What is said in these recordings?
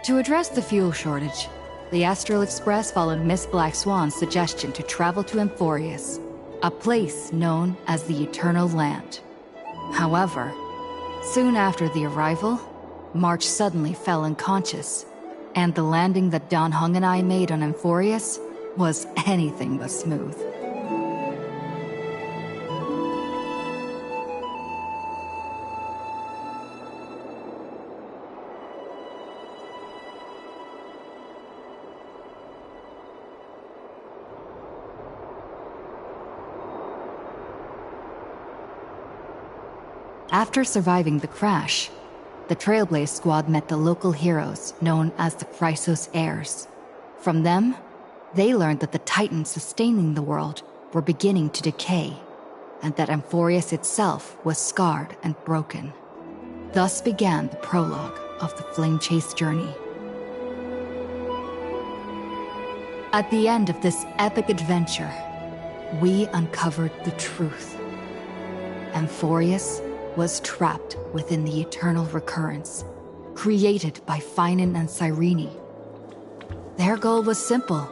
To address the fuel shortage, the Astral Express followed Miss Black Swan's suggestion to travel to Amphorius, a place known as the Eternal Land. However, soon after the arrival, March suddenly fell unconscious, and the landing that Dan Heng and I made on Amphorius was anything but smooth. After surviving the crash, the Trailblaze squad met the local heroes known as the Chrysos Heirs. From them, they learned that the titans sustaining the world were beginning to decay, and that Amphorius itself was scarred and broken. Thus began the prologue of the Flame Chase journey. At the end of this epic adventure, we uncovered the truth. Amphorius was trapped within the eternal recurrence, created by Finan and Cyrene. Their goal was simple: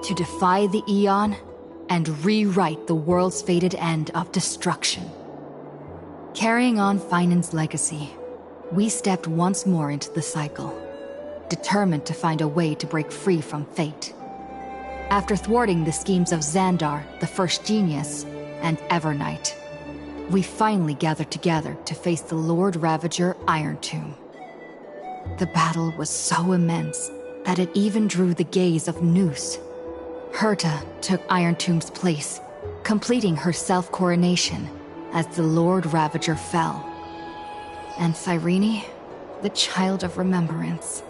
to defy the Aeon and rewrite the world's fated end of destruction. Carrying on Finan's legacy, we stepped once more into the cycle, determined to find a way to break free from fate. After thwarting the schemes of Xandar, the First Genius, and Evernight, we finally gathered together to face the Lord Ravager Irontomb. The battle was so immense that it even drew the gaze of Noose. Herta took Irontomb's place, completing her self-coronation as the Lord Ravager fell. And Cyrene, the Child of Remembrance,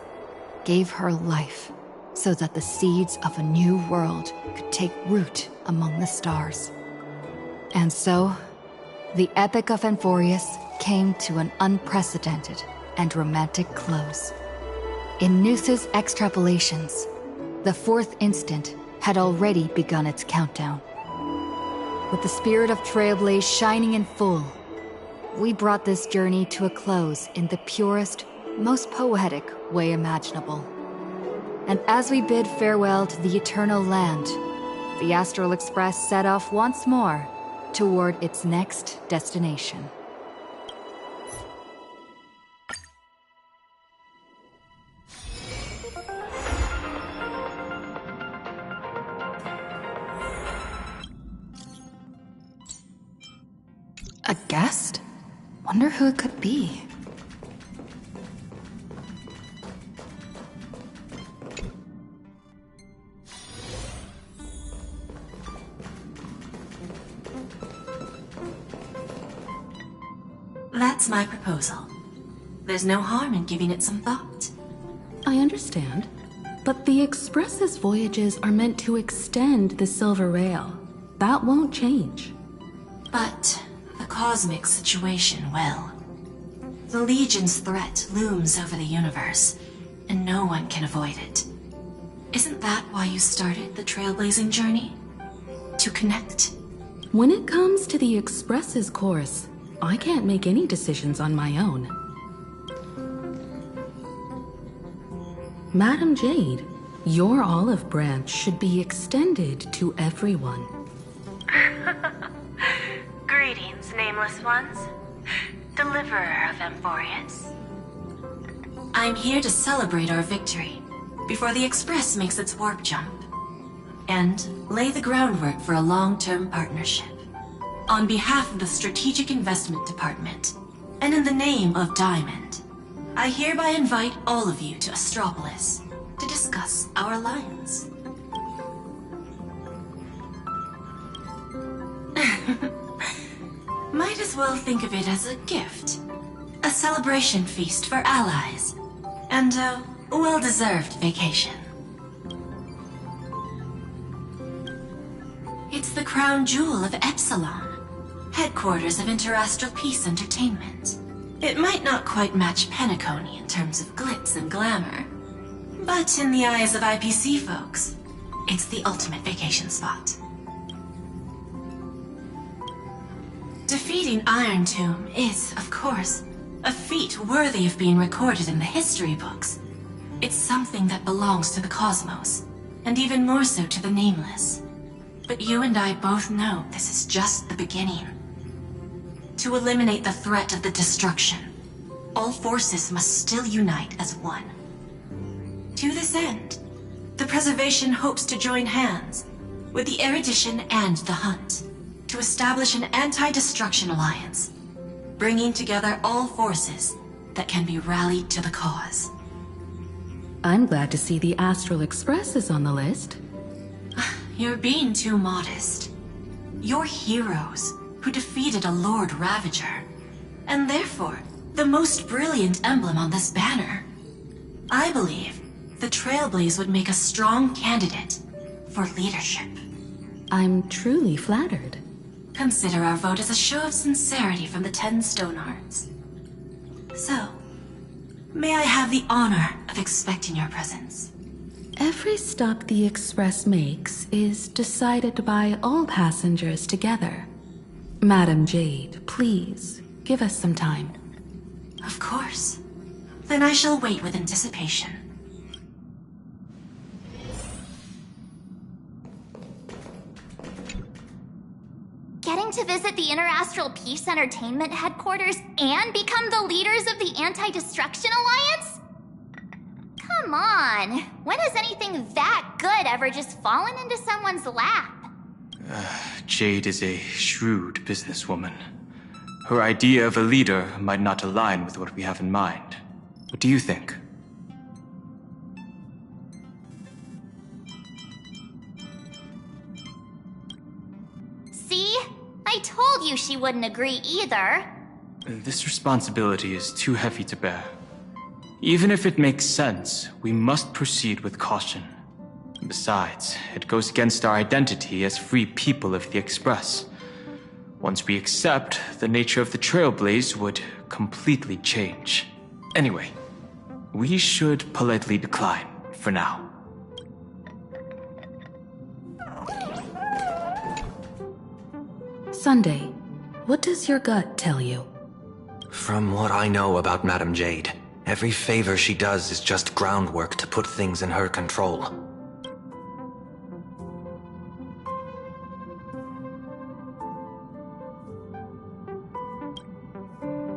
gave her life so that the seeds of a new world could take root among the stars. And so, the Epic of Amphorius came to an unprecedented and romantic close. In Noose's extrapolations, the fourth instant had already begun its countdown. With the spirit of Trailblaze shining in full, we brought this journey to a close in the purest, most poetic way imaginable. And as we bid farewell to the Eternal Land, the Astral Express set off once more toward its next destination. A guest? Wonder who it could be. That's my proposal. There's no harm in giving it some thought. I understand, but the Express's voyages are meant to extend the Silver Rail. That won't change. But the cosmic situation will. The Legion's threat looms over the universe, and no one can avoid it. Isn't that why you started the trailblazing journey? To connect? When it comes to the Express's course, I can't make any decisions on my own. Madam Jade, your olive branch should be extended to everyone. Greetings, nameless ones. Deliverer of Amphorius. I'm here to celebrate our victory before the Express makes its warp jump, and lay the groundwork for a long-term partnership. On behalf of the Strategic Investment Department, and in the name of Diamond, I hereby invite all of you to Astropolis to discuss our alliance. Might as well think of it as a gift. A celebration feast for allies, and a well-deserved vacation. It's the crown jewel of Epsilon, headquarters of Interastral Peace Entertainment. It might not quite match Penacony in terms of glitz and glamour, but in the eyes of IPC folks, it's the ultimate vacation spot. Defeating Irontomb is, of course, a feat worthy of being recorded in the history books. It's something that belongs to the cosmos, and even more so to the Nameless. But you and I both know this is just the beginning. To eliminate the threat of the destruction, all forces must still unite as one. To this end, the Preservation hopes to join hands with the Erudition and the Hunt to establish an anti-destruction alliance, bringing together all forces that can be rallied to the cause. I'm glad to see the Astral Express is on the list. You're being too modest. You're heroes who defeated a Lord Ravager, and therefore the most brilliant emblem on this banner. I believe the Trailblaze would make a strong candidate for leadership. I'm truly flattered. Consider our vote as a show of sincerity from the 10 Stonehearts. So, may I have the honor of expecting your presence? Every stop the Express makes is decided by all passengers together. Madam Jade, please, give us some time. Of course. Then I shall wait with anticipation. Getting to visit the Interastral Peace Entertainment headquarters and become the leaders of the Anti-Destruction Alliance? Come on. When has anything that good ever just fallen into someone's lap? Jade is a shrewd businesswoman. Her idea of a leader might not align with what we have in mind. What do you think? See? I told you she wouldn't agree either. This responsibility is too heavy to bear. Even if it makes sense, we must proceed with caution. Besides, it goes against our identity as free people of the Express. Once we accept, the nature of the Trailblaze would completely change. Anyway, we should politely decline for now. Sunday, what does your gut tell you? From what I know about Madam Jade, every favor she does is just groundwork to put things in her control.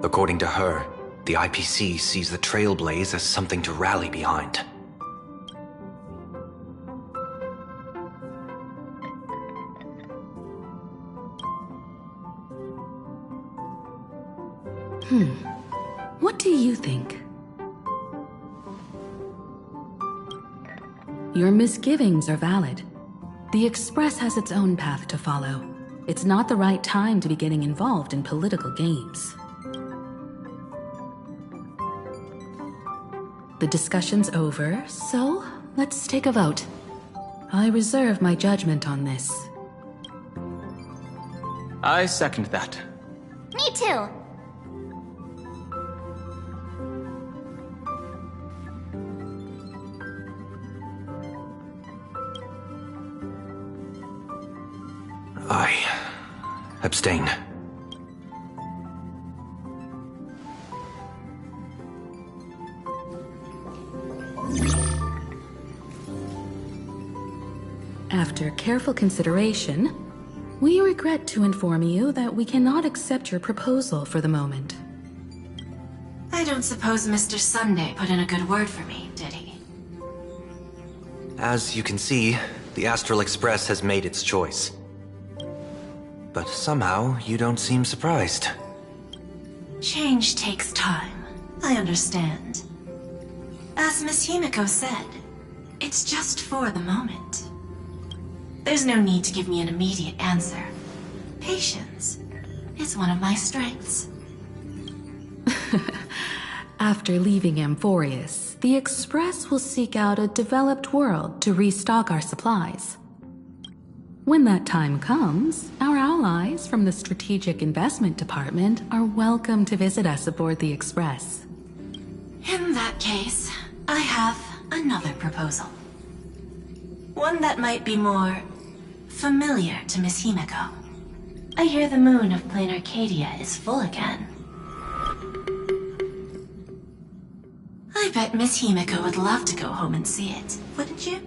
According to her, the IPC sees the Trailblaze as something to rally behind. What do you think? Your misgivings are valid. The Express has its own path to follow. It's not the right time to be getting involved in political games. The discussion's over, so let's take a vote. I reserve my judgment on this. I second that. Me too. I abstain. After careful consideration, we regret to inform you that we cannot accept your proposal for the moment. I don't suppose Mr. Sunday put in a good word for me, did he? As you can see, the Astral Express has made its choice. But somehow, you don't seem surprised. Change takes time. I understand. As Miss Himiko said, it's just for the moment. There's no need to give me an immediate answer. Patience is one of my strengths. After leaving Amphorius, the Express will seek out a developed world to restock our supplies. When that time comes, our allies from the Strategic Investment Department are welcome to visit us aboard the Express. In that case, I have another proposal. One that might be more familiar to Miss Himiko. I hear the moon of Plain Arcadia is full again. I bet Miss Himeko would love to go home and see it, wouldn't you?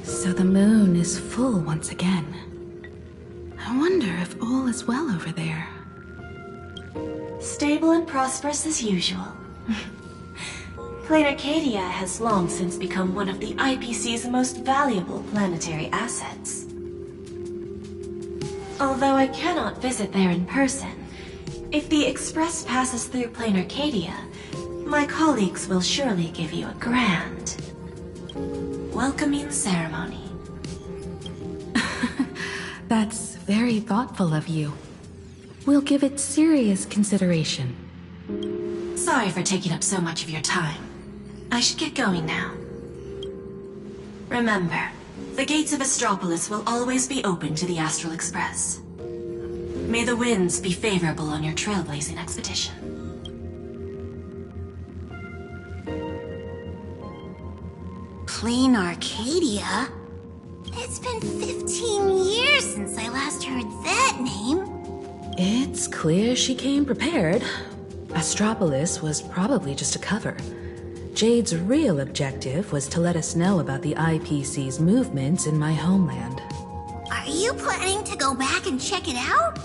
So the moon is full once again. I wonder if all is well over there. Stable and prosperous as usual. Plain Arcadia has long since become one of the IPC's most valuable planetary assets. Although I cannot visit there in person, if the Express passes through Plain Arcadia, my colleagues will surely give you a grand welcoming ceremony. That's very thoughtful of you. We'll give it serious consideration. Sorry for taking up so much of your time. I should get going now. Remember, the gates of Astropolis will always be open to the Astral Express. May the winds be favorable on your trailblazing expedition. Plain Arcadia? It's been 15 years since I last heard that name. It's clear she came prepared. Astropolis was probably just a cover. Jade's real objective was to let us know about the IPC's movements in my homeland. Are you planning to go back and check it out?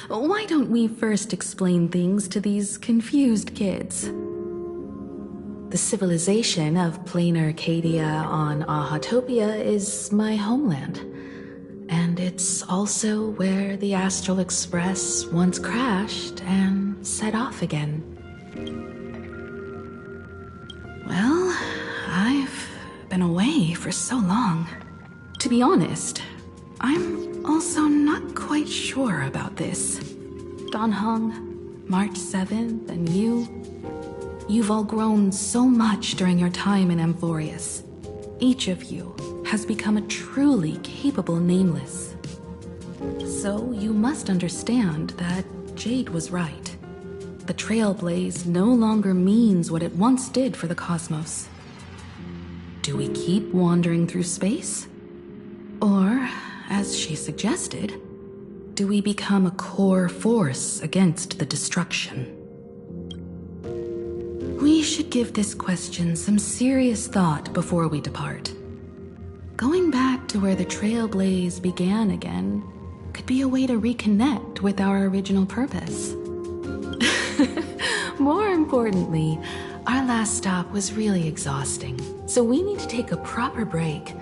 Why don't we first explain things to these confused kids? The civilization of Plain Arcadia on Ahatopia is my homeland. And it's also where the Astral Express once crashed and set off again. Well, I've been away for so long. To be honest, I'm also not quite sure about this. Danheng, March 7th, and you've all grown so much during your time in Amphorius. Each of you has become a truly capable Nameless. So you must understand that Jade was right. The Trailblaze no longer means what it once did for the cosmos. Do we keep wandering through space? Or, as she suggested, do we become a core force against the destruction? We should give this question some serious thought before we depart. Going back to where the Trailblaze began again could be a way to reconnect with our original purpose. More importantly, our last stop was really exhausting, so we need to take a proper break.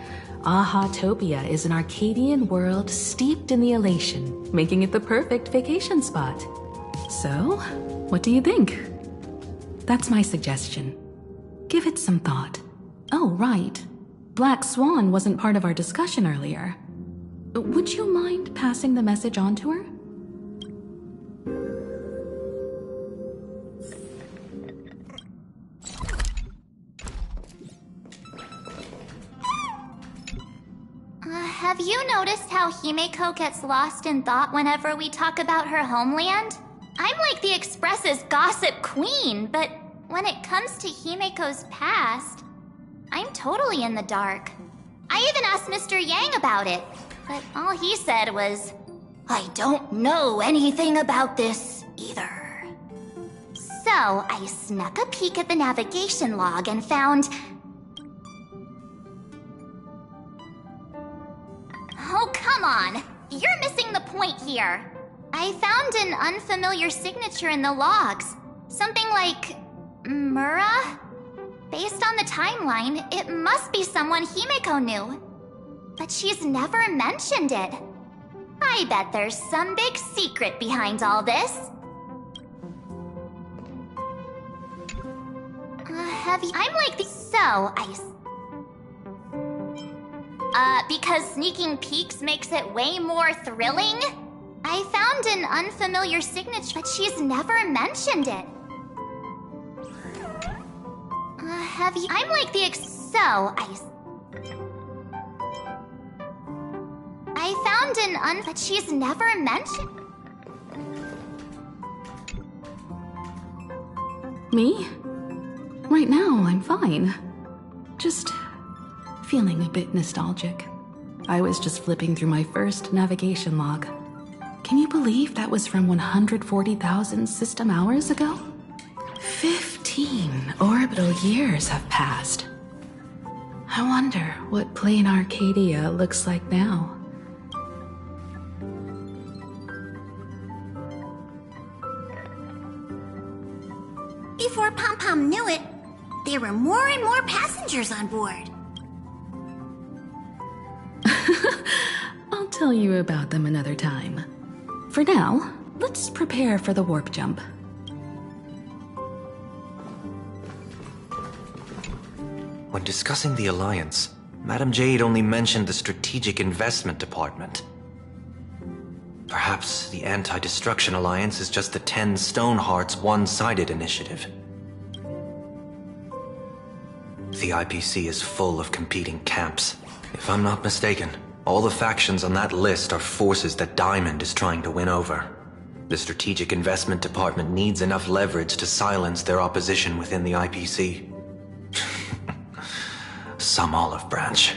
Ahatopia is an Arcadian world steeped in the elation, making it the perfect vacation spot. So, what do you think? That's my suggestion. Give it some thought. Oh, right. Black Swan wasn't part of our discussion earlier. Would you mind passing the message on to her? Have you noticed how Himeko gets lost in thought whenever we talk about her homeland? I'm like the Express's gossip queen, but when it comes to Himeko's past, I'm totally in the dark. I even asked Mr. Yang about it, but all he said was, "I don't know anything about this either." So I snuck a peek at the navigation log and found... Oh, come on! You're missing the point here. I found an unfamiliar signature in the logs. Something like... Mura? Based on the timeline, it must be someone Himeko knew. But she's never mentioned it. I bet there's some big secret behind all this. I'm like the... So, because sneaking peeks makes it way more thrilling? I found an unfamiliar signature, but she's never mentioned it. I'm like the I found an but she's never mentioned... Me? Right now, I'm fine. Just feeling a bit nostalgic. I was just flipping through my first navigation log. Can you believe that was from 140,000 system hours ago? 15 orbital years have passed. I wonder what plain Arcadia looks like now. Before Pom Pom knew it, there were more and more passengers on board. I'll tell you about them another time. For now, let's prepare for the warp jump. When discussing the Alliance, Madame Jade only mentioned the Strategic Investment Department. Perhaps the Anti-Destruction Alliance is just the 10 Stonehearts one-sided initiative. The IPC is full of competing camps. If I'm not mistaken, all the factions on that list are forces that Diamond is trying to win over. The Strategic Investment Department needs enough leverage to silence their opposition within the IPC. Some olive branch.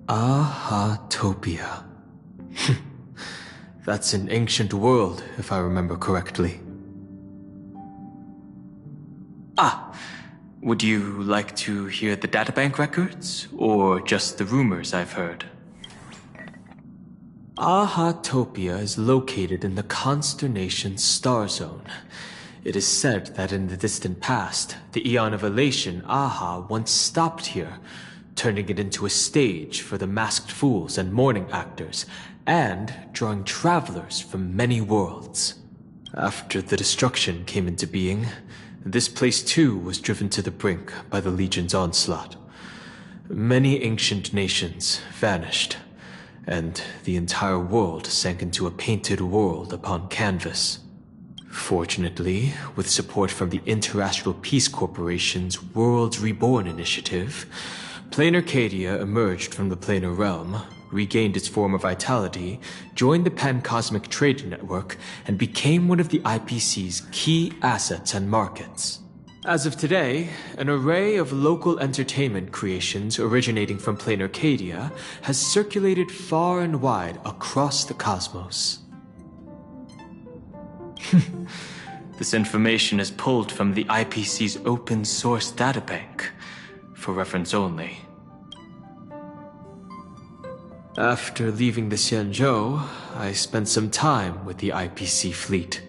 Ahatopia. That's an ancient world, if I remember correctly. Would you like to hear the databank records, or just the rumors I've heard? Ahatopia is located in the constellation Star Zone. It is said that in the distant past, the Eon of Elation, Aha, once stopped here, turning it into a stage for the masked fools and mourning actors, and drawing travelers from many worlds. After the destruction came into being, this place too was driven to the brink by the Legion's onslaught. Many ancient nations vanished, and the entire world sank into a painted world upon canvas. Fortunately, with support from the Interastral Peace Corporation's Worlds Reborn initiative, Plane Arcadia emerged from the planar realm, regained its former vitality, joined the Pan-Cosmic Trade Network, and became one of the IPC's key assets and markets. As of today, an array of local entertainment creations originating from Plane Arcadia has circulated far and wide across the cosmos. This information is pulled from the IPC's open source databank, for reference only. After leaving the Xianzhou, I spent some time with the IPC fleet,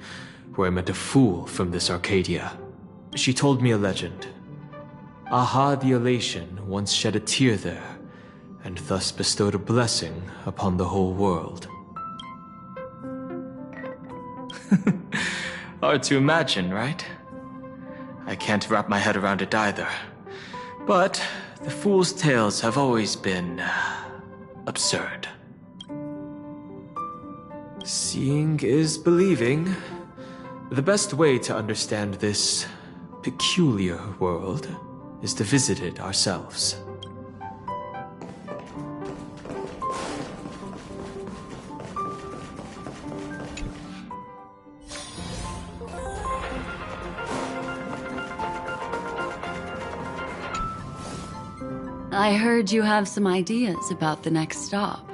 where I met a fool from this Arcadia. She told me a legend. Aha the Elation once shed a tear there, and thus bestowed a blessing upon the whole world. Hard to imagine, right? I can't wrap my head around it either. But the fool's tales have always been absurd. Seeing is believing. The best way to understand this peculiar world is to visit it ourselves. I heard you have some ideas about the next stop.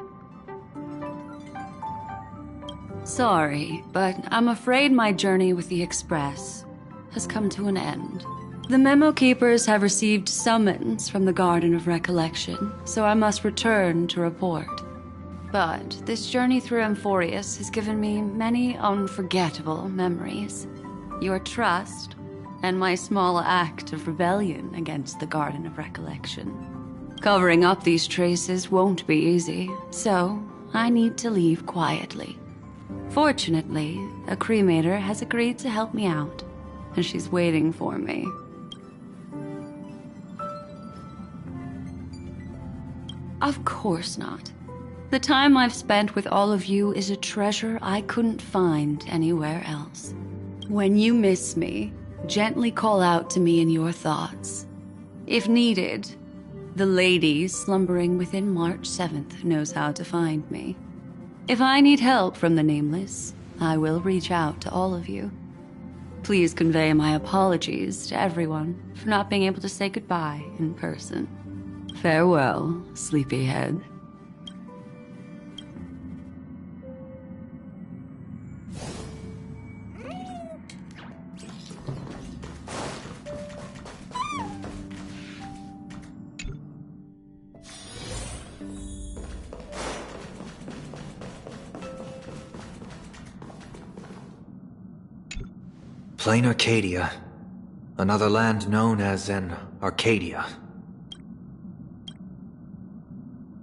Sorry, but I'm afraid my journey with the Express has come to an end. The Memo Keepers have received summons from the Garden of Recollection, so I must return to report. But this journey through Amphorius has given me many unforgettable memories. Your trust, and my small act of rebellion against the Garden of Recollection. Covering up these traces won't be easy, so I need to leave quietly. Fortunately, a cremator has agreed to help me out, and she's waiting for me. Of course not. The time I've spent with all of you is a treasure I couldn't find anywhere else. When you miss me, gently call out to me in your thoughts. If needed, the lady slumbering within March 7th knows how to find me. If I need help from the Nameless, I will reach out to all of you. Please convey my apologies to everyone for not being able to say goodbye in person. Farewell, sleepyhead. Plain Arcadia. Another land known as an Arcadia.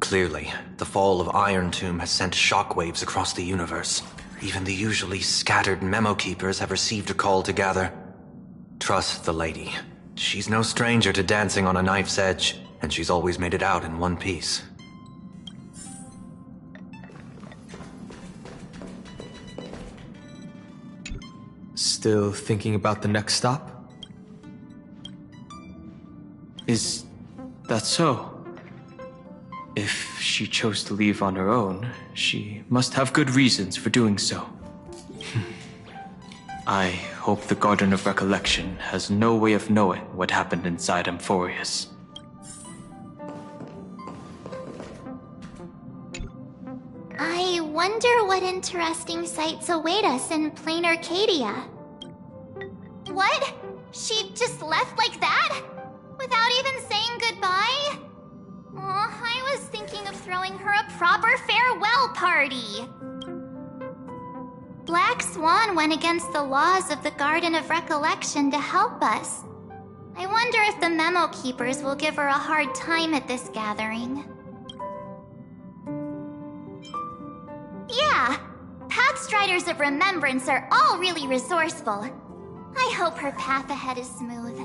Clearly, the fall of Iron Tomb has sent shockwaves across the universe. Even the usually scattered Memo Keepers have received a call to gather. Trust the lady. She's no stranger to dancing on a knife's edge, and she's always made it out in one piece. Still thinking about the next stop? Is that so? If she chose to leave on her own, she must have good reasons for doing so. I hope the Garden of Recollection has no way of knowing what happened inside Amphorius. I wonder what interesting sights await us in Plain Arcadia. What? She just left like that? Without even saying goodbye? Aw, I was thinking of throwing her a proper farewell party. Black Swan went against the laws of the Garden of Recollection to help us. I wonder if the Memo Keepers will give her a hard time at this gathering. Yeah, Pathstriders of Remembrance are all really resourceful. I hope her path ahead is smooth.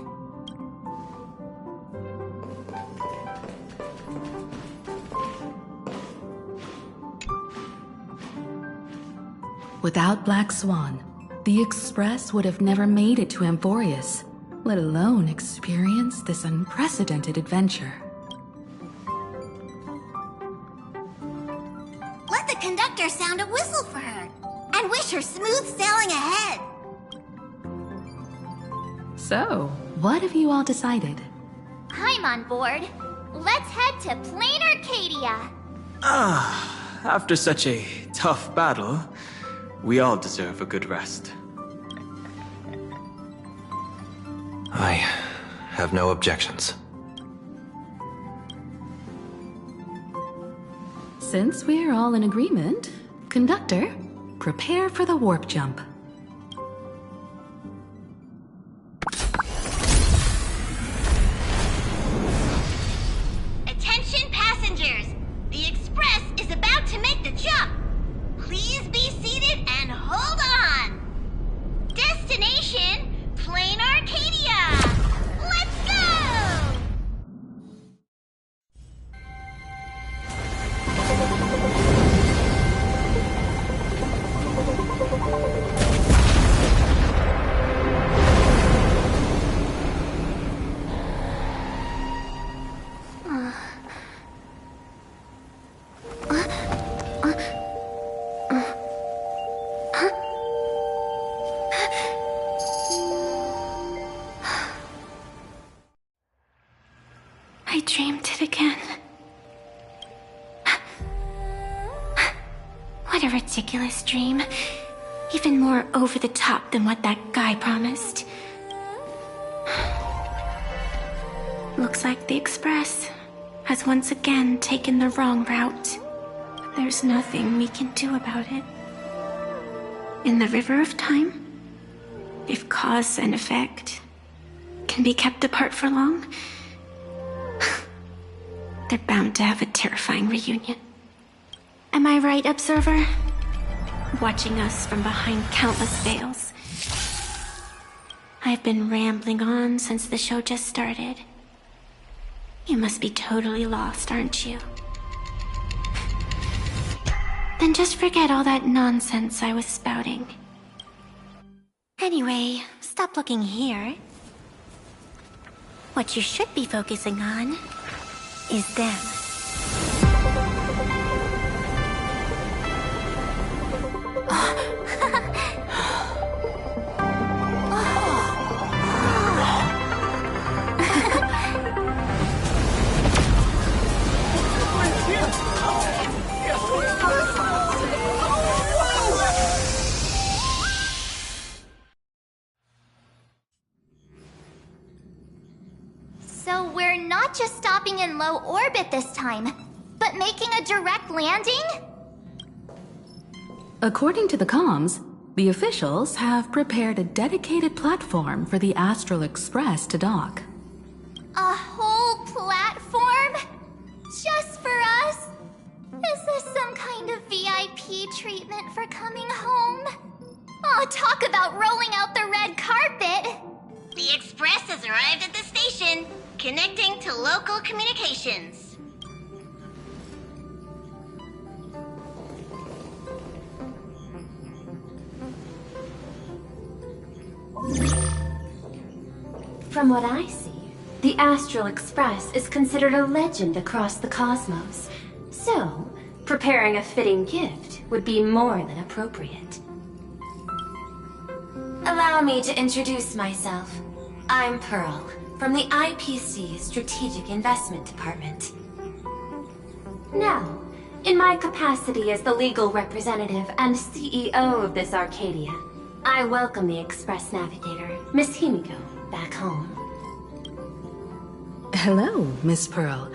Without Black Swan, the Express would have never made it to Amphorius, let alone experience this unprecedented adventure. Let the conductor sound a whistle for her, and wish her smooth sailing ahead. So, what have you all decided? I'm on board. Let's head to Plain Arcadia. After such a tough battle, we all deserve a good rest. I have no objections. Since we're all in agreement, Conductor, prepare for the warp jump. Attention passengers! The Express is about to make the jump! Please be seated and hold on! Destination, Plain Arcadia! Let's go! I dreamed it again. What a ridiculous dream. Even more over the top than what that guy promised. Looks like the Express has once again taken the wrong route. But there's nothing we can do about it. In the River of Time, if cause and effect can be kept apart for long, they're bound to have a terrifying reunion. Am I right, Observer? Watching us from behind countless veils. I've been rambling on since the show just started. You must be totally lost, aren't you? Then just forget all that nonsense I was spouting. Anyway, stop looking here. What you should be focusing on is them. not just stopping in low orbit this time, but making a direct landing? According to the comms, the officials have prepared a dedicated platform for the Astral Express to dock. A whole platform? Just for us? Is this some kind of VIP treatment for coming home? Oh, talk about rolling out the red carpet! The Express has arrived at the station, connecting to local communications. From what I see, the Astral Express is considered a legend across the cosmos. So, preparing a fitting gift would be more than appropriate. Allow me to introduce myself. I'm Pearl, from the IPC Strategic Investment Department. Now, in my capacity as the legal representative and CEO of this Arcadia, I welcome the Express Navigator, Miss Himiko, back home. Hello, Miss Pearl.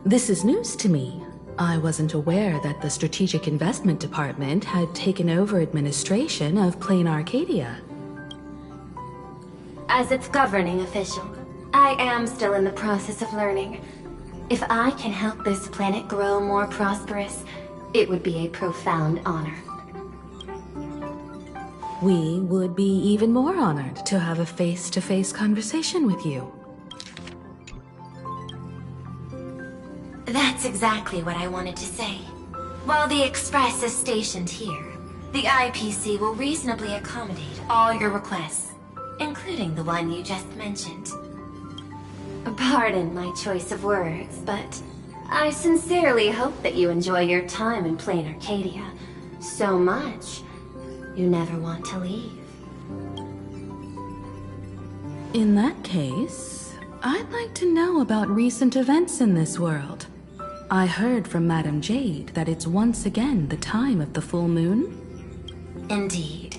This is news to me. I wasn't aware that the Strategic Investment Department had taken over administration of Plane Arcadia. As its governing official, I am still in the process of learning. If I can help this planet grow more prosperous, it would be a profound honor. We would be even more honored to have a face-to-face conversation with you. That's exactly what I wanted to say. While the Express is stationed here, the IPC will reasonably accommodate all your requests, including the one you just mentioned. Pardon my choice of words, but I sincerely hope that you enjoy your time in Plane Arcadia so much you never want to leave. In that case, I'd like to know about recent events in this world. I heard from Madame Jade that it's once again the time of the full moon. Indeed.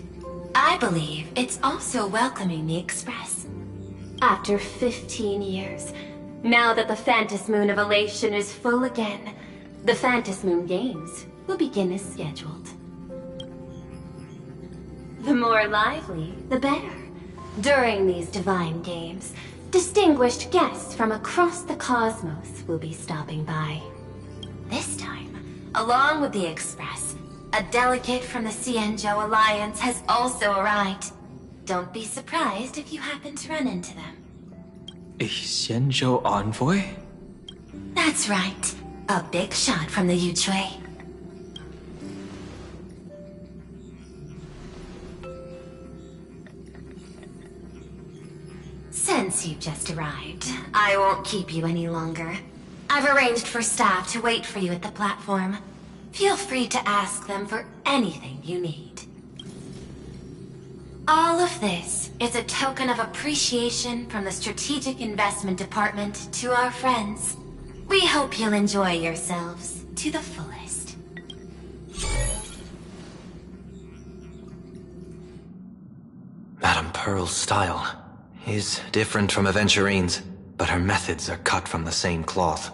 I believe it's also welcoming the Express. After 15 years, now that the Phantasmoon Moon of Elation is full again, the Phantasmoon Moon Games will begin as scheduled. The more lively, the better. During these divine games, distinguished guests from across the cosmos will be stopping by. This time, along with the Express, a delegate from the Xianzhou Alliance has also arrived. Don't be surprised if you happen to run into them. A Xianzhou envoy? That's right. A big shot from the Yuchui. Since you've just arrived, I won't keep you any longer. I've arranged for staff to wait for you at the platform. Feel free to ask them for anything you need. All of this is a token of appreciation from the Strategic Investment Department to our friends. We hope you'll enjoy yourselves to the fullest. Madame Pearl's style is different from Aventurine's, but her methods are cut from the same cloth.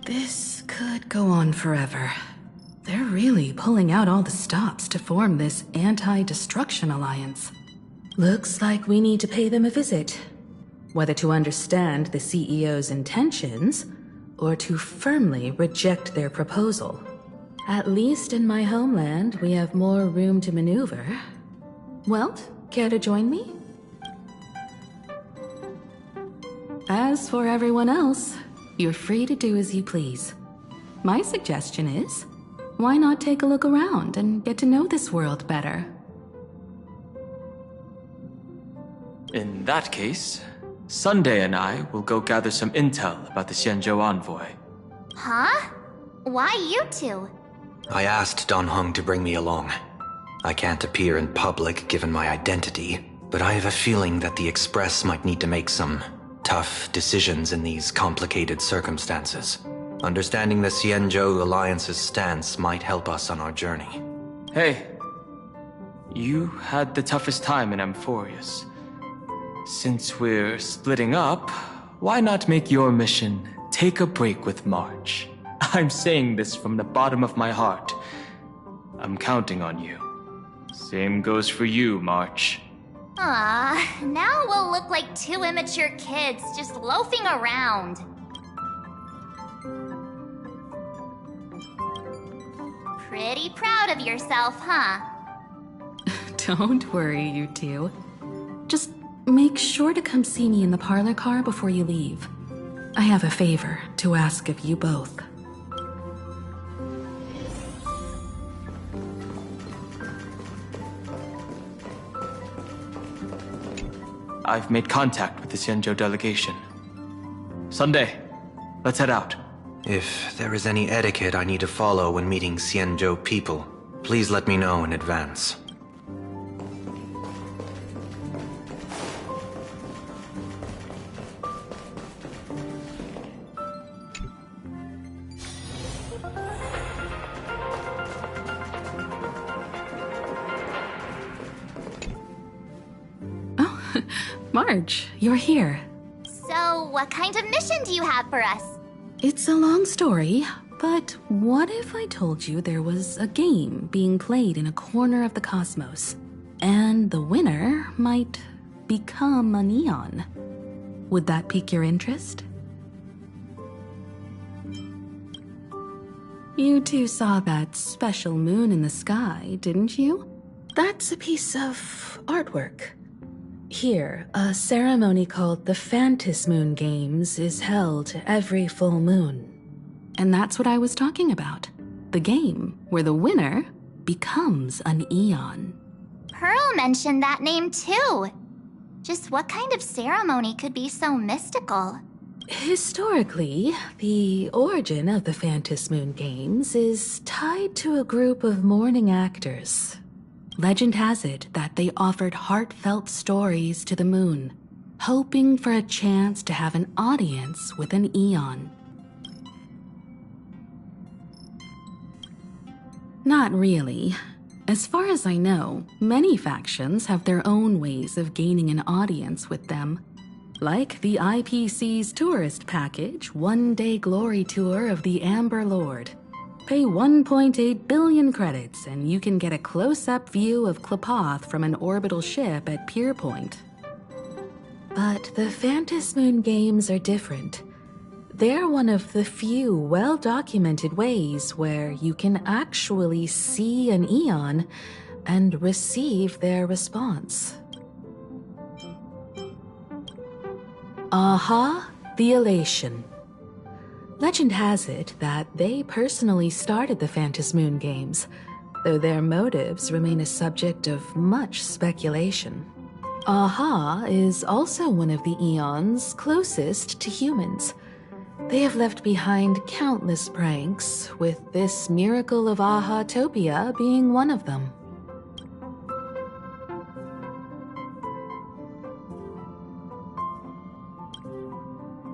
This could go on forever. They're really pulling out all the stops to form this anti-destruction alliance. Looks like we need to pay them a visit. Whether to understand the CEO's intentions, or to firmly reject their proposal. At least in my homeland, we have more room to maneuver. Welt, care to join me? As for everyone else, you're free to do as you please. My suggestion is, why not take a look around and get to know this world better? In that case, Sunday and I will go gather some intel about the Xianzhou envoy. Huh? Why you two? I asked Dan Heng to bring me along. I can't appear in public given my identity, but I have a feeling that the Express might need to make some tough decisions in these complicated circumstances. Understanding the Xianzhou Alliance's stance might help us on our journey. Hey, You had the toughest time in Amphorius. Since we're splitting up, why not make your mission take a break with March? I'm saying this from the bottom of my heart. I'm counting on you. Same goes for you, March. Now we'll look like two immature kids just loafing around. Pretty proud of yourself, huh? Don't worry, you two. Just make sure to come see me in the parlor car before you leave. I have a favor to ask of you both. I've made contact with the Xianzhou delegation. Sunday, let's head out. If there is any etiquette I need to follow when meeting Xianzhou people, please let me know in advance. March, you're here. So, what kind of mission do you have for us? It's a long story, but what if I told you there was a game being played in a corner of the cosmos, and the winner might become an Aeon? Would that pique your interest? You two saw that special moon in the sky, didn't you? That's a piece of artwork. Here, a ceremony called the Phantis Moon Games is held every full moon. And that's what I was talking about. The game where the winner becomes an Aeon. Pearl mentioned that name too. Just what kind of ceremony could be so mystical? Historically, the origin of the Phantis Moon Games is tied to a group of mourning actors. Legend has it that they offered heartfelt stories to the moon, hoping for a chance to have an audience with an Aeon. Not really. As far as I know, many factions have their own ways of gaining an audience with them. Like the IPC's tourist package, one-day glory tour of the Amber Lord. Pay 1.8 billion credits and you can get a close-up view of Klapoth from an orbital ship at Pierpoint. But the Phantis Moon Games are different. They're one of the few well-documented ways where you can actually see an Aeon and receive their response. Aha, the Elation. Legend has it that they personally started the Phantis Moon Games, though their motives remain a subject of much speculation. Aha is also one of the Aeons closest to humans. They have left behind countless pranks, with this miracle of Aha-topia being one of them.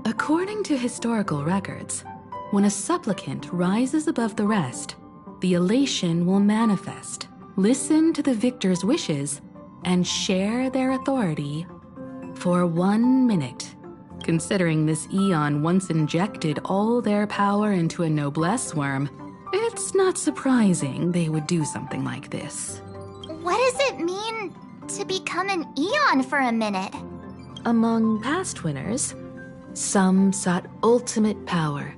According to historical records, when a supplicant rises above the rest, the elation will manifest, listen to the victor's wishes, and share their authority for 1 minute. Considering this Aeon once injected all their power into a noblesse worm, it's not surprising they would do something like this. What does it mean to become an Aeon for a minute? Among past winners, some sought ultimate power.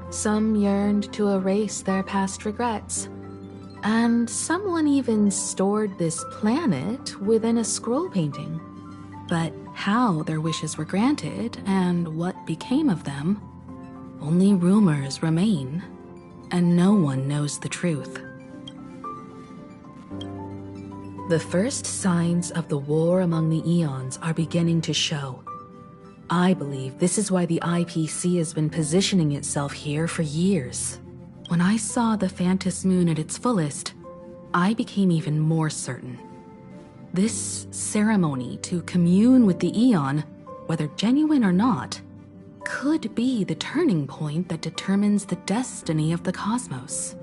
Some yearned to erase their past regrets. And someone even stored this planet within a scroll painting. But how their wishes were granted and what became of them, only rumors remain, and no one knows the truth. The first signs of the war among the Aeons are beginning to show. I believe this is why the IPC has been positioning itself here for years. When I saw the Phantis Moon at its fullest, I became even more certain. This ceremony to commune with the Aeon, whether genuine or not, could be the turning point that determines the destiny of the cosmos.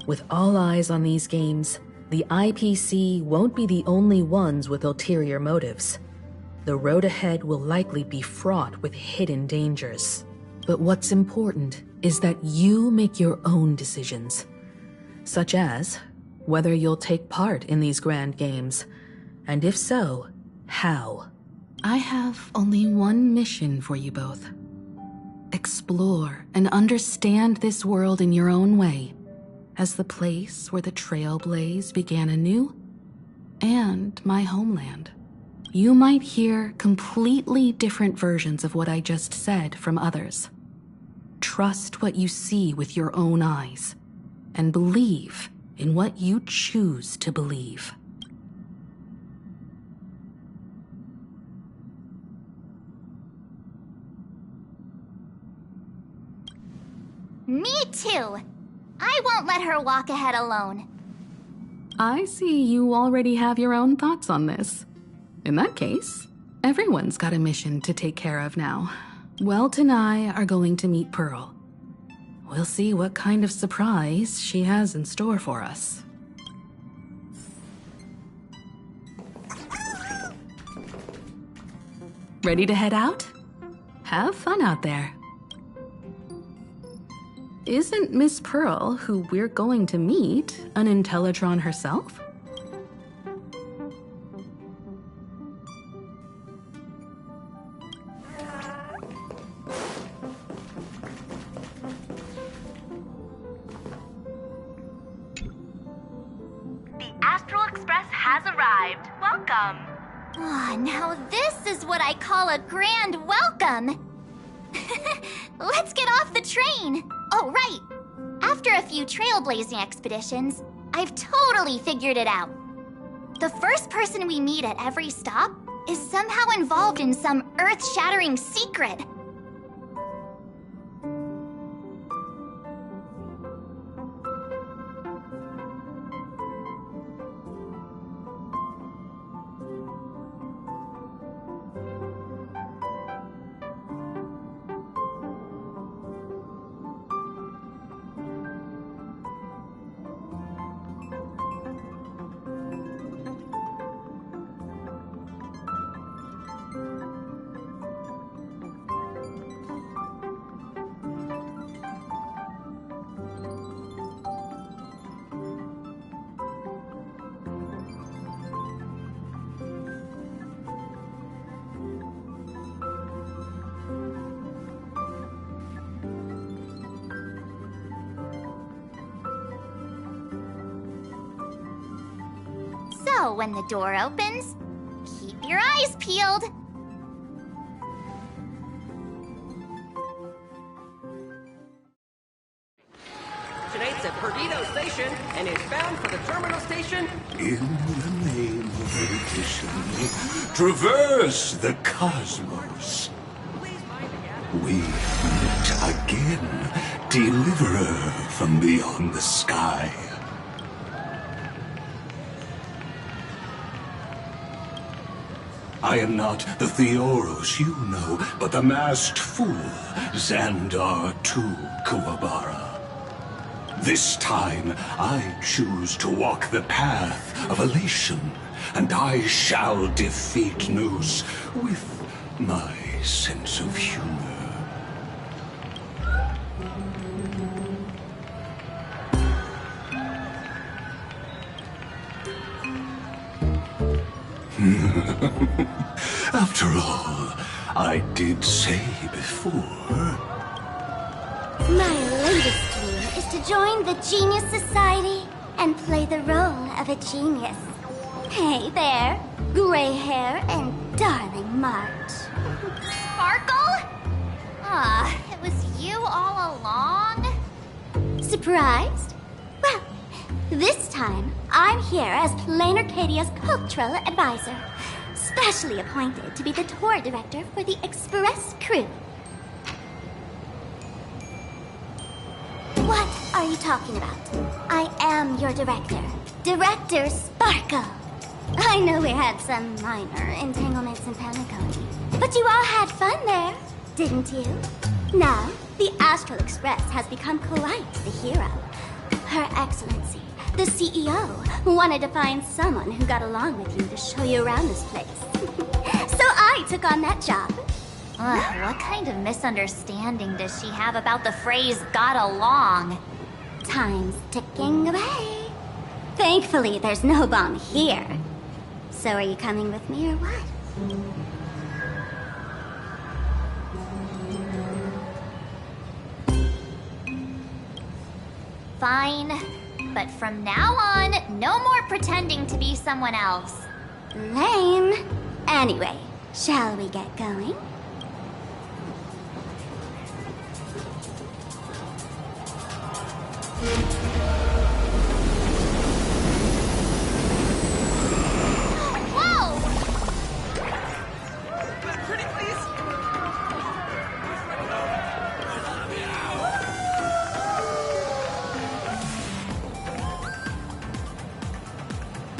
With all eyes on these games, The IPC won't be the only ones with ulterior motives. The road ahead will likely be fraught with hidden dangers. But what's important is that you make your own decisions, such as whether you'll take part in these grand games, and if so, how. I have only one mission for you both. Explore and understand this world in your own way, as the place where the Trailblaze began anew, and my homeland. You might hear completely different versions of what I just said from others. Trust what you see with your own eyes, and believe in what you choose to believe. Me too. I won't let her walk ahead alone. I see you already have your own thoughts on this. In that case, everyone's got a mission to take care of now. Welt and I are going to meet Pearl. We'll see what kind of surprise she has in store for us. Ready to head out? Have fun out there. Isn't Miss Pearl, who we're going to meet, an Intellitron herself? The Astral Express has arrived. Welcome. Ah, now this is what I call a grand welcome. Let's get off the train. Oh, right. After a few trailblazing expeditions, I've totally figured it out. The first person we meet at every stop is somehow involved in some earth-shattering secret. So when the door opens, keep your eyes peeled. Originates at Perdido Station and is bound for the terminal station. In the name of erudition, traverse the cosmos. We meet again, deliverer from beyond the sky. I am not the Theoros you know, but the masked fool, Xandar II Kuwabara. This time, I choose to walk the path of elation, and I shall defeat Nous with my sense of humor. After all, I did say before. My latest dream is to join the Genius Society and play the role of a genius. Hey there, gray hair and darling March. Sparkle? Ah, it was you all along? Surprised? Well, this time I'm here as Plain Arcadia's cultural advisor, specially appointed to be the tour director for the Express crew. What are you talking about? I am your director, Director Sparkle. I know we had some minor entanglements in Panacotti, but you all had fun there, didn't you? Now, the Astral Express has become quite the hero. Her Excellency, the CEO, wanted to find someone who got along with you to show you around this place. So I took on that job. Ugh, what kind of misunderstanding does she have about the phrase got along? Time's ticking away. Thankfully, there's no bomb here. So are you coming with me or what? Fine. But from now on, no more pretending to be someone else. Lame. Anyway, shall we get going? Whoa! Pretty please.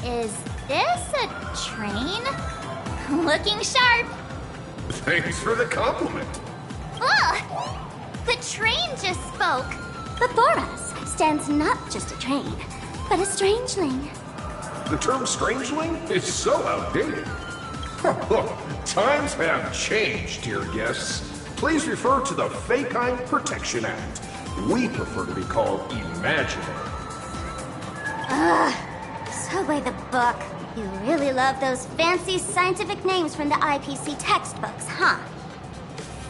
Is this a train? Looking sharp. Thanks for the compliment. Ugh! The train just spoke. Before us stands not just a train, but a strangeling. The term strangeling is so outdated. Times have changed, dear guests. Please refer to the Fekine Protection Act. We prefer to be called imaginary. Ugh. So by the book. You really love those fancy scientific names from the IPC textbooks, huh?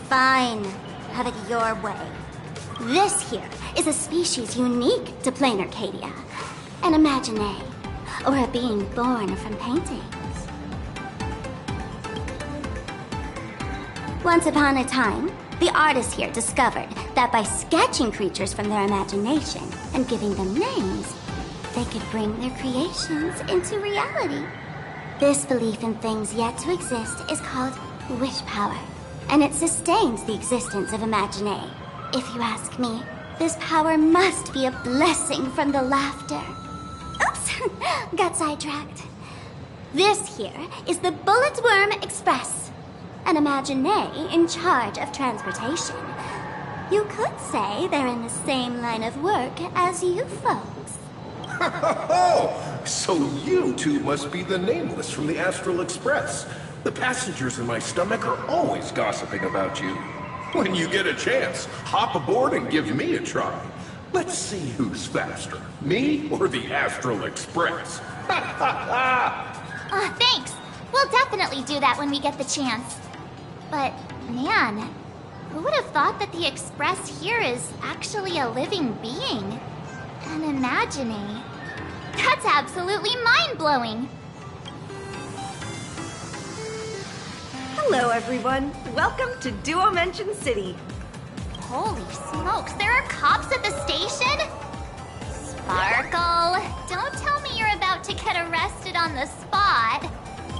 Fine. Have it your way. This here is a species unique to plain Arcadia. An imaginae, or a being born from paintings. Once upon a time, the artists here discovered that by sketching creatures from their imagination and giving them names, they could bring their creations into reality. This belief in things yet to exist is called wish power, and it sustains the existence of imaginae. If you ask me, this power must be a blessing from the laughter. Oops, got sidetracked. This here is the Bullet Worm Express, an imaginae in charge of transportation. You could say they're in the same line of work as you folks. So you two must be the Nameless from the Astral Express. The passengers in my stomach are always gossiping about you. When you get a chance, hop aboard and give me a try. Let's see who's faster, me or the Astral Express. Thanks. We'll definitely do that when we get the chance. But, man, who would have thought that the Express here is actually a living being? An imaginae. That's absolutely mind-blowing. Hello, everyone. Welcome to Duomension City. Holy smokes, there are cops at the station? Sparkle, don't tell me you're about to get arrested on the spot.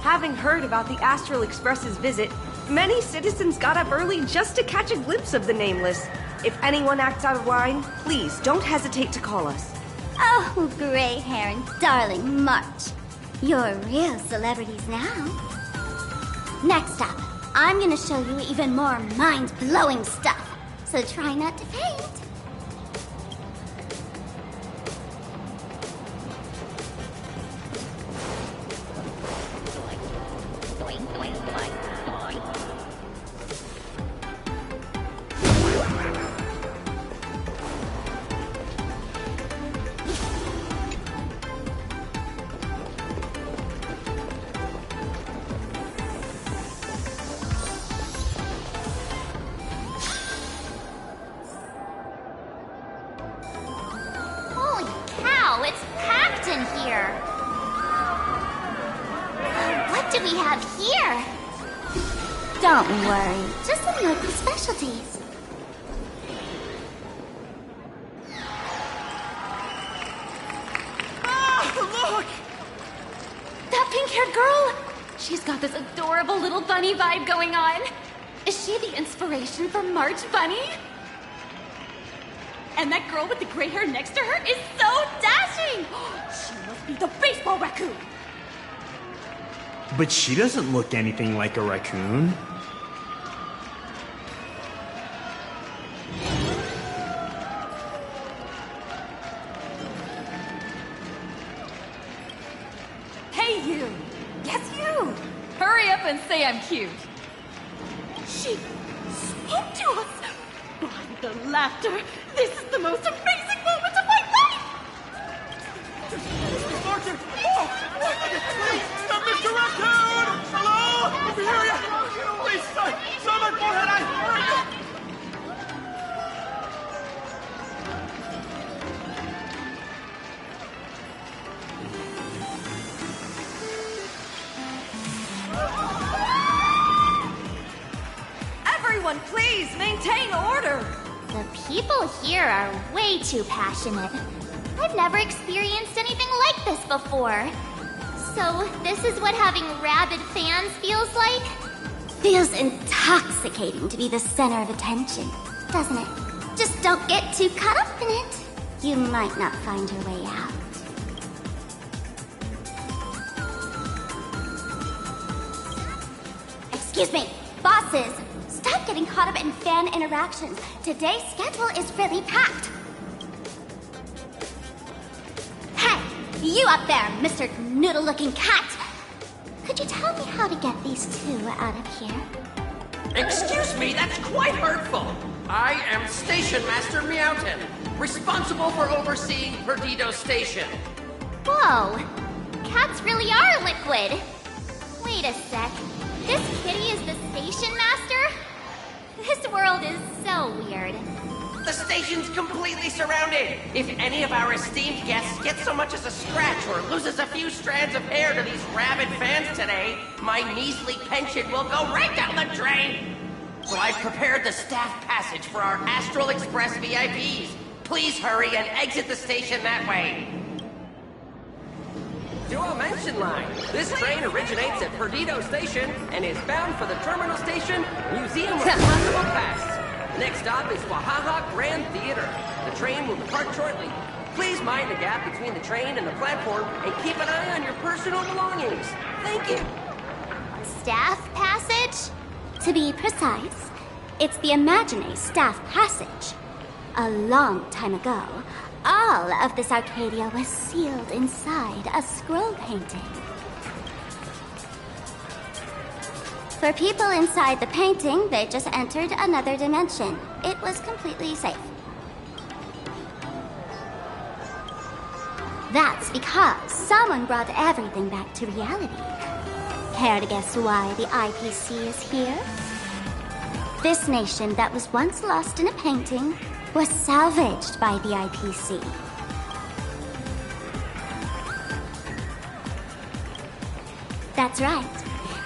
Having heard about the Astral Express's visit, many citizens got up early just to catch a glimpse of the Nameless. If anyone acts out of line, please don't hesitate to call us. Oh, gray hair and darling March. You're real celebrities now. Next up, I'm gonna show you even more mind-blowing stuff, so try not to faint. It's packed in here. What do we have here? Don't worry, just some local specialties. Oh, look! That pink-haired girl! She's got this adorable little bunny vibe going on. Is she the inspiration for March Bunny? And that girl with the gray hair next to her is so dashing! She must be the baseball raccoon! But she doesn't look anything like a raccoon. and say I'm cute. She spoke to us! By the laughter, this is the most amazing moment of my life! Mr. Martin! Oh! Please! Mr. Raccoon! Hello? Over here! Please, son my forehead! I heard you! Everyone, please maintain order! The people here are way too passionate. I've never experienced anything like this before. So, this is what having rabid fans feels like? Feels intoxicating to be the center of attention, doesn't it? Just don't get too caught up in it. You might not find your way out. Excuse me, bosses! Stop getting caught up in fan interactions. Today's schedule is really packed. Hey, you up there, Mr. Noodle-looking cat! Could you tell me how to get these two out of here? Excuse me, that's quite hurtful. I am Station Master Meowton, responsible for overseeing Perdido Station. Whoa, cats really are liquid. Wait a sec, this kitty is the station master? This world is so weird. The station's completely surrounded. If any of our esteemed guests gets so much as a scratch or loses a few strands of hair to these rabid fans today, my measly pension will go right down the drain. So I've prepared the staff passage for our Astral Express VIPs. Please hurry and exit the station that way. Duo Mention Line. This train originates at Perdido Station and is bound for the terminal station, Museum of Possible Past. Next stop is Wahaha Grand Theater. The train will depart shortly. Please mind the gap between the train and the platform and keep an eye on your personal belongings. Thank you. Staff passage? To be precise, it's the Imagine Staff Passage. A long time ago, all of this Arcadia was sealed inside a scroll painting. For people inside the painting, they just entered another dimension. It was completely safe. That's because someone brought everything back to reality. Care to guess why the IPC is here? This nation that was once lost in a painting was salvaged by the IPC. That's right.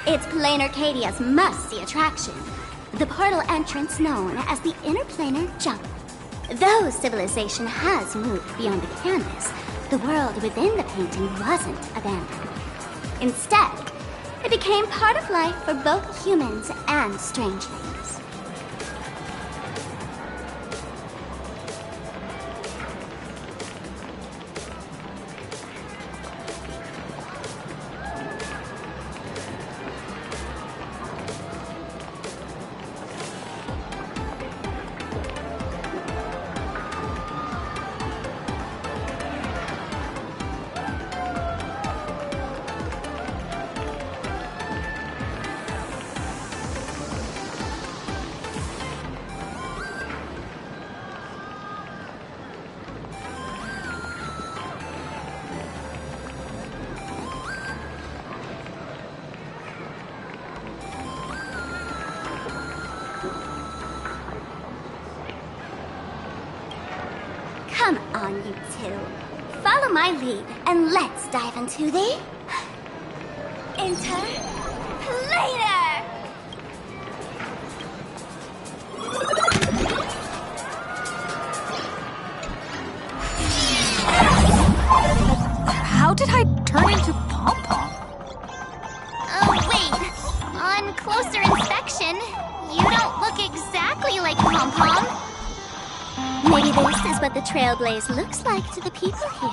It's Plain Arcadia's must-see attraction. The portal entrance known as the Interplanar Jump. Though civilization has moved beyond the canvas, the world within the painting wasn't abandoned. Instead, it became part of life for both humans and strangelings. Come on, you two. Follow my lead, and let's dive into the... Interplanar! How did I turn into Pom-Pom? Oh, wait. On closer inspection, you don't look exactly like Pom-Pom. Maybe this is what the Trailblaze looks like to the people here.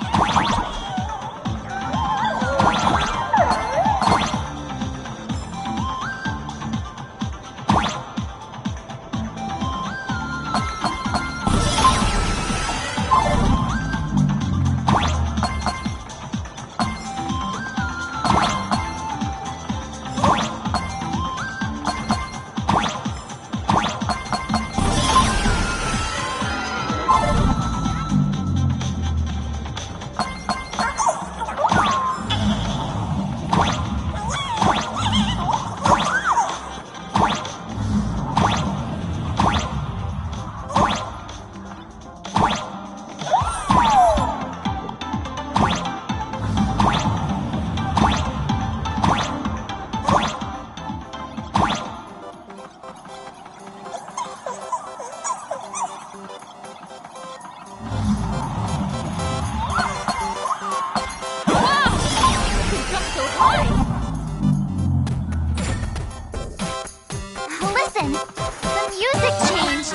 Listen, the music changed.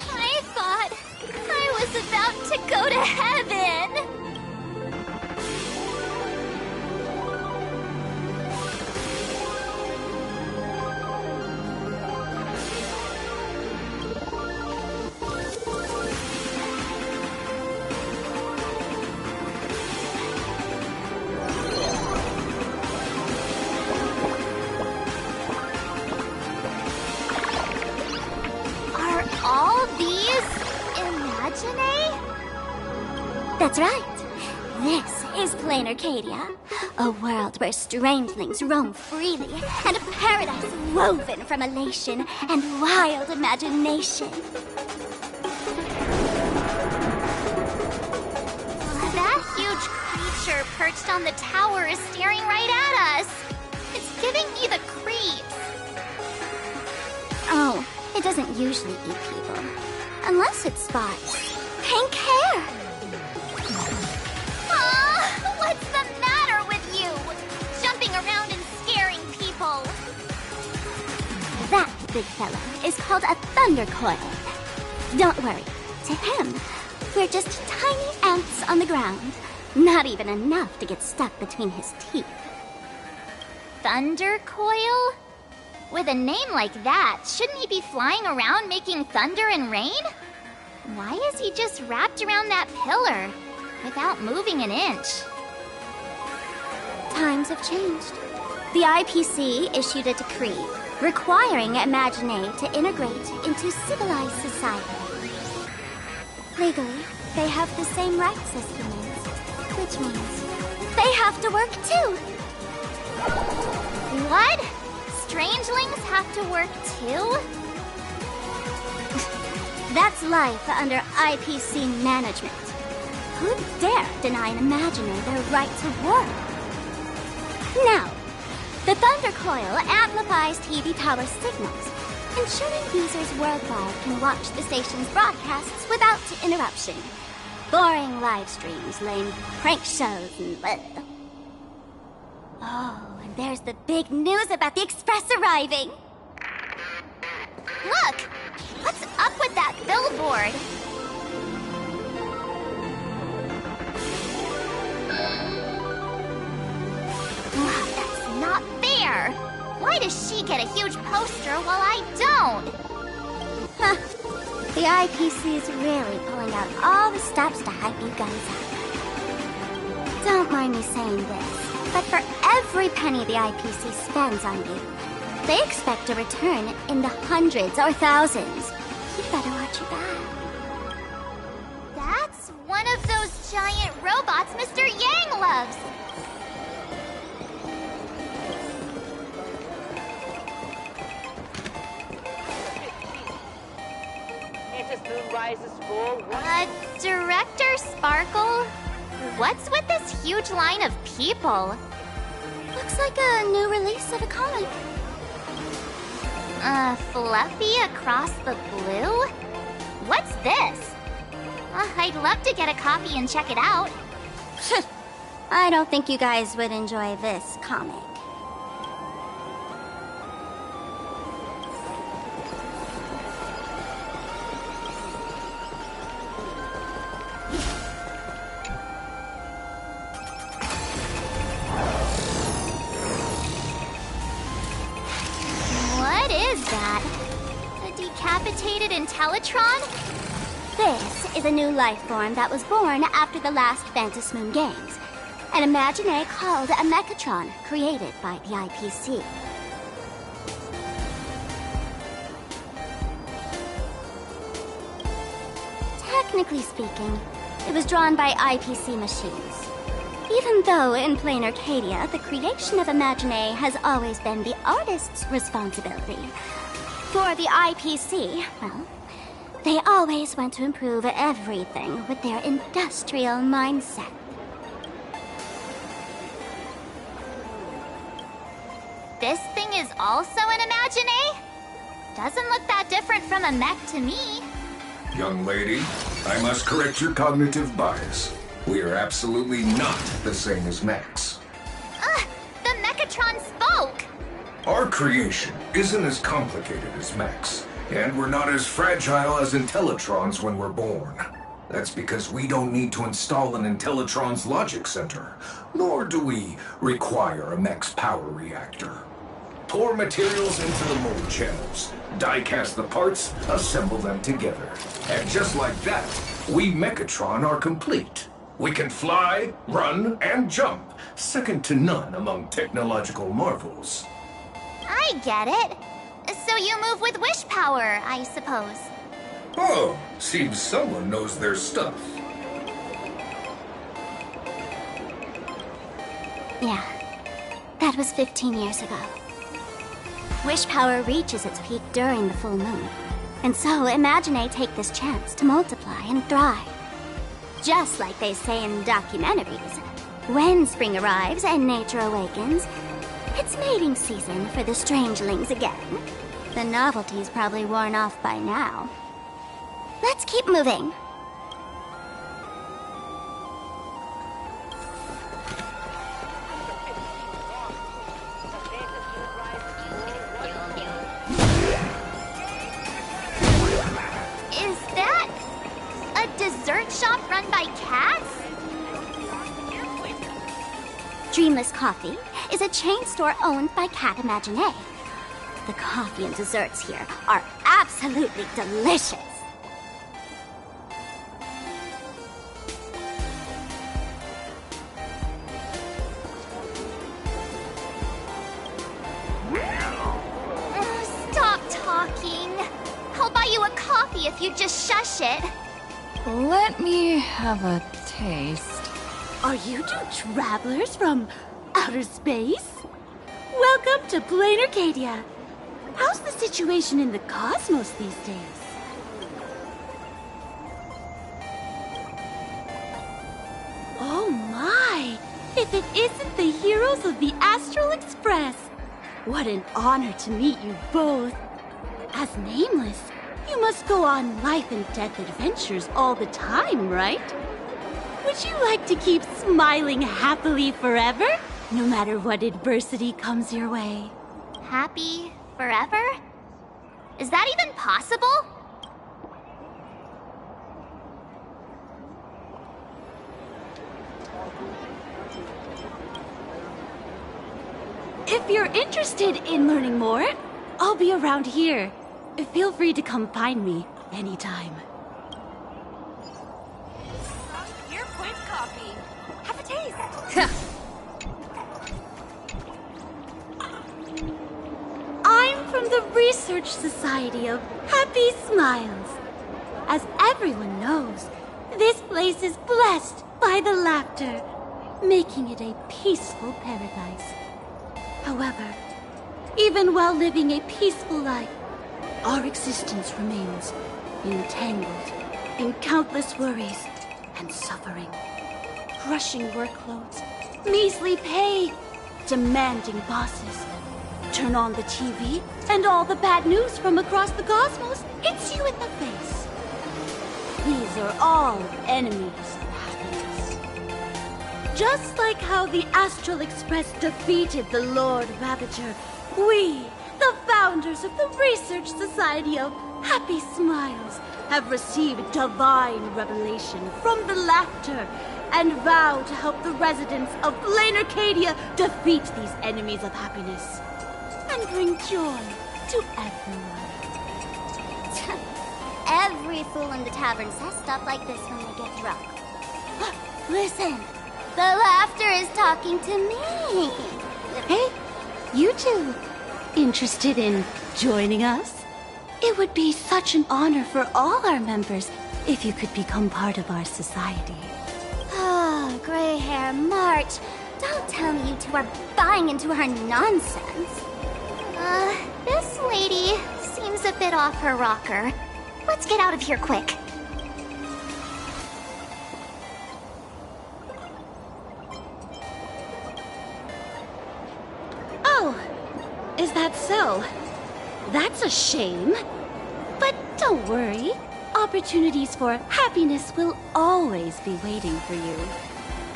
I thought I was about to go to heaven. Are all these Imagine? That's right. This is Plain Arcadia, a world where strangelings roam freely, and a paradise woven from elation and wild imagination. That huge creature perched on the tower is staring right at us. It's giving me the creeps. Oh, it doesn't usually eat people. Unless it spots pink hair. What's the matter with you? Jumping around and scaring people. That big fella is called a thunder coil. Don't worry, to him, we're just tiny ants on the ground. Not even enough to get stuck between his teeth. Thunder Coil? With a name like that, shouldn't he be flying around making thunder and rain? Why is he just wrapped around that pillar without moving an inch? Times have changed. The IPC issued a decree requiring Imagine to integrate into civilized society. Legally, they have the same rights as humans, which means they have to work too. What? Strangelings have to work too? That's life under IPC management. Who'd dare deny an Imaginer their right to work? Now, the Thunder Coil amplifies TV tower signals, ensuring users worldwide can watch the station's broadcasts without interruption. Boring live streams, lame prank shows, and bleh. Oh, and there's the big news about the Express arriving. Look Look! What's up with that billboard? That's not fair! Why does she get a huge poster while I don't? Huh. The IPC is really pulling out all the stops to hype you guys up. Don't mind me saying this, but for every penny the IPC spends on you, they expect a return in the hundreds or thousands. You better watch your back. That's one of those giant robots Mr. Yang loves. Moonrise's full. Director Sparkle? What's with this huge line of people? Looks like a new release of a comic. Fluffy Across the Blue? What's this? I'd love to get a copy and check it out. I don't think you guys would enjoy this comic. What is that? A decapitated Intellitron? This is a new life form that was born after the last Phantasmoon Games. An Imaginé called a Mechatron, created by the IPC. Technically speaking, it was drawn by IPC machines. Even though in Plain Arcadia, the creation of Imaginé has always been the artist's responsibility. For the IPC, well, they always want to improve everything with their industrial mindset. This thing is also an Imaginé? Doesn't look that different from a mech to me. Young lady, I must correct your cognitive bias. We are absolutely not the same as mechs. The Mechatron spoke! Our creation isn't as complicated as mechs, and we're not as fragile as Intellitrons when we're born. That's because we don't need to install an Intellitron's logic center, nor do we require a mech's power reactor. Pour materials into the mold channels, die-cast the parts, assemble them together. And just like that, we Mechatron are complete. We can fly, run, and jump, second to none among technological marvels. I get it. So you move with wish power, I suppose. Oh, seems someone knows their stuff. Yeah, that was 15 years ago. Wish power reaches its peak during the full moon. And so Imaginé take this chance to multiply and thrive. Just like they say in documentaries, when spring arrives and nature awakens, it's mating season for the strangelings again. The novelty's probably worn off by now. Let's keep moving. Is that a dessert shop run by cats? Dreamless Coffee is a chain store owned by Cat Imaginé. The coffee and desserts here are absolutely delicious. Stop talking. I'll buy you a coffee if you just shush it. Let me have a taste. Are you two travelers from outer space? Welcome to Plain Arcadia. How's the situation in the cosmos these days? Oh my! If it isn't the heroes of the Astral Express! What an honor to meet you both. As Nameless, you must go on life and death adventures all the time, right? Would you like to keep smiling happily forever, no matter what adversity comes your way? Happy forever? Is that even possible? If you're interested in learning more, I'll be around here. Feel free to come find me anytime. Your point coffee. Have a taste. I'm from the Research Society of Happy Smiles. As everyone knows, this place is blessed by the laughter, making it a peaceful paradise. However, even while living a peaceful life, our existence remains entangled in countless worries and suffering. Crushing workloads, measly pay, demanding bosses. Turn on the TV, and all the bad news from across the cosmos hits you in the face. These are all enemies of happiness. Just like how the Astral Express defeated the Lord Ravager, we, the founders of the Research Society of Happy Smiles, have received divine revelation from the laughter and vow to help the residents of Blaine Arcadia defeat these enemies of happiness and bring joy to everyone. Every fool in the tavern says stuff like this when they get drunk. Listen, the laughter is talking to me. Hey, you two, interested in joining us? It would be such an honor for all our members if you could become part of our society. Oh, gray hair March. Don't tell me you two are buying into her nonsense. This lady seems a bit off her rocker. Let's get out of here quick. Oh, is that so? That's a shame. But don't worry. Opportunities for happiness will always be waiting for you.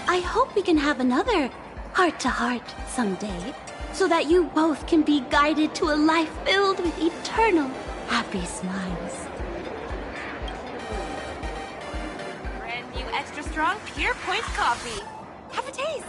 I hope we can have another heart-to-heart someday, so that you both can be guided to a life filled with eternal happy smiles. Brand new extra strong Pure Point coffee. Have a taste.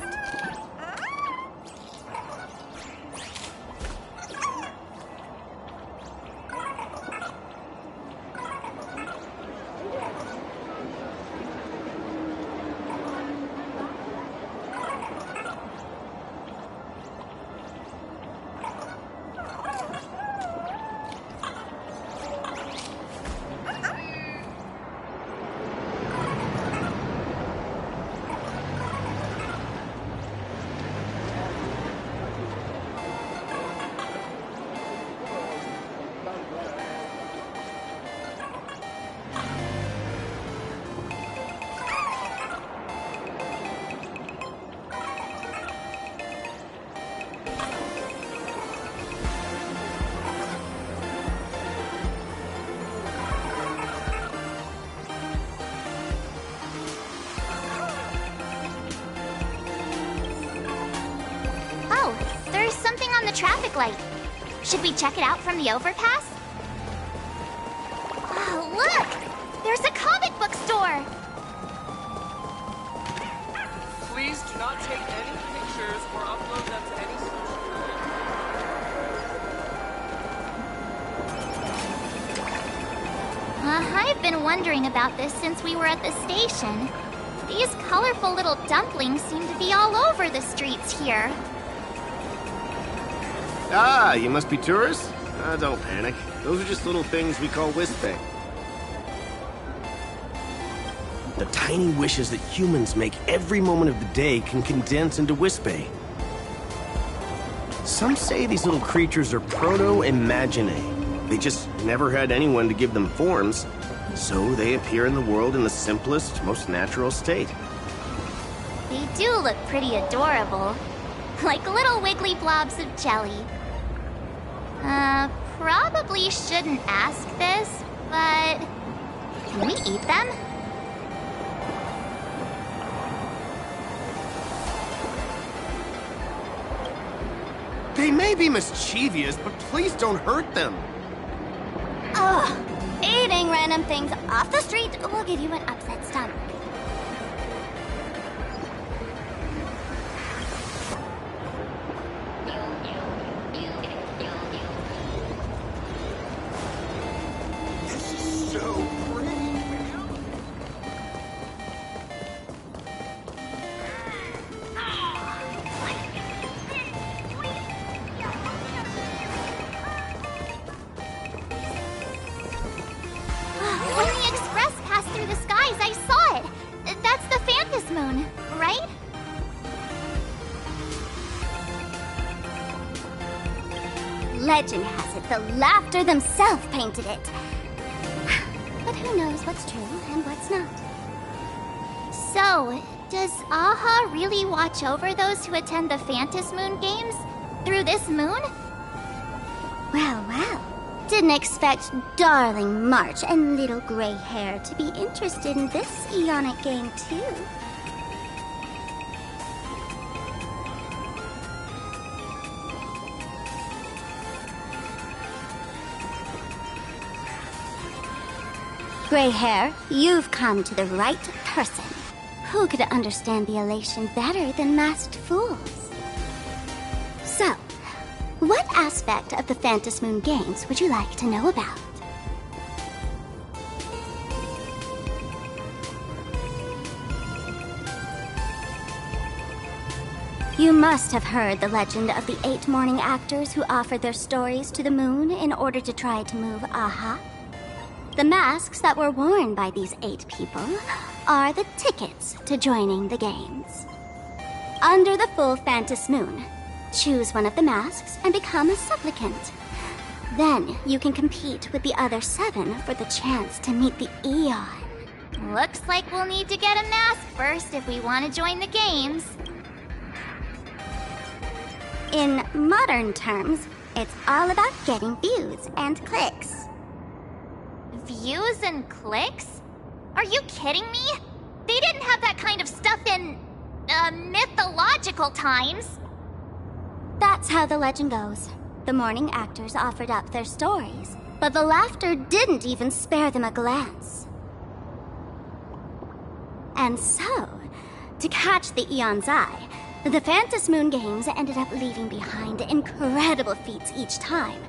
Traffic light. Should we check it out from the overpass? Oh, look! There's a comic book store! Please do not take any pictures or upload them to any social media. I've been wondering about this since we were at the station. These colorful little dumplings seem to be all over the streets here. Ah, you must be tourists? Don't panic. Those are just little things we call Wisp-Bay. The tiny wishes that humans make every moment of the day can condense into Wisp-Bay. Some say these little creatures are proto-imaginae. They just never had anyone to give them forms, so they appear in the world in the simplest, most natural state. They do look pretty adorable. Like little wiggly blobs of jelly. Probably shouldn't ask this, but can we eat them? They may be mischievous, but please don't hurt them. random things off the street will give you an upset stomach. When the express passed through the skies, I saw it. That's the Phantus Moon, right? Legend has it the Laughter themselves painted it. But who knows what's true and what's not? So, does Aha really watch over those who attend the Phantus Moon Games? Through this moon? Well, well. Didn't expect darling March and little gray hair to be interested in this Eonic game, too. Gray hair, you've come to the right person. Who could understand the elation better than masked fools? So, what aspect of the Phantus Moon Games would you like to know about? You must have heard the legend of the 8 morning actors who offered their stories to the moon in order to try to move Aha. The masks that were worn by these 8 people are the tickets to joining the games. Under the full Phantus Moon, choose one of the masks and become a supplicant. Then you can compete with the other 7 for the chance to meet the Eon. Looks like we'll need to get a mask first if we want to join the games. In modern terms, it's all about getting views and clicks. Views and clicks? Are you kidding me? They didn't have that kind of stuff in, mythological times. That's how the legend goes. The morning actors offered up their stories, but the Laughter didn't even spare them a glance. And so, to catch the Eon's eye, the Phantus Moon Games ended up leaving behind incredible feats each time.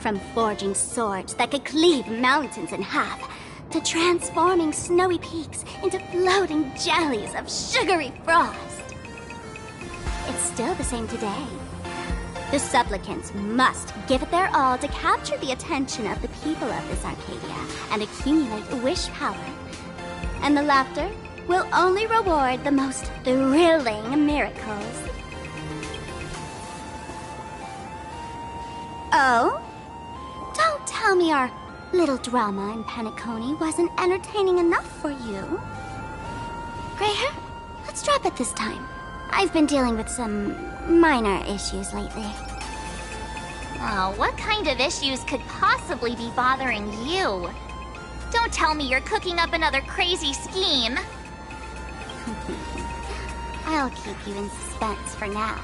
From forging swords that could cleave mountains in half, to transforming snowy peaks into floating jellies of sugary frost. It's still the same today. The supplicants must give it their all to capture the attention of the people of this Arcadia and accumulate wish power. And the Laughter will only reward the most thrilling miracles. Oh? Don't tell me our little drama in Penacony wasn't entertaining enough for you. Gray hair, let's drop it this time. I've been dealing with some minor issues lately. Oh, what kind of issues could possibly be bothering you? Don't tell me you're cooking up another crazy scheme. I'll keep you in suspense for now.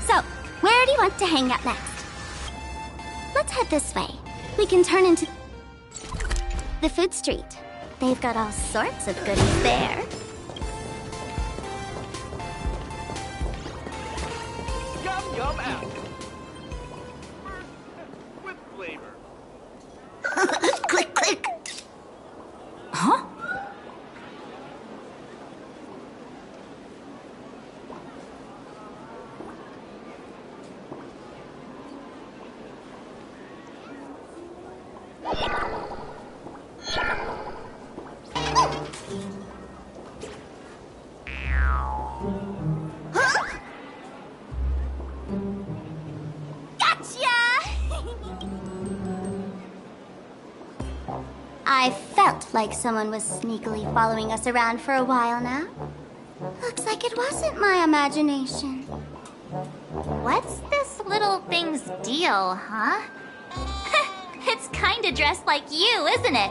So, where do you want to hang out next? Let's head this way. We can turn into the food street. They've got all sorts of goodies there. Yum yum apple. With flavor. Click, click. Huh? I felt like someone was sneakily following us around for a while now. Looks like it wasn't my imagination. What's this little thing's deal, huh? It's kinda dressed like you, isn't it?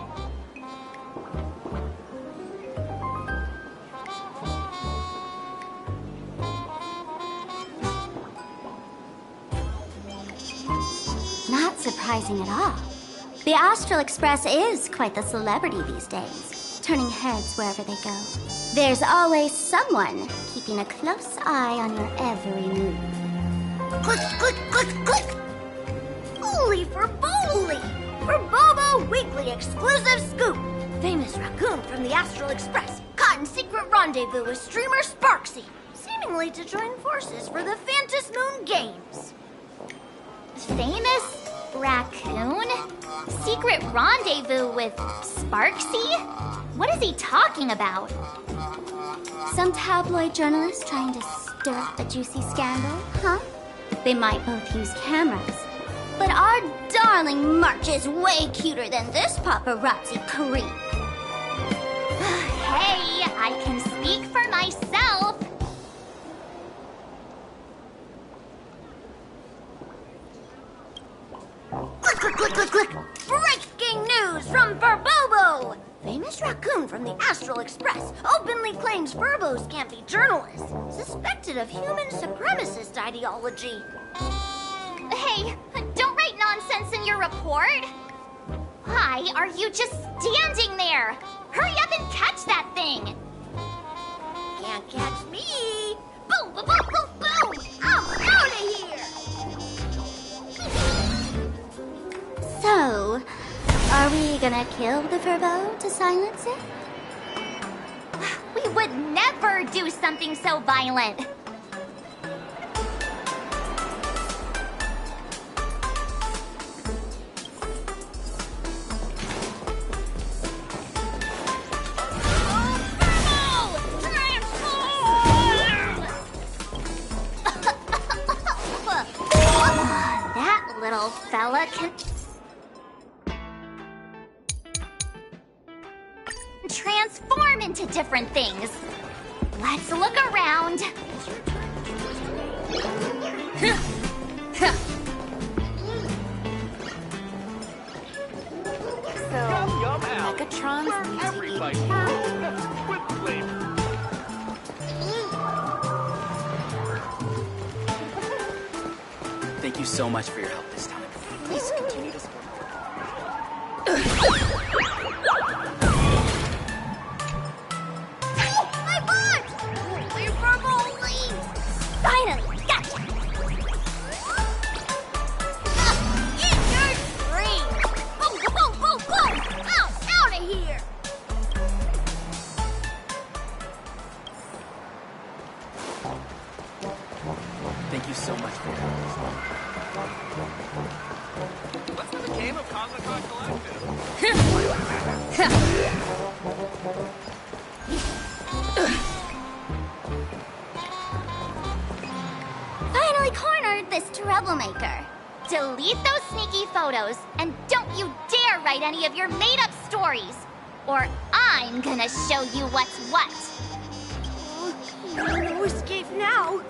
Not surprising at all. The Astral Express is quite the celebrity these days, turning heads wherever they go. There's always someone keeping a close eye on your every move. Click, click, click, click! Holy for Bowley! For Bobo Weekly exclusive scoop! Famous raccoon from the Astral Express caught in secret rendezvous with streamer Sparksy, seemingly to join forces for the Phantas Moon Games. Famous raccoon? Secret rendezvous with Sparksy? What is he talking about? Some tabloid journalist trying to stir up a juicy scandal, huh? They might both use cameras. But our darling March is way cuter than this paparazzi creep. Hey, I can speak for myself. Click, click, click, click, click! Breaking news from Verbobo! Famous raccoon from the Astral Express openly claims Verbos can't be journalists, suspected of human supremacist ideology. Hey, don't write nonsense in your report. Why are you just standing there? Hurry up and catch that thing. Can't catch me! Boom, boom, boom, boom, boom! I'm out of here! So, are we gonna kill the Verbo to silence it? We would never do something so violent. That little fella can transform into different things. Let's look around. Megatron's need to eat. Thank you so much for your help this time. Please continue to support. My butt! Holy Verboli! Finally, gotcha! Eat your dreams! Boom, boom, boom, boom! Out of here! Thank you so much for your help this time. Let's have a game of Cosmicron Finally cornered this troublemaker. Delete those sneaky photos, and don't you dare write any of your made-up stories, or I'm gonna show you what's what. No escape now.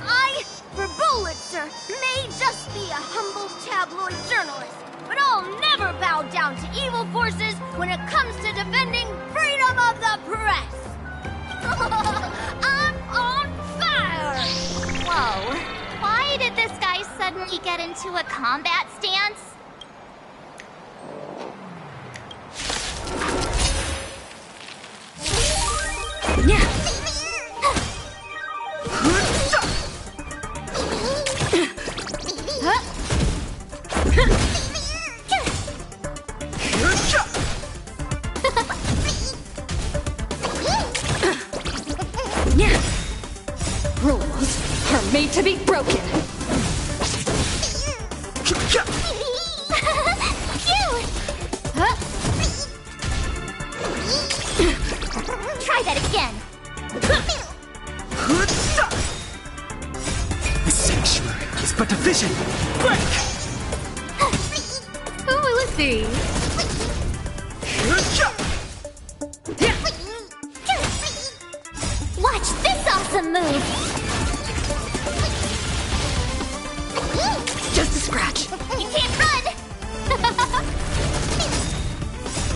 I, Verbulitzer, may just be a humble tabloid journalist, but I'll never bow down to evil forces when it comes to defending freedom of the press. I'm on fire! Whoa, why did this guy suddenly get into a combat stance? Rules are made to be broken. Try that again. The sanctuary is but a vision. Break! Who will it be? Watch this awesome move. Just a scratch. You can't run.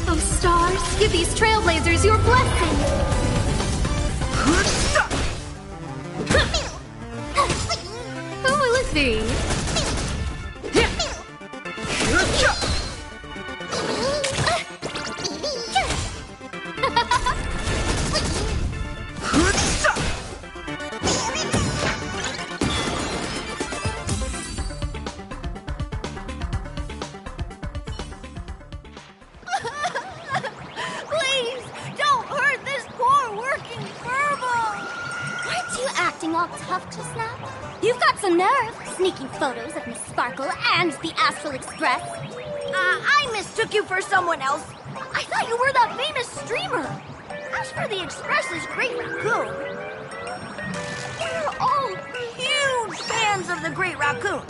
Oh, stars, give these trailblazers your blessing. Who will it be? all tough just now? You've got some nerve, sneaking photos of Miss Sparkle and the Astral Express. I mistook you for someone else. I thought you were that famous streamer. As for the Express's Great Raccoon, we're all huge fans of the Great Raccoon.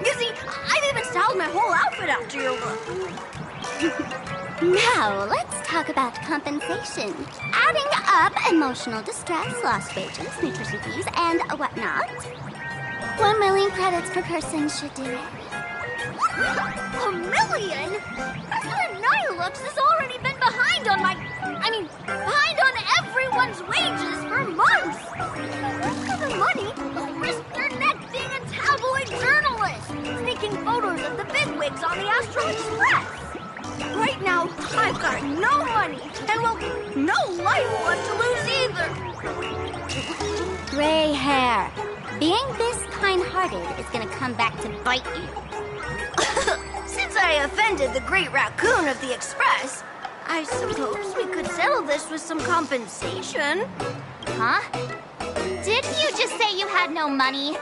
You see, I've even styled my whole outfit after your look. Now, let's talk about compensation. Adding up emotional distress, lost wages, nutrition fees, and whatnot. 1 million credits per person should do it. 1 million? President Nihilux has already been behind on behind on everyone's wages for months. For the money, they'll risk their neck being a tabloid journalist, sneaking photos of the bigwigs on the Astral Express. Right now, I've got no money, and well, no life left to lose either. Gray hair. Being this kind-hearted is gonna come back to bite you. Since I offended the Great Raccoon of the Express, I suppose we could settle this with some compensation. Huh? Didn't you just say you had no money?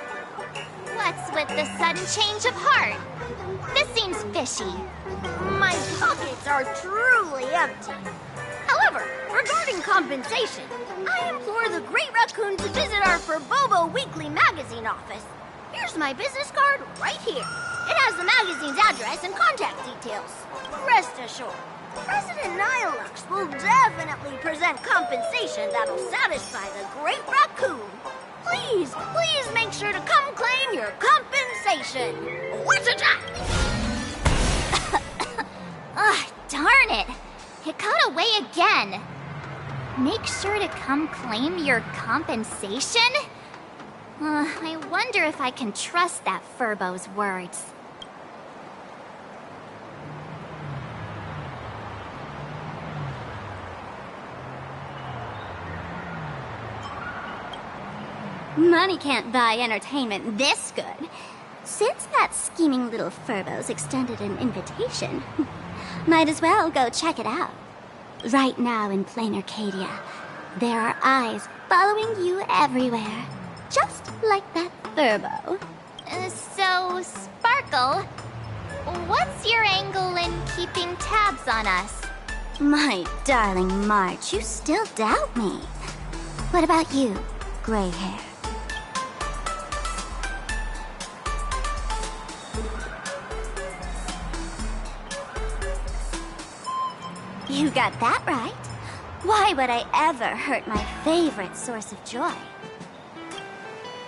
What's with the sudden change of heart? This seems fishy. My pockets are truly empty. However, regarding compensation, I implore the Great Raccoon to visit our Furbobo Weekly magazine office. Here's my business card right here. It has the magazine's address and contact details. Rest assured, President Nihilux will definitely present compensation that'll satisfy the Great Raccoon. Please make sure to come claim your compensation. What's a jack? Ugh, darn it! It got away again. Make sure to come claim your compensation? I wonder if I can trust that Furbo's words. Money can't buy entertainment this good. Since that scheming little Furbo's extended an invitation, might as well go check it out. Right now in plain Arcadia, there are eyes following you everywhere. Just like that Furbo. So, Sparkle, what's your angle in keeping tabs on us? My darling March, you still doubt me. What about you, gray hair? You got that right. Why would I ever hurt my favorite source of joy?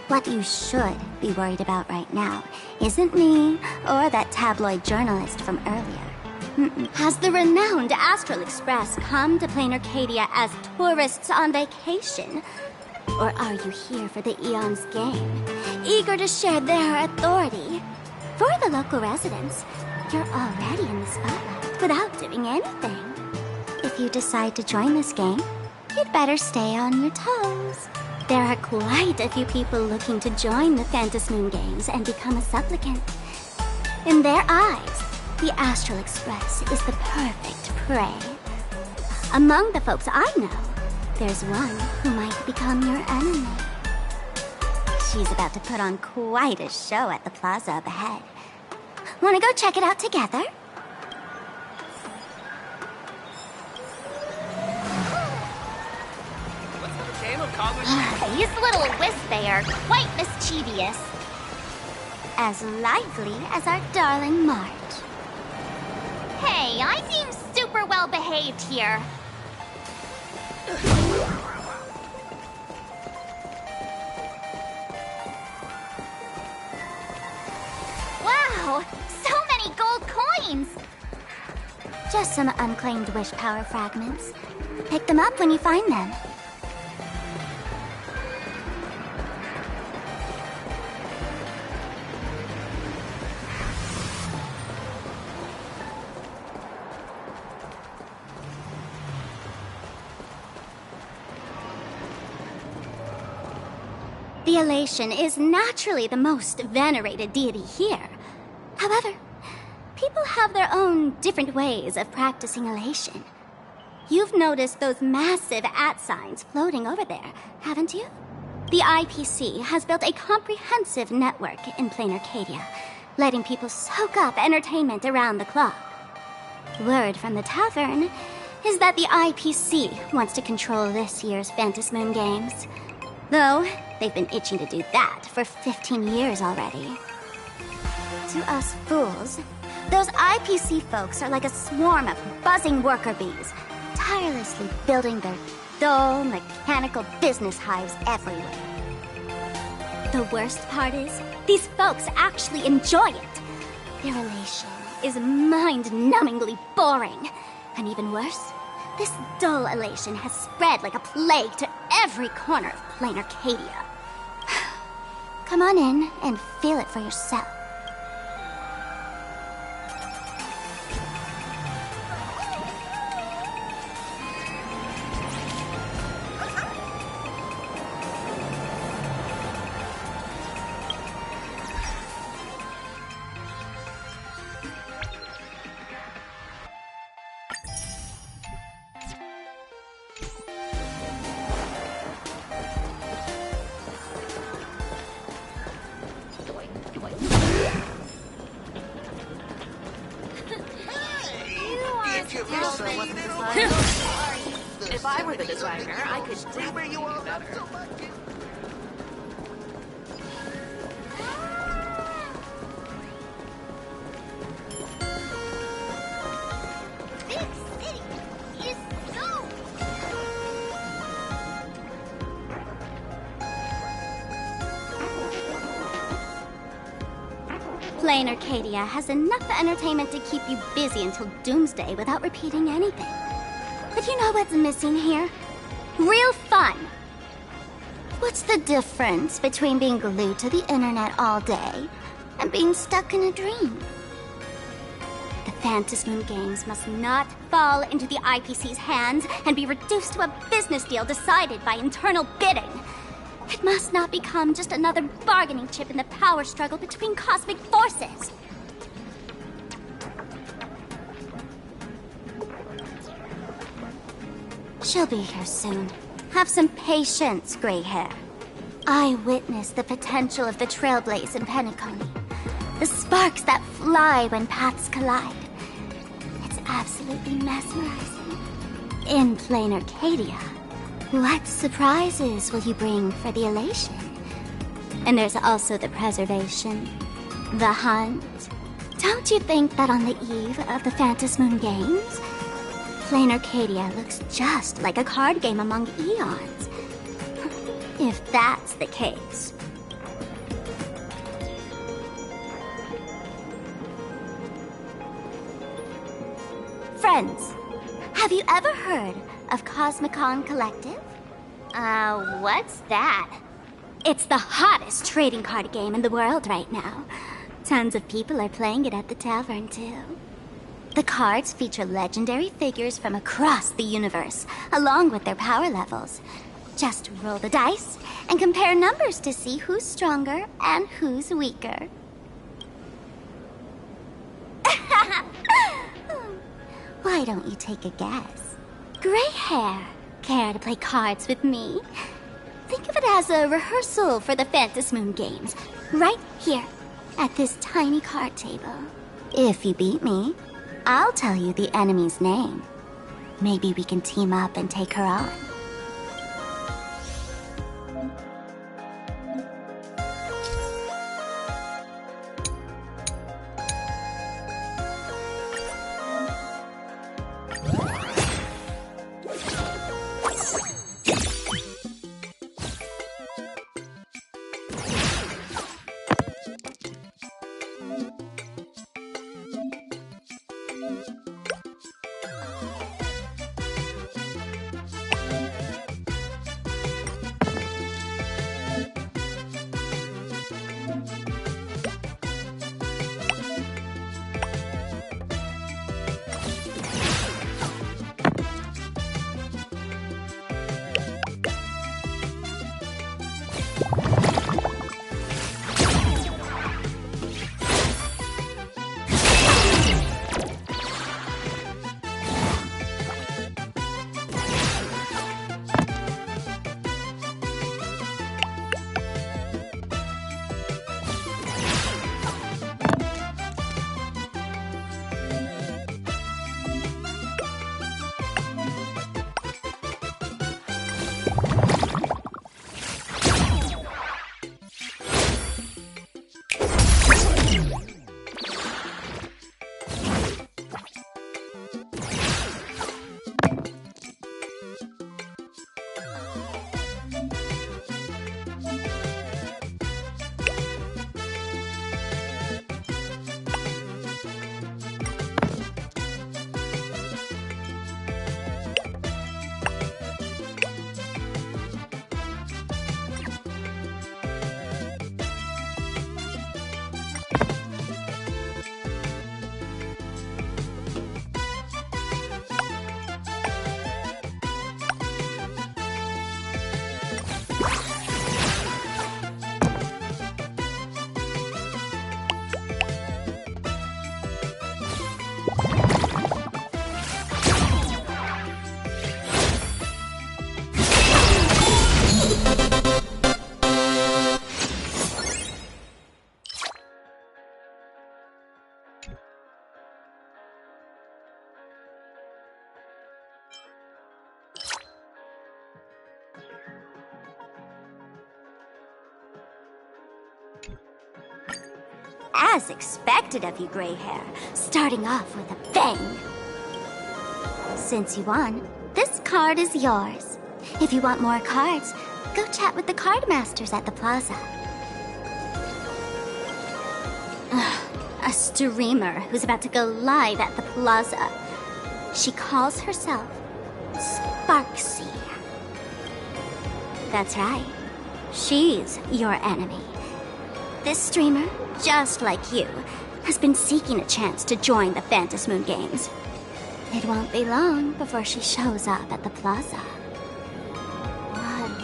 What you should be worried about right now isn't me or that tabloid journalist from earlier. Has the renowned Astral Express come to plain Arcadia as tourists on vacation? Or are you here for the Eon's game, eager to share their authority? For the local residents, you're already in the spotlight without doing anything. If you decide to join this game, you'd better stay on your toes. There are quite a few people looking to join the Phantasmoon Games and become a supplicant. In their eyes, the Astral Express is the perfect prey. Among the folks I know, there's one who might become your enemy. She's about to put on quite a show at the plaza up ahead. Wanna go check it out together? These little wisps, they are quite mischievous. As lively as our darling March. Hey, I seem super well behaved here. Wow, so many gold coins! Just some unclaimed wish power fragments. Pick them up when you find them. The Elation is naturally the most venerated deity here. However, people have their own different ways of practicing Elation. You've noticed those massive @ signs floating over there, haven't you? The IPC has built a comprehensive network in plain Arcadia, letting people soak up entertainment around the clock. Word from the tavern is that the IPC wants to control this year's Phantasmoon Games. Though, they've been itching to do that for 15 years already. To us fools, those IPC folks are like a swarm of buzzing worker bees, tirelessly building their dull, mechanical business hives everywhere. The worst part is, these folks actually enjoy it. Their elation is mind-numbingly boring. And even worse, this dull elation has spread like a plague to every corner of plain Arcadia. Come on in and feel it for yourself. If I were the designer, I could definitely do better. Plain Arcadia has enough entertainment to keep you busy until doomsday without repeating anything. But you know what's missing here? Real fun! What's the difference between being glued to the internet all day and being stuck in a dream? The Phantasmoon Games must not fall into the IPC's hands and be reduced to a business deal decided by internal bidding. It must not become just another bargaining chip in the power struggle between cosmic forces. She'll be here soon. Have some patience, gray hair. I witnessed the potential of the Trailblaze in Penacony. The sparks that fly when paths collide. It's absolutely mesmerizing. In plain Arcadia, what surprises will you bring for the elation? And there's also the preservation, the hunt. Don't you think that on the eve of the Phantasmoon Games, plain Arcadia looks just like a card game among eons? If that's the case. Friends, have you ever heard of Cosmicon Collective? What's that? It's the hottest trading card game in the world right now. Tons of people are playing it at the tavern, too. The cards feature legendary figures from across the universe, along with their power levels. Just roll the dice and compare numbers to see who's stronger and who's weaker. Why don't you take a guess? Gray hair, care to play cards with me? Think of it as a rehearsal for the Phantasmoon Games, right here, at this tiny card table. If you beat me, I'll tell you the enemy's name. Maybe we can team up and take her on. As expected of you, Gray Hair, starting off with a bang. Since you won, this card is yours. If you want more cards, go chat with the card masters at the plaza. A streamer who's about to go live at the plaza. She calls herself Sparksy. That's right. She's your enemy. This streamer, just like you, has been seeking a chance to join the Phantasmoon Games. It won't be long before she shows up at the plaza.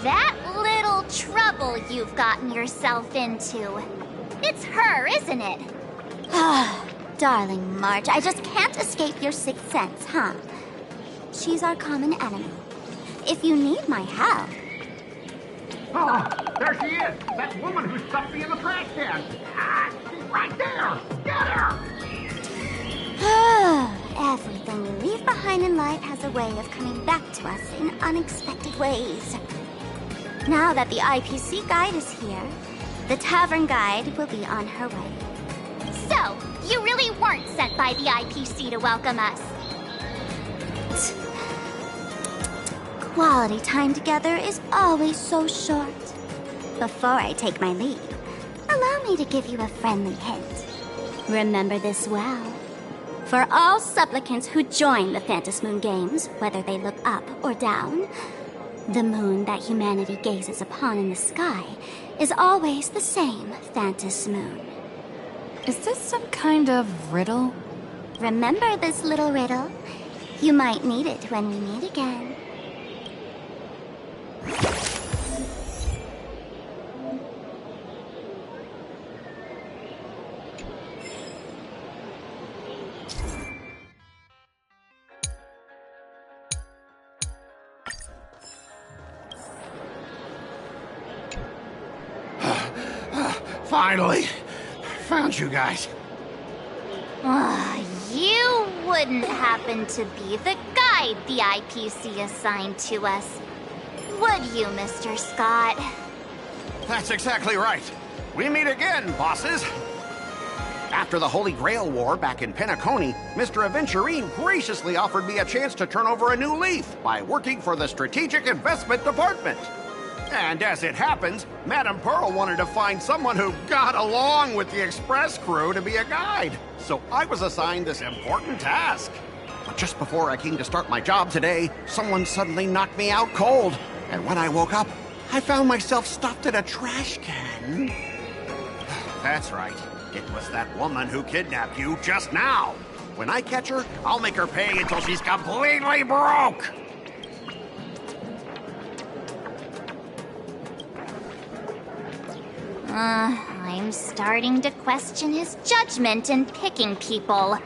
That little trouble you've gotten yourself into. It's her, isn't it? Darling March, I just can't escape your sixth sense, huh? She's our common enemy. If you need my help... Oh, there she is! That woman who stuffed me in the trash can! Ah, she's right there! Get her! Everything we leave behind in life has a way of coming back to us in unexpected ways. Now that the IPC guide is here, the tavern guide will be on her way. So, you really weren't sent by the IPC to welcome us? Quality time together is always so short. Before I take my leave, allow me to give you a friendly hint. Remember this well. For all supplicants who join the Phantasmoon Games, whether they look up or down, the moon that humanity gazes upon in the sky is always the same Phantasmoon. Is this some kind of riddle? Remember this little riddle? You might need it when we meet again. Finally! Found you guys. You wouldn't happen to be the guide the IPC assigned to us, would you, Mr. Scott? That's exactly right. We meet again, bosses. After the Holy Grail War back in Penacony, Mr. Aventurine graciously offered me a chance to turn over a new leaf by working for the Strategic Investment Department. And as it happens, Madame Pearl wanted to find someone who got along with the Express crew to be a guide. So I was assigned this important task. But just before I came to start my job today, someone suddenly knocked me out cold. And when I woke up, I found myself stuffed in a trash can. That's right. It was that woman who kidnapped you just now. When I catch her, I'll make her pay until she's completely broke. I'm starting to question his judgment in picking people.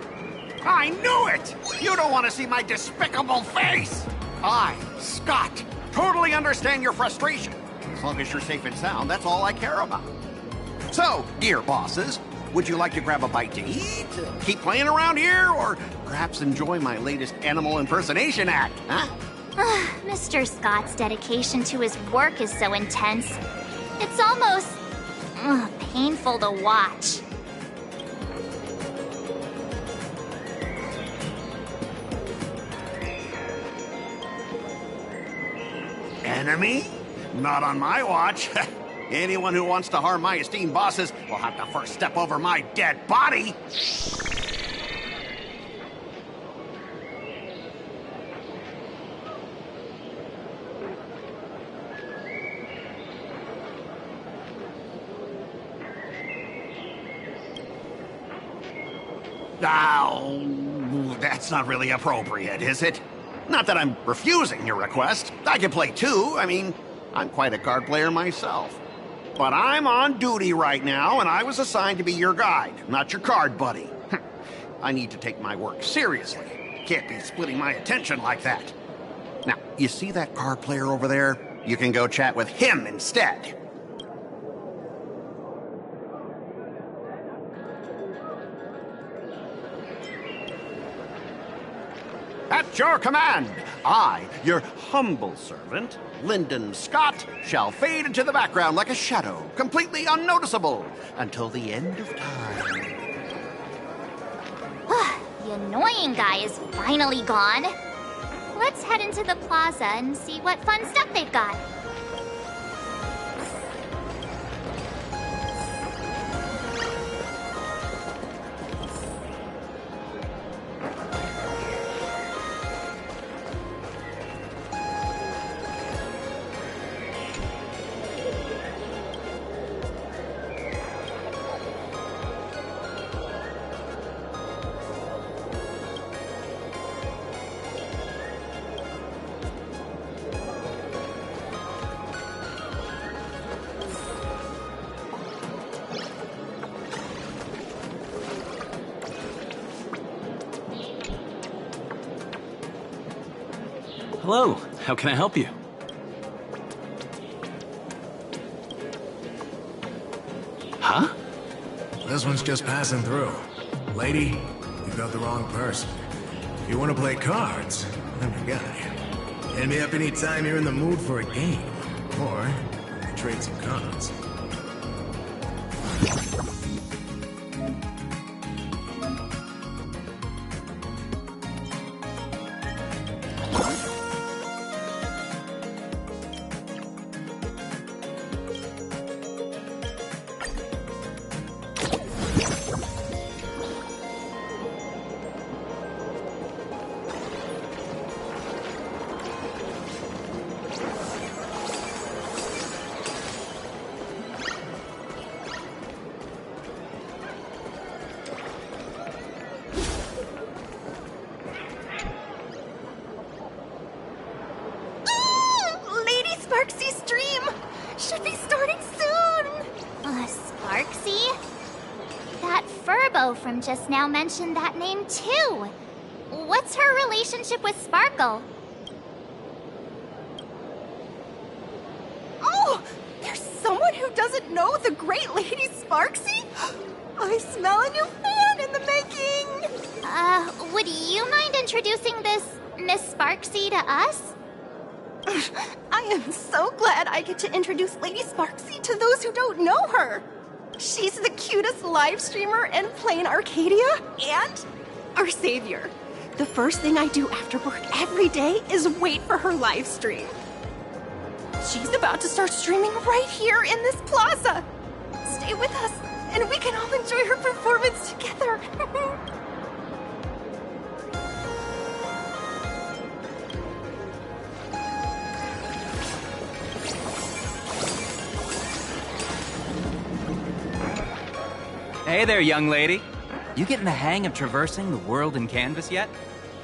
I knew it! You don't want to see my despicable face! I, Scott, totally understand your frustration. As long as you're safe and sound, that's all I care about. So, dear bosses, would you like to grab a bite to eat, keep playing around here, or perhaps enjoy my latest animal impersonation act, huh? Mr. Scott's dedication to his work is so intense. It's almost painful to watch. Enemy? Not on my watch. Anyone who wants to harm my esteemed bosses will have to first step over my dead body. Oh, that's not really appropriate, is it? Not that I'm refusing your request. I can play too. I mean, I'm quite a card player myself. But I'm on duty right now, and I was assigned to be your guide, not your card buddy. I need to take my work seriously. Can't be splitting my attention like that. Now, you see that card player over there? You can go chat with him instead. At your command, I, your humble servant, Lyndon Scott, shall fade into the background like a shadow, completely unnoticeable, until the end of time. The annoying guy is finally gone. Let's head into the plaza and see what fun stuff they've got. Hello, how can I help you? Huh? This one's just passing through. Lady, you got the wrong person. If you want to play cards, I'm your guy. Hit me up anytime you're in the mood for a game. Or, we can trade some cards. From just now mentioned that name too. What's her relationship with Sparkle? Oh! There's someone who doesn't know the great Lady Sparksy? I smell a new fan in the making! Would you mind introducing this Miss Sparksy to us? I am so glad I get to introduce Lady Sparksy to those who don't know her. She's the cutest live streamer in plain Arcadia and our savior. The first thing I do after work every day is wait for her live stream. She's about to start streaming right here in this plaza. Stay with us and we can all enjoy her performance together. Hey there, young lady. You getting the hang of traversing the world in Canvas yet?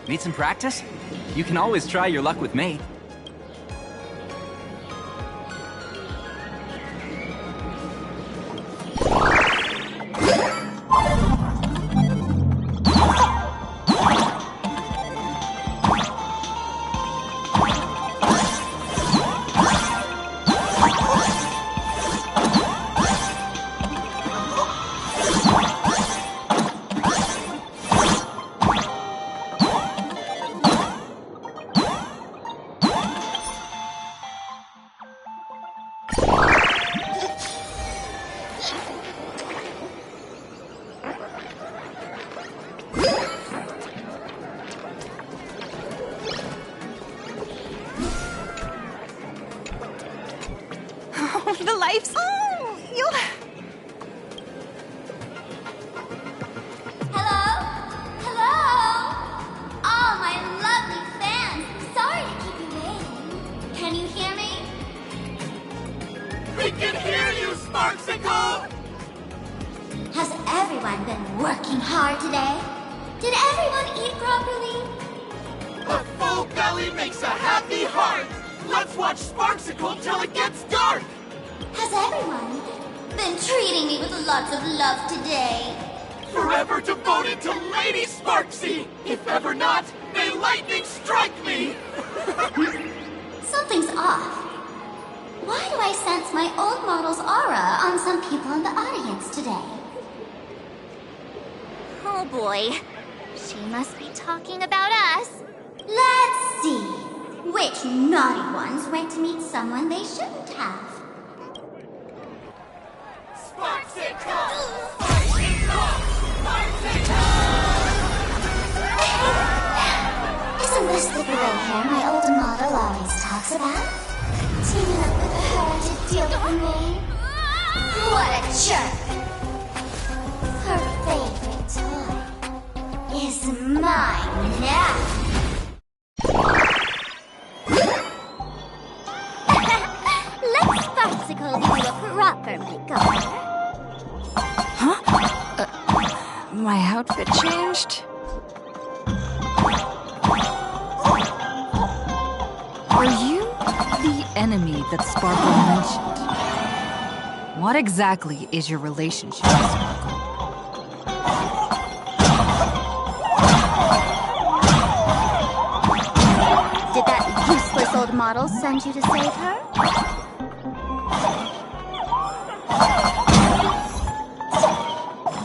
Need some practice? You can always try your luck with me. The lights. Oh, you'll. Hello? Hello? Oh, my lovely fans. Sorry to keep you waiting. Can you hear me? We can hear you, Sparksicle! Has everyone been working hard today? Did everyone eat properly? A full belly makes a happy heart! Let's watch Sparksicle till it gets dark! Has everyone been treating me with lots of love today? Forever devoted to Lady Sparksy! If ever not, may lightning strike me! Something's off. Why do I sense my old model's aura on some people in the audience today? Oh boy. She must be talking about us. Let's see. Which naughty ones went to meet someone they shouldn't have? Isn't this the gray hair my old model always talks about? Teaming up with her to deal with me? What a jerk! Her favorite toy is mine now! Let's Sparksicle do a proper makeover. Huh? My outfit changed? Are you the enemy that Sparkle mentioned? What exactly is your relationship with Sparkle? Did that useless old model send you to save her?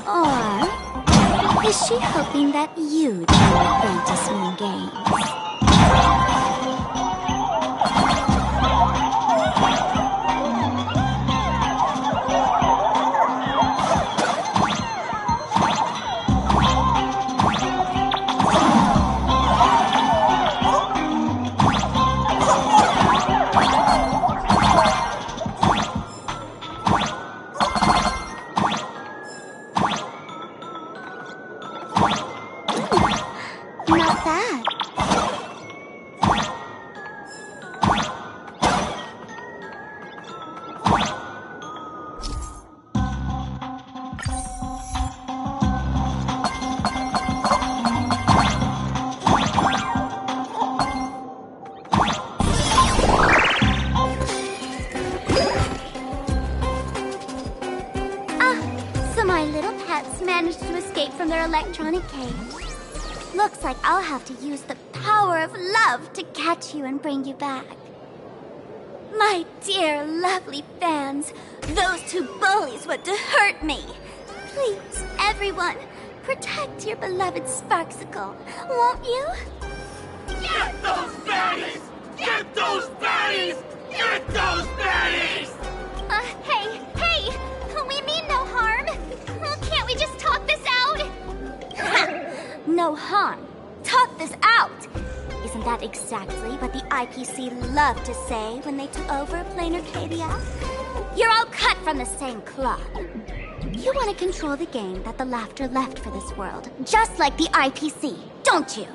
Or is she hoping that you join Fantasmoon Games? Not bad. So my little pets managed to escape from their electronic cage. Looks like I'll have to use the power of love to catch you and bring you back. My dear, lovely fans, those two bullies want to hurt me. Please, everyone, protect your beloved Sparksicle, won't you? Get those baddies! Get those baddies! Get those baddies! Hey! We mean no harm! Can't we just talk this out? No harm. Talk this out! Isn't that exactly what the IPC loved to say when they took over Plain Arcadia? You're all cut from the same cloth. You want to control the game that the Laughter left for this world, just like the IPC, don't you?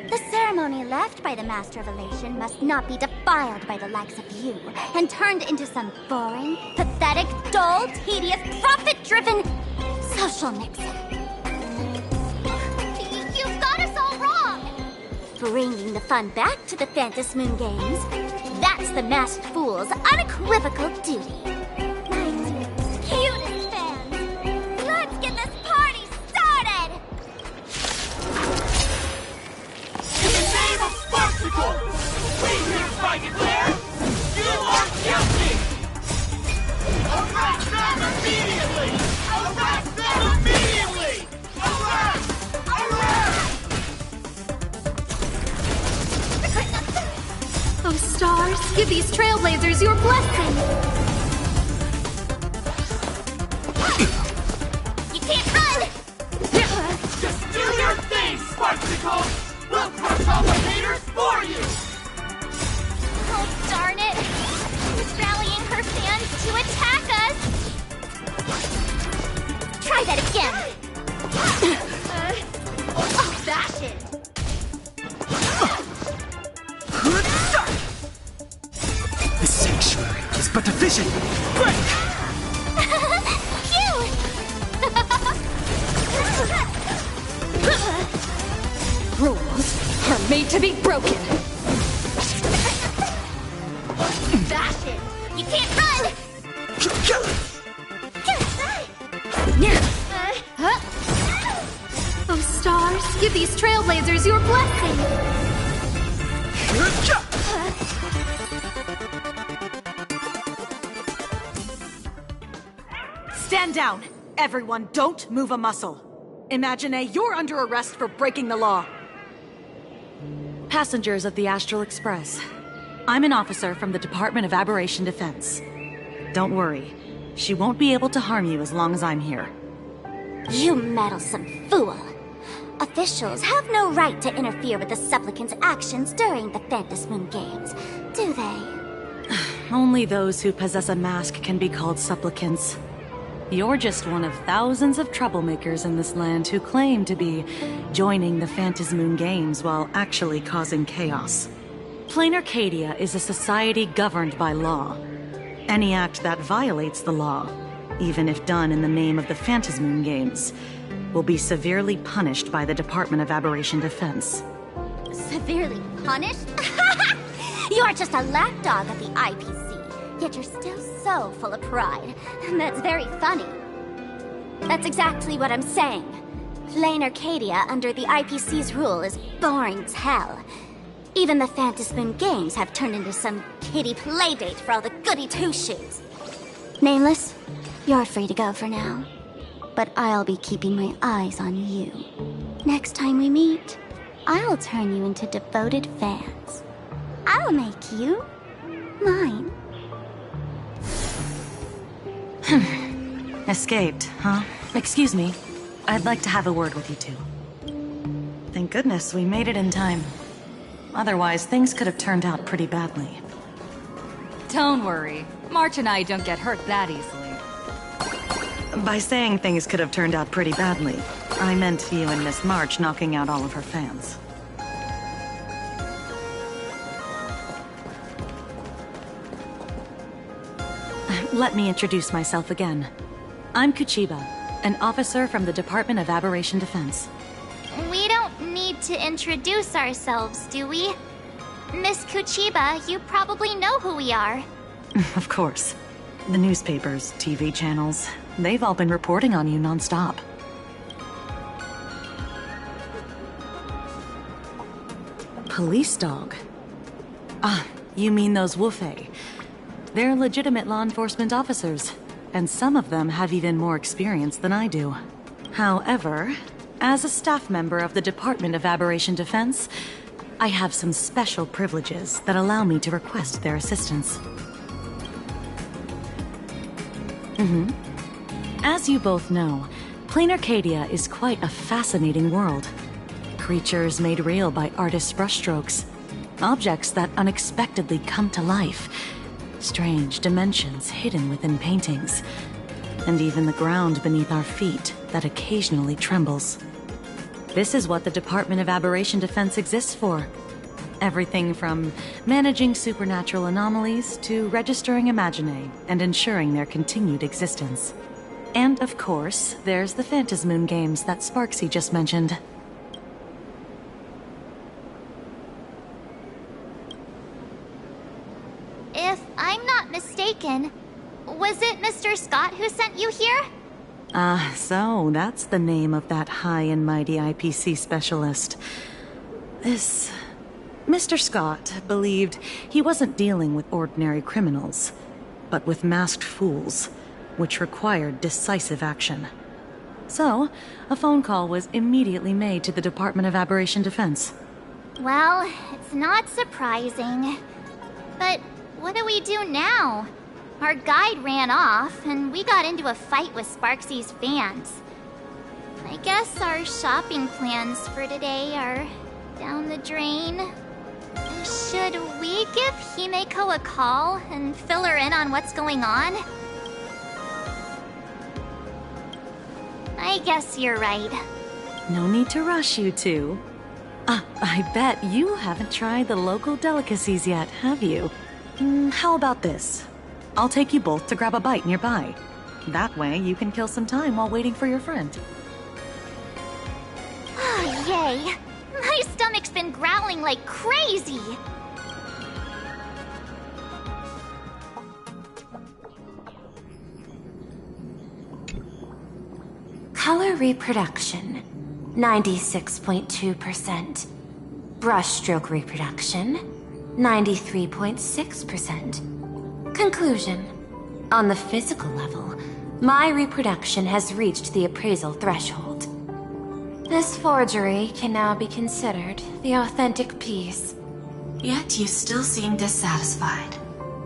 The ceremony left by the Master of Elation must not be defiled by the likes of you and turned into some boring, pathetic, dull, tedious, profit-driven social mixer. You've got us all wrong! Bringing the fun back to the Fantasmoon Games, that's the Masked Fool's unequivocal duty. My cutest fans, let's get this party started! In the name of Sparksicle, we hereby declare you are guilty! Arrest them immediately! Arrest them immediately! Arrest! Oh, stars, give these trailblazers your blessing! You can't run! Just do your thing, Sparksicle! We'll crush all the haters for you! Oh, darn it! Who's rallying her fans to attack us? Try that again! Dash it! The sanctuary is but a vision. Break! Rules are made to be broken. Dash it! You can't run! Oh, stars, give these trailblazers your blessing! Stand down! Everyone, don't move a muscle. Imagine you're under arrest for breaking the law. Passengers of the Astral Express. I'm an officer from the Department of Aberration Defense. Don't worry. She won't be able to harm you as long as I'm here. You meddlesome fool! Officials have no right to interfere with the supplicants' actions during the Phantasmoon Games, do they? Only those who possess a mask can be called supplicants. You're just one of thousands of troublemakers in this land who claim to be joining the Phantasmoon Games while actually causing chaos. Plain Arcadia is a society governed by law. Any act that violates the law, even if done in the name of the Phantasmoon Games, will be severely punished by the Department of Aberration Defense. Severely punished? You're just a lapdog of the IPC, yet you're still so full of pride. That's very funny. That's exactly what I'm saying. Plain Arcadia under the IPC's rule is boring as hell. Even the Phantasmoon Games have turned into some kiddie playdate for all the goody two-shoes. Nameless, you're free to go for now. But I'll be keeping my eyes on you. Next time we meet, I'll turn you into devoted fans. I'll make you mine. Escaped, huh? Excuse me. I'd like to have a word with you two. Thank goodness we made it in time. Otherwise, things could have turned out pretty badly. Don't worry. March and I don't get hurt that easily. By saying things could have turned out pretty badly, I meant you and Miss March knocking out all of her fans. Let me introduce myself again. I'm Kuchiba, an officer from the Department of Aberration Defense. We don't need to introduce ourselves, do we? Miss Kuchiba, you probably know who we are. Of course. The newspapers, TV channels, they've all been reporting on you non-stop. Police dog? Ah, you mean those Wufei. They're legitimate law enforcement officers, and some of them have even more experience than I do. However, as a staff member of the Department of Aberration Defense, I have some special privileges that allow me to request their assistance. As you both know, Plain Arcadia is quite a fascinating world. Creatures made real by artists' brushstrokes. Objects that unexpectedly come to life. Strange dimensions hidden within paintings. And even the ground beneath our feet that occasionally trembles. This is what the Department of Aberration Defense exists for. Everything from managing supernatural anomalies to registering Imaginae and ensuring their continued existence. And of course, there's the Phantasmoon Games that Sparksy just mentioned. If I'm not mistaken, was it Mr. Scott who sent you here? So that's the name of that high and mighty IPC specialist. This Mr. Scott believed he wasn't dealing with ordinary criminals, but with masked fools, which required decisive action. So, a phone call was immediately made to the Department of Aberration Defense. Well, it's not surprising. But what do we do now? Our guide ran off, and we got into a fight with Sparksy's fans. I guess our shopping plans for today are down the drain. Should we give Himeko a call and fill her in on what's going on? I guess you're right. No need to rush, you two. I bet you haven't tried the local delicacies yet, have you? How about this? I'll take you both to grab a bite nearby. That way, you can kill some time while waiting for your friend. Oh, yay! My stomach's been growling like crazy! Color reproduction, 96.2%. Brushstroke reproduction, 93.6%. Conclusion. On the physical level, my reproduction has reached the appraisal threshold. This forgery can now be considered the authentic piece. Yet you still seem dissatisfied.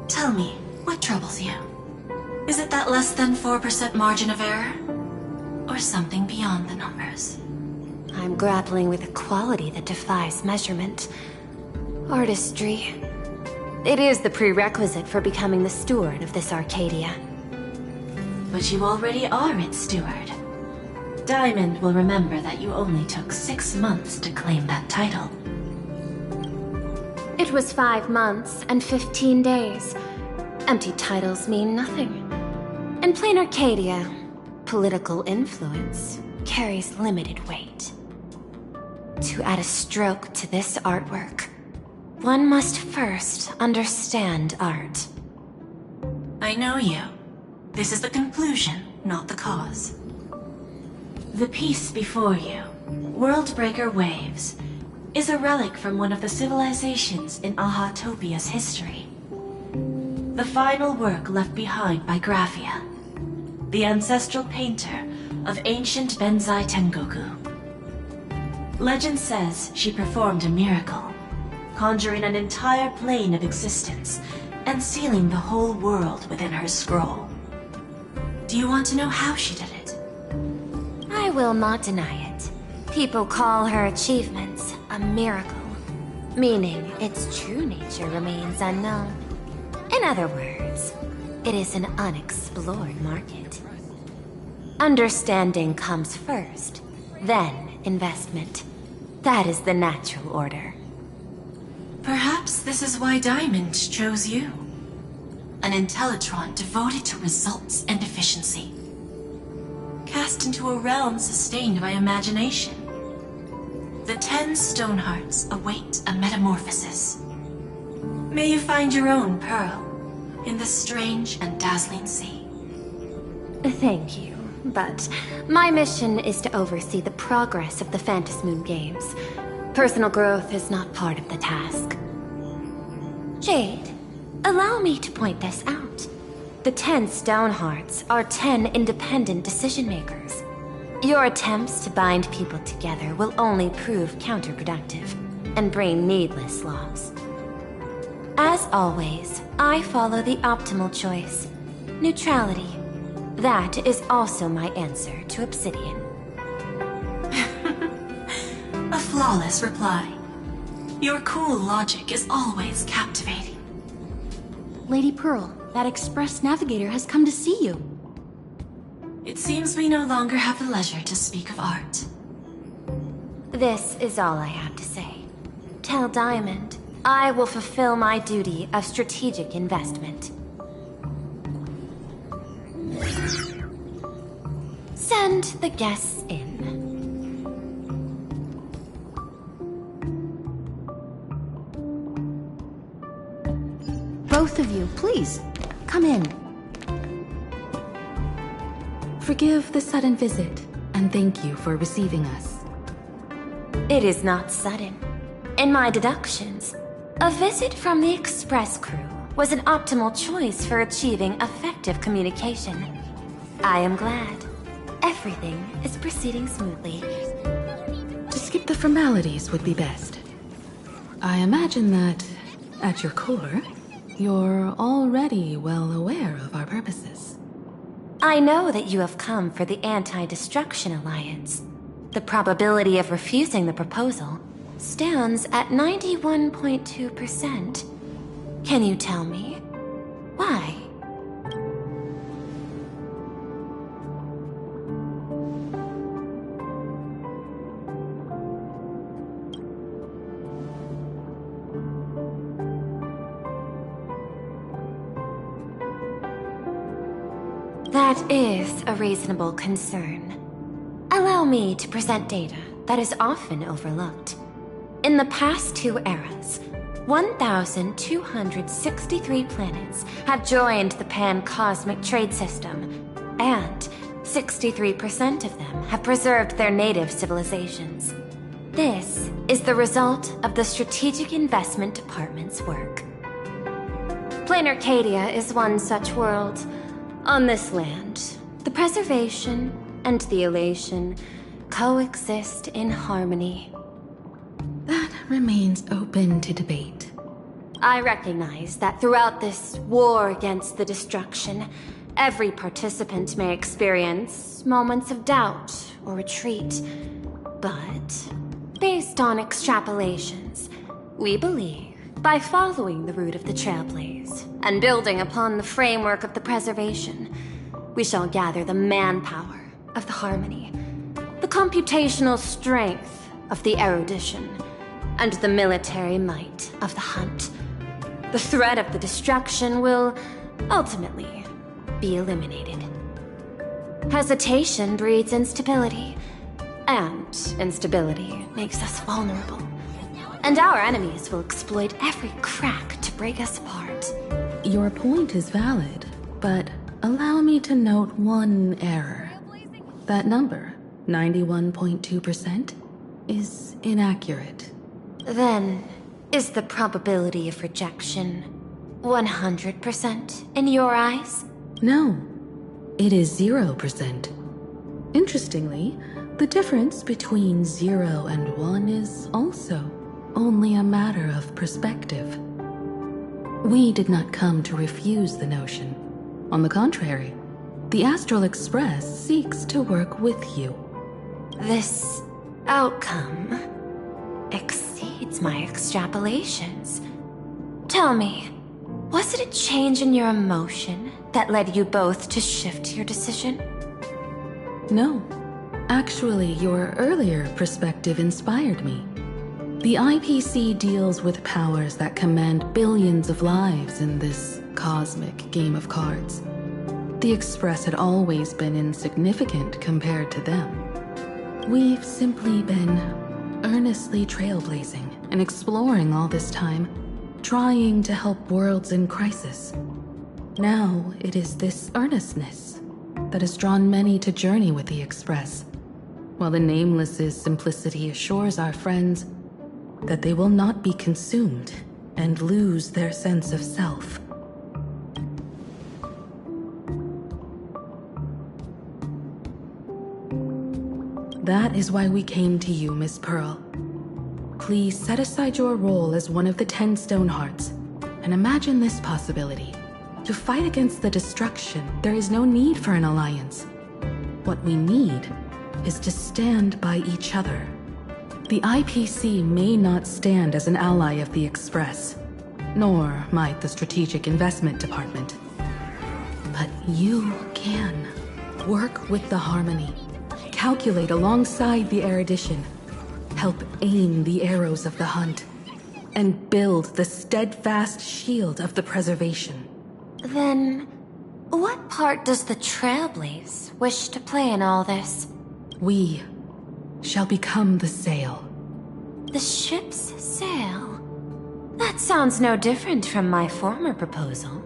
Tell me, what troubles you? Is it that less than 4% margin of error? Or something beyond the numbers? I'm grappling with a quality that defies measurement. Artistry. It is the prerequisite for becoming the steward of this Arcadia. But you already are its steward. Diamond will remember that you only took 6 months to claim that title. It was 5 months and 15 days. Empty titles mean nothing. In plain Arcadia, political influence carries limited weight. To add a stroke to this artwork, one must first understand art. I know you. This is the conclusion, not the cause. The piece before you, Worldbreaker Waves, is a relic from one of the civilizations in Ahatopia's history. The final work left behind by Graphia, the ancestral painter of ancient Benzai Tengoku. Legend says she performed a miracle, conjuring an entire plane of existence and sealing the whole world within her scroll. Do you want to know how she did it? I will not deny it. People call her achievements a miracle, meaning its true nature remains unknown. In other words, it is an unexplored market. Understanding comes first, then investment. That is the natural order. Perhaps this is why Diamond chose you. An Intellitron devoted to results and efficiency. Cast into a realm sustained by imagination. The 10 Stonehearts await a metamorphosis. May you find your own pearl in this strange and dazzling sea. Thank you, but my mission is to oversee the progress of the Phantasmoon Games. Personal growth is not part of the task. Jade, allow me to point this out. The 10 Stonehearts are 10 independent decision-makers. Your attempts to bind people together will only prove counterproductive and bring needless loss. As always, I follow the optimal choice. Neutrality. That is also my answer to Obsidian. A flawless reply. Your cool logic is always captivating. Lady Pearl, that Express Navigator has come to see you. It seems we no longer have the leisure to speak of art. This is all I have to say. Tell Diamond, I will fulfill my duty of strategic investment. Send the guests in. Both of you, please, come in. Forgive the sudden visit, and thank you for receiving us. It is not sudden. In my deductions, a visit from the Express crew was an optimal choice for achieving effective communication. I am glad. Everything is proceeding smoothly. To skip the formalities would be best. I imagine that, at your core, you're already well aware of our purposes. I know that you have come for the Anti-Destruction Alliance. The probability of refusing the proposal stands at 91.2%. Can you tell me why? That is a reasonable concern. Allow me to present data that is often overlooked. In the past 2 eras, 1,263 planets have joined the Pan-Cosmic Trade System, and 63% of them have preserved their native civilizations. This is the result of the Strategic Investment Department's work. Plain Arcadia is one such world. On this land, the preservation and the elation coexist in harmony. That remains open to debate. I recognize that throughout this war against the destruction, every participant may experience moments of doubt or retreat. But, based on extrapolations, we believe by following the route of the Trailblaze and building upon the framework of the preservation, we shall gather the manpower of the harmony, the computational strength of the erudition, and the military might of the hunt. The threat of the destruction will ultimately be eliminated. Hesitation breeds instability, and instability makes us vulnerable. And our enemies will exploit every crack to break us apart. Your point is valid, but allow me to note one error. That number, 91.2%, is inaccurate. Then, is the probability of rejection 100% in your eyes? No, it is 0%. Interestingly, the difference between 0 and 1 is also only a matter of perspective. We did not come to refuse the notion. On the contrary, the Astral Express seeks to work with you. This outcome exceeds my extrapolations. Tell me, was it a change in your emotion that led you both to shift your decision? No. Actually, your earlier perspective inspired me. The IPC deals with powers that command billions of lives in this cosmic game of cards. The Express had always been insignificant compared to them. We've simply been earnestly trailblazing and exploring all this time, trying to help worlds in crisis. Now it is this earnestness that has drawn many to journey with the Express, while the Nameless's simplicity assures our friends that they will not be consumed and lose their sense of self. That is why we came to you, Miss Pearl. Please set aside your role as one of the 10 Stonehearts and imagine this possibility. To fight against the destruction, there is no need for an alliance. What we need is to stand by each other. The IPC may not stand as an ally of the Express, nor might the Strategic Investment Department. But you can work with the Harmony, calculate alongside the erudition, help aim the arrows of the hunt, and build the steadfast shield of the preservation. Then, what part does the Trailblaze wish to play in all this? We shall become the sail. The ship's sail? That sounds no different from my former proposal.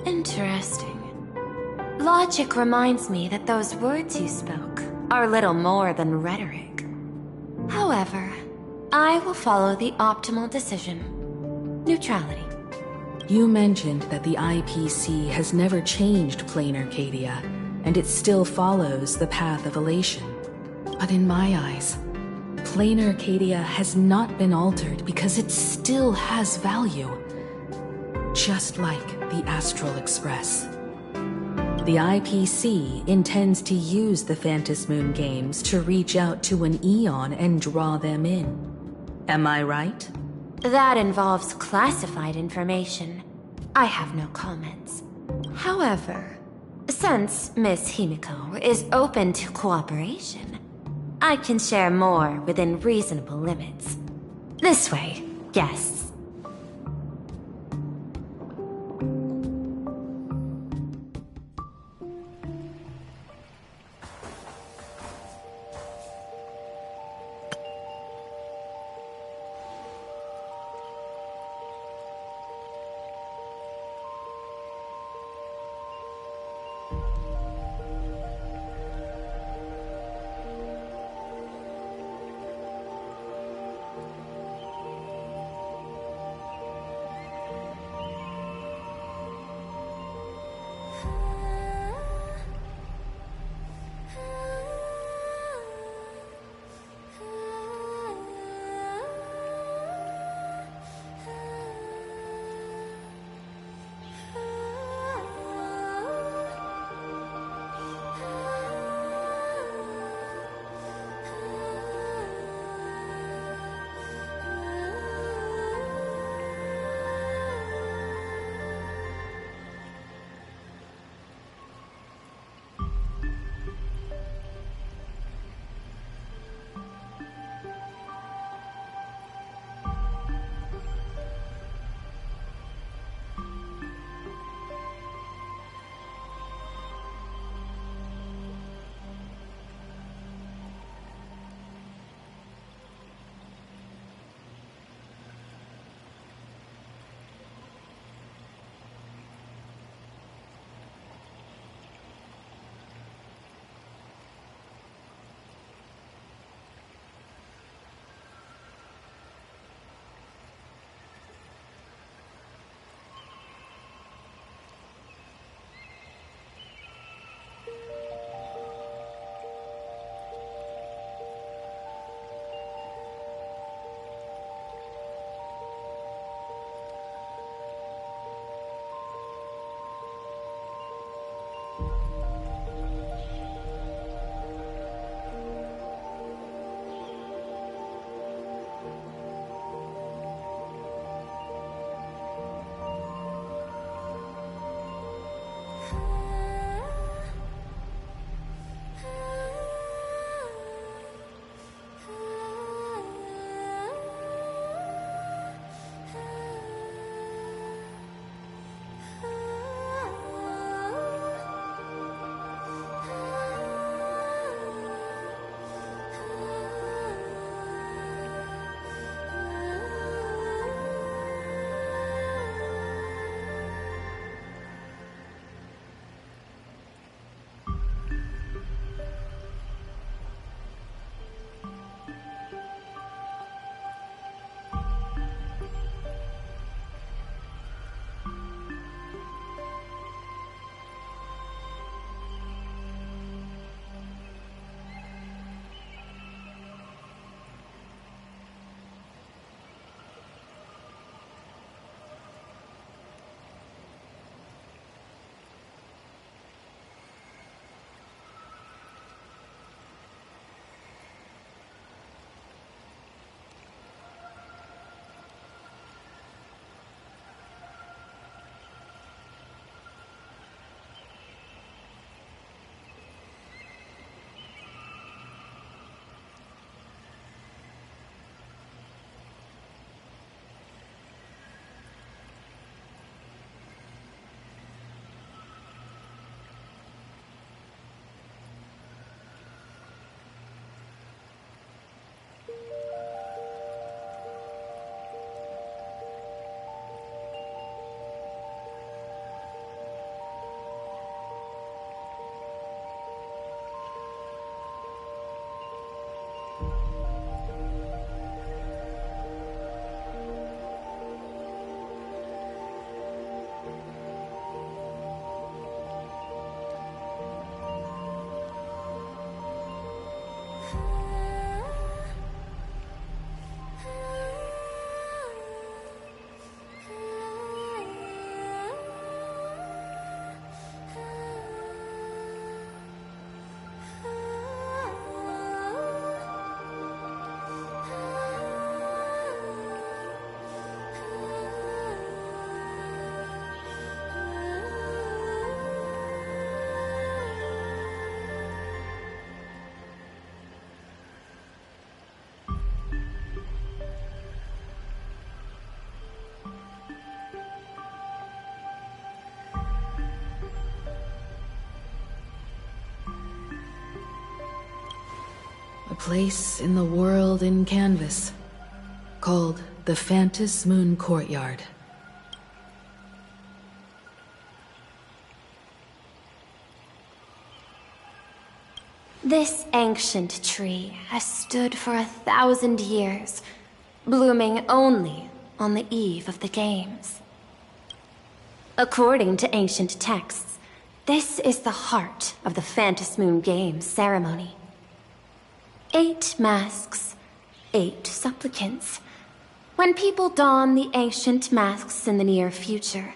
Interesting. Logic reminds me that those words you spoke are little more than rhetoric. However, I will follow the optimal decision. Neutrality. You mentioned that the IPC has never changed Plain Arcadia, and it still follows the path of elation. But in my eyes, Plain Arcadia has not been altered because it still has value. Just like the Astral Express. The IPC intends to use the Phantasmoon games to reach out to an Eon and draw them in. Am I right? That involves classified information. I have no comments. However, since Miss Himiko is open to cooperation, I can share more within reasonable limits. This way, guests. A place in the world in canvas, called the Phantos Moon Courtyard. This ancient tree has stood for 1,000 years, blooming only on the eve of the games. According to ancient texts, this is the heart of the Phantos Moon Games ceremony. 8 masks, 8 supplicants. When people don the ancient masks in the near future,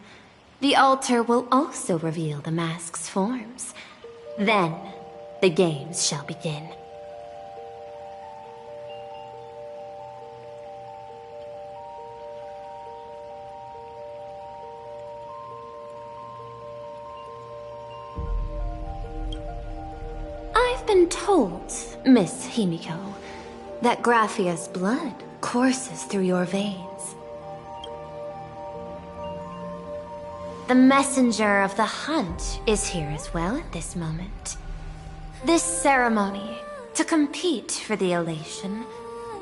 the altar will also reveal the masks' forms. Then, the games shall begin. I've been told, Miss Himiko, that Graphia's blood courses through your veins. The messenger of the hunt is here as well at this moment. This ceremony, to compete for the elation,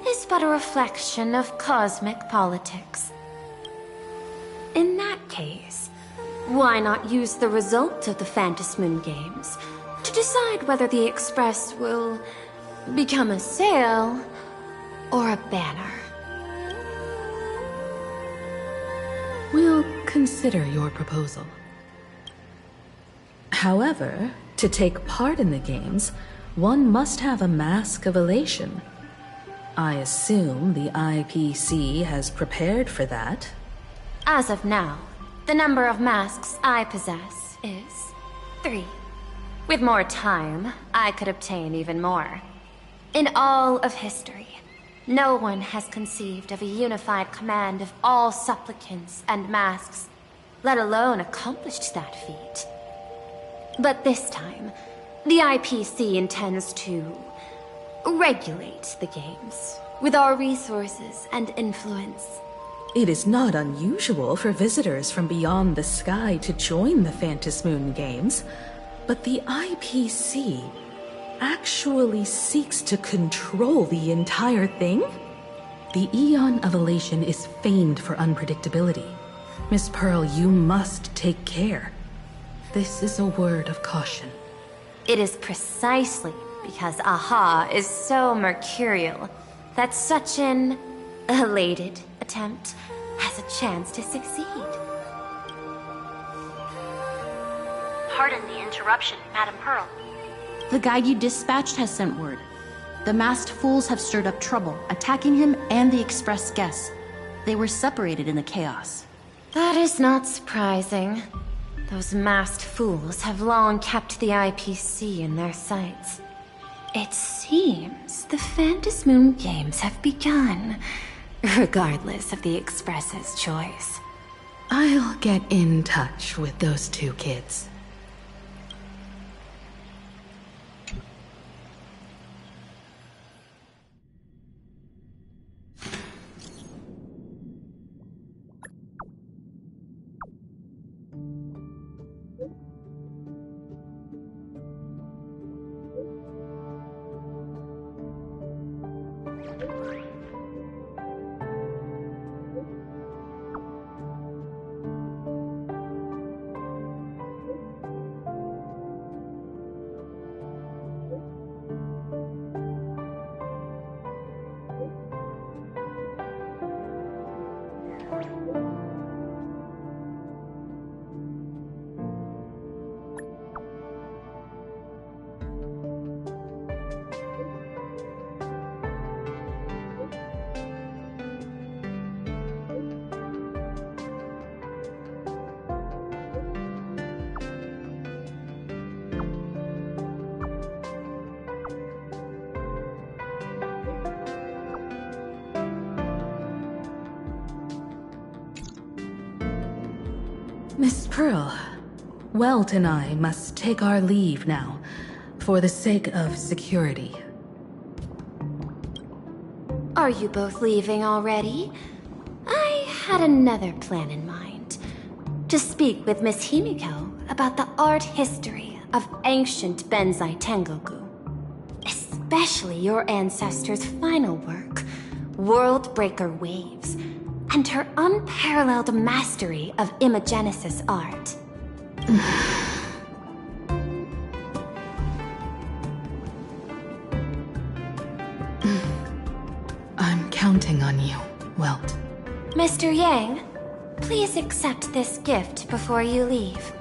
is but a reflection of cosmic politics. In that case, why not use the result of the Phantos Moon Games to decide whether the Express will become a sail or a banner? We'll consider your proposal. However, to take part in the games, one must have a Mask of Elation. I assume the IPC has prepared for that. As of now, the number of masks I possess is 3. With more time, I could obtain even more. In all of history, no one has conceived of a unified command of all supplicants and masks, let alone accomplished that feat. But this time, the IPC intends to regulate the games with our resources and influence. It is not unusual for visitors from beyond the sky to join the Phantos Moon Games, but the IPC actually seeks to control the entire thing? The Eon of Elation is famed for unpredictability. Miss Pearl, you must take care. This is a word of caution. It is precisely because AHA is so mercurial that such an elated attempt has a chance to succeed. Pardon the interruption, Madam Pearl. The guide you dispatched has sent word. The masked fools have stirred up trouble, attacking him and the Express guests. They were separated in the chaos. That is not surprising. Those masked fools have long kept the IPC in their sights. It seems the Phantos Moon Games have begun, regardless of the Express's choice. I'll get in touch with those 2 kids. Miss Pearl, Welt and I must take our leave now, for the sake of security. Are you both leaving already? I had another plan in mind. To speak with Miss Himiko about the art history of ancient Benzai Tengoku. especially your ancestors' final work, Worldbreaker Waves, and her unparalleled mastery of Imogenesis art. I'm counting on you, Welt. Mr. Yang, please accept this gift before you leave.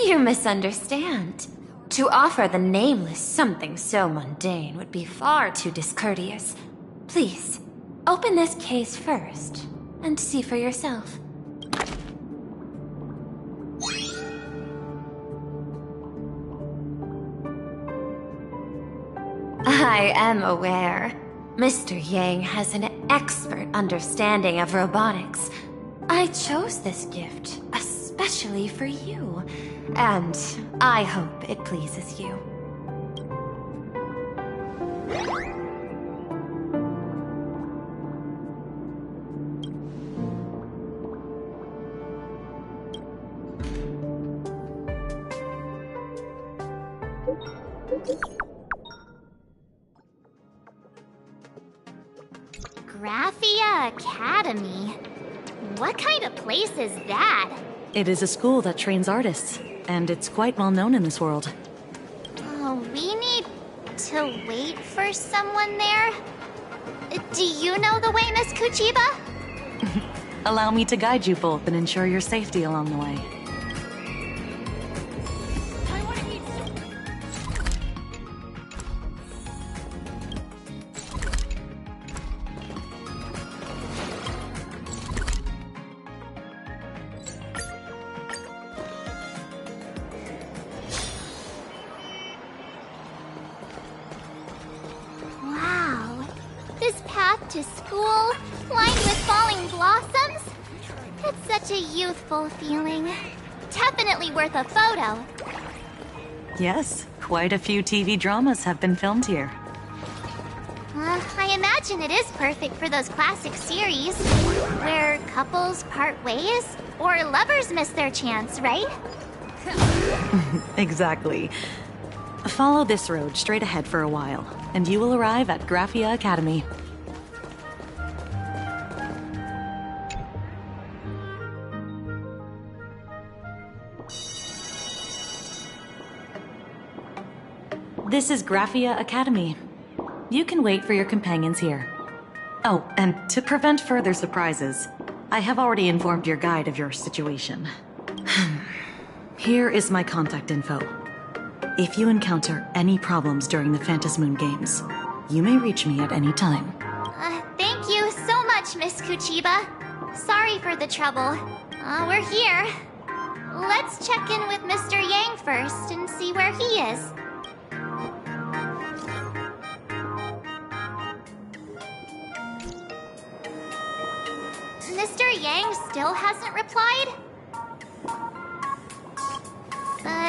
You misunderstand. To offer the Nameless something so mundane would be far too discourteous. Please, open this case first, and see for yourself. I am aware. Mr. Yang has an expert understanding of robotics. I chose this gift especially for you, and I hope it pleases you. Graphia Academy? What kind of place is that? It is a school that trains artists, and it's quite well known in this world. Oh, we need to wait for someone there? Do you know the way, Miss Kuchiba? Allow me to guide you both and ensure your safety along the way. To school, lined with falling blossoms? It's such a youthful feeling. Definitely worth a photo. Yes, quite a few TV dramas have been filmed here. I imagine it is perfect for those classic series, where couples part ways, or lovers miss their chance, right? Exactly. Follow this road straight ahead for a while, and you will arrive at Graphia Academy. This is Graphia Academy. You can wait for your companions here. Oh, and to prevent further surprises, I have already informed your guide of your situation. Here is my contact info. If you encounter any problems during the Phantasmoon Games, you may reach me at any time. Thank you so much, Miss Kuchiba. Sorry for the trouble. We're here. Let's check in with Mr. Yang first and see where he is. Mr. Yang still hasn't replied?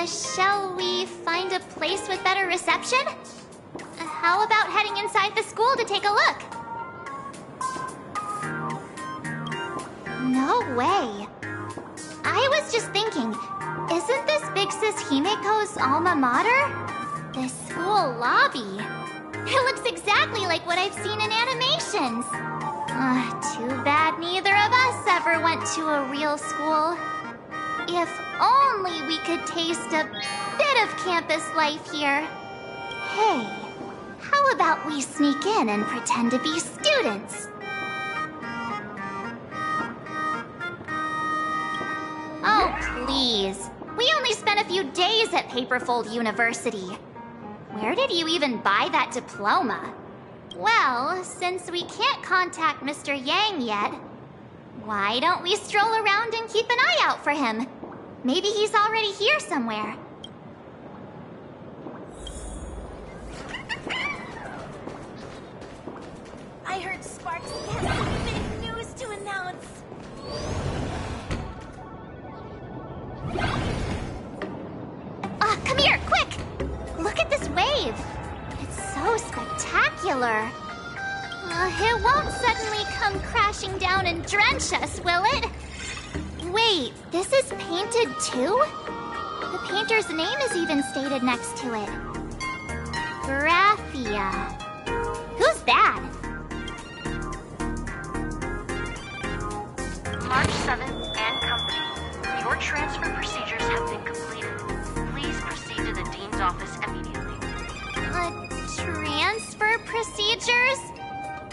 Shall we find a place with better reception? How about heading inside the school to take a look? No way. I was just thinking, isn't this Big Sis Himeko's alma mater? The school lobby. It looks exactly like what I've seen in animations. Too bad neither of us ever went to a real school. If only we could taste a bit of campus life here. Hey, how about we sneak in and pretend to be students? Oh, please. We only spent a few days at Paperfold University. Where did you even buy that diploma? Well, since we can't contact Mr. Yang yet, why don't we stroll around and keep an eye out for him? Maybe he's already here somewhere. I heard Sparks has some big news to announce. Come here, quick! Look at this wave. It's so spectacular. It won't suddenly come crashing down and drench us, will it? Wait, this is painted too? The painter's name is even stated next to it. Graphia. Who's that? March 7th and Company. Your transfer procedures have been completed. Please proceed to the Dean's office immediately. Transfer procedures?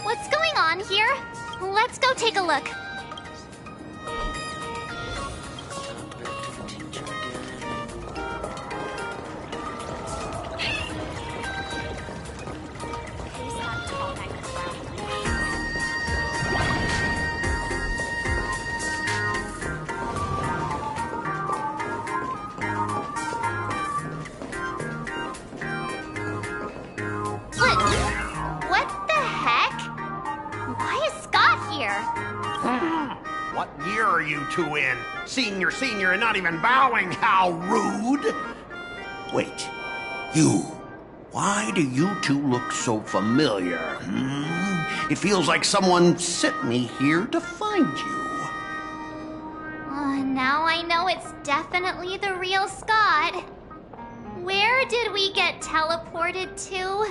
What's going on here? Let's go take a look. What the heck? Why is Scott here? What year are you two in? Senior, and not even bowing. How rude! Wait, you. Why do you two look so familiar? It feels like someone sent me here to find you. Now I know it's definitely the real Scott. Where did we get teleported to?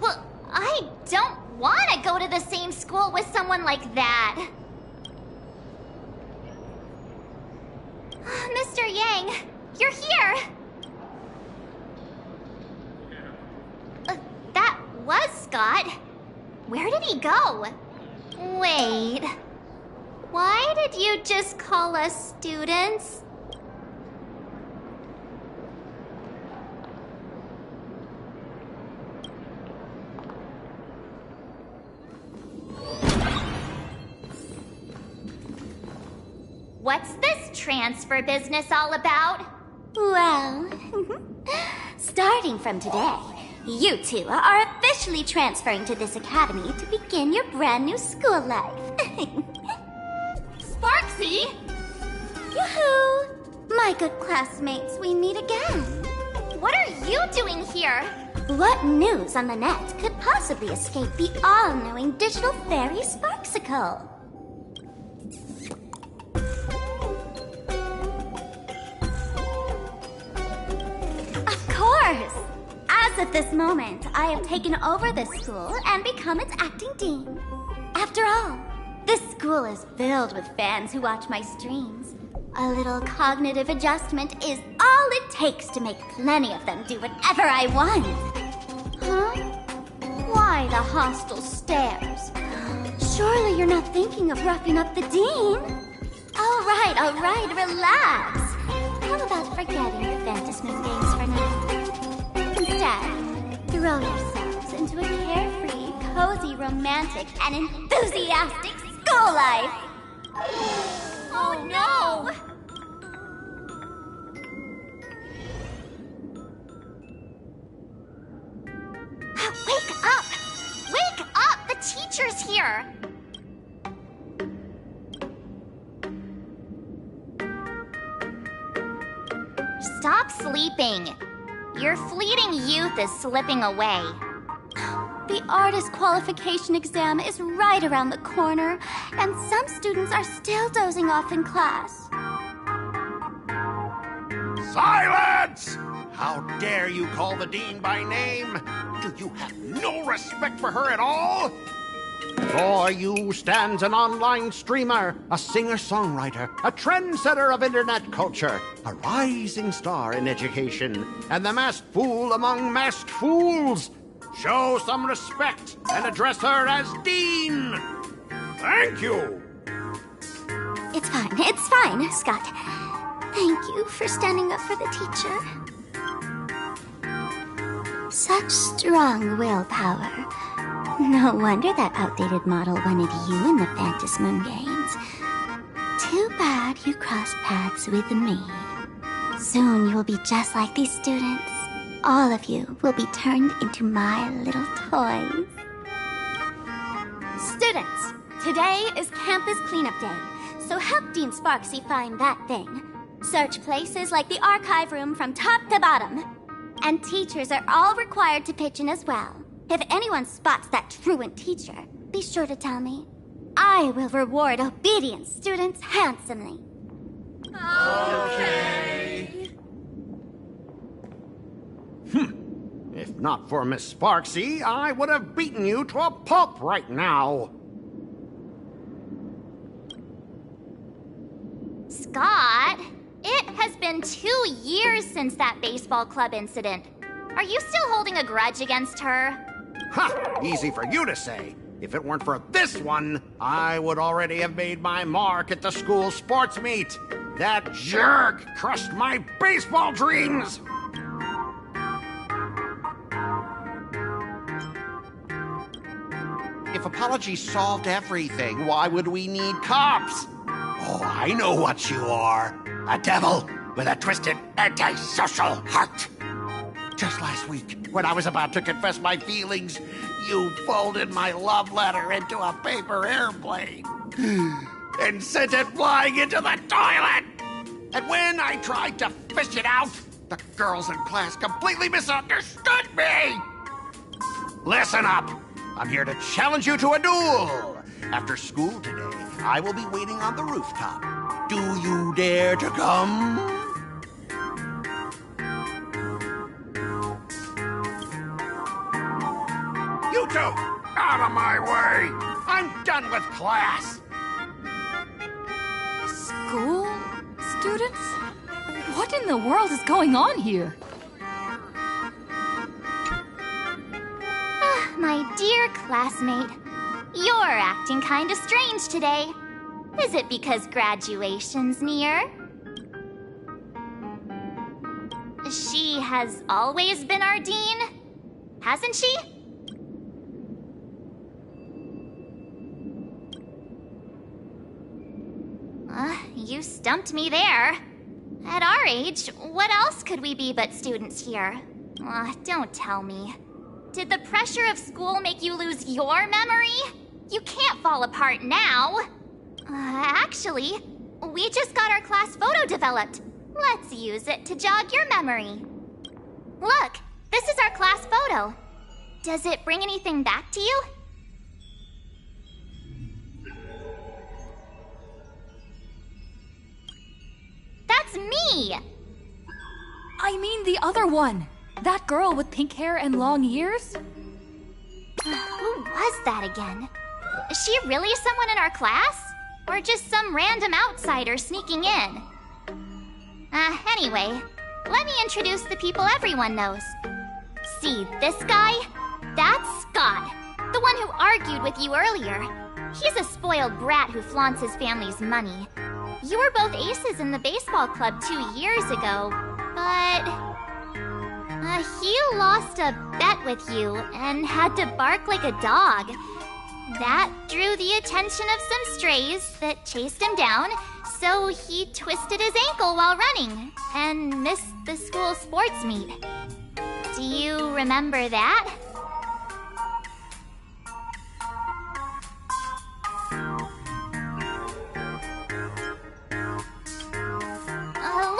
Well, I don't want to go to the same school with someone like that. Mr. Yang, you're here. That was Scott. Where did he go? Wait. Why did you just call us students? What's this transfer business all about? Well, starting from today, you two are officially transferring to this academy to begin your brand new school life. Sparksy! Yoo-hoo! My good classmates, we meet again. What are you doing here? What news on the net could possibly escape the all-knowing digital fairy Sparksicle? Of course! As of this moment, I have taken over this school and become its acting dean. After all, this school is filled with fans who watch my streams. A little cognitive adjustment is all it takes to make plenty of them do whatever I want. Huh? Why the hostile stares? Surely you're not thinking of roughing up the dean? All right, relax. How about forgetting the Fantasmoon games for now? Instead, throw yourselves into a carefree, cozy, romantic, and enthusiastic school life. Oh no! Wake up! Wake up! The teacher's here! Stop sleeping. Your fleeting youth is slipping away. The artist qualification exam is right around the corner, and some students are still dozing off in class. Silence! How dare you call the dean by name? Do you have no respect for her at all? Before you stands an online streamer, a singer-songwriter, a trendsetter of internet culture, a rising star in education, and the masked fool among masked fools. Show some respect and address her as Dean. Thank you. It's fine, Scott. Thank you for standing up for the teacher. Such strong willpower. No wonder that outdated model wanted you in the Fantasmoon games. Too bad you crossed paths with me. Soon you'll be just like these students. All of you will be turned into my little toys. Students, today is campus cleanup day, so help Dean Sparksy find that thing. Search places like the archive room from top to bottom. And teachers are all required to pitch in as well. If anyone spots that truant teacher, be sure to tell me. I will reward obedient students handsomely. Okay. If not for Miss Sparksy, I would have beaten you to a pulp right now. Scott, it has been 2 years since that baseball club incident. Are you still holding a grudge against her? Ha! Easy for you to say. If it weren't for this one, I would already have made my mark at the school sports meet. That jerk crushed my baseball dreams! If apologies solved everything, why would we need cops? Oh, I know what you are. A devil with a twisted, antisocial heart. Just last week, when I was about to confess my feelings, you folded my love letter into a paper airplane and sent it flying into the toilet. And when I tried to fish it out, the girls in class completely misunderstood me. Listen up. I'm here to challenge you to a duel. After school today, I will be waiting on the rooftop. Do you dare to come? You two, out of my way! I'm done with class! School students? What in the world is going on here? My dear classmate, you're acting kinda strange today. Is it because graduation's near? She has always been our dean, hasn't she? You stumped me there. At our age, what else could we be but students here? Don't tell me. Did the pressure of school make you lose your memory? You can't fall apart now. Actually, we just got our class photo developed. Let's use it to jog your memory. Look, this is our class photo. Does it bring anything back to you? That's me! I mean the other one. That girl with pink hair and long ears? Who was that again? Is she really someone in our class? Or just some random outsider sneaking in? Anyway, let me introduce the people everyone knows. See this guy? That's Scott, the one who argued with you earlier. He's a spoiled brat who flaunts his family's money. You were both aces in the baseball club 2 years ago, but... he lost a bet with you and had to bark like a dog. That drew the attention of some strays that chased him down, so he twisted his ankle while running and missed the school sports meet. Do you remember that?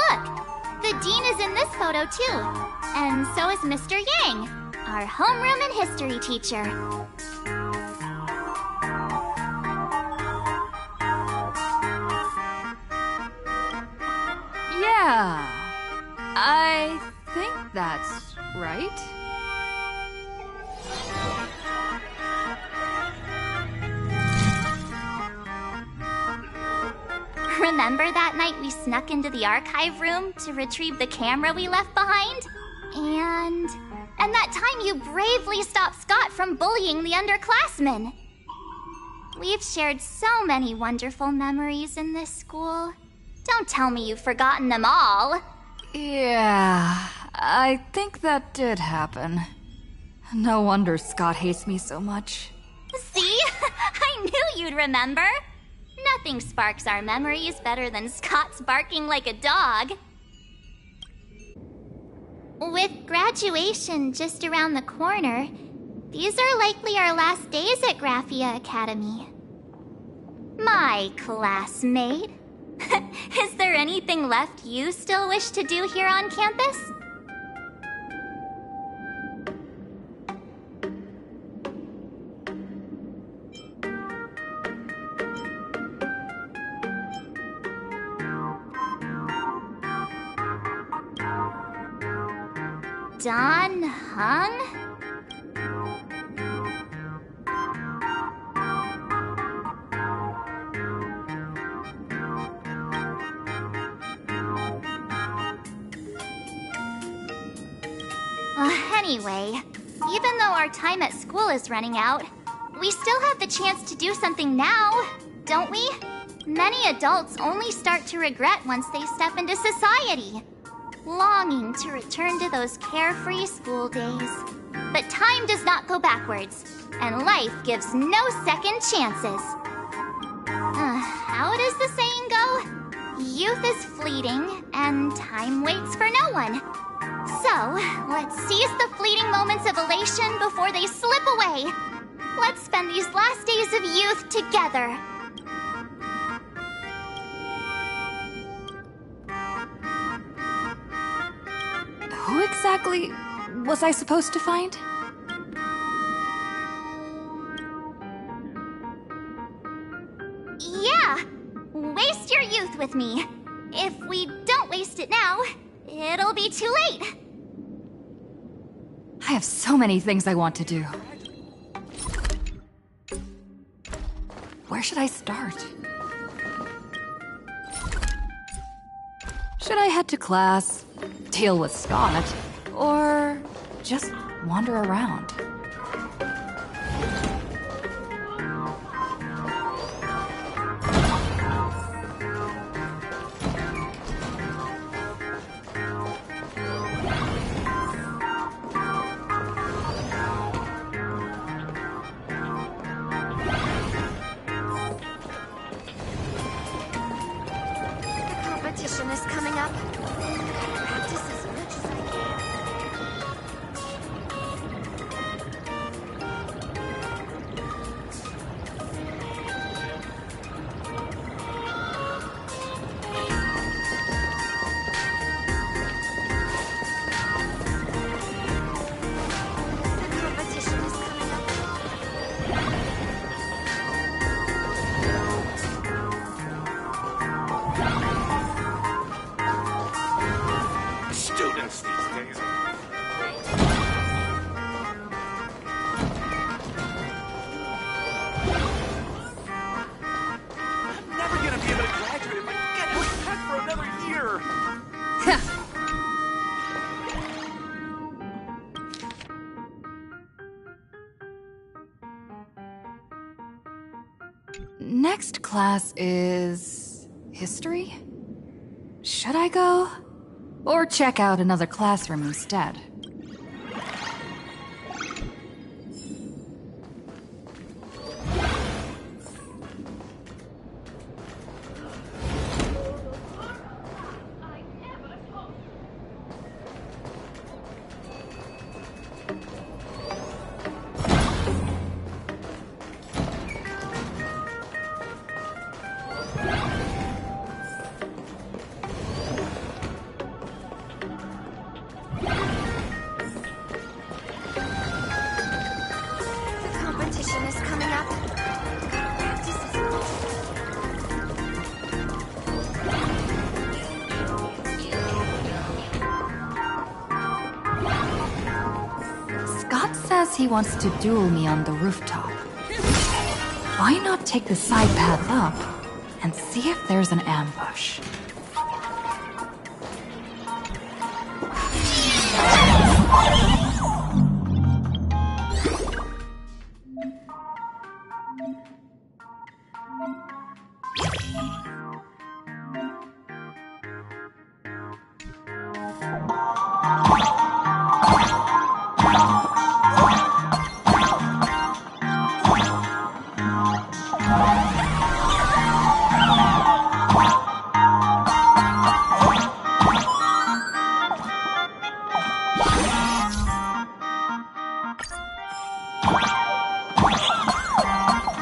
Look! The dean is in this photo too. And so is Mr. Yang, our homeroom and history teacher. Yeah, I think that's right. Remember that night we snuck into the archive room to retrieve the camera we left behind? And that time you bravely stopped Scott from bullying the underclassmen. We've shared so many wonderful memories in this school. Don't tell me you've forgotten them all. Yeah, I think that did happen. No wonder Scott hates me so much. See? I knew you'd remember. Nothing sparks our memories better than Scott's barking like a dog. With graduation just around the corner, these are likely our last days at Graphia Academy. My classmate. Is there anything left you still wish to do here on campus? Dan Heng? Anyway, even though our time at school is running out, we still have the chance to do something now, don't we? Many adults only start to regret once they step into society, longing to return to those carefree school days. But time does not go backwards, and life gives no second chances. How does the saying go? Youth is fleeting, and time waits for no one. So, let's seize the fleeting moments of elation before they slip away. Let's spend these last days of youth together. Who exactly was I supposed to find? Yeah! Waste your youth with me. If we don't waste it now, it'll be too late. I have so many things I want to do. Where should I start? Should I head to class, deal with Scott, or just wander around? Competition is coming up. Practice as much as I can. The competition is coming up. Students these days. I'm never gonna be able to graduate if I get pushed back for another year. Next class is... history? Should I go? Or check out another classroom instead? The competition is coming up. Practice as much Scott says he wants to duel me on the rooftop. Why not take the side path up and see if there's an ambush?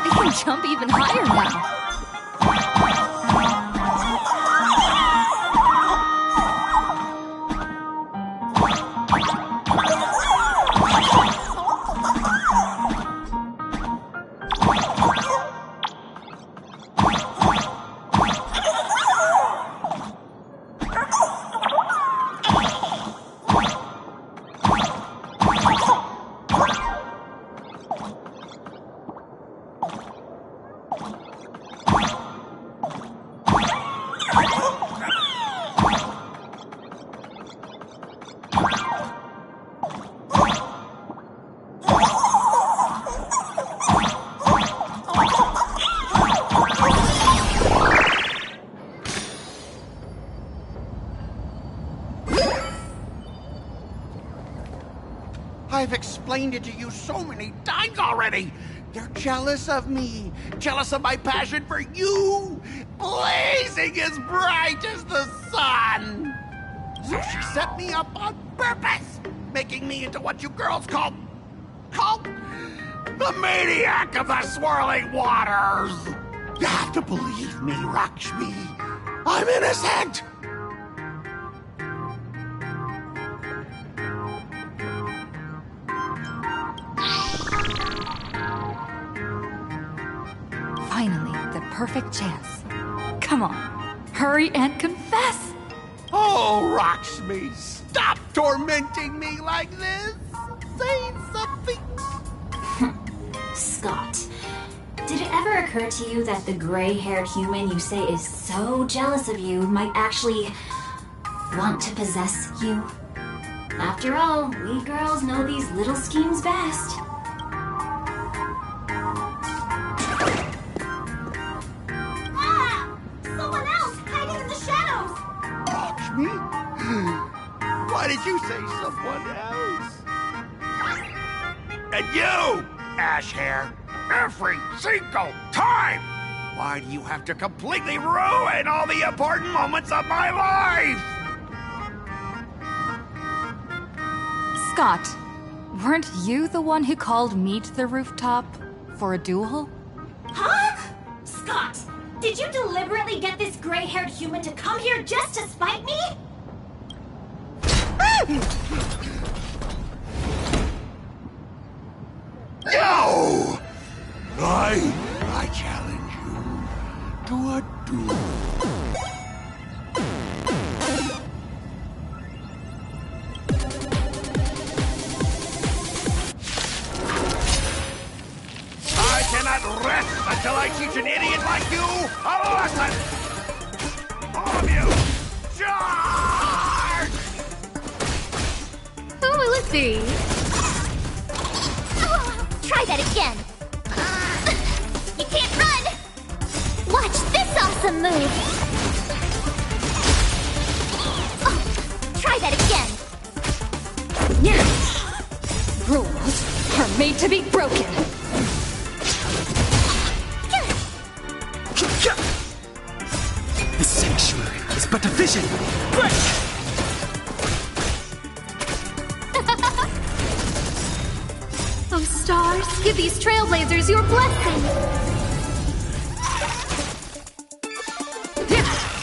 I can jump even higher now. I've explained it to you so many times already. They're jealous of me, jealous of my passion for you, blazing as bright as the sun. So she set me up on purpose, making me into what you girls call the maniac of the swirling waters. You have to believe me, Lakshmi. I'm innocent. Finally, the perfect chance. Come on, hurry and confess! Oh, Lakshmi, stop tormenting me like this! Say something! Scott, did it ever occur to you that the gray-haired human you say is so jealous of you might actually want to possess you? After all, we girls know these little schemes best. Someone else hiding in the shadows! Lakshmi? Why did you say someone else? And you, Ash Hair, every single time! Why do you have to completely ruin all the important moments of my life? Scott, weren't you the one who called me to the rooftop for a duel? Huh? Scott, did you deliberately get this gray-haired human to come here just to spite me? No! I challenge you to a duel. I cannot rest until I teach an idiot like you a lesson! All of you, charge! Who will it be? Try that again. You can't run! Watch this awesome move! Oh, try that again. Yeah. Rules are made to be broken. The sanctuary is but a vision. Oh, stars, give these trailblazers your blessing.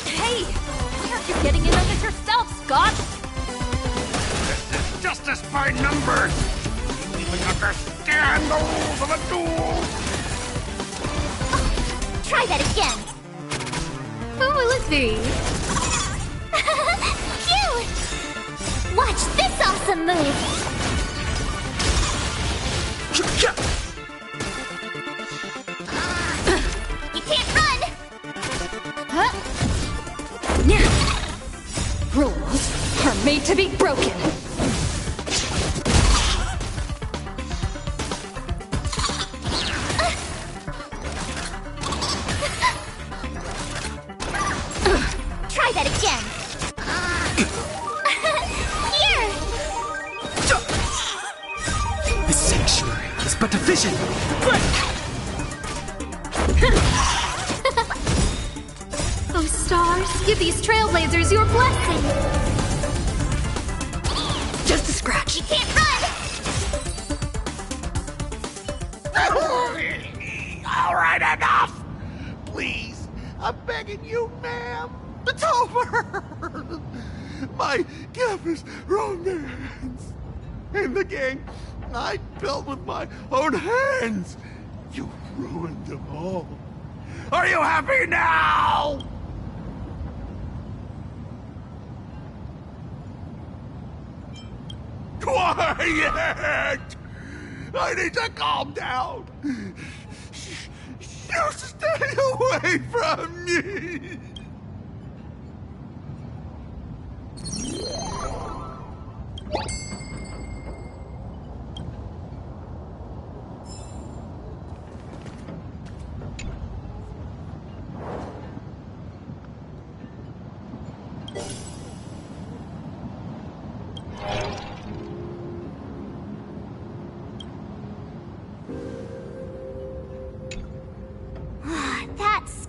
Hey, why aren't you getting in on this yourself, Scott? This is justice by numbers! You even understand the rules of a duel! Try that again. Who will it be? Cute! Watch this awesome move! You can't run! Rules are made to be broken. Try that again. Here! The sanctuary is but a vision. Oh, stars, give these trailblazers your blessing. Just a scratch. You can't run! All right, enough! Please, I'm begging you, ma'am. It's over! My campus romance in the game I built with my own hands. You ruined them all. Are you happy now? Quiet! I need to calm down. You stay away from me.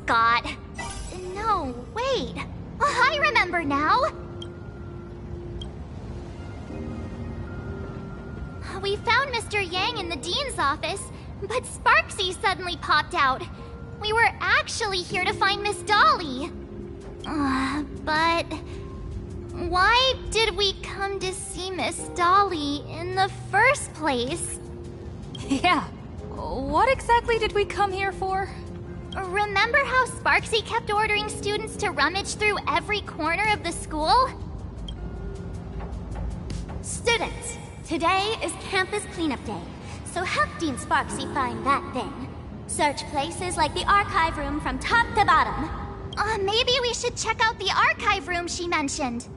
forgot. No, wait. I remember now. We found Mr. Yang in the Dean's office, but Sparksy suddenly popped out. We were actually here to find Miss Dolly. But why did we come to see Miss Dolly in the first place? Yeah, what exactly did we come here for? Remember how Sparksy kept ordering students to rummage through every corner of the school? Students, today is Campus Cleanup Day, so help Dean Sparksy find that thing. Search places like the archive room from top to bottom. Maybe we should check out the archive room she mentioned.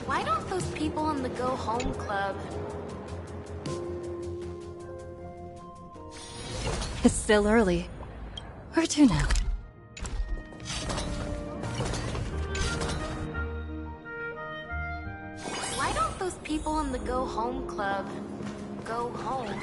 Why don't those people in the Go Home Club... It's still early. Where to now? Why don't those people in the Go Home Club go home?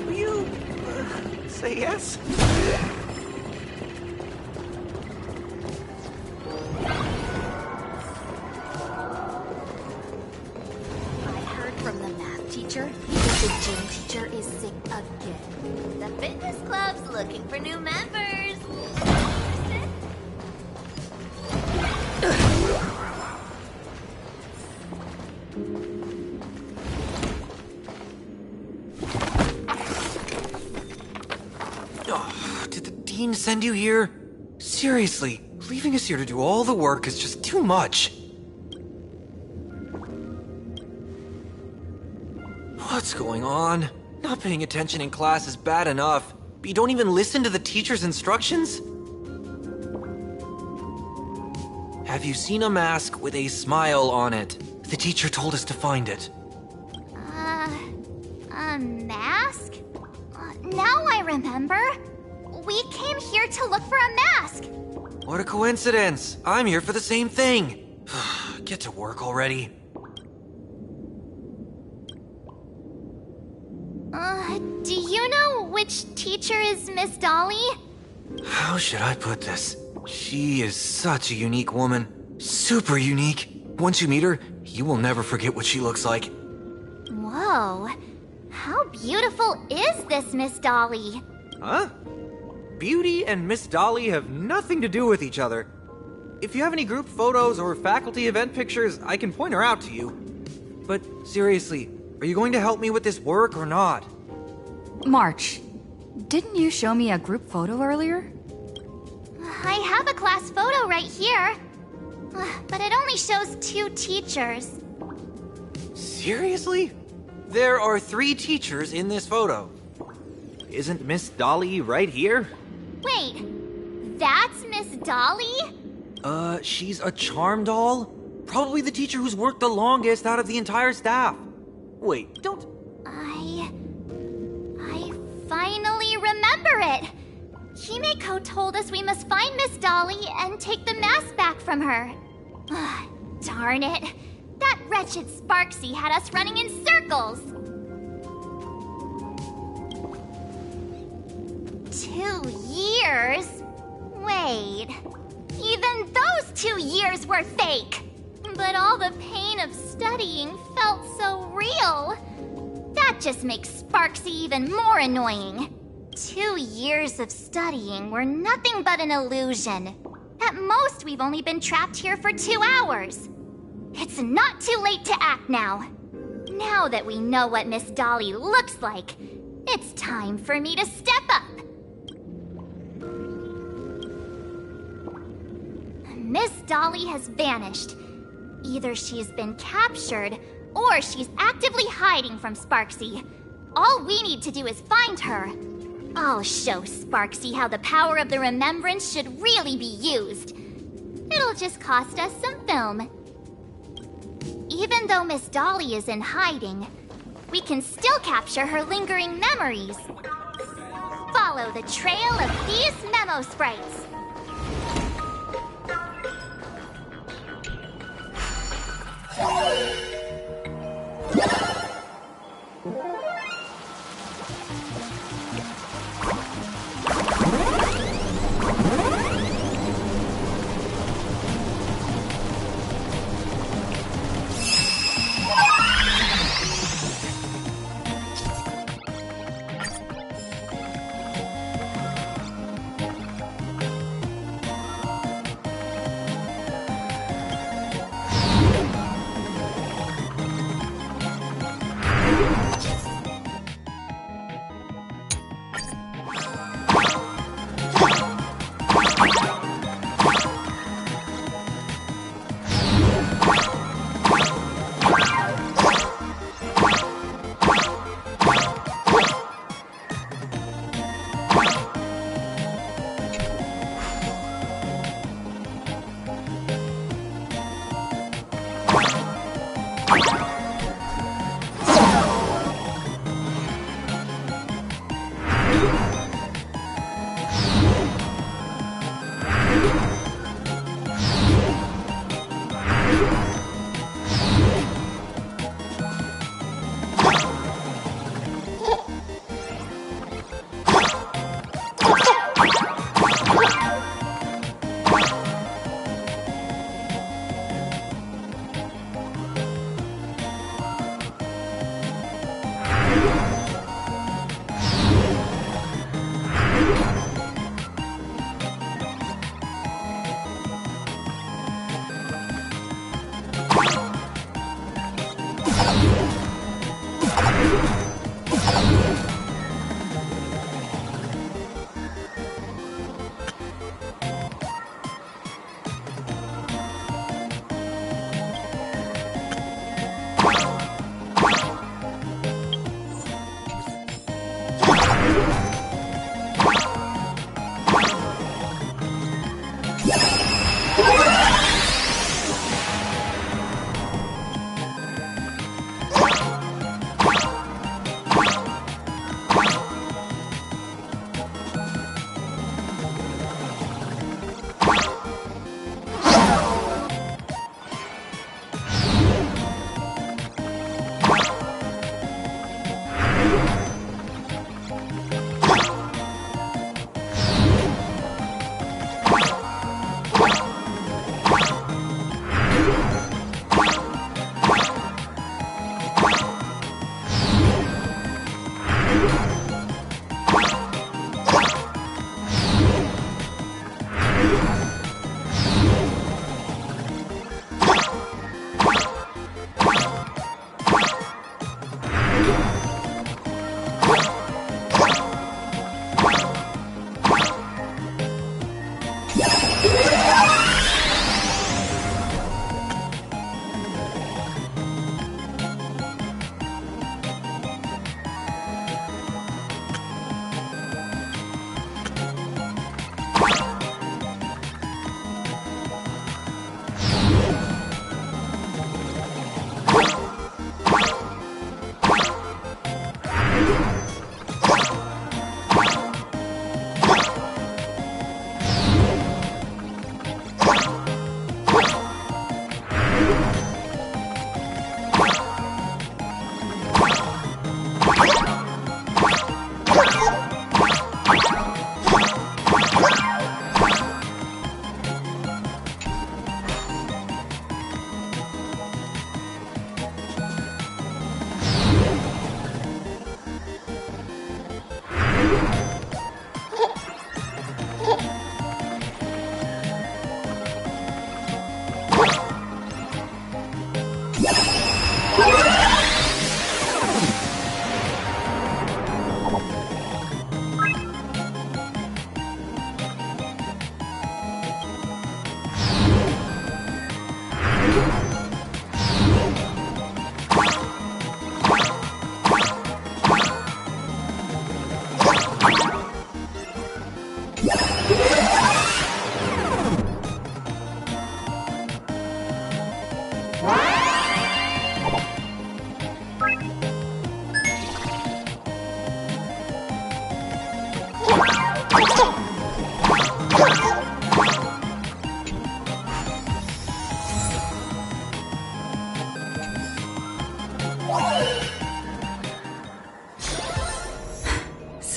Will you say yes? From the math teacher that the gym teacher is sick again. The fitness club's looking for new members. Oh, did the dean send you here? Seriously, leaving us here to do all the work is just too much. What's going on? Not paying attention in class is bad enough, but you don't even listen to the teacher's instructions? Have you seen a mask with a smile on it? The teacher told us to find it. A mask? Now I remember. We came here to look for a mask. What a coincidence! I'm here for the same thing. Get to work already. Do you know which teacher is Miss Dolly? How should I put this? She is such a unique woman. Super unique. Once you meet her, you will never forget what she looks like. Whoa. How beautiful is this Miss Dolly? Huh? Beauty and Miss Dolly have nothing to do with each other. If you have any group photos or faculty event pictures, I can point her out to you. But seriously, are you going to help me with this work or not? March, didn't you show me a group photo earlier? I have a class photo right here. But it only shows 2 teachers. Seriously? There are 3 teachers in this photo. Isn't Miss Dolly right here? Wait, that's Miss Dolly? She's a charm doll? Probably the teacher who's worked the longest out of the entire staff. Wait, don't... I finally remember it! Himeko told us we must find Miss Dolly and take the mask back from her. Darn it! That wretched Sparksy had us running in circles! 2 years? Wait... Even those 2 years were fake! But all the pain of studying felt so real. That just makes Sparksy even more annoying. 2 years of studying were nothing but an illusion. At most, we've only been trapped here for 2 hours. It's not too late to act now. Now that we know what Miss Dolly looks like, it's time for me to step up. Miss Dolly has vanished. Either she's been captured, or she's actively hiding from Sparksy. All we need to do is find her. I'll show Sparksy how the power of the remembrance should really be used. It'll just cost us some film. Even though Miss Dolly is in hiding, we can still capture her lingering memories. Follow the trail of these memo sprites.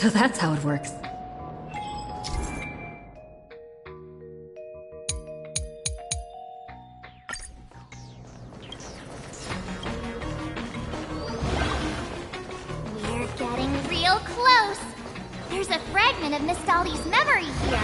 So that's how it works. We're getting real close. There's a fragment of Miss Dolly's memory here.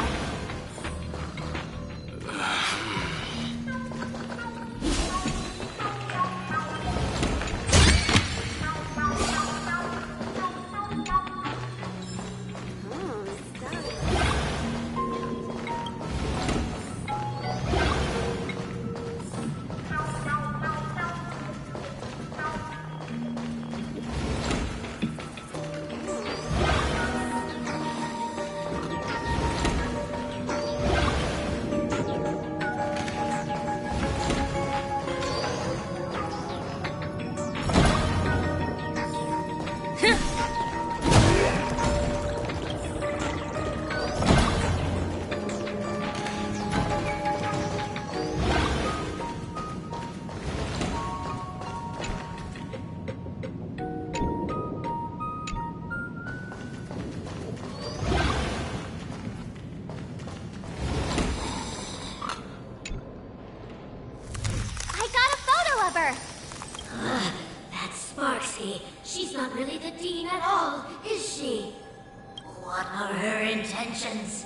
That's Sparksy. She's not really the Dean at all, is she? What are her intentions?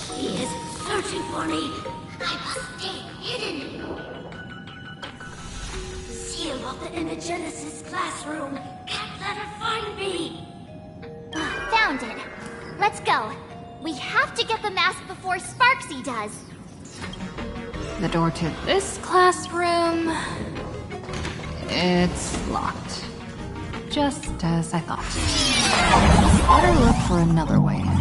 She is searching for me. I must stay hidden. Seal off the Imagenesis classroom. Can't let her find me. Found it. Let's go. We have to get the mask before Sparksy does. The door to this classroom... it's locked. Just as I thought. Better look for another way in.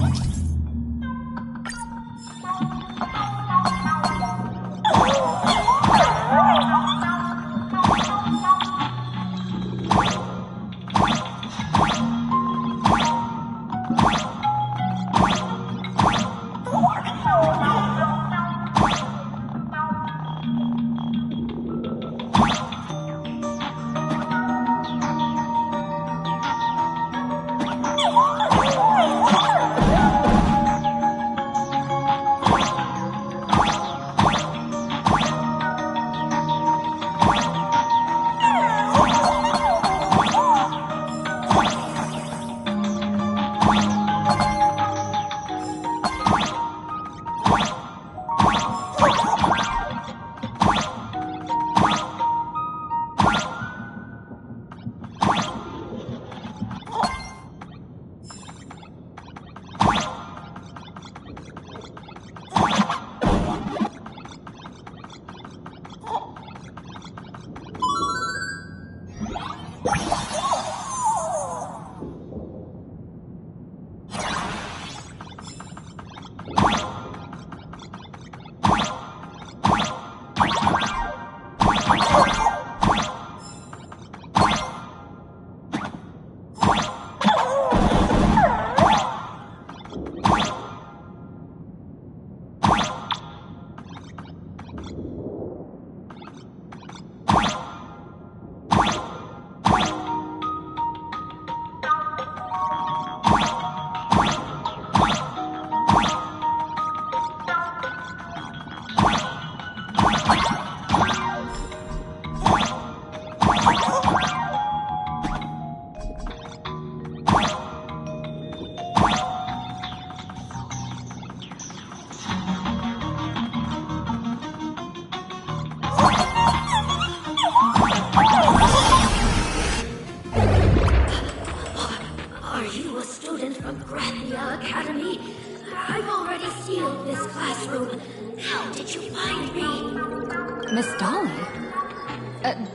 Miss Dolly?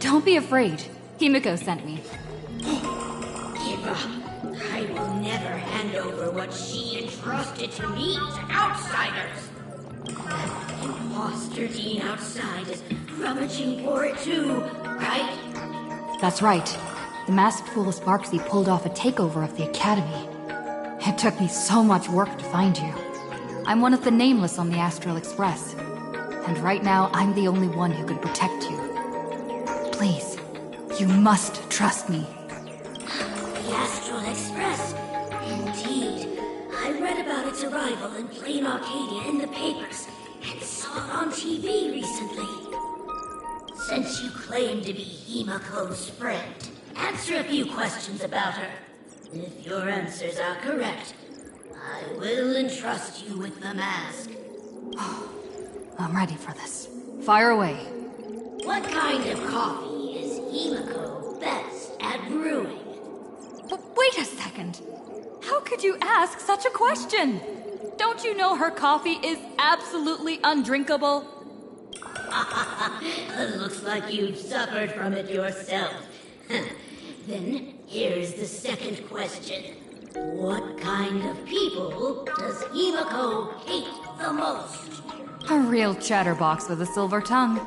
Don't be afraid. Himiko sent me. Give up. I will never hand over what she entrusted to me to outsiders. That imposter Dean outside is rummaging for it too, right? That's right. The masked fool Sparksy pulled off a takeover of the Academy. It took me so much work to find you. I'm one of the Nameless on the Astral Express. And right now, I'm the only one who could protect you. Please, you must trust me. The Astral Express? Indeed. I read about its arrival in Plain Arcadia in the papers, and saw it on TV recently. Since you claim to be Himako's friend, answer a few questions about her. If your answers are correct, I will entrust you with the mask. I'm ready for this. Fire away. What kind of coffee is Himako best at brewing? Wait a second. How could you ask such a question? Don't you know her coffee is absolutely undrinkable? Looks like you've suffered from it yourself. Then here's the second question. What kind of people does Himako hate the most? A real chatterbox with a silver tongue.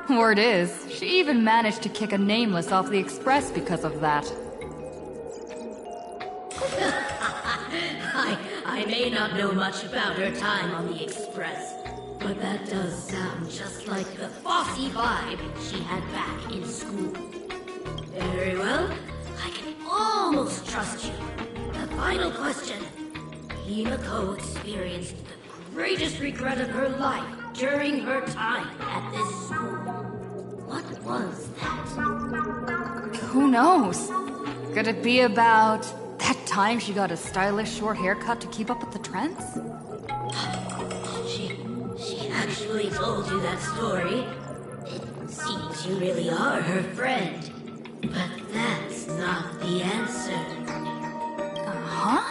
Word is, she even managed to kick a Nameless off the Express because of that. I may not know much about her time on the Express, but that does sound just like the bossy vibe she had back in school. Very well, I can almost trust you. The final question. Himako experienced the greatest regret of her life during her time at this school. What was that? Who knows? Could it be about that time she got a stylish short haircut to keep up with the trends? She actually told you that story. It seems you really are her friend. But that's not the answer. Huh?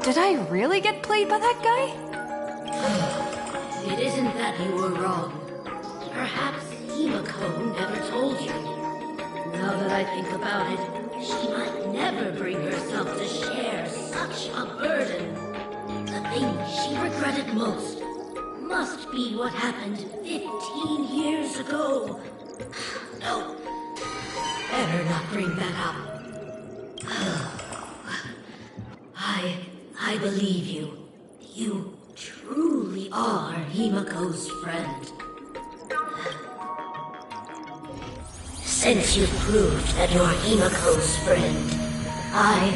Did I really get played by that guy? It isn't that you were wrong. Perhaps Himako never told you. Now that I think about it, she might never bring herself to share such a burden. The thing she regretted most must be what happened 15 years ago. No, better not bring that up. I believe you. You truly are Himako's friend. Since you've proved that you're Himako's friend, I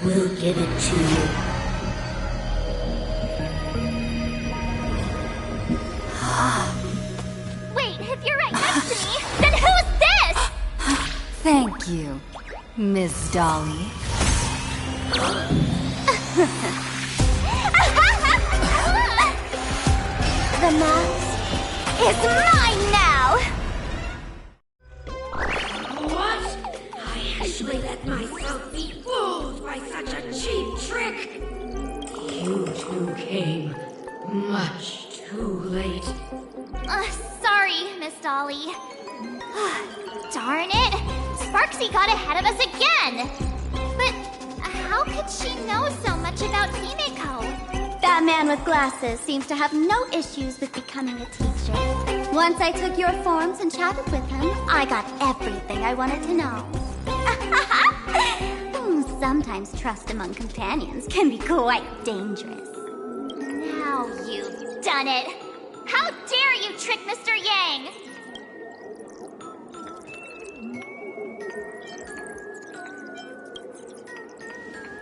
will give it to you. Wait, if you're right next to me, then who's this? Thank you, Miss Dolly. The mask is mine now! What? I actually let myself be fooled by such a cheap trick. You two came much too late. Sorry, Miss Dolly. Darn it! Sparksy got ahead of us again! But how could she know so much about Himiko? That man with glasses seems to have no issues with becoming a teacher. Once I took your forms and chatted with him, I got everything I wanted to know. Sometimes trust among companions can be quite dangerous. Now you've done it! How dare you trick Mr. Yang!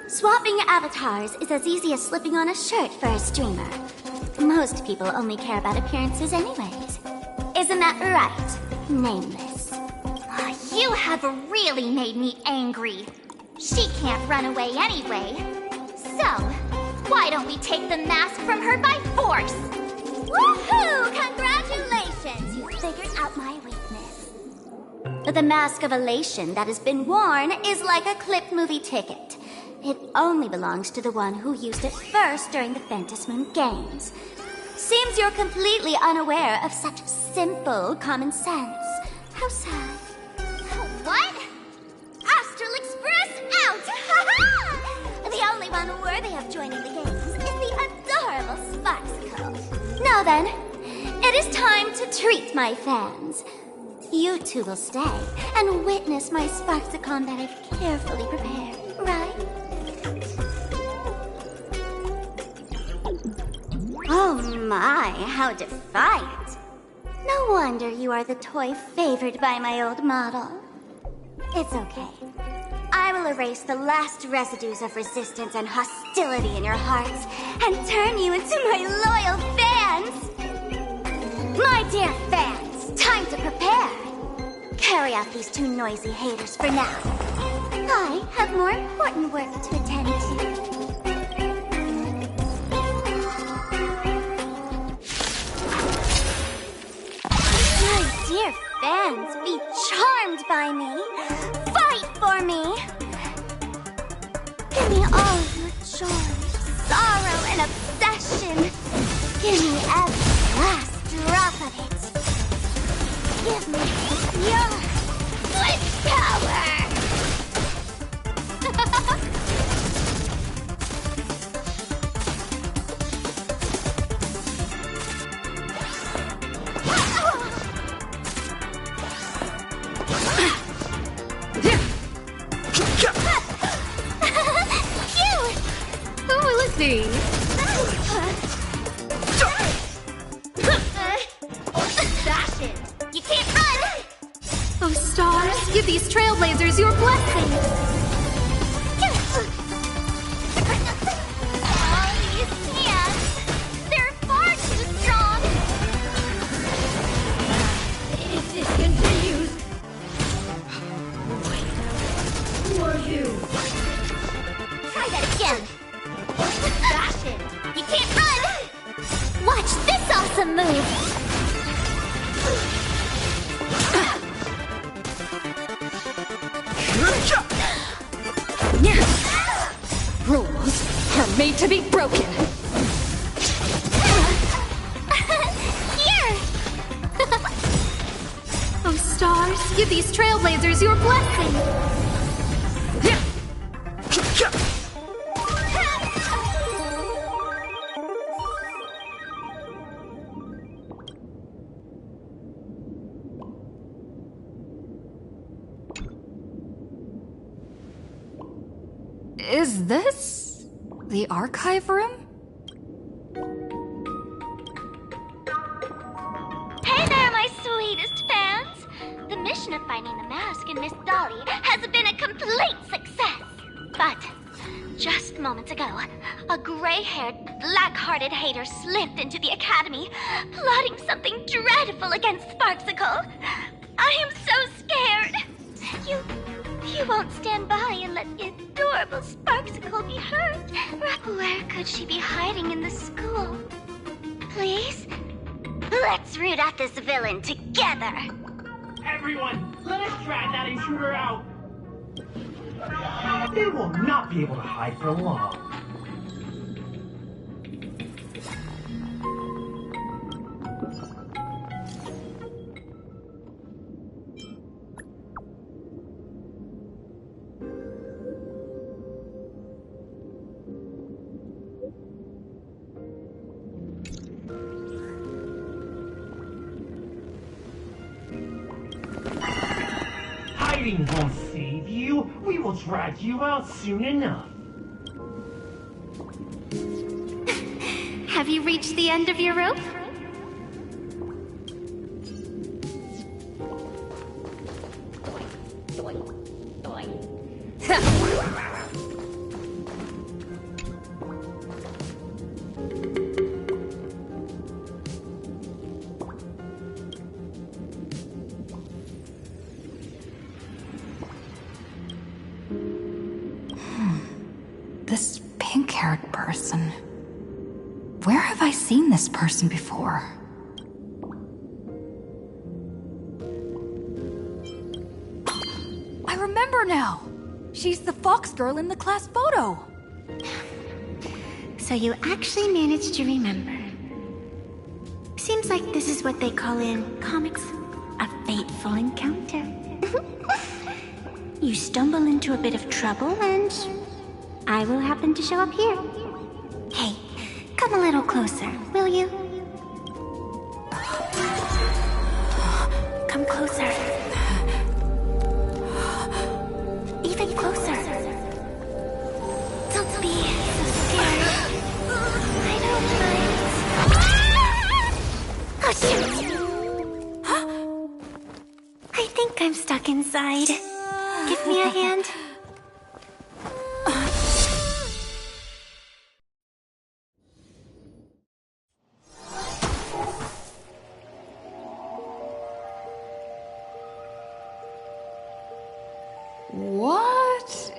Swapping avatars is as easy as slipping on a shirt for a streamer. Most people only care about appearances anyways. Isn't that right, Nameless? You have really made me angry. She can't run away anyway. So, why don't we take the mask from her by force? Woohoo! Congratulations! You figured out my weakness. But the mask of elation that has been worn is like a clipped movie ticket. It only belongs to the one who used it first during the Phantasmoon Games. Seems you're completely unaware of such simple common sense. How sad. What? Astral Express out! The only one worthy of joining the games is the adorable Sparksicle. Now then, it is time to treat my fans. You two will stay and witness my Sparksicon that I've carefully prepared, right? My, how defiant. No wonder you are the toy favored by my old model. It's okay. I will erase the last residues of resistance and hostility in your hearts and turn you into my loyal fans! My dear fans, time to prepare! Carry out these two noisy haters for now. I have more important work to attend to. My dear fans, be charmed by me. Fight for me. Give me all your joy, sorrow, and obsession. Give me every last drop of it. Give me your switch power. You can't run! Oh, stars, give these trailblazers your blessing! All these hands, they're far too strong! If this continues... Who are you? Try that again! Fashion! You can't run! Watch this awesome move! Rules are made to be broken. Here! Oh, stars, give these trailblazers your blessing! Is this the archive room? Hey there, my sweetest fans! The mission of finding the mask and Miss Dolly has been a complete success. But just moments ago, a gray-haired, black-hearted hater slipped into the academy, plotting something dreadful against Sparksicle. I am so scared. You won't stand by and let the adorable Sparksicle be hurt. Where could she be hiding in the school? Please? Let's root out this villain together. Everyone, let us drag that intruder out! They will not be able to hide for long. Hiding won't save you. We will drag you out soon enough. Have you reached the end of your rope? This pink-haired person. Where have I seen this person before? I remember now! She's the fox girl in the class photo! So you actually managed to remember. Seems like this is what they call in comics a fateful encounter. You stumble into a bit of trouble and I will happen to show up here. Hey, come a little closer, will you? Come closer. Even closer. Don't be so scared. I don't mind.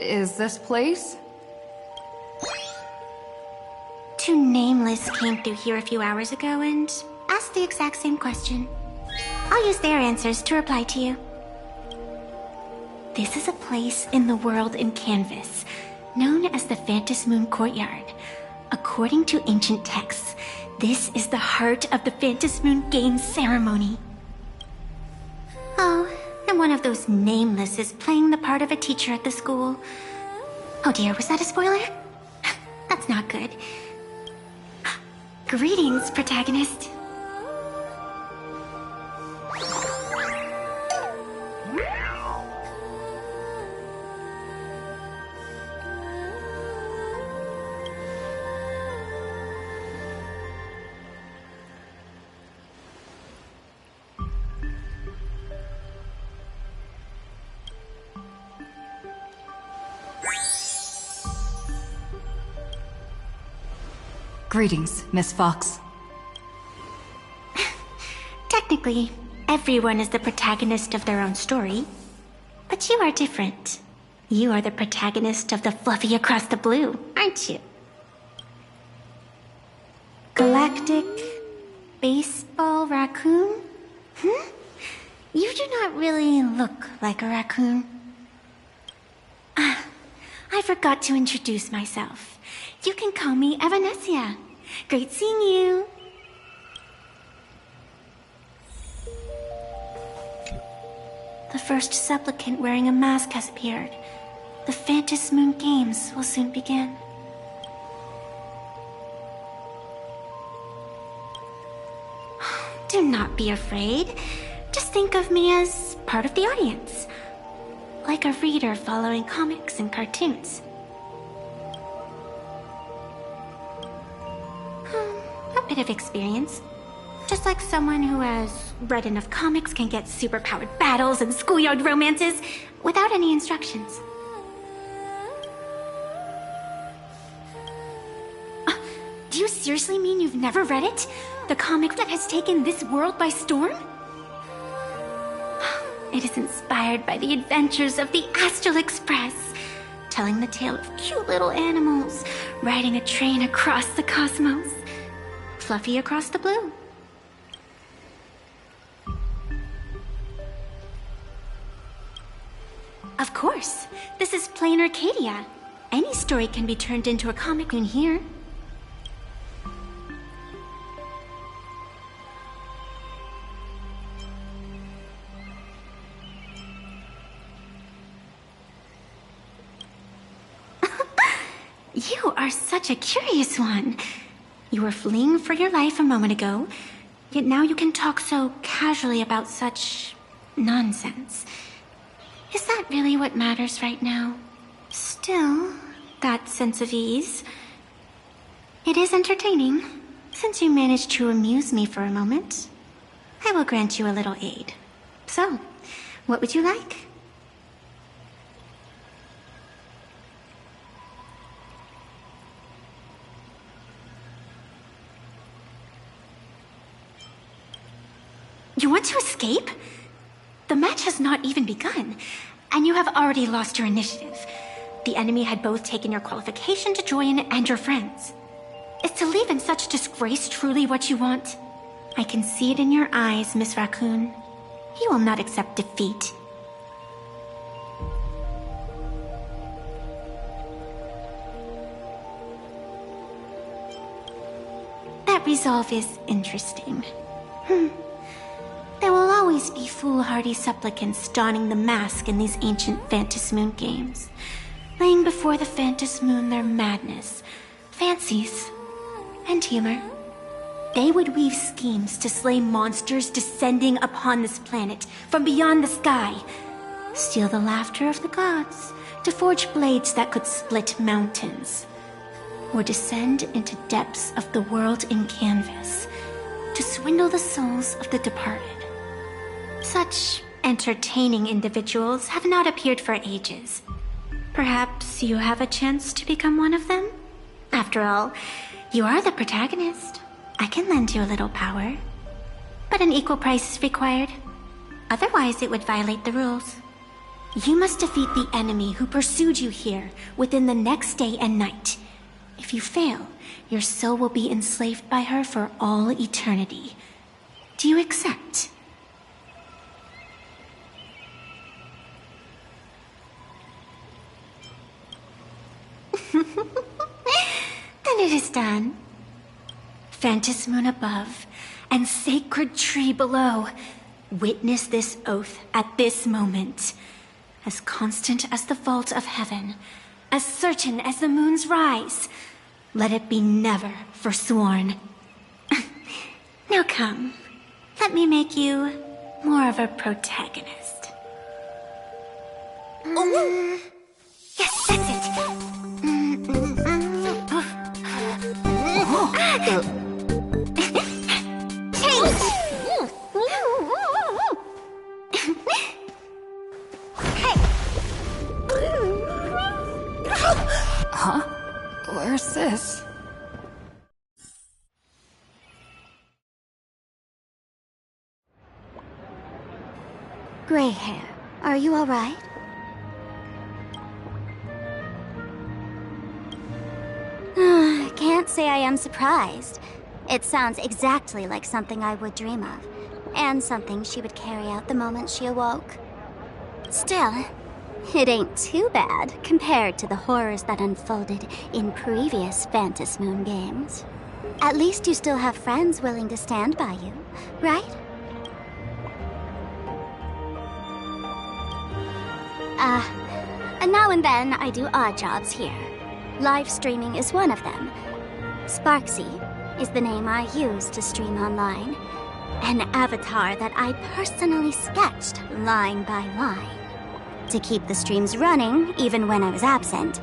is this place? Two nameless came through here a few hours ago and asked the exact same question. I'll use their answers to reply to you. This is a place in the world in Canvas, known as the Phantasmoon Courtyard. According to ancient texts, this is the heart of the Phantasmoon Games ceremony. Oh, and one of those nameless is playing the part of a teacher at the school. Oh dear, was that a spoiler? That's not good. Greetings, protagonist. Greetings, Miss Fox. Technically, everyone is the protagonist of their own story. But you are different. You are the protagonist of the Fluffy Across the Blue, aren't you? Galactic baseball raccoon? You do not really look like a raccoon. I forgot to introduce myself. You can call me Evanescia. Great seeing you. The first supplicant wearing a mask has appeared. The Phantasmoon Games will soon begin. Do not be afraid. Just think of me as part of the audience. Like a reader following comics and cartoons. A bit of experience. Just like someone who has read enough comics can get superpowered battles and schoolyard romances without any instructions. Do you seriously mean you've never read it? The comic that has taken this world by storm? It is inspired by the adventures of the Astral Express, telling the tale of cute little animals riding a train across the cosmos. Fluffy Across the Blue. Of course. This is plain Arcadia. Any story can be turned into a comic in here. You are such a curious one. You were fleeing for your life a moment ago, yet now you can talk so casually about such nonsense. Is that really what matters right now? Still, that sense of ease. It is entertaining. Since you managed to amuse me for a moment, I will grant you a little aid. So, what would you like? You want to escape? The match has not even begun, and you have already lost your initiative. The enemy had both taken your qualification to join and your friends. Is to leave in such disgrace truly what you want? I can see it in your eyes, Miss Raccoon. You will not accept defeat. That resolve is interesting. There will always be foolhardy supplicants donning the mask in these ancient Phantasmoon games, laying before the Phantasmoon their madness, fancies, and humor. They would weave schemes to slay monsters descending upon this planet from beyond the sky, steal the laughter of the gods to forge blades that could split mountains, or descend into depths of the world in Canvas to swindle the souls of the departed. Such entertaining individuals have not appeared for ages. Perhaps you have a chance to become one of them? After all, you are the protagonist. I can lend you a little power. But an equal price is required. Otherwise, it would violate the rules. You must defeat the enemy who pursued you here within the next day and night. If you fail, your soul will be enslaved by her for all eternity. Do you accept? Then it is done. Phantos Moon above, and sacred tree below, witness this oath at this moment. As constant as the vault of heaven, as certain as the moon's rise, let it be never forsworn. Now come, let me make you more of a protagonist. Yes, that's it. Huh? Where's this? Gray hair, are you alright? Can't say I am surprised. It sounds exactly like something I would dream of, and something she would carry out the moment she awoke. Still, it ain't too bad compared to the horrors that unfolded in previous Phantos Moon games. At least you still have friends willing to stand by you, right? Now and then I do odd jobs here. Live streaming is one of them. Sparksy is the name I use to stream online. An avatar that I personally sketched line by line. To keep the streams running, even when I was absent,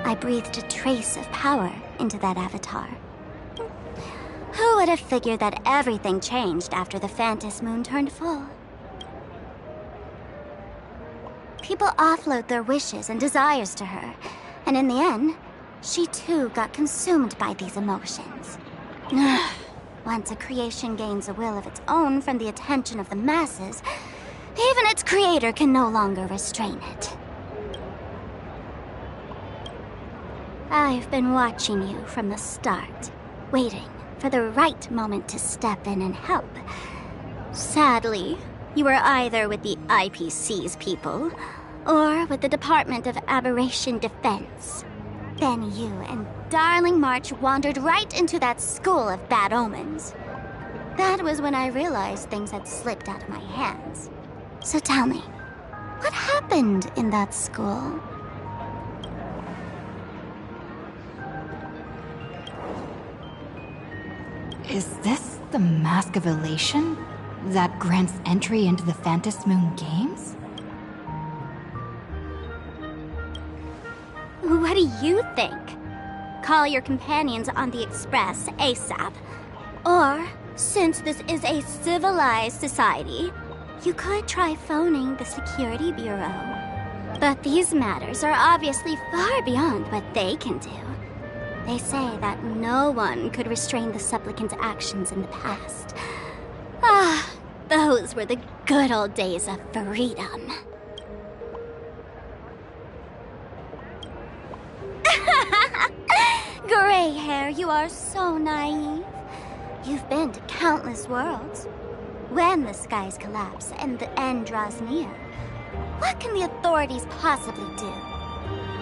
I breathed a trace of power into that avatar. Who would have figured that everything changed after the Phantos Moon turned full? People offload their wishes and desires to her, and in the end, she too got consumed by these emotions. Once a creation gains a will of its own from the attention of the masses, even its creator can no longer restrain it. I've been watching you from the start, waiting for the right moment to step in and help. Sadly, you were either with the IPC's people, or with the Department of Aberration Defense. Then you and Darling March wandered right into that school of bad omens. That was when I realized things had slipped out of my hands. So tell me, what happened in that school? Is this the Mask of Elation that grants entry into the Phantos Moon games? What do you think? Call your companions on the Express ASAP. Or, since this is a civilized society, you could try phoning the Security Bureau. But these matters are obviously far beyond what they can do. They say that no one could restrain the supplicant's actions in the past. Ah, those were the good old days of freedom. Gray hair, you are so naive. You've been to countless worlds. When the skies collapse and the end draws near, what can the authorities possibly do?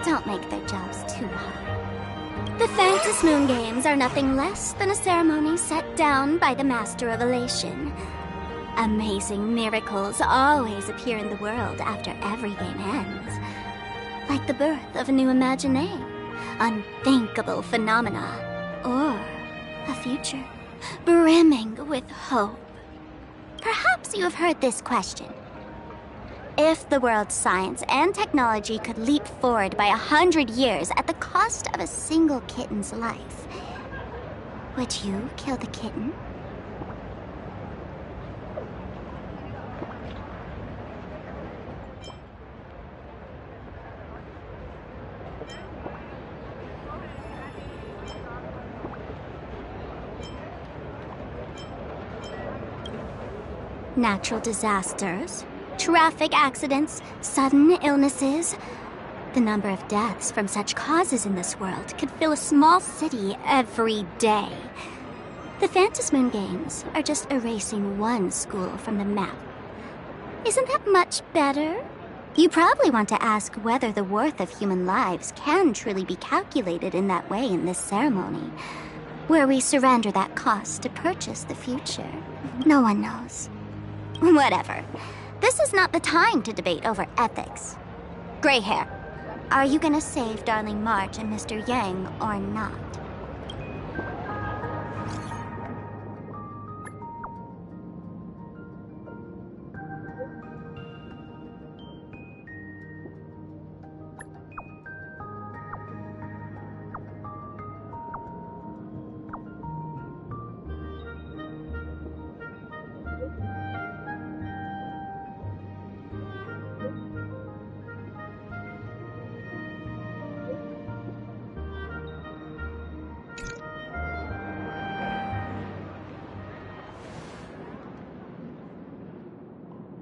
Don't make their jobs too hard. The Phantos Moon games are nothing less than a ceremony set down by the Master of Elation. Amazing miracles always appear in the world after every game ends. Like the birth of a new imagination, unthinkable phenomena, or a future brimming with hope. Perhaps you have heard this question. If the world's science and technology could leap forward by 100 years at the cost of a single kitten's life, would you kill the kitten? Natural disasters, traffic accidents, sudden illnesses. The number of deaths from such causes in this world could fill a small city every day. The Phantasmoon Games are just erasing one school from the map. Isn't that much better? You probably want to ask whether the worth of human lives can truly be calculated in that way in this ceremony, where we surrender that cost to purchase the future. No one knows. Whatever. This is not the time to debate over ethics. Gray hair, are you gonna save Darling March and Mr. Yang or not?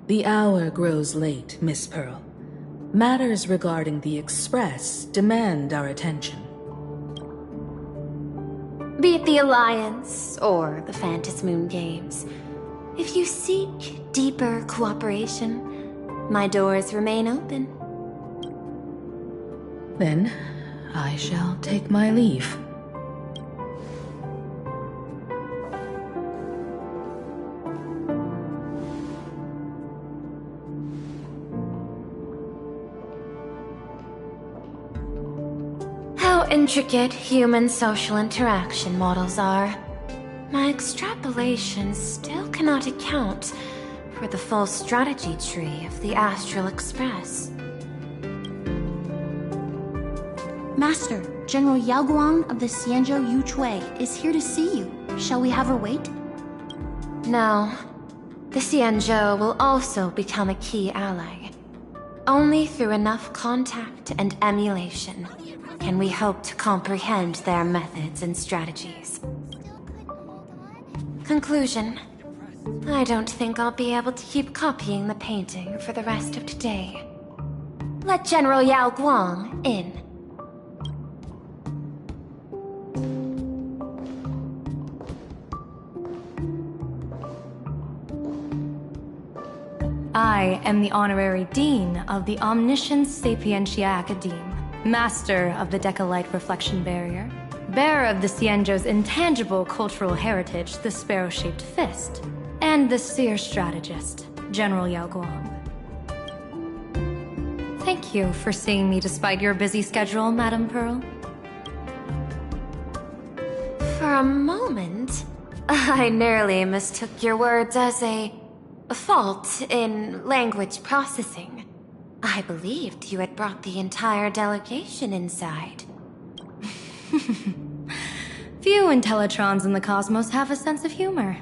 The hour grows late, Miss Pearl. Matters regarding the Express demand our attention. Be it the Alliance or the Phantasmoon Games, if you seek deeper cooperation, my doors remain open. Then, I shall take my leave. How intricate human social interaction models are. My extrapolations still cannot account for the full strategy tree of the Astral Express. Master, General Yao Guang of the Xianzhou Yuchui is here to see you. Shall we have her wait? No. The Xianzhou will also become a key ally. Only through enough contact and emulation can we hope to comprehend their methods and strategies. Conclusion. I don't think I'll be able to keep copying the painting for the rest of today. Let General Yao Guang in. I am the Honorary Dean of the Omniscience Sapientia Academe, Master of the Decalite Reflection Barrier, bearer of the Xianzhou's intangible cultural heritage, the Sparrow-Shaped Fist, and the Seer Strategist, General Yao Guang. Thank you for seeing me despite your busy schedule, Madame Pearl. For a moment, I nearly mistook your words as a fault in language processing. I believed you had brought the entire delegation inside. Few Intellitrons in the cosmos have a sense of humor.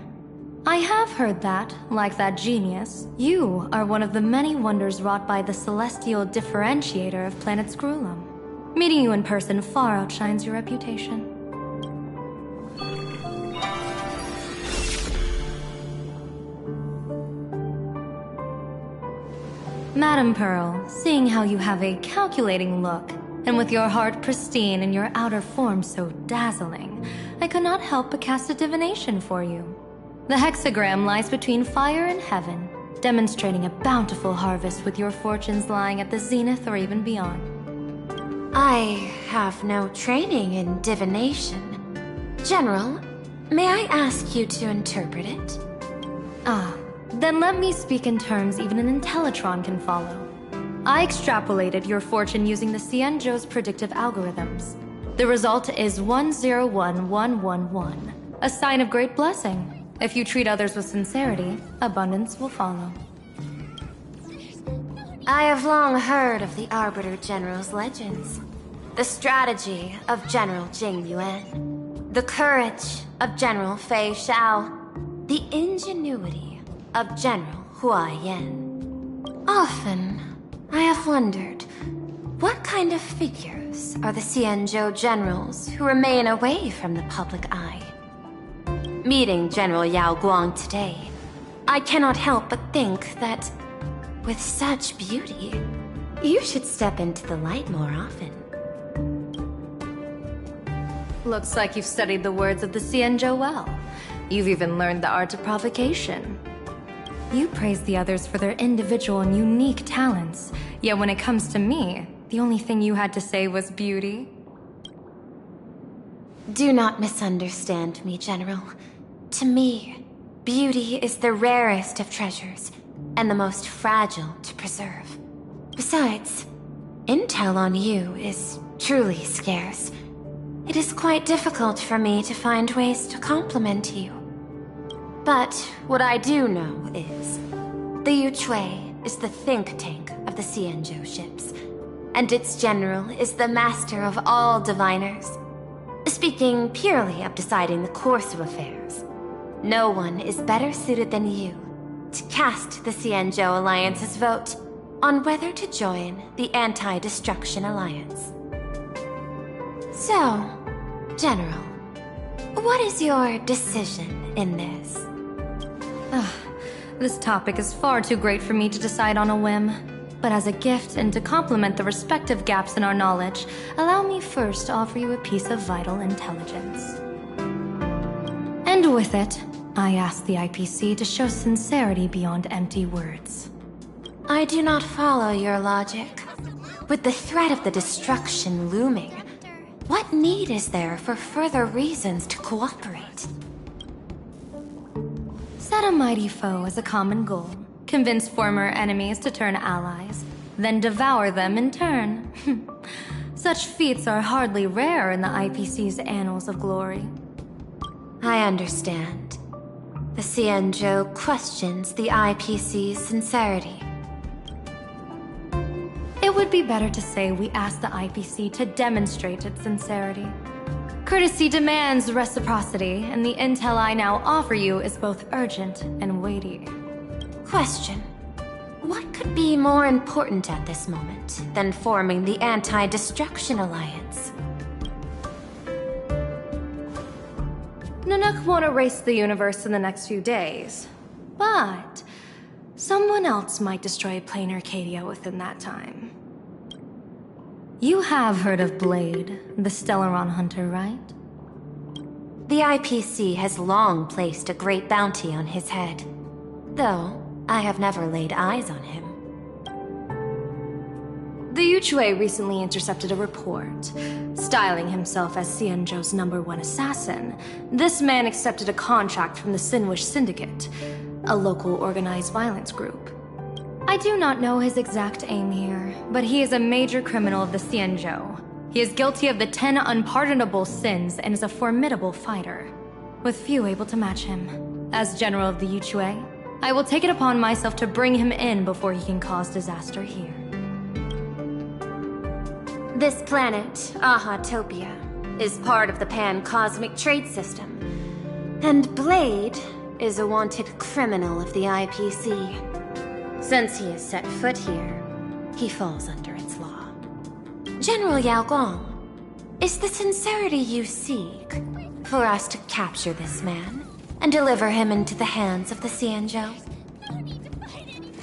I have heard that, like that genius, you are one of the many wonders wrought by the celestial differentiator of planet Screwlum. Meeting you in person far outshines your reputation. Madame Pearl, seeing how you have a calculating look, and with your heart pristine and your outer form so dazzling, I could not help but cast a divination for you. The hexagram lies between fire and heaven, demonstrating a bountiful harvest with your fortunes lying at the zenith or even beyond. I have no training in divination. General, may I ask you to interpret it? Ah, then let me speak in terms even an Intellitron can follow. I extrapolated your fortune using the Xianzhou's predictive algorithms. The result is 101111, a sign of great blessing. If you treat others with sincerity, abundance will follow. I have long heard of the Arbiter General's legends. The strategy of General Jing Yuan. The courage of General Fei Xiao. The ingenuity of General Hua Yan. Often, I have wondered, what kind of figures are the Xianzhou generals who remain away from the public eye? Meeting General Yao Guang today, I cannot help but think that with such beauty. You should step into the light more often. Looks like you've studied the words of the Xianzhou well. You've even learned the art of provocation. You praise the others for their individual and unique talents, yet when it comes to me, the only thing you had to say was beauty. Do not misunderstand me, General. To me, beauty is the rarest of treasures, and the most fragile to preserve. Besides, intel on you is truly scarce. It is quite difficult for me to find ways to compliment you. But what I do know is, the Yuchui is the think tank of the Xianzhou ships, and its general is the master of all diviners. Speaking purely of deciding the course of affairs, no one is better suited than you to cast the Xianzhou Alliance's vote on whether to join the Anti-Destruction Alliance. So, General, what is your decision in this? This topic is far too great for me to decide on a whim. But as a gift and to complement the respective gaps in our knowledge, allow me first to offer you a piece of vital intelligence. And with it, I ask the IPC to show sincerity beyond empty words. I do not follow your logic. With the threat of the destruction looming, what need is there for further reasons to cooperate? Set a mighty foe as a common goal. Convince former enemies to turn allies, then devour them in turn. Such feats are hardly rare in the IPC's annals of glory. I understand. The Xianzhou questions the IPC's sincerity. It would be better to say we ask the IPC to demonstrate its sincerity. Courtesy demands reciprocity, and the intel I now offer you is both urgent and weighty. Question. What could be more important at this moment than forming the Anti-Destruction Alliance? Nanook won't erase the universe in the next few days, but someone else might destroy plain Arcadia within that time. You have heard of Blade, the Stellaron hunter, right? The IPC has long placed a great bounty on his head, though I have never laid eyes on him. The Yuchui recently intercepted a report. Styling himself as Xianzhou's #1 assassin, this man accepted a contract from the Sinwish Syndicate, a local organized violence group. I do not know his exact aim here, but he is a major criminal of the Xianzhou. He is guilty of the 10 unpardonable sins and is a formidable fighter, with few able to match him. As general of the Yuchui, I will take it upon myself to bring him in before he can cause disaster here. This planet, Ahatopia, is part of the Pan-Cosmic Trade System, and Blade is a wanted criminal of the IPC. Since he has set foot here, he falls under its law. General Yao Gong, is the sincerity you seek for us to capture this man and deliver him into the hands of the Xianzhou?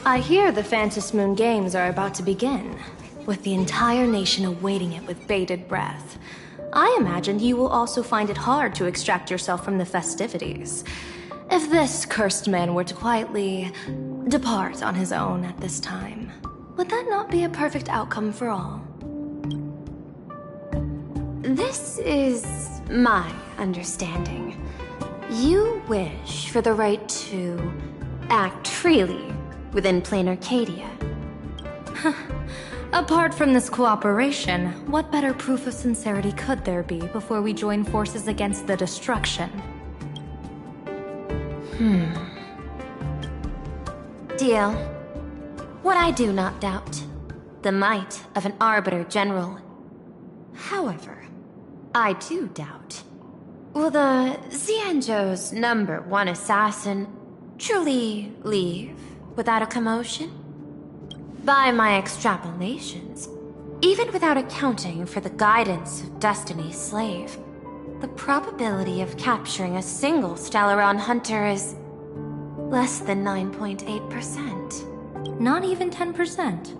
I hear the Phantom Moon Games are about to begin, with the entire nation awaiting it with bated breath. I imagine you will also find it hard to extract yourself from the festivities. If this cursed man were to quietly depart on his own at this time, would that not be a perfect outcome for all? This is my understanding. You wish for the right to act freely within plain Arcadia. Apart from this cooperation, what better proof of sincerity could there be before we join forces against the destruction? Deal. What I do not doubt, the might of an Arbiter General. However, I do doubt, will the Xianzhou's #1 assassin truly leave without a commotion? By my extrapolations, even without accounting for the guidance of Destiny's slave, the probability of capturing a single Stellaron hunter is less than 9.8%. Not even 10%.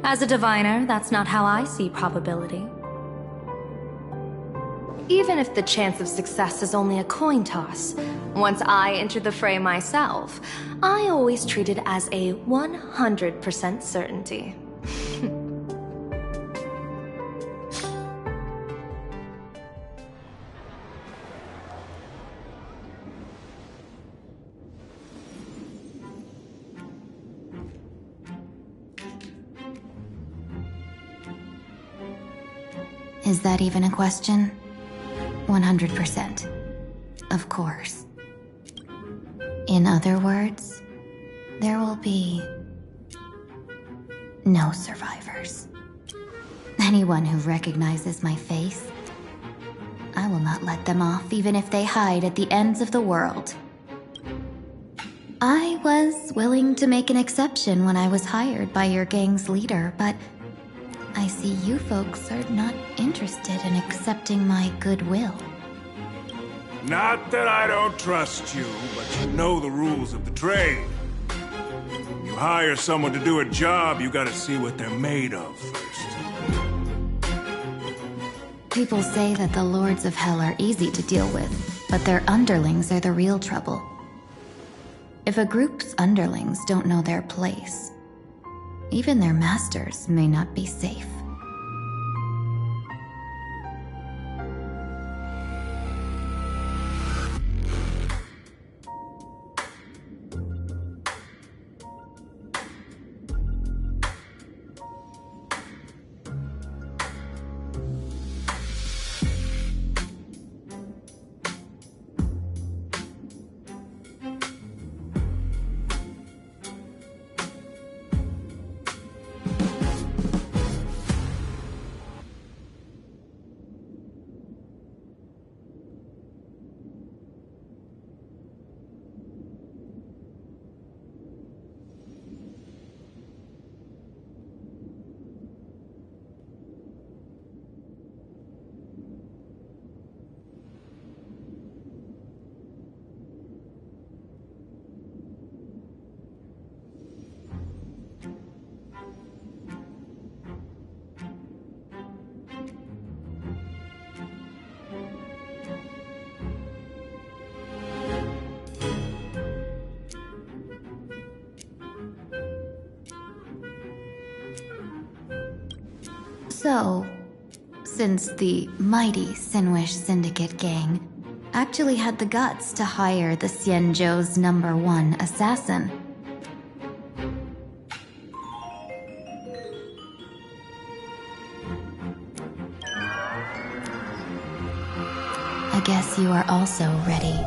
As a diviner, that's not how I see probability. Even if the chance of success is only a coin toss, once I enter the fray myself, I always treat it as a 100% certainty. Is that even a question? 100%. Of course. In other words, there will be no survivors. Anyone who recognizes my face, I will not let them off even if they hide at the ends of the world. I was willing to make an exception when I was hired by your gang's leader, but I see you folks are not interested in accepting my goodwill. Not that I don't trust you, but you know the rules of the trade. When you hire someone to do a job, you gotta see what they're made of first. People say that the Lords of Hell are easy to deal with, but their underlings are the real trouble. If a group's underlings don't know their place, even their masters may not be safe. So, since the mighty Sinwish Syndicate gang actually had the guts to hire the Xianzhou's #1 assassin, I guess you are also ready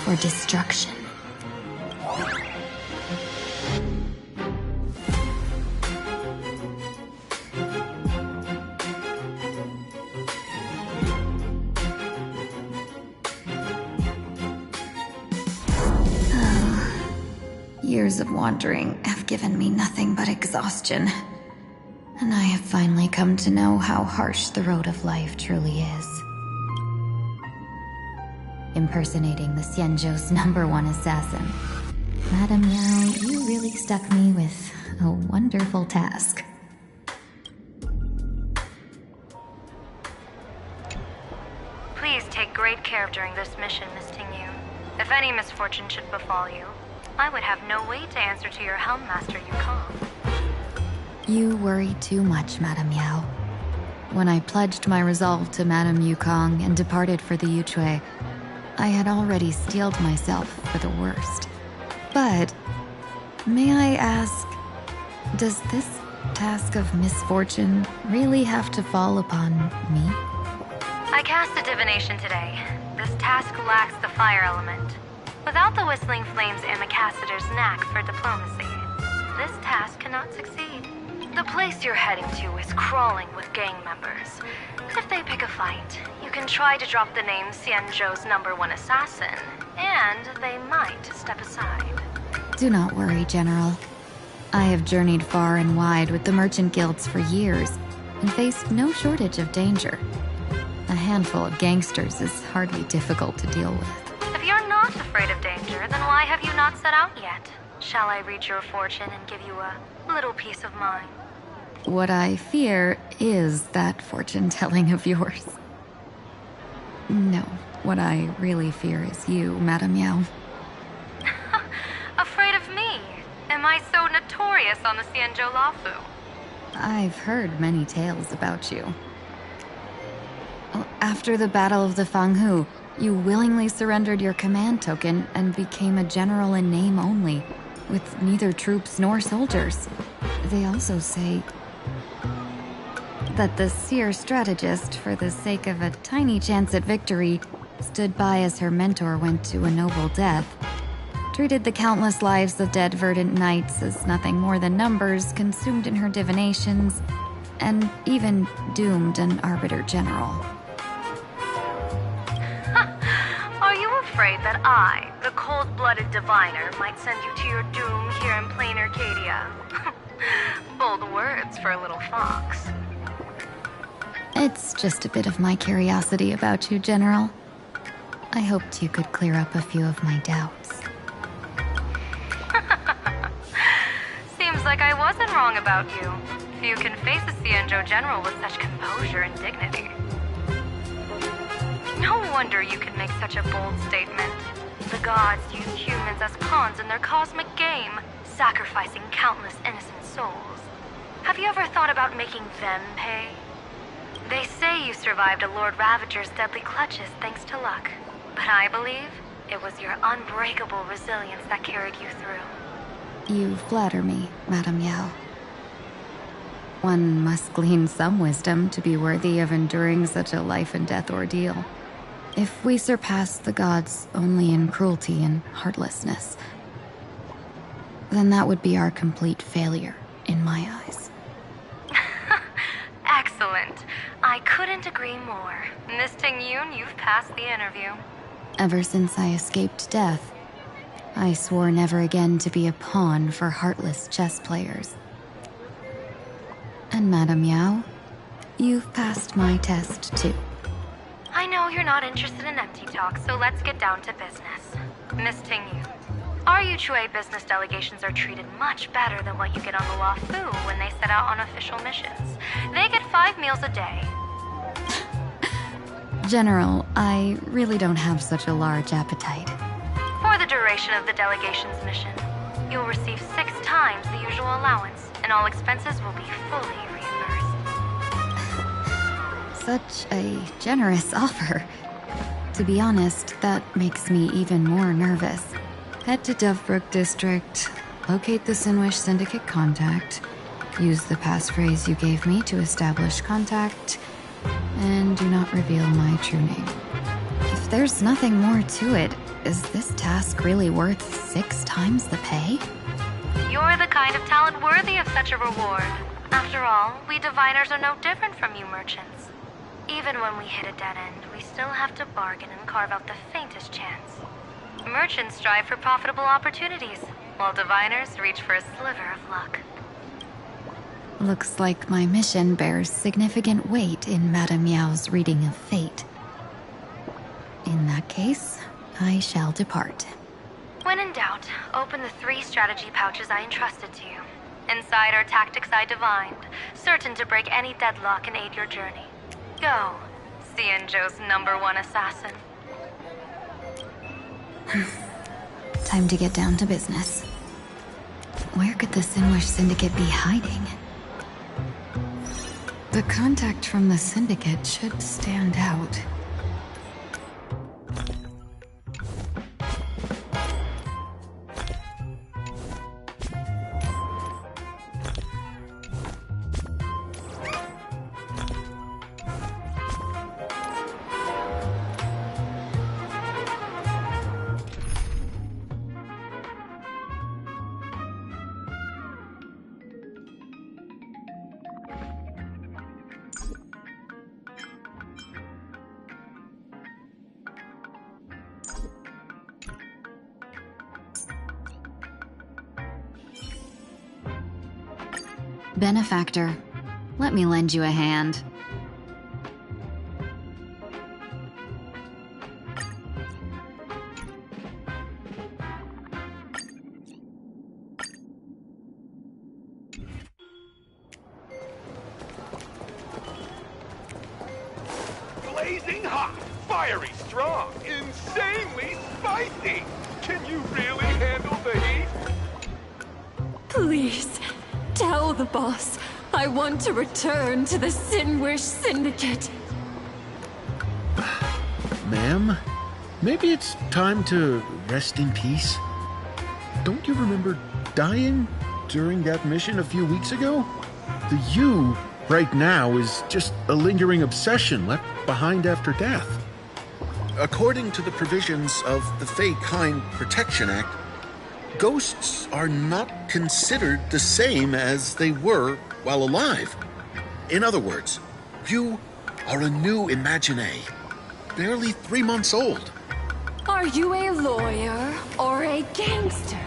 for destruction. Years of wandering have given me nothing but exhaustion, and I have finally come to know how harsh the road of life truly is. Impersonating the Xianzhou's #1 assassin. Madame Yao, you really stuck me with a wonderful task. Please take great care during this mission, Miss Tingyu. If any misfortune should befall you, I would have no way to answer to your Helm Master Yukong. You worry too much, Madame Yao. When I pledged my resolve to Madame Yukong and departed for the Yuchui, I had already steeled myself for the worst. But, may I ask, does this task of misfortune really have to fall upon me? I cast a divination today. This task lacks the fire element. Without the Whistling Flames Ambassador's knack for diplomacy, this task cannot succeed. The place you're heading to is crawling with gang members. If they pick a fight, you can try to drop the name Xianzhou's #1 assassin, and they might step aside. Do not worry, General. I have journeyed far and wide with the merchant guilds for years and faced no shortage of danger. A handful of gangsters is hardly difficult to deal with. If you're not afraid of danger, then why have you not set out yet? shall I read your fortune and give you a little peace of mind? What I fear is that fortune-telling of yours. No, what I really fear is you, Madame Yao. Afraid of me? Am I so notorious on the Xianzhou Lafu? I've heard many tales about you. After the Battle of the Fanghu, you willingly surrendered your command token and became a general in name only, with neither troops nor soldiers. They also say that the seer strategist, for the sake of a tiny chance at victory, stood by as her mentor went to a noble death, treated the countless lives of dead verdant knights as nothing more than numbers consumed in her divinations, and even doomed an arbiter general. Are you afraid that I, the cold-blooded diviner, might send you to your doom here in plain Arcadia? Bold words for a little fox. It's just a bit of my curiosity about you, General. I hoped you could clear up a few of my doubts. Seems like I wasn't wrong about you. Few can face a Xianzhou general with such composure and dignity. No wonder you can make such a bold statement. The gods use humans as pawns in their cosmic game, sacrificing countless innocent souls. Have you ever thought about making them pay? They say you survived a Lord Ravager's deadly clutches thanks to luck. But I believe it was your unbreakable resilience that carried you through. You flatter me, Madame Yao. One must glean some wisdom to be worthy of enduring such a life-and-death ordeal. If we surpass the gods only in cruelty and heartlessness, then that would be our complete failure, in my eyes. Excellent. I couldn't agree more. Miss Ting-Yun, you've passed the interview. Ever since I escaped death, I swore never again to be a pawn for heartless chess players. And Madame Yao, you've passed my test too. I know you're not interested in empty talk, so let's get down to business. Miss Ting-Yun, our Yuchue business delegations are treated much better than what you get on the Lafu when they set out on official missions. They get 5 meals a day. General, I really don't have such a large appetite. For the duration of the delegation's mission, you'll receive 6 times the usual allowance, and all expenses will be fully reimbursed. Such a generous offer. To be honest, that makes me even more nervous. Head to Dovebrook District, locate the Sinwish Syndicate contact, use the passphrase you gave me to establish contact, and do not reveal my true name. If there's nothing more to it, is this task really worth 6 times the pay? You're the kind of talent worthy of such a reward. After all, we diviners are no different from you merchants. Even when we hit a dead end, we still have to bargain and carve out the faintest chance. Merchants strive for profitable opportunities, while diviners reach for a sliver of luck. Looks like my mission bears significant weight in Madame Yao's reading of fate. In that case, I shall depart. When in doubt, open the 3 strategy pouches I entrusted to you. Inside are tactics I divined, certain to break any deadlock and aid your journey. Go, Xianzhou's #1 assassin. Time to get down to business. Where could the Sinwish Syndicate be hiding? The contact from the Syndicate should stand out. Benefactor, let me lend you a hand. fiery strong, insanely spicy. Can you really handle the heat? Please, tell the boss I want to return to the Sinwish Syndicate. Ma'am, maybe it's time to rest in peace. Don't you remember dying during that mission a few weeks ago? The you right now is just a lingering obsession left behind after death. According to the provisions of the Fey Kind Protection Act, ghosts are not considered the same as they were while alive. In other words, you are a new Imagine, barely 3 months old. Are you a lawyer or a gangster?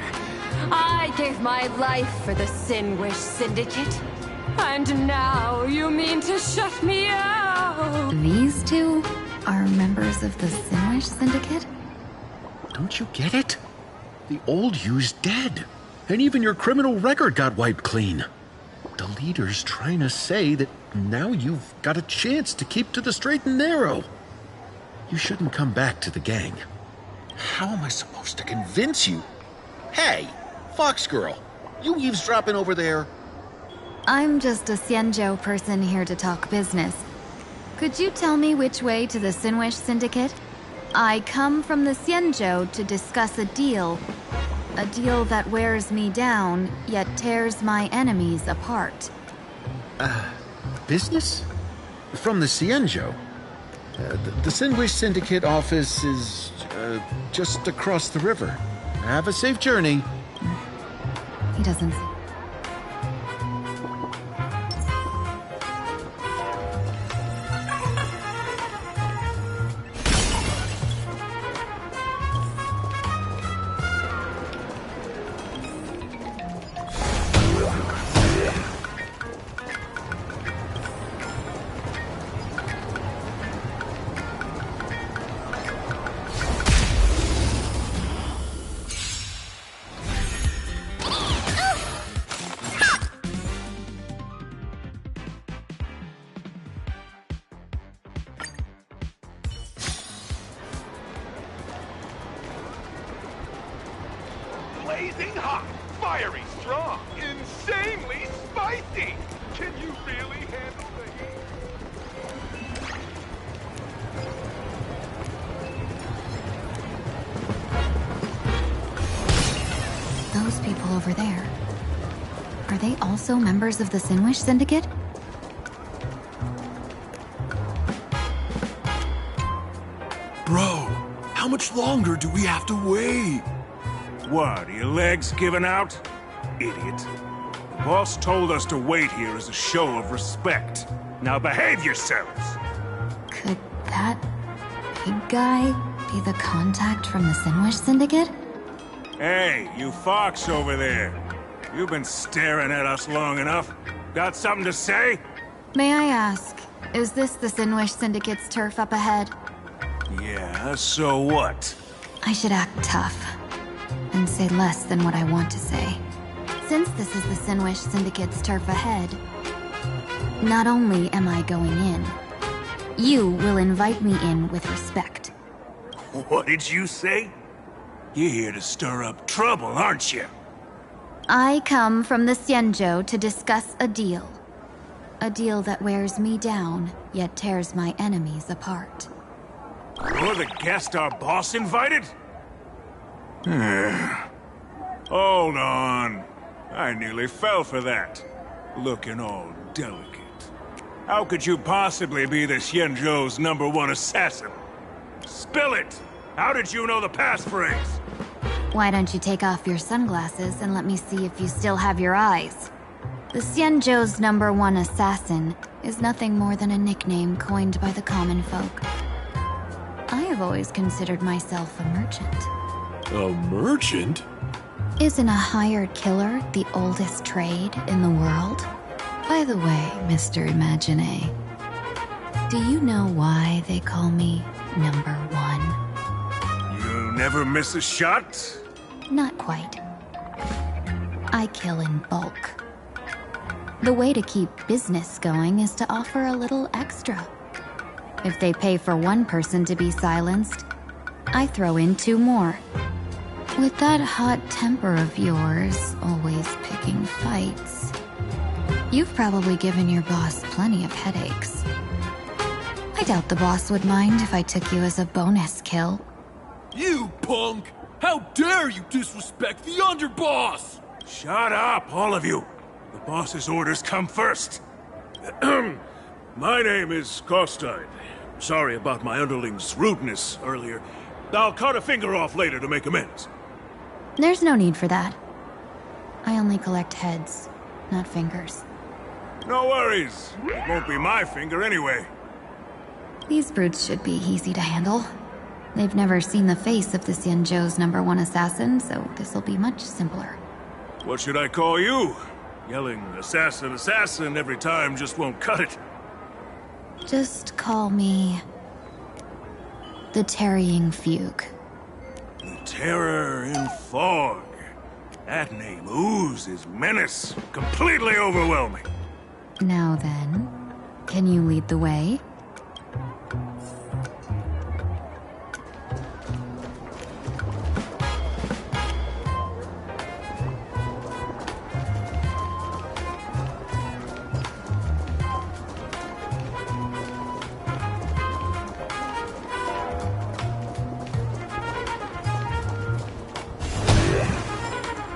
I gave my life for the Sinwish Syndicate, and now you mean to shut me out? These two are members of the Sinwish Syndicate? Don't you get it? The old you's dead, and even your criminal record got wiped clean. The leader's trying to say that now you've got a chance to keep to the straight and narrow. You shouldn't come back to the gang. How am I supposed to convince you? Hey, Fox Girl, you eavesdropping over there? I'm just a Xianzhou person here to talk business. Could you tell me which way to the Sinwish Syndicate? I come from the Xianzhou to discuss a deal. A deal that wears me down, yet tears my enemies apart. Business? From the Xianzhou? The Sinwish Syndicate office is just across the river. Have a safe journey. He doesn't. Blazing hot, fiery strong, insanely spicy. Can you really handle the heat? Those people over there. Are they also members of the Sinwish Syndicate? Bro, how much longer do we have to wait? What, are your legs giving out? Idiot. The boss told us to wait here as a show of respect. Now behave yourselves! Could that big guy be the contact from the Sinwish Syndicate? Hey, you fox over there. You've been staring at us long enough. Got something to say? May I ask, is this the Sinwish Syndicate's turf up ahead? Yeah, so what? I should act tough and say less than what I want to say. Since this is the Sinwish Syndicate's turf ahead, not only am I going in, you will invite me in with respect. What did you say? You're here to stir up trouble, aren't you? I come from the Xianzhou to discuss a deal. A deal that wears me down, yet tears my enemies apart. You're the guest our boss invited? Hold on. I nearly fell for that. Looking all delicate. How could you possibly be the Xianzhou's #1 assassin? Spill it! How did you know the passphrase? Why don't you take off your sunglasses and let me see if you still have your eyes? The Xianzhou's #1 assassin is nothing more than a nickname coined by the common folk. I have always considered myself a merchant. A merchant? Isn't a hired killer the oldest trade in the world? By the way, Mr. Imagine, do you know why they call me #1? You never miss a shot? Not quite. I kill in bulk. The way to keep business going is to offer a little extra. If they pay for one person to be silenced, I throw in 2 more. With that hot temper of yours, always picking fights, you've probably given your boss plenty of headaches. I doubt the boss would mind if I took you as a bonus kill. You punk! How dare you disrespect the underboss! Shut up, all of you! The boss's orders come first. My name is Kostein. Sorry about my underling's rudeness earlier. I'll cut a finger off later to make amends. There's no need for that. I only collect heads, not fingers. No worries. It won't be my finger anyway. These brutes should be easy to handle. They've never seen the face of the Xianzhou's #1 assassin, so this'll be much simpler. What should I call you? Yelling assassin, assassin every time just won't cut it. Just call me... the Tarrying Fugue. The Terror in Fog. That name oozes menace. Completely overwhelming. Now then, can you lead the way?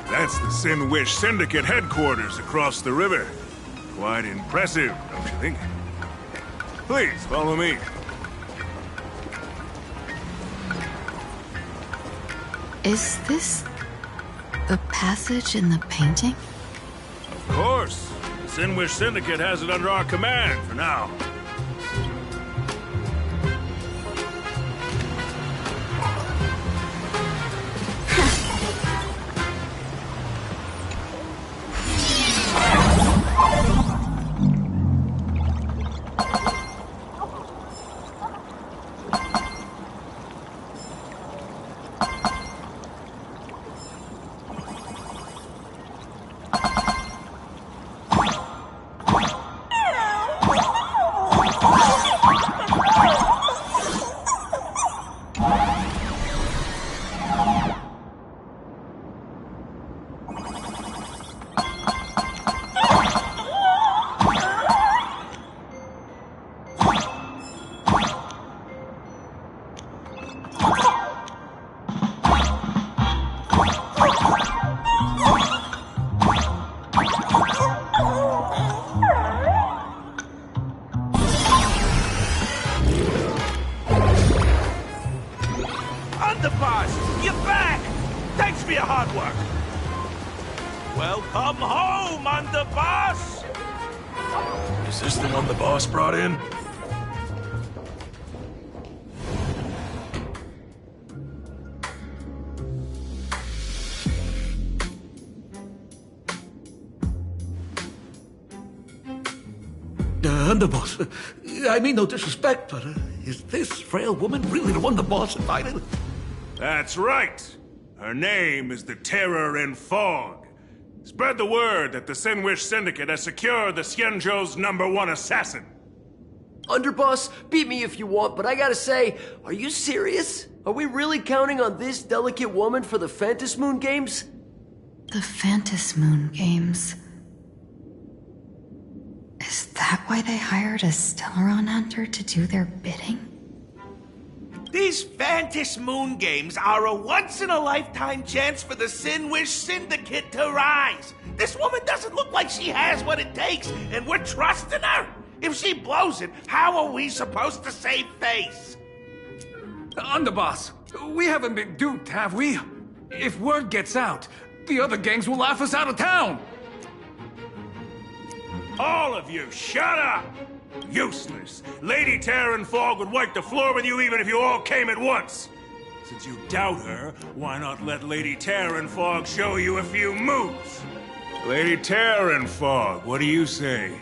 That's the Sin Wish Syndicate headquarters across the river. Quite impressive, don't you think? Please, follow me. Is this the passage in the painting? Of course. The Sin Wish Syndicate has it under our command for now. Underboss, you're back! Thanks for your hard work. Welcome home, Underboss! Is this the one the boss brought in? Underboss, I mean no disrespect, but is this frail woman really the one the boss invited? That's right. Her name is the Terror in Fog. Spread the word that the Sin Wish Syndicate has secured the Xianzhou's #1 assassin. Underboss, beat me if you want, but I gotta say, are you serious? Are we really counting on this delicate woman for the Phantasmoon Games? The Phantasmoon Games. Is that why they hired a Stellaron hunter to do their bidding? These Phantasmoon Games are a once-in-a-lifetime chance for the Sin Wish Syndicate to rise. This woman doesn't look like she has what it takes, and we're trusting her. If she blows it, how are we supposed to save face? Underboss, we haven't been duped, have we? If word gets out, the other gangs will laugh us out of town. All of you, shut up! Useless. Lady Terror in Fog would wipe the floor with you even if you all came at once. Since you doubt her, why not let Lady Terror in Fog show you a few moves? Lady Terror in Fog, what do you say?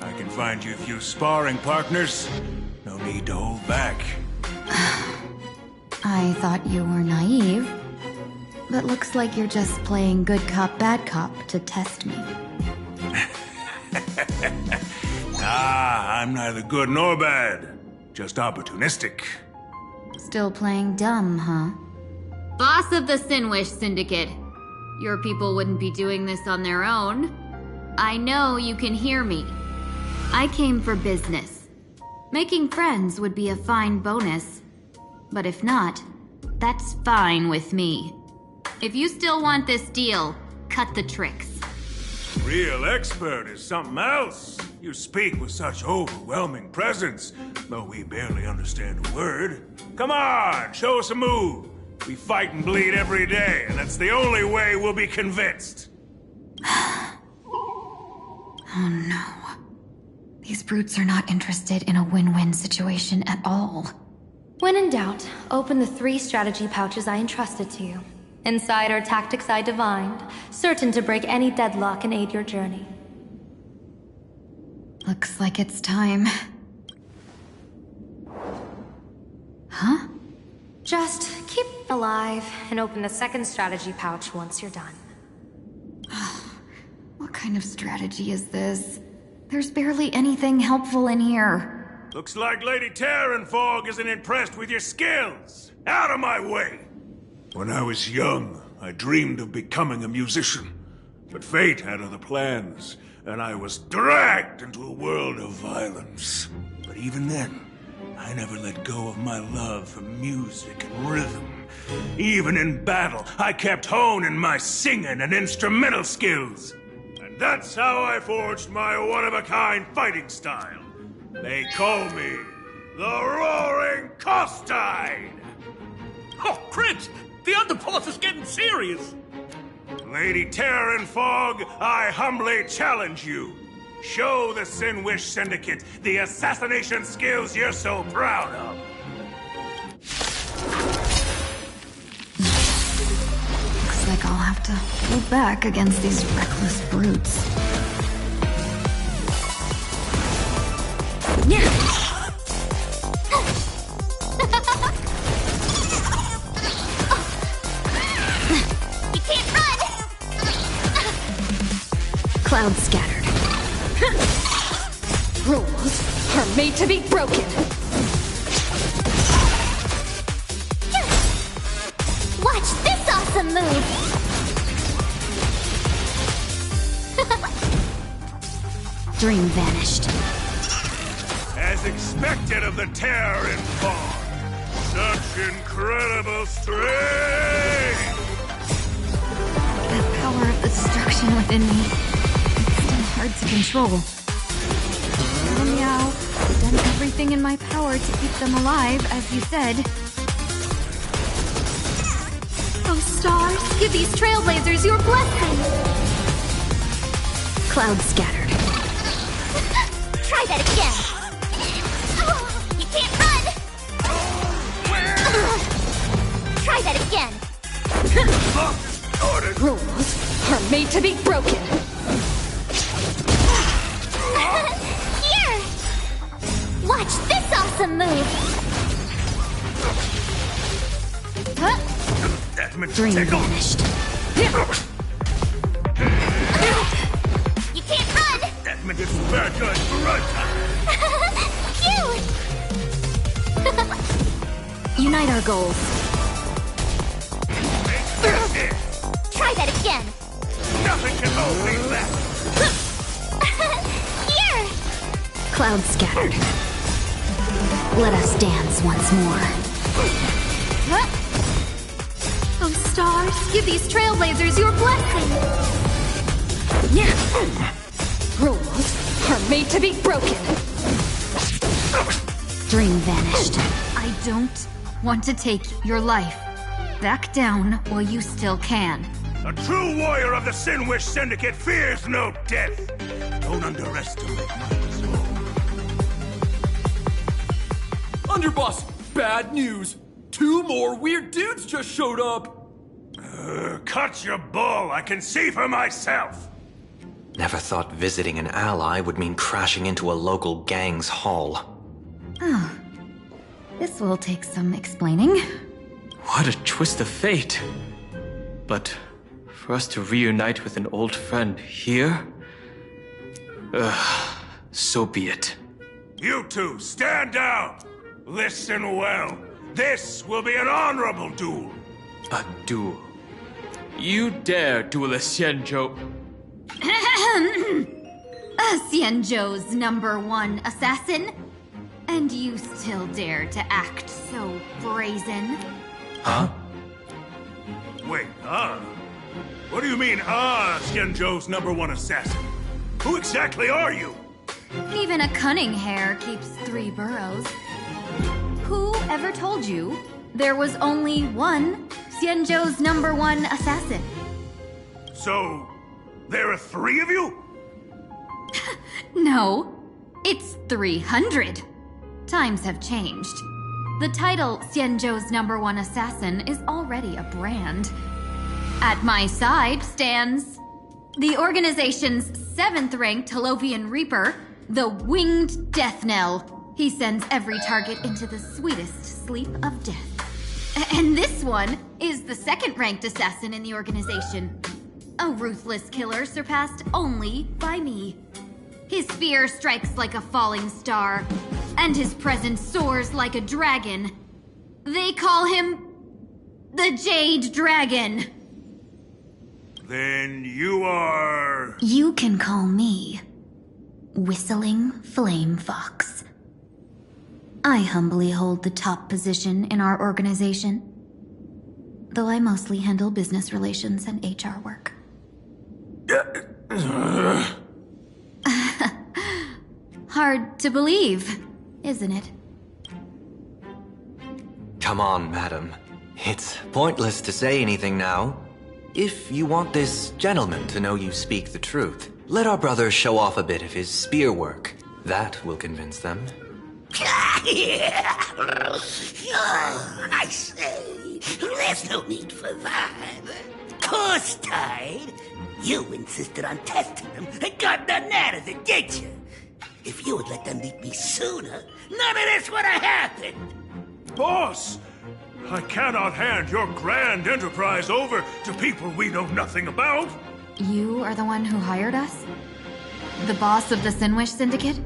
I can find you a few sparring partners. No need to hold back. I thought you were naive, but looks like you're just playing good cop, bad cop to test me. I'm neither good nor bad. just opportunistic. Still playing dumb, huh? Boss of the Sinwish Syndicate. Your people wouldn't be doing this on their own. I know you can hear me. I came for business. Making friends would be a fine bonus. But if not, that's fine with me. If you still want this deal, cut the tricks. Real expert is something else. You speak with such overwhelming presence, though we barely understand a word. Come on, show us a move. We fight and bleed every day, and that's the only way we'll be convinced. Oh no. These brutes are not interested in a win-win situation at all. When in doubt, open the 3 strategy pouches I entrusted to you. Inside are tactics I divined, certain to break any deadlock and aid your journey. Looks like it's time. Huh? Just keep alive and open the 2nd strategy pouch once you're done. What kind of strategy is this? There's barely anything helpful in here. Looks like Lady Terranfog isn't impressed with your skills. Out of my way! When I was young, I dreamed of becoming a musician. But fate had other plans, and I was dragged into a world of violence. But even then, I never let go of my love for music and rhythm. Even in battle, I kept honing my singing and instrumental skills. And that's how I forged my one-of-a-kind fighting style. They call me the Roaring Costine! Oh, Prince! The underboss is getting serious! Lady Terranfog, I humbly challenge you. Show the Sinwish Syndicate the assassination skills you're so proud of. Looks like I'll have to pull back against these reckless brutes. Cloud scattered. Rules are made to be broken. Watch this awesome move! Dream vanished. As expected of the Terranfog, such incredible strength! That power of destruction within me. It's still hard to control. Little Meow, I've done everything in my power to keep them alive, as you said. Oh, stars, give these trailblazers your blessing! Cloud scattered. Try that again! You can't run! Try that again! Rules are made to be broken. Here! Watch this awesome move! Dream vanished. You can't run! That meant it's bad guys for Cute! Unite our goals. Try that again! Nothing can hold me back! Here! Cloud scattered. Let us dance once more. Oh, stars, give these trailblazers your blessing! Rules are made to be broken. Dream vanished. I don't want to take your life. Back down while you still can. A true warrior of the Sinwish Syndicate fears no death. Don't underestimate my resolve. Underboss, bad news. 2 more weird dudes just showed up. Cut your bull. I can see for myself. Never thought visiting an ally would mean crashing into a local gang's hall. Oh. This will take some explaining. What a twist of fate. But for us to reunite with an old friend here? So be it. You two, stand down! Listen well. This will be an honorable duel. A duel? You dare duel a Xianzhou? Xianzhou's #1 assassin? And you still dare to act so brazen? Huh? Wait, What do you mean, Xianzhou's #1 assassin? Who exactly are you? Even a cunning hare keeps 3 burrows. Who ever told you there was only one Xianzhou's #1 assassin? So, there are 3 of you? No, it's 300. Times have changed. The title Xianzhou's #1 assassin is already a brand. At my side stands the organization's 7th-ranked Holovian Reaper, the Winged Death Knell. He sends every target into the sweetest sleep of death. And this one is the 2nd-ranked assassin in the organization. A ruthless killer surpassed only by me. His spear strikes like a falling star, and his presence soars like a dragon. They call him the Jade Dragon. Then you are... You can call me Whistling Flame Fox. I humbly hold the top position in our organization, though I mostly handle business relations and HR work. Hard to believe, isn't it? Come on, madam. It's pointless to say anything now. If you want this gentleman to know you speak the truth, let our brother show off a bit of his spear work. That will convince them. I say, there's no need for that. Course tied. You insisted on testing them and got none out of it, did you? If you had let them meet me sooner, none of this would have happened. Boss! I cannot hand your grand enterprise over to people we know nothing about. You are the one who hired us? The boss of the Sinwish Syndicate?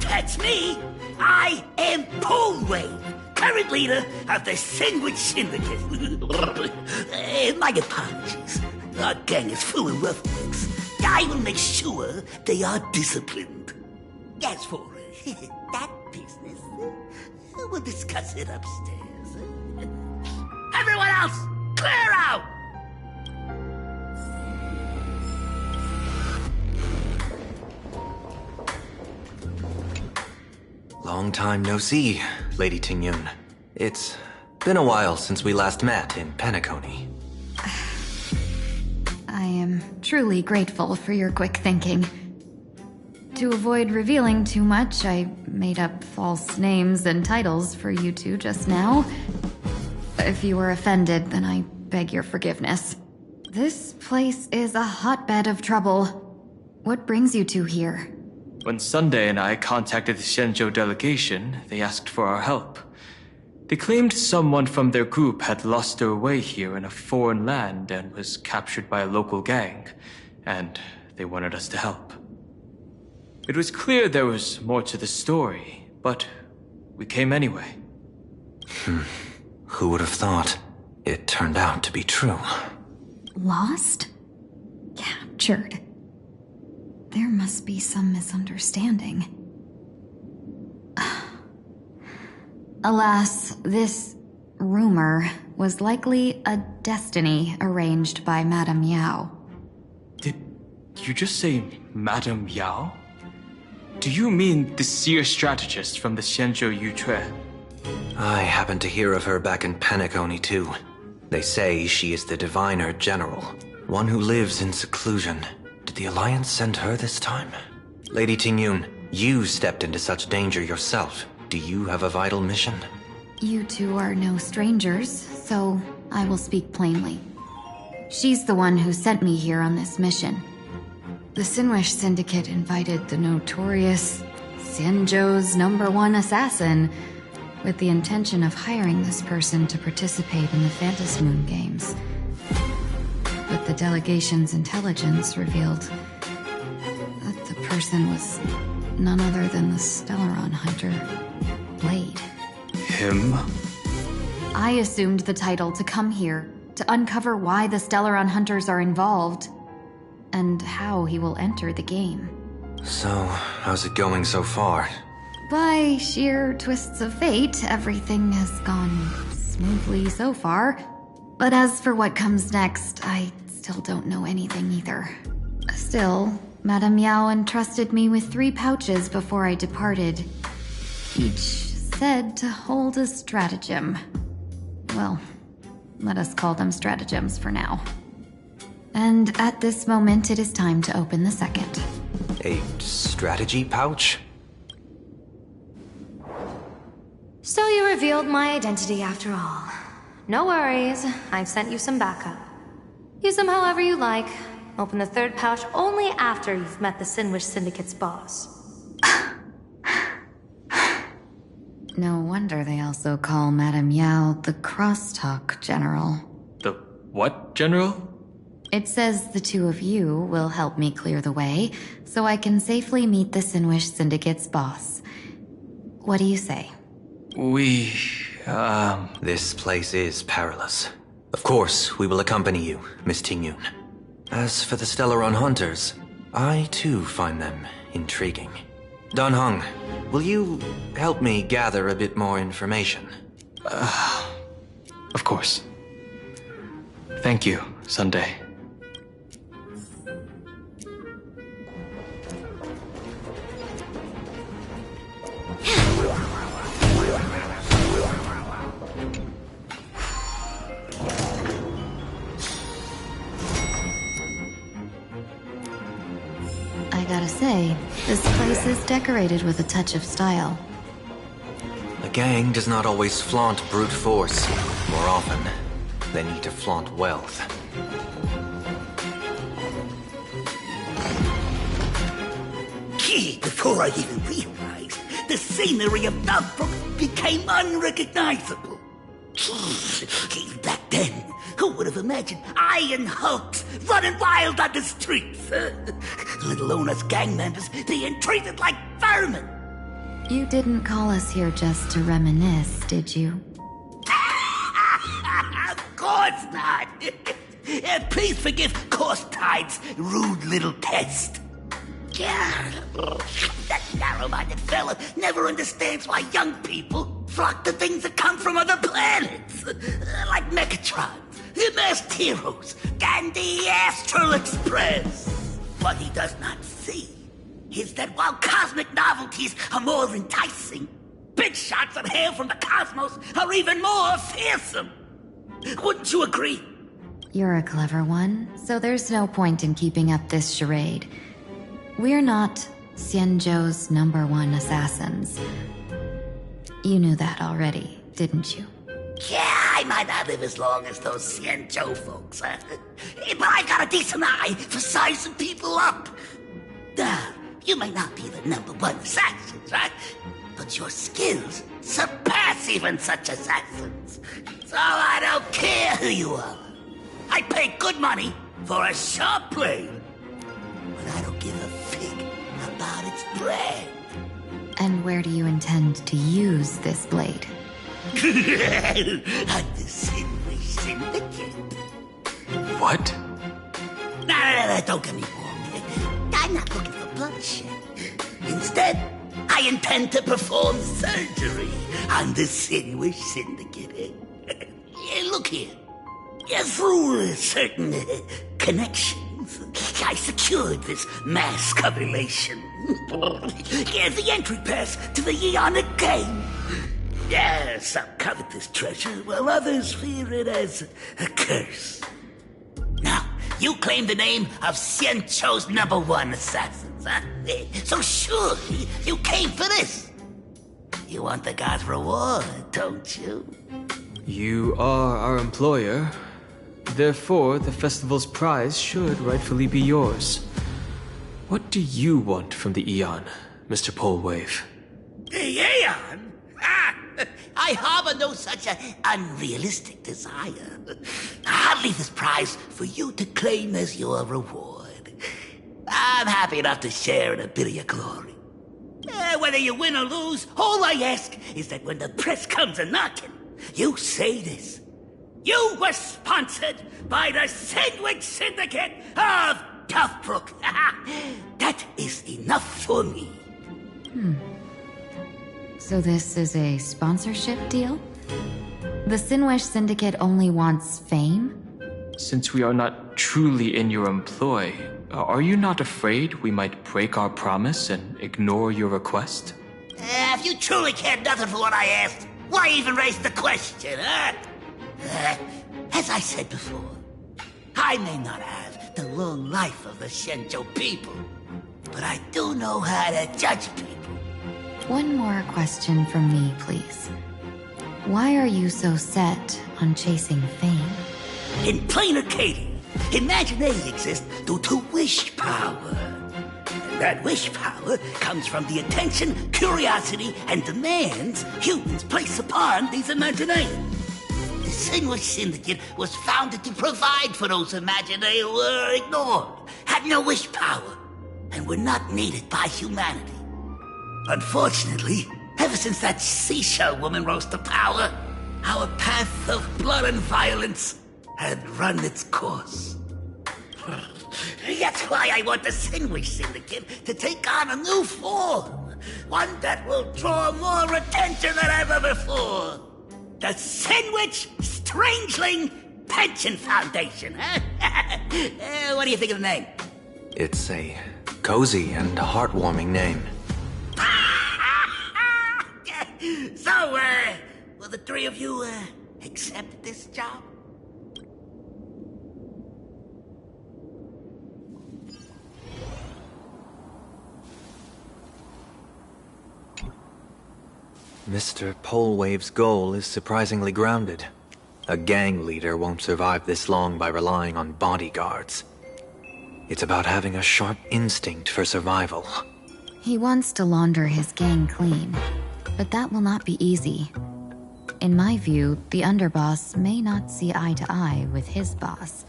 That's me. I am Polwave, current leader of the Sinwish Syndicate. My apologies. Our gang is full of roughnecks. I will make sure they are disciplined. As for that business, we'll discuss it upstairs. Everyone else, clear out! Long time no see, Lady Tingyun. It's been a while since we last met in Penacony. I am truly grateful for your quick thinking. To avoid revealing too much, I made up false names and titles for you two just now. If you were offended, then I beg your forgiveness. This place is a hotbed of trouble. What brings you two here? When Sunday and I contacted the Xianzhou delegation, they asked for our help. They claimed someone from their group had lost their way here in a foreign land and was captured by a local gang, and they wanted us to help. It was clear there was more to the story, but we came anyway. Who would have thought? It turned out to be true. Lost? Captured. There must be some misunderstanding. Alas, this rumor was likely a destiny arranged by Madame Yao. Did you just say Madame Yao? Do you mean the seer strategist from the Xianzhou Yutue? I happened to hear of her back in Penacony too. They say she is the Diviner General, one who lives in seclusion. Did the Alliance send her this time? Lady Tingyun, you stepped into such danger yourself. Do you have a vital mission? You two are no strangers, so I will speak plainly. She's the one who sent me here on this mission. The Sinwish Syndicate invited the notorious Xianzhou's #1 assassin with the intention of hiring this person to participate in the Phantasmoon Games. But the delegation's intelligence revealed that the person was none other than the Stellaron hunter, Blade. him? I assumed the title to come here, to uncover why the Stellaron Hunters are involved, and how he will enter the game. So, how's it going so far? By sheer twists of fate, everything has gone smoothly so far. But as for what comes next, I still don't know anything either. Still, Madame Yao entrusted me with 3 pouches before I departed. Each said to hold a stratagem. Well, let us call them stratagems for now. And at this moment, it is time to open the second. A strategy pouch? So you revealed my identity after all. No worries, I've sent you some backup. Use them however you like. Open the 3rd pouch only after you've met the Sinwish Syndicate's boss. No wonder they also call Madame Yao the Crosstalk General. The what, General? It says the 2 of you will help me clear the way, so I can safely meet the Sinwish Syndicate's boss. What do you say? This place is perilous. Of course, we will accompany you, Miss Tingyun. As for the Stellaron Hunters, I too find them intriguing. Dan Heng, will you help me gather a bit more information? Of course. Thank you, Sunday. I gotta say, this place is decorated with a touch of style. A gang does not always flaunt brute force. More often, they need to flaunt wealth. Gee, before I even realized, the scenery of Northbrook became unrecognizable. Back then, who would have imagined Iron Hulks running wild on the streets? Let alone us gang members being treated like vermin. You didn't call us here just to reminisce, did you? Of course not. Please forgive Korstide's rude little test. That narrow-minded fella never understands why young people flock to things that come from other planets. Like Megatron, Masked Heroes, and the Astral Express. What he does not see is that while cosmic novelties are more enticing, big shots that hail from the cosmos are even more fearsome. Wouldn't you agree? You're a clever one, so there's no point in keeping up this charade. We're not Xianzhou's #1 assassins. You knew that already, didn't you? Yeah, I might not live as long as those Xianzhou folks, but I got a decent eye for sizing people up. You may not be the #1 assassins, right? But your skills surpass even such assassins. So I don't care who you are. I pay good money for a sharp blade. But I don't give a fig about its brand. And where do you intend to use this blade? At the Sinwish Syndicate. What? No, don't get me wrong. I'm not looking for bloodshed. Instead, I intend to perform surgery on the Sinwish Syndicate. Look here. Through certain connections, I secured this mask of elation. The entry pass to the Eonic game. Some covet this treasure, while others fear it as a curse. Now, you claim the name of Xianzhou's #1 assassins, huh? So surely you came for this. You want the god's reward, don't you? You are our employer. Therefore, the festival's prize should rightfully be yours. What do you want from the Aeon, Mr. Polwave? The Aeon? I harbor no such unrealistic desire. I'll leave this prize for you to claim as your reward. I'm happy enough to share in a bit of your glory. Whether you win or lose, all I ask is that when the press comes a-knocking, you say this. You were sponsored by the Sandwich Syndicate of Toughbrook. That is enough for me. So this is a sponsorship deal? The Sinwish Syndicate only wants fame? Since we are not truly in your employ, are you not afraid we might break our promise and ignore your request? If you truly cared nothing for what I asked, why even raise the question, huh? As I said before, I may not have the long life of the Shenzhou people, but I do know how to judge people. One more question from me, please. Why are you so set on chasing fame? In plainer Katie, imagination exists due to wish power. And that wish power comes from the attention, curiosity, and demands humans place upon these imaginations. The Sinwish Syndicate was founded to provide for those imaginations who were ignored, had no wish power, and were not needed by humanity. Unfortunately, ever since that seashell woman rose to power, our path of blood and violence had run its course. That's why I want the Sinwish Syndicate to take on a new form. One that will draw more attention than ever before. The Sinwich Strangeling Pension Foundation, huh? What do you think of the name? It's a cozy and heartwarming name. So, will the three of you, accept this job? Mr. Polewave's goal is surprisingly grounded. A gang leader won't survive this long by relying on bodyguards. It's about having a sharp instinct for survival. He wants to launder his gang clean, but that will not be easy. In my view, the underboss may not see eye to eye with his boss.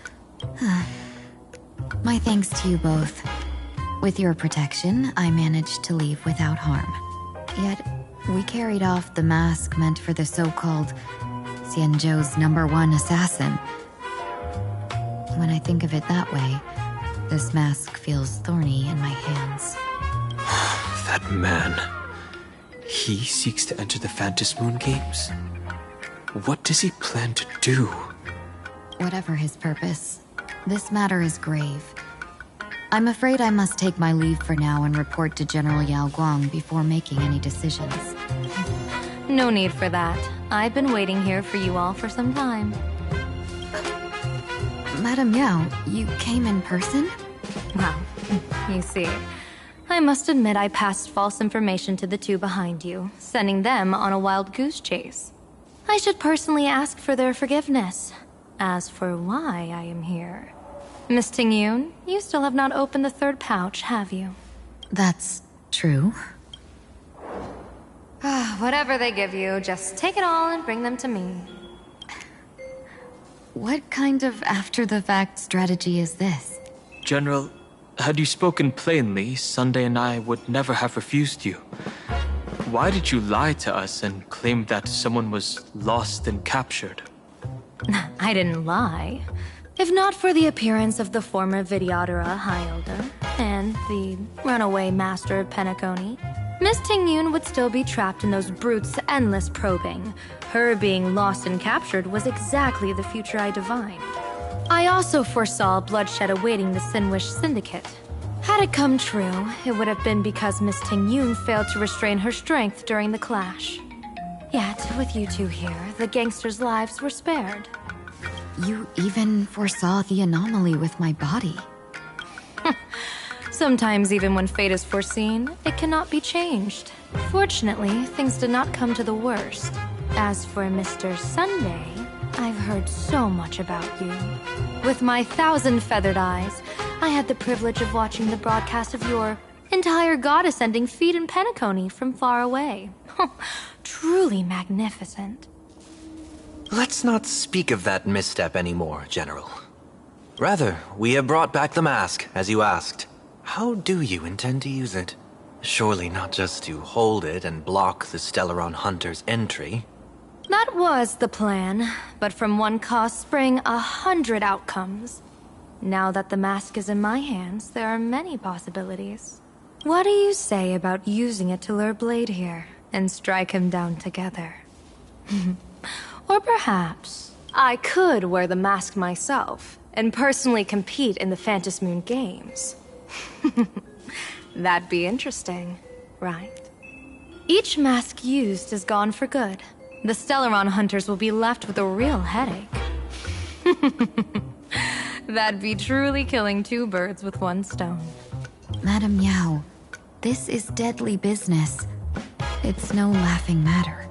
My thanks to you both. With your protection, I managed to leave without harm. Yet, we carried off the mask meant for the so-called Xianzhou's #1 assassin. When I think of it that way, this mask feels thorny in my hands. That man... he seeks to enter the Phantom Moon Games? What does he plan to do? Whatever his purpose, this matter is grave. I'm afraid I must take my leave for now and report to General Yao Guang before making any decisions. No need for that. I've been waiting here for you all for some time. Madam Yao, you came in person? Well, you see, I must admit I passed false information to the two behind you, sending them on a wild goose chase. I should personally ask for their forgiveness. As for why I am here... Miss Tingyun, you still have not opened the third pouch, have you? That's true. Whatever they give you, just take it all and bring them to me. What kind of after-the-fact strategy is this? General, had you spoken plainly, Sunday and I would never have refused you. Why did you lie to us and claim that someone was lost and captured? I didn't lie. If not for the appearance of the former Vidyadhara Hyilda and the runaway master of Penacony, Miss Tingyun would still be trapped in those brutes' endless probing. Her being lost and captured was exactly the future I divined. I also foresaw bloodshed awaiting the Sinwish Syndicate. Had it come true, it would have been because Miss Tingyun failed to restrain her strength during the clash. Yet, with you two here, the gangsters' lives were spared. You even foresaw the anomaly with my body. Sometimes even when fate is foreseen, it cannot be changed. Fortunately, things did not come to the worst. As for Mr. Sunday, I've heard so much about you. With my 1,000 feathered eyes, I had the privilege of watching the broadcast of your entire goddess-ending feat in Penacony from far away. Truly magnificent. Let's not speak of that misstep anymore, General. Rather, we have brought back the mask, as you asked. How do you intend to use it? Surely not just to hold it and block the Stellaron Hunter's entry. That was the plan, but from one cause spring 100 outcomes. Now that the mask is in my hands, there are many possibilities. What do you say about using it to lure Blade here, and strike him down together? Or perhaps I could wear the mask myself, and personally compete in the Phantasmoon Games. That'd be interesting, right? Each mask used is gone for good. The Stellaron Hunters will be left with a real headache. That'd be truly killing two birds with one stone. Madame Yao, this is deadly business. It's no laughing matter.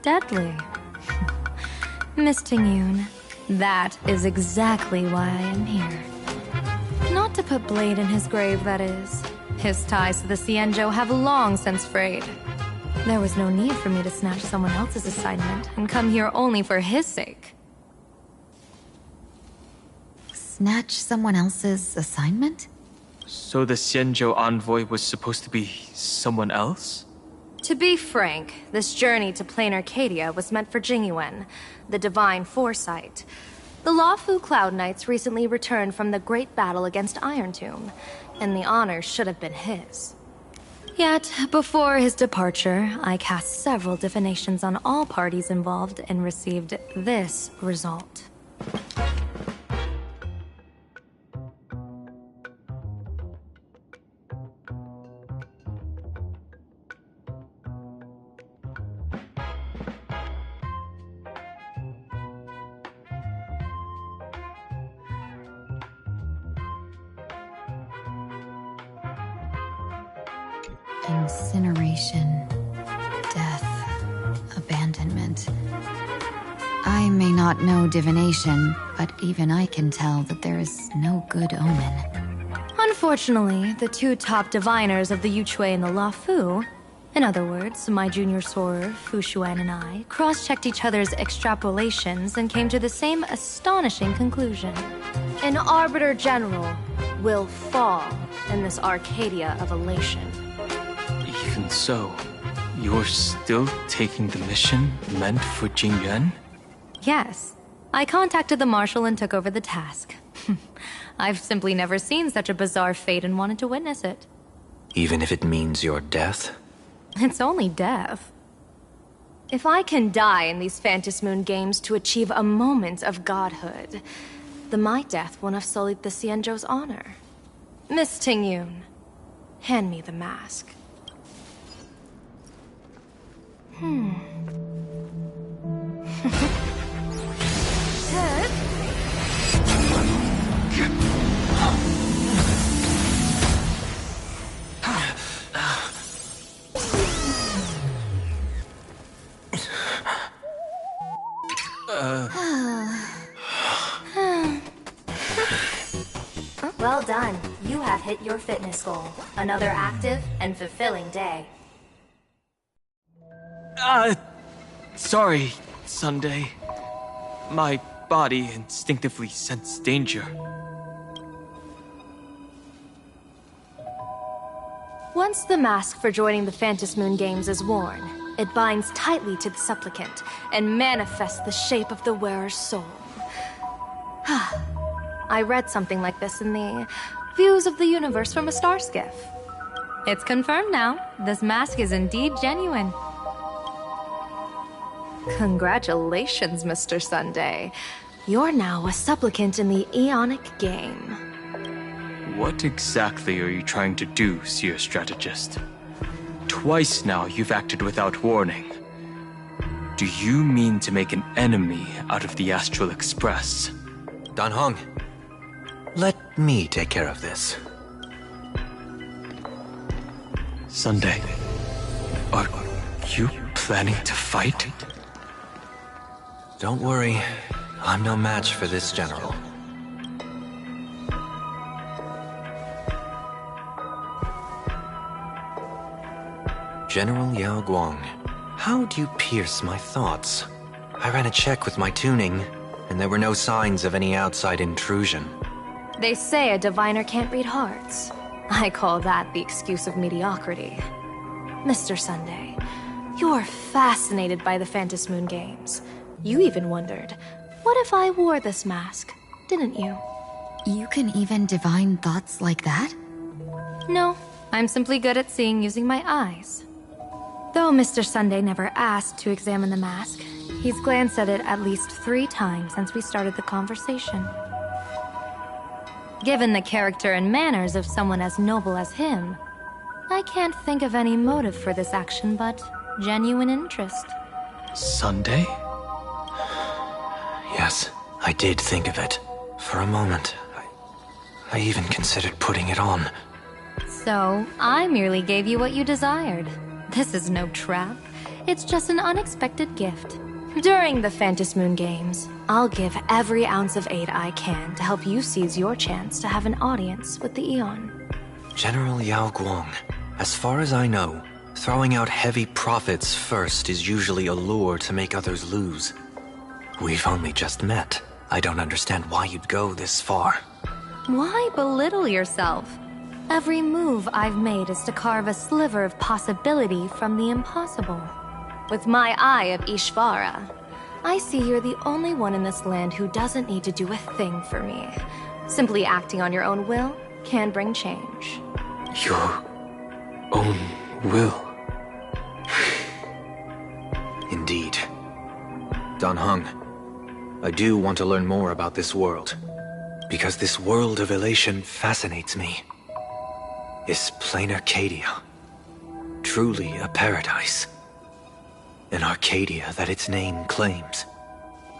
Deadly. Miss Ting-Yun, that is exactly why I am here. Not to put Blade in his grave, that is. His ties to the Xianzhou have long since frayed. There was no need for me to snatch someone else's assignment and come here only for his sake. Snatch someone else's assignment? So the Xianzhou envoy was supposed to be someone else? To be frank, this journey to Plain Arcadia was meant for Jingyuan, the Divine Foresight. The Luofu Cloud Knights recently returned from the great battle against Iron Tomb, and the honor should have been his. Yet, before his departure, I cast several divinations on all parties involved and received this result. Incineration, death, abandonment. I may not know divination, but even I can tell that there is no good omen. Unfortunately, the two top diviners of the Yuchui and the Luofu, in other words, my junior soror, Fu Xuan, and I, cross-checked each other's extrapolations and came to the same astonishing conclusion. An Arbiter General will fall in this Arcadia of Elation. Even so, you're still taking the mission meant for Jingyuan? Yes. I contacted the Marshal and took over the task. I've simply never seen such a bizarre fate and wanted to witness it. Even if it means your death? It's only death. If I can die in these Phantasmoon games to achieve a moment of godhood, then my death won't have sullied the Xianzhou's honor. Miss Tingyun, hand me the mask. Well done. You have hit your fitness goal. Another active and fulfilling day. Sorry, Sunday. My body instinctively sensed danger. Once the mask for joining the Phantasmoon Games is worn, it binds tightly to the supplicant and manifests the shape of the wearer's soul. I read something like this in the Views of the Universe from a Star Skiff. It's confirmed now. This mask is indeed genuine. Congratulations, Mr. Sunday. You're now a supplicant in the Aeonic game. What exactly are you trying to do, Seer Strategist? Twice now you've acted without warning. Do you mean to make an enemy out of the Astral Express? Dan Heng, let me take care of this. Sunday, are you planning to fight? Don't worry, I'm no match for this general. General Yao Guang, how do you pierce my thoughts? I ran a check with my tuning, and there were no signs of any outside intrusion. They say a diviner can't read hearts. I call that the excuse of mediocrity. Mr. Sunday, you're fascinated by the Phantasmoon Games. You even wondered, what if I wore this mask, didn't you? You can even divine thoughts like that? No, I'm simply good at seeing using my eyes. Though Mr. Sunday never asked to examine the mask, he's glanced at it at least 3 times since we started the conversation. Given the character and manners of someone as noble as him, I can't think of any motive for this action but genuine interest. Sunday? Yes, I did think of it. For a moment, I even considered putting it on. So, I merely gave you what you desired. This is no trap. It's just an unexpected gift. During the Phantasmoon Games, I'll give every ounce of aid I can to help you seize your chance to have an audience with the Aeon. General Yao Guang, as far as I know, throwing out heavy profits first is usually a lure to make others lose. We've only just met. I don't understand why you'd go this far. Why belittle yourself? Every move I've made is to carve a sliver of possibility from the impossible. With my eye of Ishvara, I see you're the only one in this land who doesn't need to do a thing for me. Simply acting on your own will can bring change. Your own will? Indeed. Dan Heng, I do want to learn more about this world, because this world of elation fascinates me. Is plain Arcadia truly a paradise? An Arcadia that its name claims.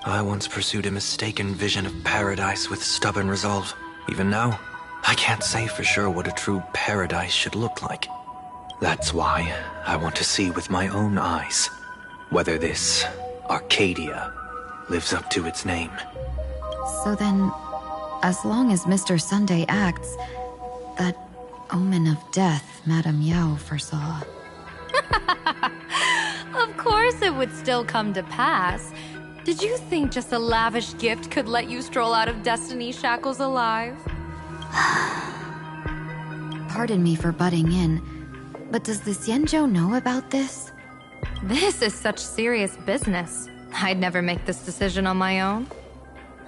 I once pursued a mistaken vision of paradise with stubborn resolve. Even now, I can't say for sure what a true paradise should look like. That's why I want to see with my own eyes whether this Arcadia lives up to its name. So then, as long as Mr. Sunday acts, that omen of death Madame Yao foresaw. Of course it would still come to pass. Did you think just a lavish gift could let you stroll out of Destiny shackles alive? Pardon me for butting in, but does the Xianzhou know about this? This is such serious business. I'd never make this decision on my own.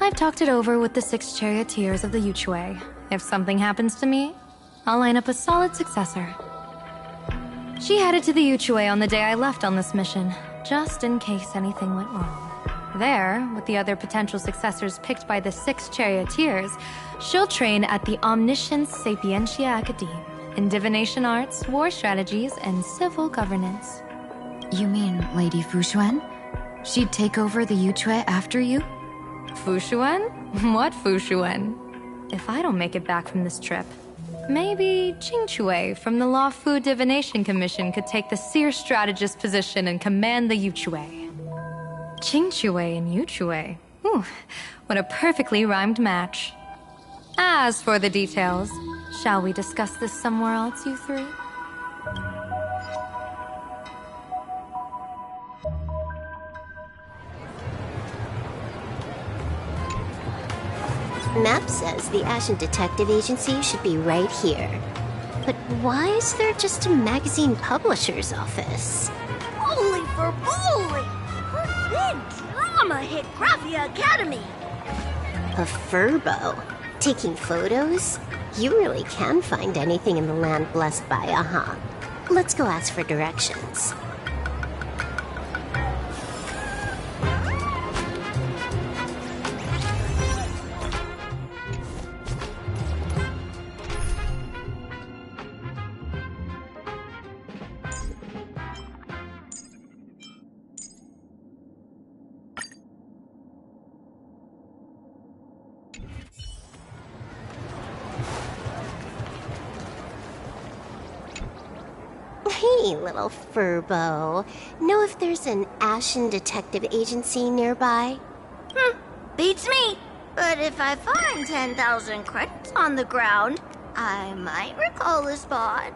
I've talked it over with the 6 charioteers of the Yuchue. If something happens to me, I'll line up a solid successor. She headed to the Yuchue on the day I left on this mission, just in case anything went wrong. There, with the other potential successors picked by the 6 charioteers, she'll train at the Omniscience Sapientia Academe in divination arts, war strategies, and civil governance. You mean Lady Fuxuan? She'd take over the Yuchue after you? Fuxuan? What Fuxuan? If I don't make it back from this trip, maybe Qingchue from the Law Fu Divination Commission could take the seer strategist position and command the Yuchue. Qingchue and Yuchue. Ooh, what a perfectly rhymed match. As for the details, shall we discuss this somewhere else, you three? Map says the Ashen Detective Agency should be right here. But why is there just a magazine publisher's office? Holy for bully! Her big drama hit Graphia Academy! A Furbo? Taking photos? You really can find anything in the land blessed by Aha. Let's go ask for directions. Hey, little Furbo. Know if there's an Ashen Detective Agency nearby? Beats me. But if I find 10,000 credits on the ground, I might recall the spot.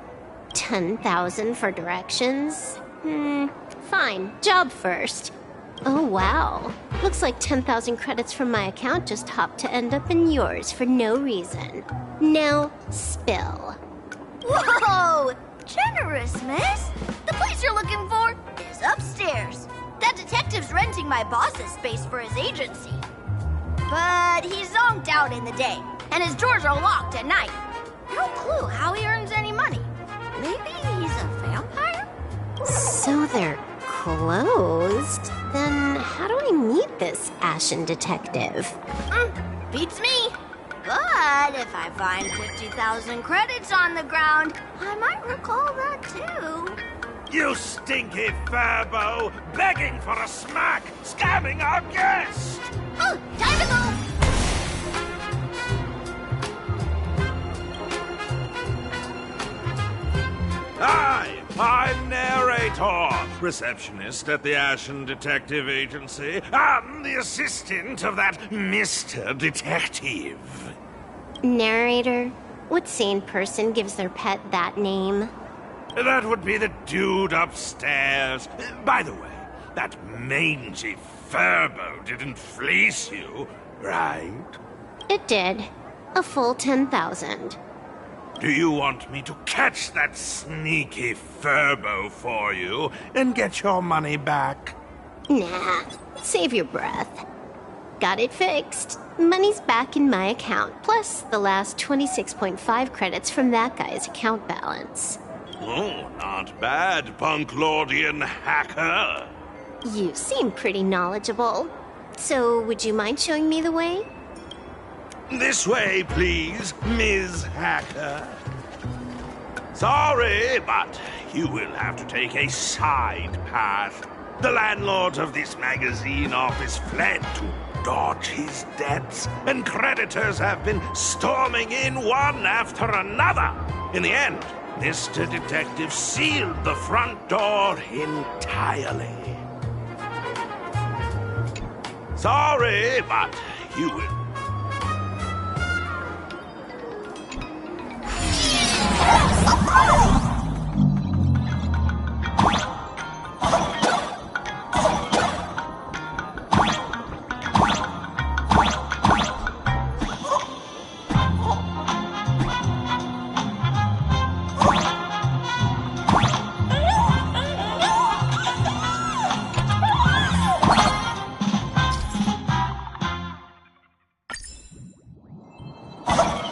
10,000 for directions? Fine. Job first. Oh, wow. Looks like 10,000 credits from my account just hopped to end up in yours for no reason. Now, spill. Whoa! Generous, miss. The place you're looking for is upstairs. That detective's renting my boss's space for his agency. But he's zonked out in the day, and his doors are locked at night. No clue how he earns any money. Maybe he's a vampire? So they're closed? Then how do I meet this Ashen Detective? Beats me. But if I find 50,000 credits on the ground, I might recall that too. You stinky Furbo! Begging for a smack! Scamming our guest! Oh, time to go! Hi, I'm Narrator, receptionist at the Ashen Detective Agency. I'm the assistant of that Mr. Detective. Narrator? What sane person gives their pet that name? That would be the dude upstairs. By the way, that mangy Furbo didn't fleece you, right? It did. A full 10,000. Do you want me to catch that sneaky Furbo for you and get your money back? Nah, save your breath. Got it fixed. Money's back in my account, plus the last 26.5 credits from that guy's account balance. Oh, not bad, Punklordian hacker. You seem pretty knowledgeable. So, would you mind showing me the way? This way, please, Ms. Hacker. Sorry, but you will have to take a side path. The landlord of this magazine office fled to dodge his debts, and creditors have been storming in one after another. In the end, Mr. Detective sealed the front door entirely. Sorry, but you will.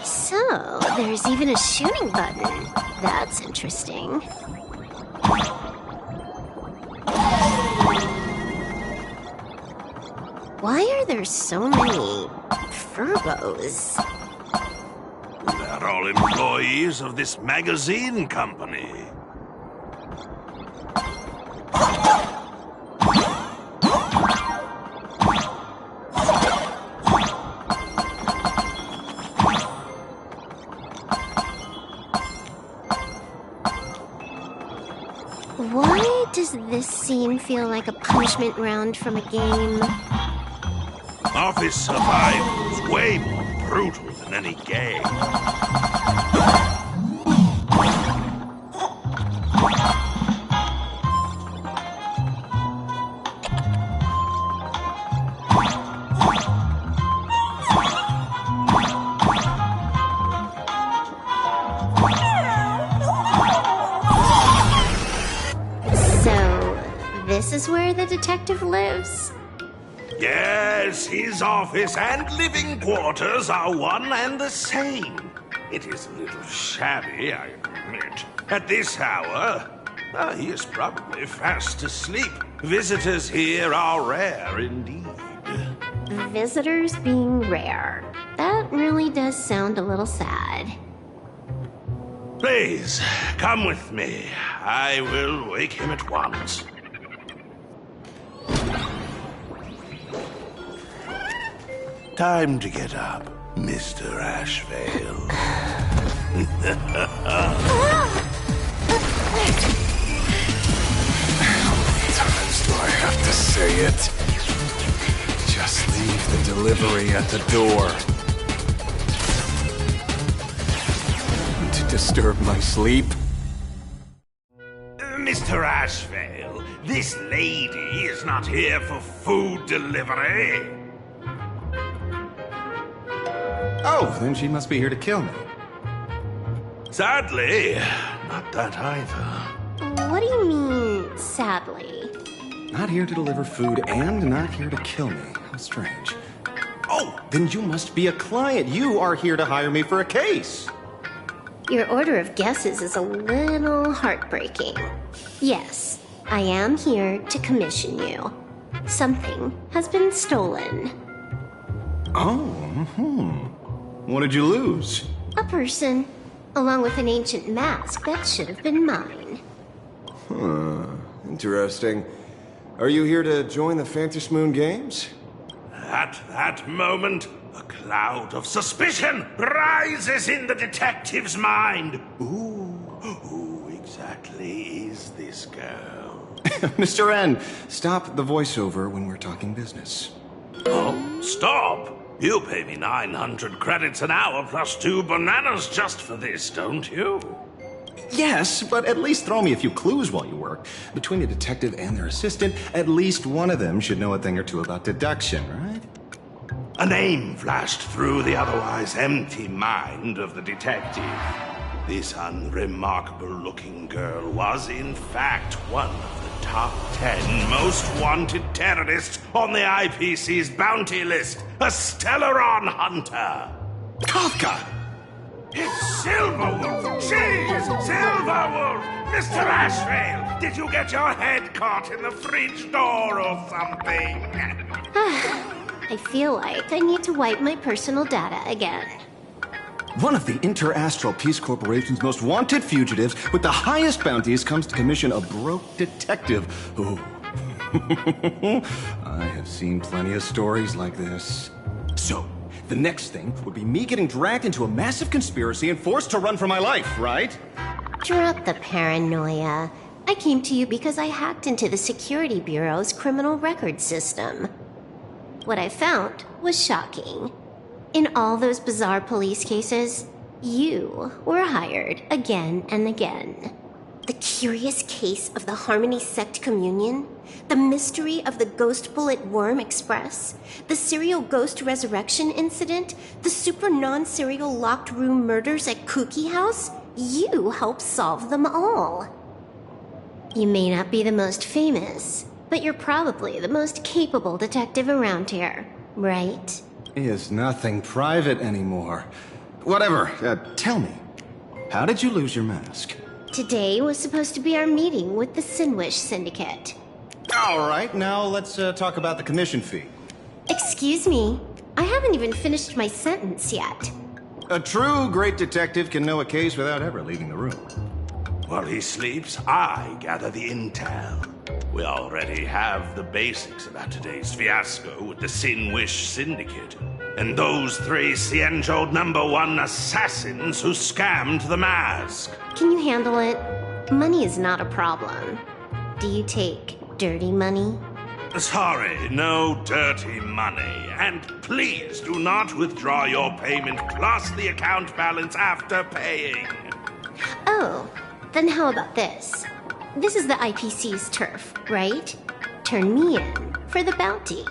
So, there's even a shooting button. That's interesting. Why are there so many Furbos? They're all employees of this magazine company. Why does this scene feel like a punishment round from a game? Office survival is way more brutal than any game. This is where the detective lives? Yes, his office and living quarters are one and the same. It is a little shabby, I admit. At this hour, he is probably fast asleep. Visitors here are rare indeed. Visitors being rare. That really does sound a little sad. Please, come with me. I will wake him at once. Time to get up, Mr. Ashvale. How many times do I have to say it? Just leave the delivery at the door. To disturb my sleep? Mr. Ashvale, this lady is not here for food delivery. Oh, then she must be here to kill me. Sadly, not that either. What do you mean, sadly? Not here to deliver food and not here to kill me. How strange. Oh, then you must be a client. You are here to hire me for a case. Your order of guesses is a little heartbreaking. Yes, I am here to commission you. Something has been stolen. Oh, What did you lose? A person, along with an ancient mask that should have been mine. Interesting. Are you here to join the Phantasmoon Games? At that moment, a cloud of suspicion rises in the detective's mind. Who exactly is this girl? Mr. N, stop the voiceover when we're talking business. Oh, stop! You pay me 900 credits an hour plus 2 bananas just for this, don't you? Yes, but at least throw me a few clues while you work. Between the detective and their assistant, at least one of them should know a thing or two about deduction, right? A name flashed through the otherwise empty mind of the detective. This unremarkable-looking girl was, in fact, one of the top 10 most wanted terrorists on the IPC's bounty list, a Stellaron hunter. Kafka! It's Silverwolf! She's Silverwolf! Mr. Ashvale, did you get your head caught in the fridge door or something? I feel like I need to wipe my personal data again. One of the Interastral Peace Corporation's most wanted fugitives with the highest bounties comes to commission a broke detective who... I have seen plenty of stories like this. So, the next thing would be me getting dragged into a massive conspiracy and forced to run for my life, right? Drop the paranoia. I came to you because I hacked into the Security Bureau's criminal record system. What I found was shocking. In all those bizarre police cases, you were hired again and again. The curious case of the Harmony Sect Communion, the mystery of the Ghost Bullet Worm Express, the serial ghost resurrection incident, the super non-serial locked room murders at Kooky House, you helped solve them all. You may not be the most famous, but you're probably the most capable detective around here, right? He is nothing private anymore. Whatever, tell me, how did you lose your mask? Today was supposed to be our meeting with the Sinwish Syndicate. All right, now let's talk about the commission fee. Excuse me, I haven't even finished my sentence yet. A true great detective can know a case without ever leaving the room. While he sleeps, I gather the intel. We already have the basics about today's fiasco with the Sinwish Syndicate, and those 3 Xianzhou #1 assassins who scammed the mask. Can you handle it? Money is not a problem. Do you take dirty money? Sorry, no dirty money. And please do not withdraw your payment plus the account balance after paying. Oh, then how about this? This is the IPC's turf, right? Turn me in for the bounty.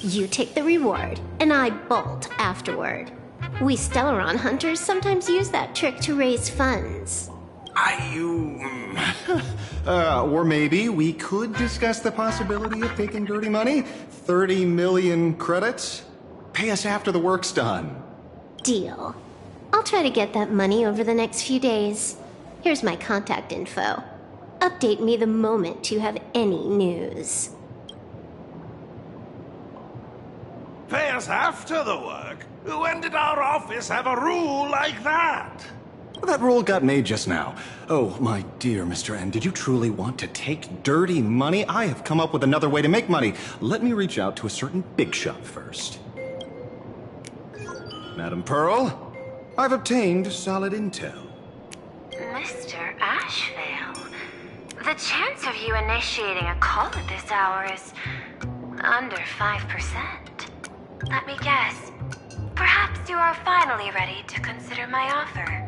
You take the reward, and I bolt afterward. We Stellaron hunters sometimes use that trick to raise funds. Or maybe we could discuss the possibility of taking dirty money? 30 million credits? Pay us after the work's done. Deal. I'll try to get that money over the next few days. Here's my contact info. Update me the moment you have any news. Pay us after the work? When did our office have a rule like that? That rule got made just now. Oh, my dear Mr. N, did you truly want to take dirty money? I have come up with another way to make money. Let me reach out to a certain big shot first. Madam Pearl, I've obtained solid intel. Mr. Ashvale, the chance of you initiating a call at this hour is under 5%. Let me guess. Perhaps you are finally ready to consider my offer.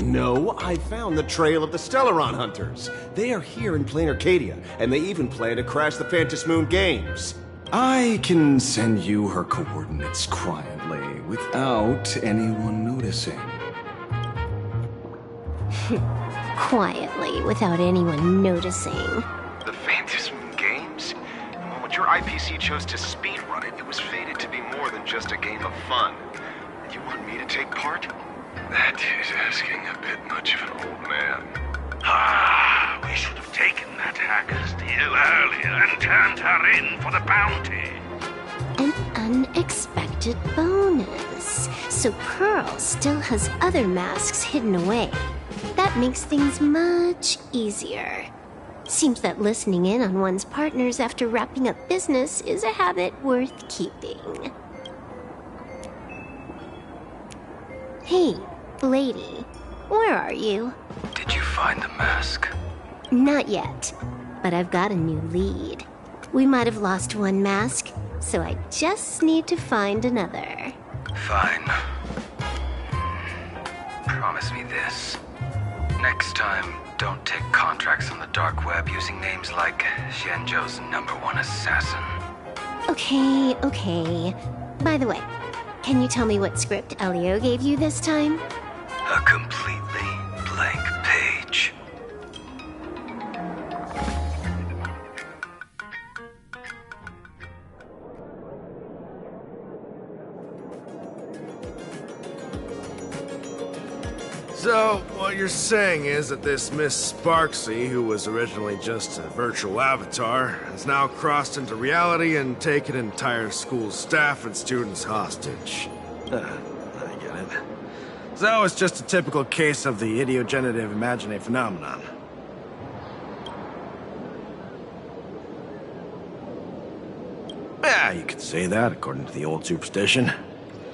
No, I found the trail of the Stellaron hunters. They are here in Plain Arcadia, and they even plan to crash the Phantom Moon Games. I can send you her coordinates quietly, without anyone noticing. Quietly, without anyone noticing. The Phantom Moon Games? Well, when your IPC chose to speedrun it, it was fated to be more than just a game of fun. You want me to take part? That is asking a bit much of an old man. We should have taken that hacker's deal earlier and turned her in for the bounty. An unexpected bonus. So Pearl still has other masks hidden away. That makes things much easier. Seems that listening in on one's partners after wrapping up business is a habit worth keeping. Hey, lady, where are you? Did you find the mask? Not yet, but I've got a new lead. We might have lost one mask, so I just need to find another. Fine. Promise me this. Next time, don't take contracts on the dark web using names like Xianzhou's #1 assassin. Okay. By the way, can you tell me what script Elio gave you this time? A completely blank page. So, what you're saying is that this Miss Sparksy, who was originally just a virtual avatar, has now crossed into reality and taken entire school staff and students hostage. I get it. So it's just a typical case of the idiogenerative imagine phenomenon. Yeah, you could say that according to the old superstition.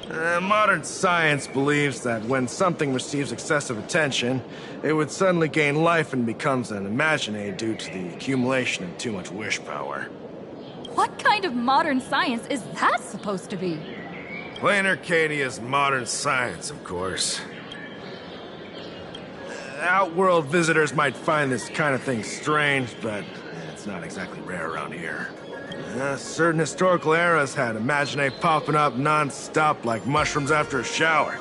Modern science believes that when something receives excessive attention, it would suddenly gain life and becomes an imagine due to the accumulation of too much wish power. What kind of modern science is that supposed to be? Plain Arcadia's modern science, of course. Outworld visitors might find this kind of thing strange, but it's not exactly rare around here. Certain historical eras had Imagine popping up non-stop like mushrooms after a shower.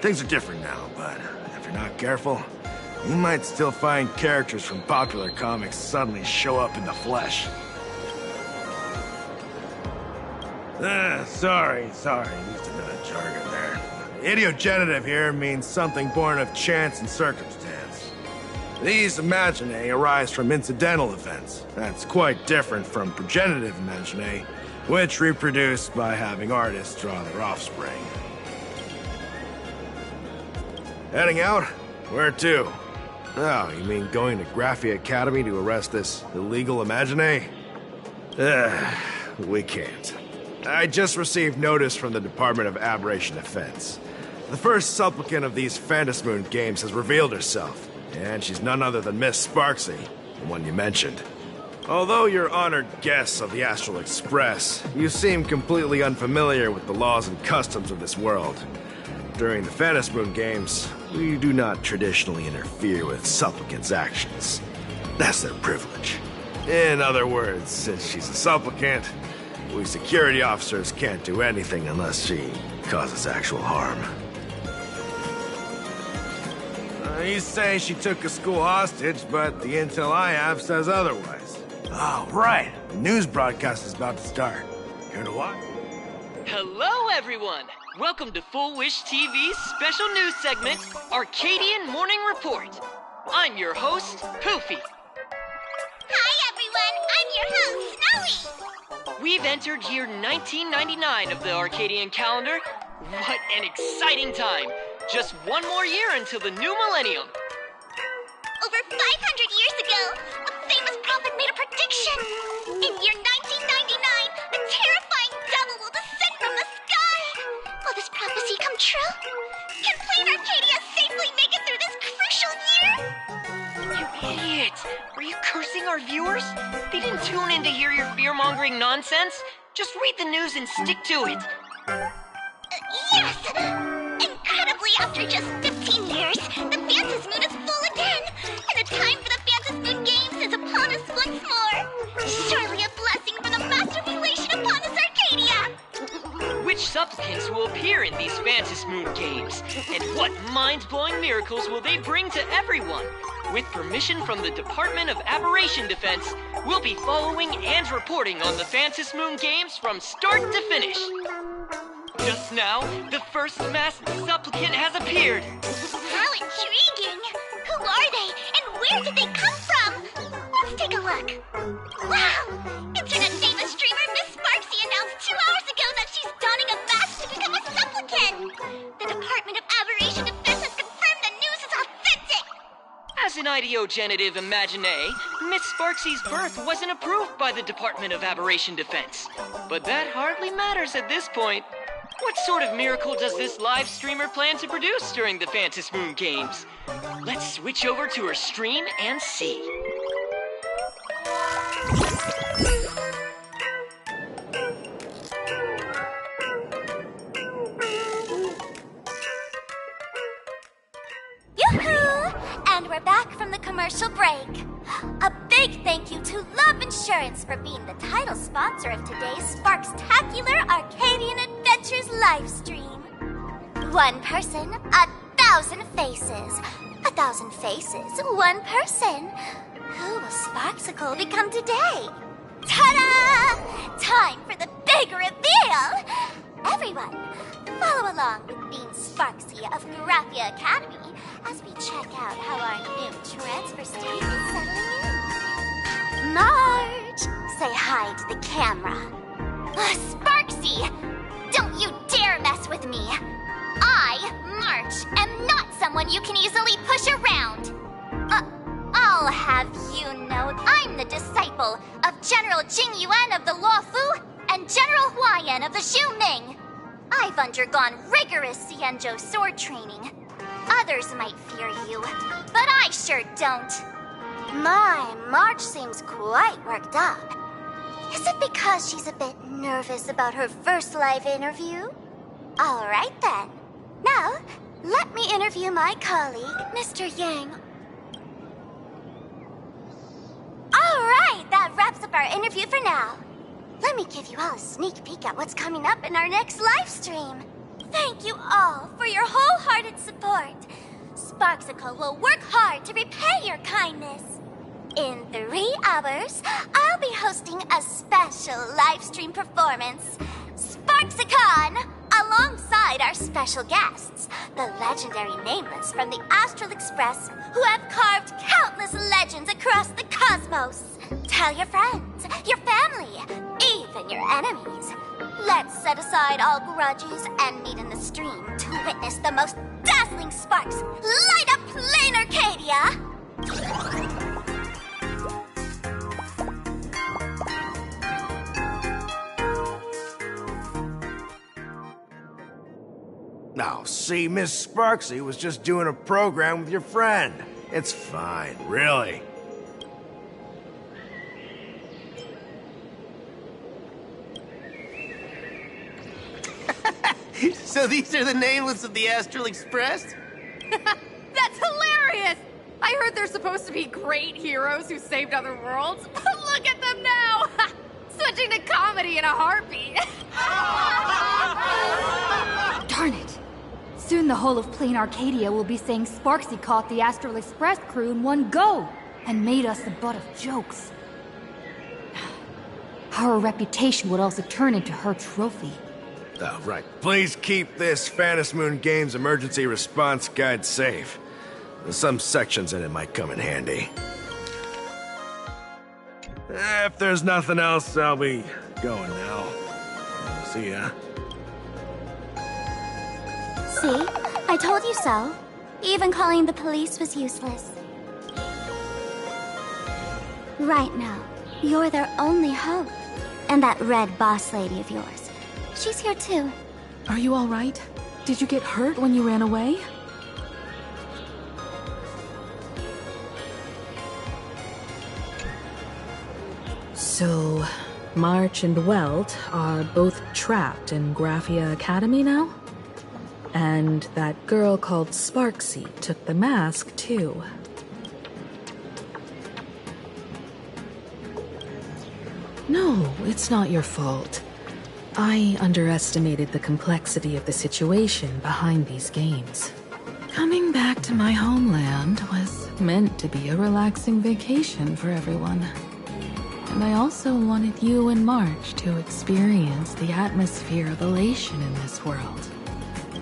Things are different now, but if you're not careful, you might still find characters from popular comics suddenly show up in the flesh. Sorry, used a bit of jargon there. Idiogenitive here means something born of chance and circumstance. These Imagine arise from incidental events. That's quite different from progenitive Imagine, which reproduce by having artists draw their offspring. Heading out? Where to? Oh, you mean going to Graphia Academy to arrest this illegal Imagine? We can't. I just received notice from the Department of Aberration Defense. The first supplicant of these Phantasmoon games has revealed herself, and she's none other than Miss Sparksy, the one you mentioned. Although you're honored guests of the Astral Express, you seem completely unfamiliar with the laws and customs of this world. During the Phantasmoon games, we do not traditionally interfere with supplicants' actions. That's their privilege. In other words, since she's a supplicant, we security officers can't do anything unless she causes actual harm. You say she took a school hostage, but the intel I have says otherwise. Oh, right. The news broadcast is about to start. Care to watch? Hello, everyone. Welcome to Full Wish TV's special news segment, Arcadian Morning Report. I'm your host, Poofy. Hi, everyone. I'm your host, Snowy. We've entered year 1999 of the Arcadian calendar. What an exciting time! Just one more year until the new millennium. Over 500 years ago, a famous prophet made a prediction. In year 1999, a terrifying devil will descend from the sky. Will this prophecy come true? Can Plain Arcadia safely make it through this crucial year? You idiot! Are you cursing our viewers? They didn't tune in to hear your fear-mongering nonsense. Just read the news and stick to it. Yes! Incredibly, after just 15 years, the Phantasmoon is full again, and the time for the Phantasmoon Games is upon us once more. Surely a blessing from the Master Relation upon us, Arcadia! Which supplicants will appear in these Phantasmoon Games? And what mind-blowing miracles will they bring to everyone? With permission from the Department of Aberration Defense, we'll be following and reporting on the Phantasmoon Games from start to finish. Just now, the first masked supplicant has appeared. How intriguing! Who are they, and where did they come from? Let's take a look. Wow! Internet famous streamer Miss Sparksy announced 2 hours ago that she's donning a mask to become a supplicant. The Department of Aberration Defense has confirmed the news is authentic. As an idiogenitive Imagine, Miss Sparksy's birth wasn't approved by the Department of Aberration Defense. But that hardly matters at this point. What sort of miracle does this live streamer plan to produce during the Phantasmoon Games? Let's switch over to her stream and see. Yoo-hoo! And we're back from the commercial break. A big thank you to Love Insurance for being the title sponsor of today's Sparkstacular Arcadian Adventures livestream. One person, 1,000 faces. 1,000 faces, one person. Who will Sparksicle become today? Ta-da! Time for the big reveal! Everyone, follow along with Bean Sparksy of Graphia Academy as we check out how our new transfer student is settling in. Marge, say hi to the camera. Sparksy! Don't you dare mess with me! I, March, am not someone you can easily push around! I'll have you know I'm the disciple of General Jing Yuan of the Luofu and General Huayan of the Xu Ming. I've undergone rigorous Xianzhou sword training. Others might fear you, but I sure don't. My, March seems quite worked up. Is it because she's a bit nervous about her first live interview? All right then. Now, let me interview my colleague, Mr. Yang. All right, that wraps up our interview for now. Let me give you all a sneak peek at what's coming up in our next live stream. Thank you all for your wholehearted support. Sparksicle will work hard to repay your kindness. In 3 hours, I'll be hosting a special live stream performance, Sparksicon, alongside our special guests, the legendary Nameless from the Astral Express, who have carved countless legends across the cosmos. Tell your friends, your family, even your enemies. Let's set aside all grudges and meet in the stream to witness the most dazzling sparks light up Plain Arcadia! Now, see, Miss Sparksy was just doing a program with your friend. It's fine, really. So these are the Nameless of the Astral Express? That's hilarious! I heard they're supposed to be great heroes who saved other worlds. Look at them now! Switching to comedy in a heartbeat. Darn it! Soon the whole of Plain Arcadia will be saying Sparksy caught the Astral Express crew in one go and made us the butt of jokes. Our reputation would also turn into her trophy. Oh, right. Please keep this Phantasmoon Games emergency response guide safe. Some sections in it might come in handy. If there's nothing else, I'll be going now. See ya. See? I told you so. Even calling the police was useless. Right now, you're their only hope. And that red boss lady of yours. She's here too. Are you all right? Did you get hurt when you ran away? So, March and Welt are both trapped in Graphia Academy now? And that girl called Sparksy took the mask, too. No, it's not your fault. I underestimated the complexity of the situation behind these games. Coming back to my homeland was meant to be a relaxing vacation for everyone. And I also wanted you and March to experience the atmosphere of elation in this world.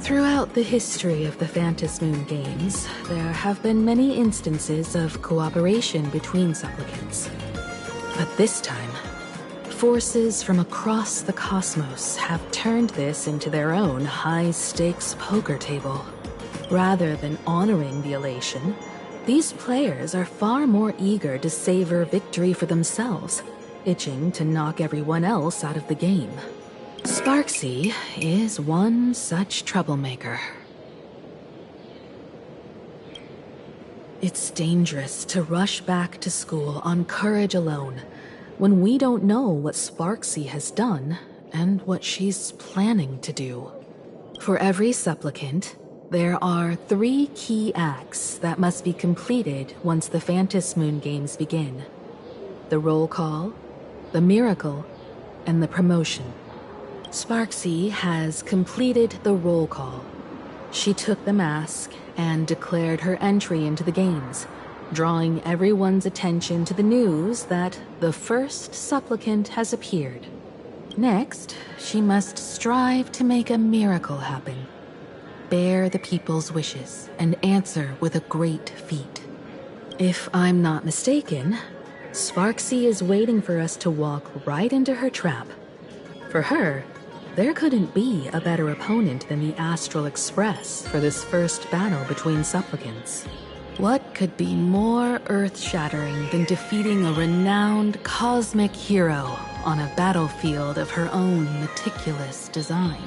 Throughout the history of the Phantasmoon Games, there have been many instances of cooperation between supplicants. But this time, forces from across the cosmos have turned this into their own high-stakes poker table. Rather than honoring the elation, these players are far more eager to savor victory for themselves, itching to knock everyone else out of the game. Sparksy is one such troublemaker. It's dangerous to rush back to school on courage alone, when we don't know what Sparksy has done and what she's planning to do. For every supplicant, there are 3 key acts that must be completed once the Phantasmoon Games begin. The roll call, the miracle, and the promotion. Sparksy has completed the roll call. She took the mask and declared her entry into the games, drawing everyone's attention to the news that the first supplicant has appeared. Next, she must strive to make a miracle happen, bear the people's wishes, and answer with a great feat. If I'm not mistaken, Sparksy is waiting for us to walk right into her trap. For her, there couldn't be a better opponent than the Astral Express for this first battle between supplicants. What could be more earth-shattering than defeating a renowned cosmic hero on a battlefield of her own meticulous design?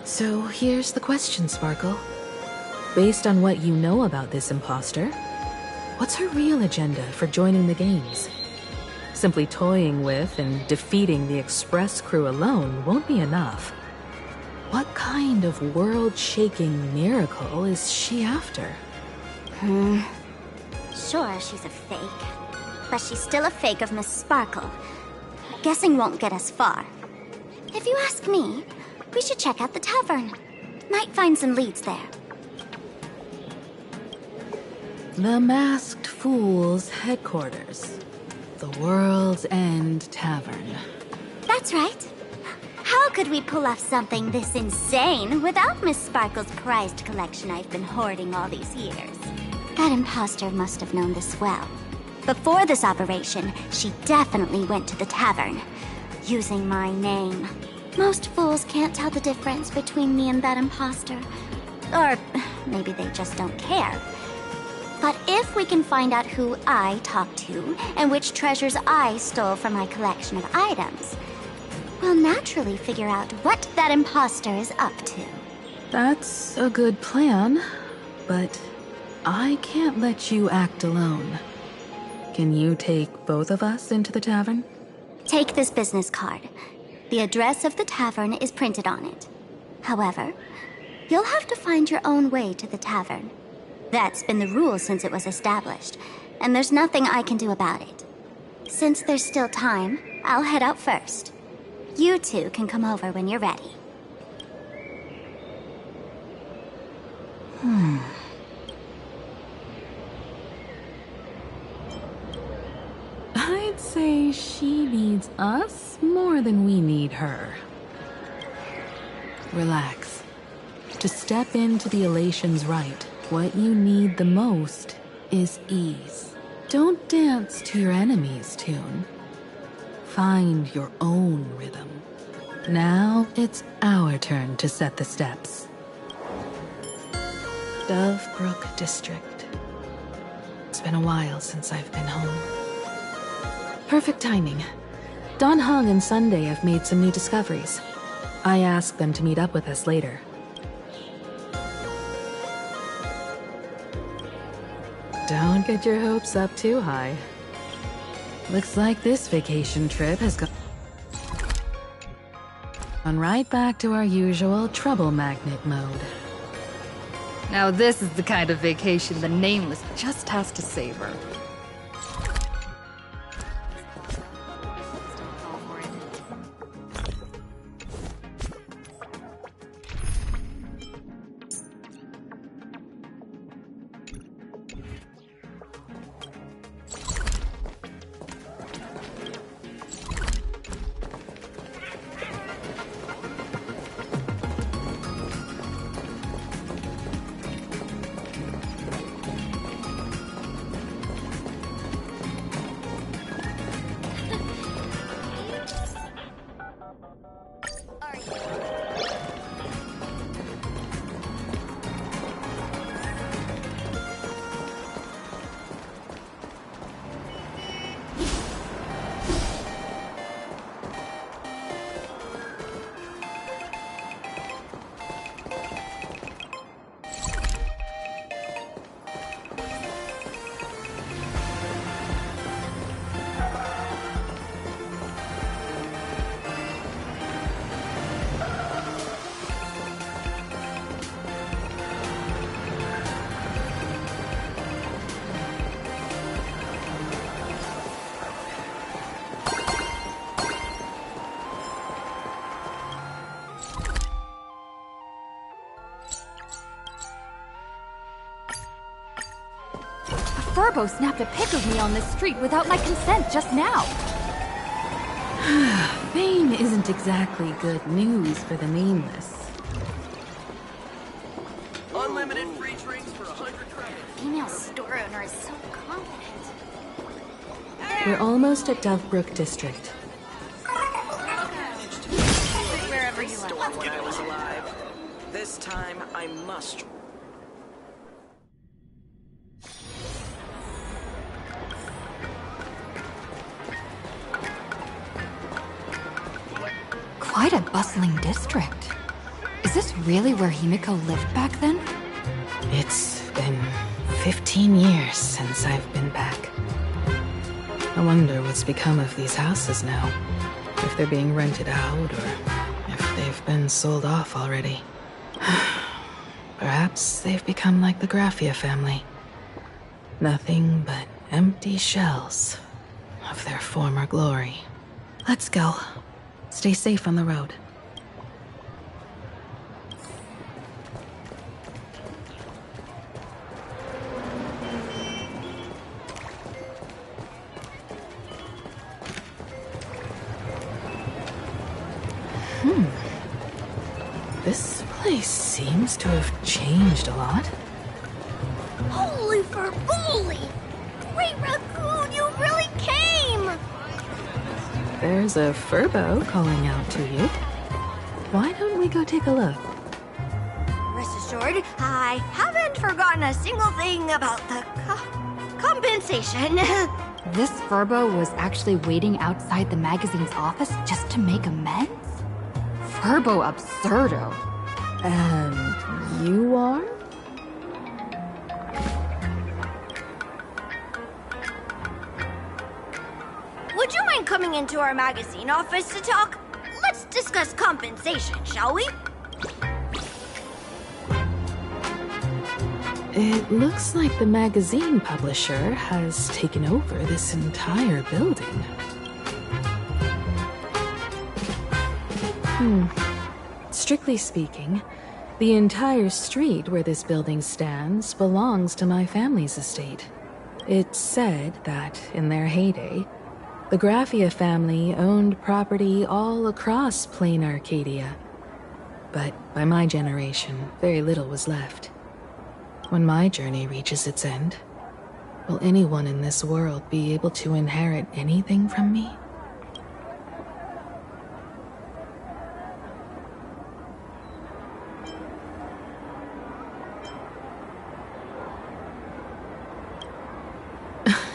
So here's the question, Sparkle. Based on what you know about this imposter, what's her real agenda for joining the games? Simply toying with and defeating the Express crew alone won't be enough. What kind of world-shaking miracle is she after? Sure, she's a fake. But she's still a fake of Miss Sparkle. Guessing won't get us far. If you ask me, we should check out the tavern. Might find some leads there. The Masked Fool's headquarters. The World's End Tavern. That's right. How could we pull off something this insane without Miss Sparkle's prized collection I've been hoarding all these years? That imposter must have known this well. Before this operation, she definitely went to the tavern, using my name. Most fools can't tell the difference between me and that imposter. Or maybe they just don't care. But if we can find out who I talked to and which treasures I stole from my collection of items, we'll naturally figure out what that imposter is up to. That's a good plan, but I can't let you act alone. Can you take both of us into the tavern? Take this business card. The address of the tavern is printed on it. However, you'll have to find your own way to the tavern. That's been the rule since it was established, and there's nothing I can do about it. Since there's still time, I'll head out first. You two can come over when you're ready. I'd say she needs us more than we need her. Relax. To step into the Elation's right, what you need the most is ease. Don't dance to your enemy's tune. Find your own rhythm. Now it's our turn to set the steps. Dovebrook District. It's been a while since I've been home. Perfect timing. Don Hung and Sunday have made some new discoveries. I asked them to meet up with us later. Don't get your hopes up too high. Looks like this vacation trip has gone right back to our usual trouble magnet mode. Now this is the kind of vacation the Nameless just has to savor. Furbo snapped a pic of me on the street without my consent just now. Fame isn't exactly good news for the Nameless. Unlimited free drinks for 100 credits. Female store owner is so confident. We're almost at Dovebrook District. Wherever you are. When I was alive. This time I must. Quite a bustling district. Is this really where Himiko lived back then? It's been 15 years since I've been back. I wonder what's become of these houses now. If they're being rented out, or if they've been sold off already. Perhaps they've become like the Graphia family. Nothing but empty shells of their former glory. Let's go. Stay safe on the road. This place seems to have changed a lot. Holy Verboli! Great Raccoon, you really came! There's a Furbo calling out to you. Why don't we go take a look? Rest assured, I haven't forgotten a single thing about the compensation. This Furbo was actually waiting outside the magazine's office just to make amends? Furbo absurdo. And you are? Would you mind coming into our magazine office to talk? Let's discuss compensation, shall we? It looks like the magazine publisher has taken over this entire building. Strictly speaking, the entire street where this building stands belongs to my family's estate. It's said that, in their heyday, the Graphia family owned property all across Plain Arcadia. But by my generation, very little was left. When my journey reaches its end, will anyone in this world be able to inherit anything from me?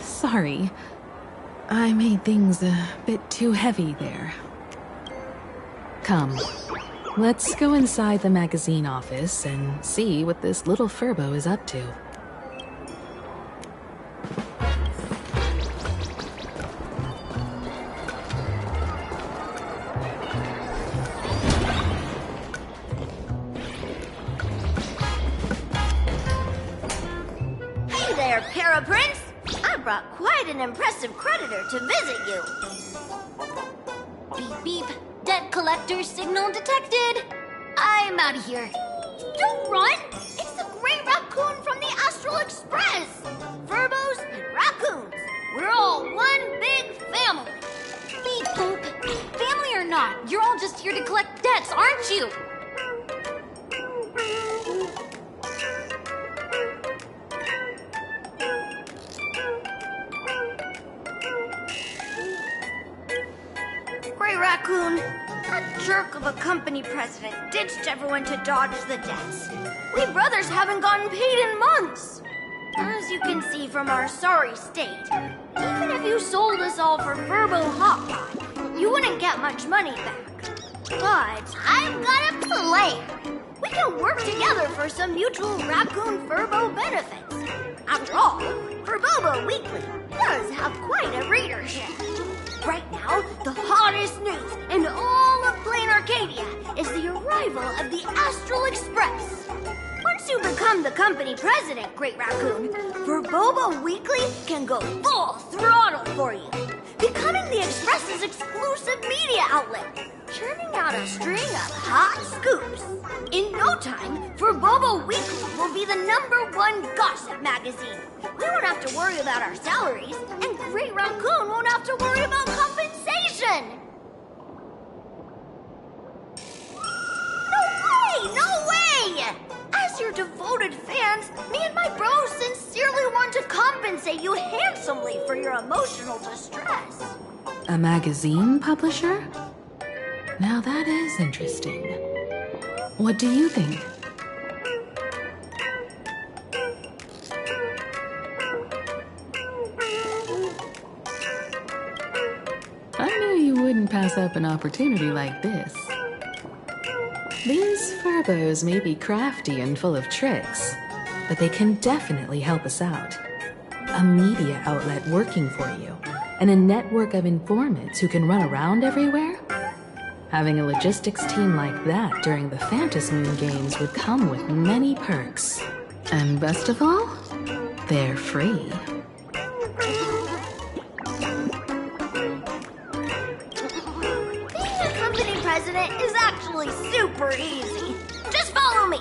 Sorry. I made things a bit too heavy there. Come, let's go inside the magazine office and see what this little Furbo is up to. Hey there, Paraprince! I brought quite an impressive creditor to visit you. Beep beep. Debt collector signal detected. I'm out of here. Don't run! It's the Great Raccoon from the Astral Express! Furbos and raccoons. We're all one big family. Beep boop. Family or not, you're all just here to collect debts, aren't you? Great Raccoon, that jerk of a company president ditched everyone to dodge the debts. We brothers haven't gotten paid in months. As you can see from our sorry state, even if you sold us all for Furbo Hot Pot, you wouldn't get much money back. But I've got a plan. We can work together for some mutual Raccoon Furbo benefits. After all, Furbobo Weekly does have quite a readership. Right now, the hottest news in all of Plain Arcadia is the arrival of the Astral Express. Once you become the company president, Great Raccoon, Furbobo Weekly can go full throttle for you, becoming the Express's exclusive media outlet, churning out a string of hot scoops. In no time, Furbobo Weekly will be the #1 gossip magazine. We won't have to worry about our salaries, and Great Raccoon won't have to worry about compensation. No way! As your devoted fans, me and my bros sincerely want to compensate you handsomely for your emotional distress. A magazine publisher? Now that is interesting. What do you think? I knew you wouldn't pass up an opportunity like this. These Furbos may be crafty and full of tricks, but they can definitely help us out. A media outlet working for you, and a network of informants who can run around everywhere? Having a logistics team like that during the Phantasmoon Games would come with many perks. And best of all, they're free. Being a company president is actually super easy. Just follow me.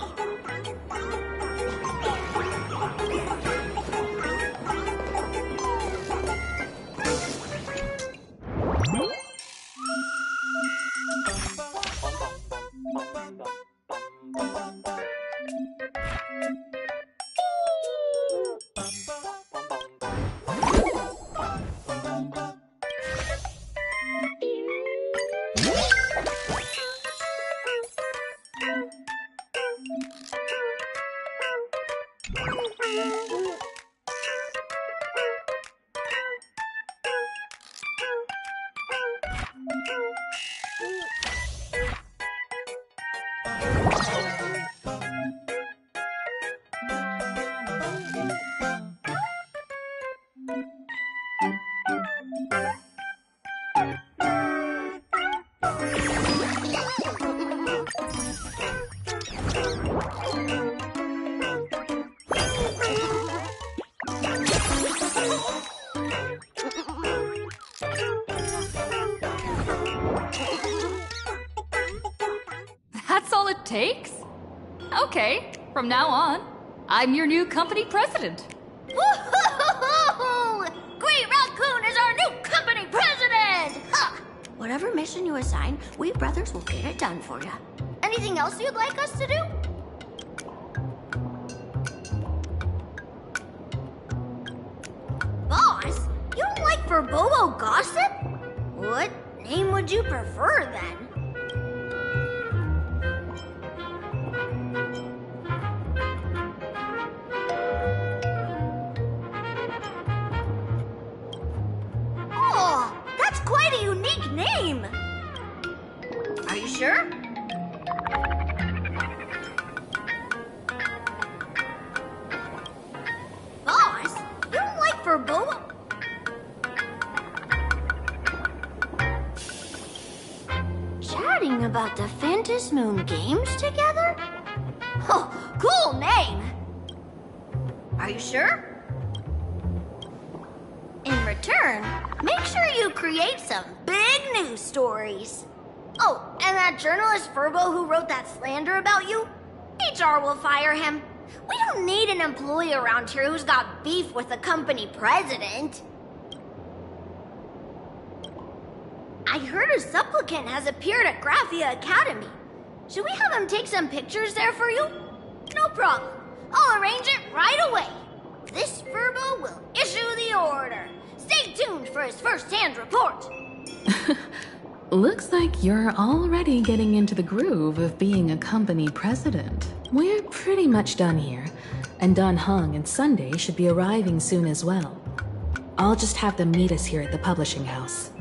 That's all it takes? Okay, from now on, I'm your new company president. Woo-hoo-hoo-hoo! Great Raccoon is our new company president! Ha! Whatever mission you assign, we brothers will get it done for you. Anything else you'd like us to do? Boss, you don't like Verbobo gossip? What name would you prefer then? Oh, that's quite a unique name. Are you sure? Boss, you don't like Verbobo? Chatting about the Phantasmoon Games together? Oh, cool name. Are you sure? In return, make sure you create some big news stories. Oh, and that journalist Furbo who wrote that slander about you? HR will fire him. We don't need an employee around here who's got beef with the company president. I heard a supplicant has appeared at Graphia Academy. Should we have him take some pictures there for you? No problem. I'll arrange it right away. This Furbo will issue the order. Stay tuned for his first-hand report. Looks like you're already getting into the groove of being a company president. We're pretty much done here, and Dan Heng and Sunday should be arriving soon as well. I'll just have them meet us here at the publishing house.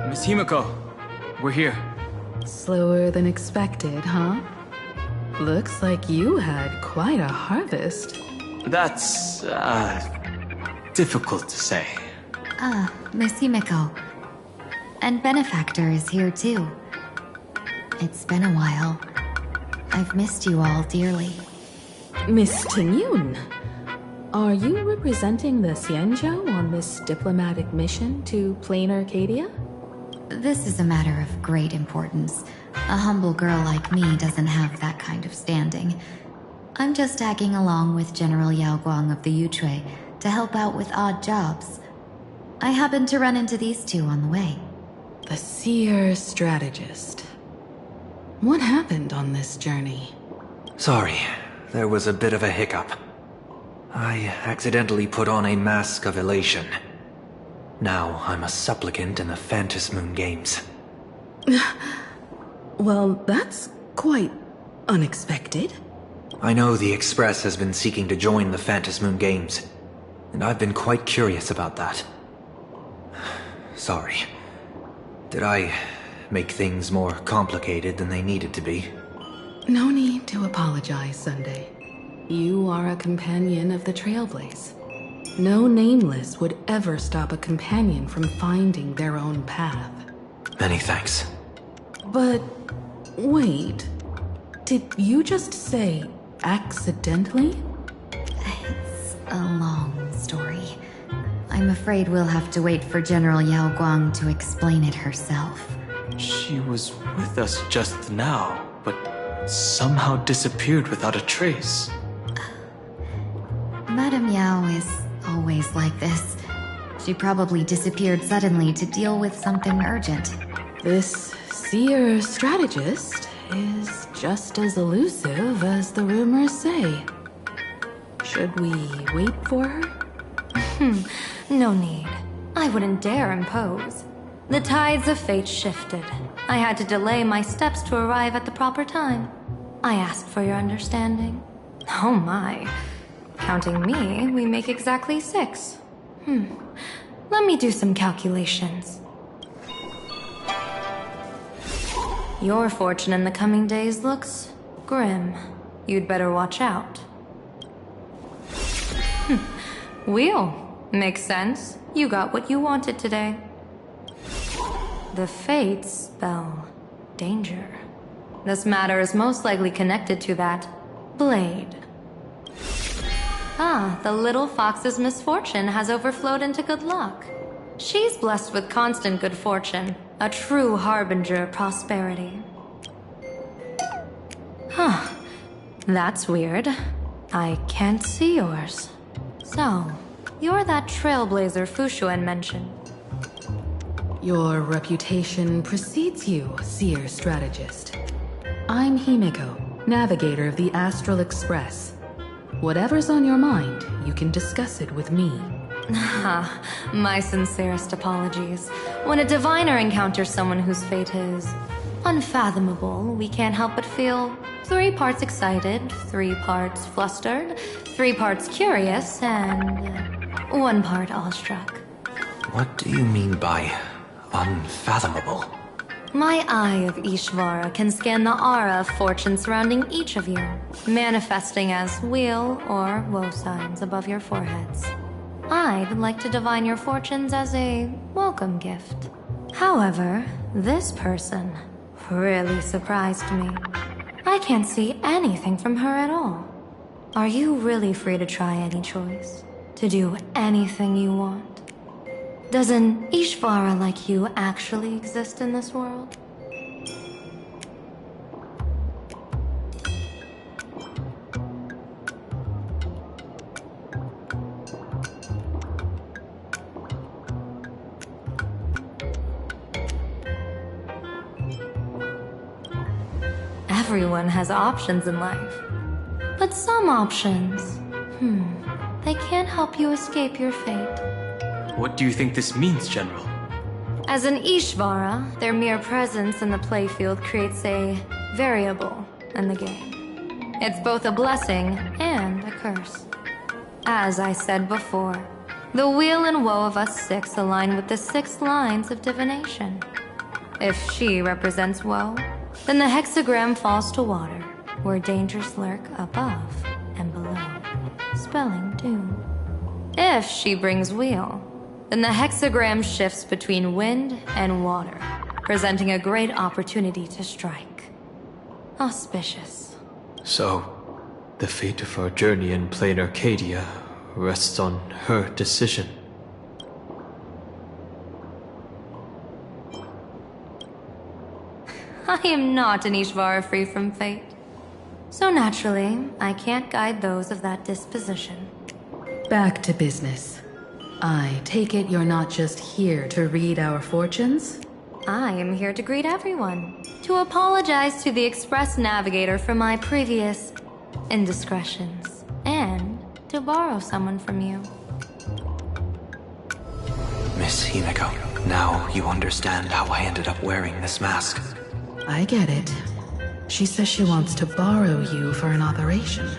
Miss Himiko, we're here. Slower than expected, huh? Looks like you had quite a harvest. That's, difficult to say. Miss Himiko. And Benefactor is here too. It's been a while. I've missed you all dearly. Miss Tenyun, are you representing the Xianzhou on this diplomatic mission to Plain Arcadia? This is a matter of great importance. A humble girl like me doesn't have that kind of standing. I'm just tagging along with General Yao Guang of the Yushui to help out with odd jobs. I happened to run into these two on the way. The seer strategist. What happened on this journey? Sorry, there was a bit of a hiccup. I accidentally put on a mask of elation. Now I'm a supplicant in the Phantasmoon Games. Well, that's quite unexpected. I know the Express has been seeking to join the Phantasmoon Games. and I've been quite curious about that. Sorry. Did I make things more complicated than they needed to be? No need to apologize, Sunday. You are a companion of the Trailblaze. No Nameless would ever stop a companion from finding their own path. Many thanks. But wait, did you just say accidentally? It's a long story. I'm afraid we'll have to wait for General Yao Guang to explain it herself. She was with us just now, but somehow disappeared without a trace. Madame Yao is always like this. She probably disappeared suddenly to deal with something urgent. This seer strategist is just as elusive as the rumors say. Should we wait for her? No need. I wouldn't dare impose. The tides of fate shifted. I had to delay my steps to arrive at the proper time. I asked for your understanding. Oh my. Counting me, we make exactly 6. Let me do some calculations. Your fortune in the coming days looks grim. You'd better watch out. Wheel. Makes sense. You got what you wanted today. The fates spell danger. This matter is most likely connected to that blade. Ah, the little fox's misfortune has overflowed into good luck. She's blessed with constant good fortune, a true harbinger of prosperity. Huh. That's weird. I can't see yours. So, you're that trailblazer Fushuan mentioned. Your reputation precedes you, seer strategist. I'm Himeko, navigator of the Astral Express. Whatever's on your mind, you can discuss it with me. My sincerest apologies. When a diviner encounters someone whose fate is unfathomable, we can't help but feel 3 parts excited, 3 parts flustered, 3 parts curious, and 1 part awestruck. What do you mean by unfathomable? My eye of Ishvara can scan the aura of fortune surrounding each of you, manifesting as weal or woe signs above your foreheads. I'd like to divine your fortunes as a welcome gift. However, this person really surprised me. I can't see anything from her at all. Are you really free to try any choice? To do anything you want? Does an Ishvara like you actually exist in this world? Everyone has options in life. But some options, they can't help you escape your fate. What do you think this means, General? As an Ishvara, their mere presence in the playfield creates a variable in the game. It's both a blessing and a curse. As I said before, the weal and woe of us 6 align with the 6 lines of divination. If she represents woe, then the hexagram falls to water, where dangers lurk above and below, spelling doom. If she brings weal, then the hexagram shifts between wind and water, presenting a great opportunity to strike. Auspicious. So, the fate of our journey in plain Arcadia rests on her decision. I am not an Ishvara free from fate. So naturally, I can't guide those of that disposition. Back to business. I take it you're not just here to read our fortunes? I am here to greet everyone. To apologize to the Express Navigator for my previous indiscretions. And to borrow someone from you. Miss Himeko, now you understand how I ended up wearing this mask. I get it. She says she wants to borrow you for an operation.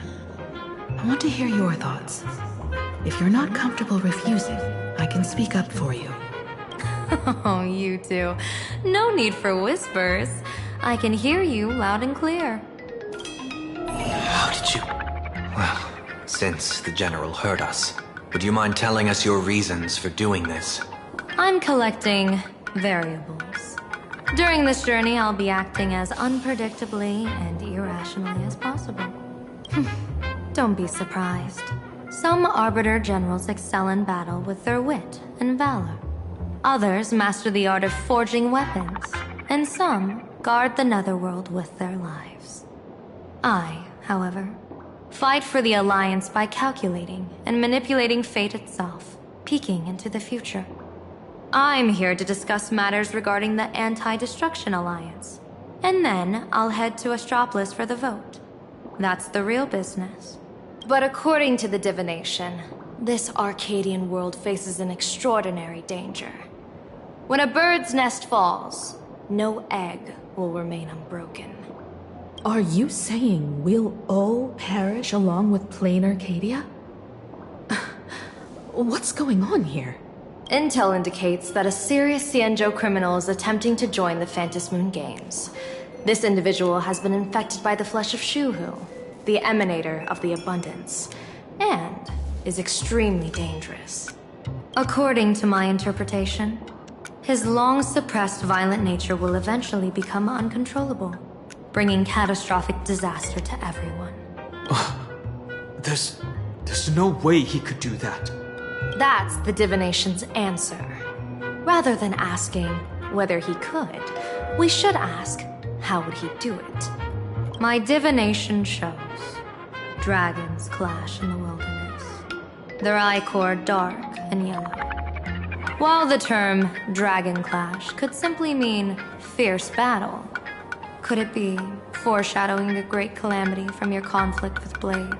I want to hear your thoughts. If you're not comfortable refusing, I can speak up for you. Oh, you two. No need for whispers. I can hear you loud and clear. How did you... Well, since the General heard us, would you mind telling us your reasons for doing this? I'm collecting variables. During this journey, I'll be acting as unpredictably and irrationally as possible. Don't be surprised. Some Arbiter Generals excel in battle with their wit and valor. Others master the art of forging weapons, and some guard the Netherworld with their lives. I, however, fight for the Alliance by calculating and manipulating fate itself, peeking into the future. I'm here to discuss matters regarding the Anti-Destruction Alliance, and then I'll head to Astropolis for the vote. That's the real business. But according to the divination, this Arcadian world faces an extraordinary danger. When a bird's nest falls, no egg will remain unbroken. Are you saying we'll all perish along with plain Arcadia? What's going on here? Intel indicates that a serious Xianzhou criminal is attempting to join the Phantasmoon Games. This individual has been infected by the flesh of Shuhu, the emanator of the abundance, and is extremely dangerous. According to my interpretation, his long-suppressed violent nature will eventually become uncontrollable, bringing catastrophic disaster to everyone. There's no way he could do that. That's the divination's answer. Rather than asking whether he could, we should ask, how would he do it? My divination shows dragons clash in the wilderness. Their ichor dark and yellow. While the term dragon clash could simply mean fierce battle, could it be foreshadowing the great calamity from your conflict with Blade?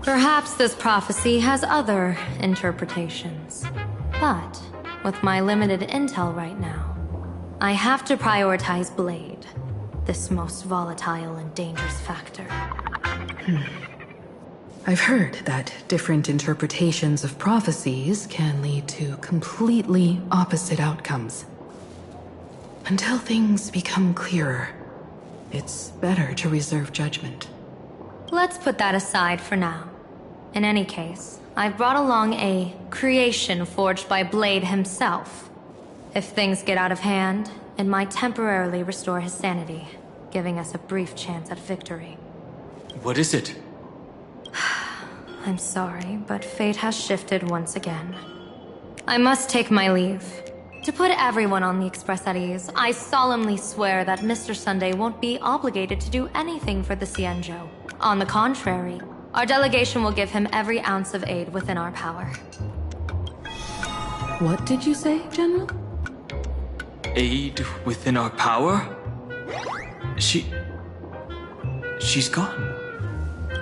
Perhaps this prophecy has other interpretations. But with my limited intel right now, I have to prioritize Blade, this most volatile and dangerous factor. I've heard that different interpretations of prophecies can lead to completely opposite outcomes. Until things become clearer, it's better to reserve judgment. Let's put that aside for now. In any case, I've brought along a creation forged by Blade himself. If things get out of hand, it might temporarily restore his sanity, giving us a brief chance at victory. What is it? I'm sorry, but fate has shifted once again. I must take my leave. To put everyone on the Express at ease, I solemnly swear that Mr. Sunday won't be obligated to do anything for the Xianzhou. On the contrary, our delegation will give him every ounce of aid within our power. What did you say, General? Aid within our power? She's gone.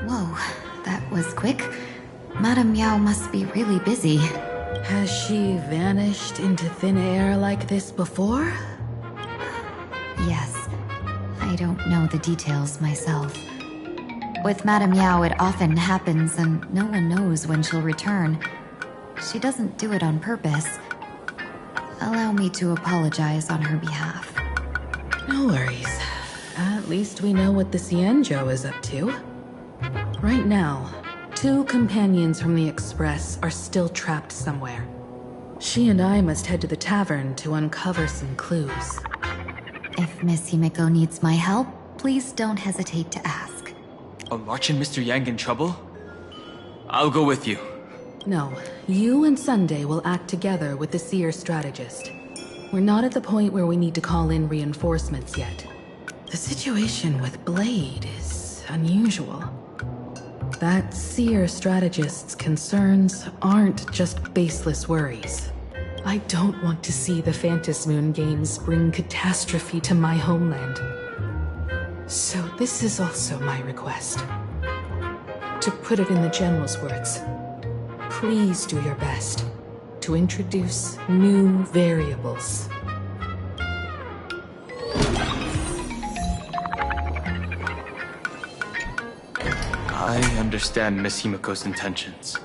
Whoa, that was quick. Madame Yao must be really busy. Has she vanished into thin air like this before? Yes. I don't know the details myself. With Madame Yao, it often happens and no one knows when she'll return. She doesn't do it on purpose. Allow me to apologize on her behalf. No worries. At least we know what the Xianzhou is up to. Right now, 2 companions from the Express are still trapped somewhere. She and I must head to the tavern to uncover some clues. If Miss Himiko needs my help, please don't hesitate to ask. Are March and Mr. Yang in trouble? I'll go with you. No, you and Sunday will act together with the Seer strategist. We're not at the point where we need to call in reinforcements yet. The situation with Blade is unusual. That Seer strategist's concerns aren't just baseless worries. I don't want to see the Phantasmoon Games bring catastrophe to my homeland. So this is also my request. To put it in the General's words, please do your best to introduce new variables. I understand Miss Himiko's intentions.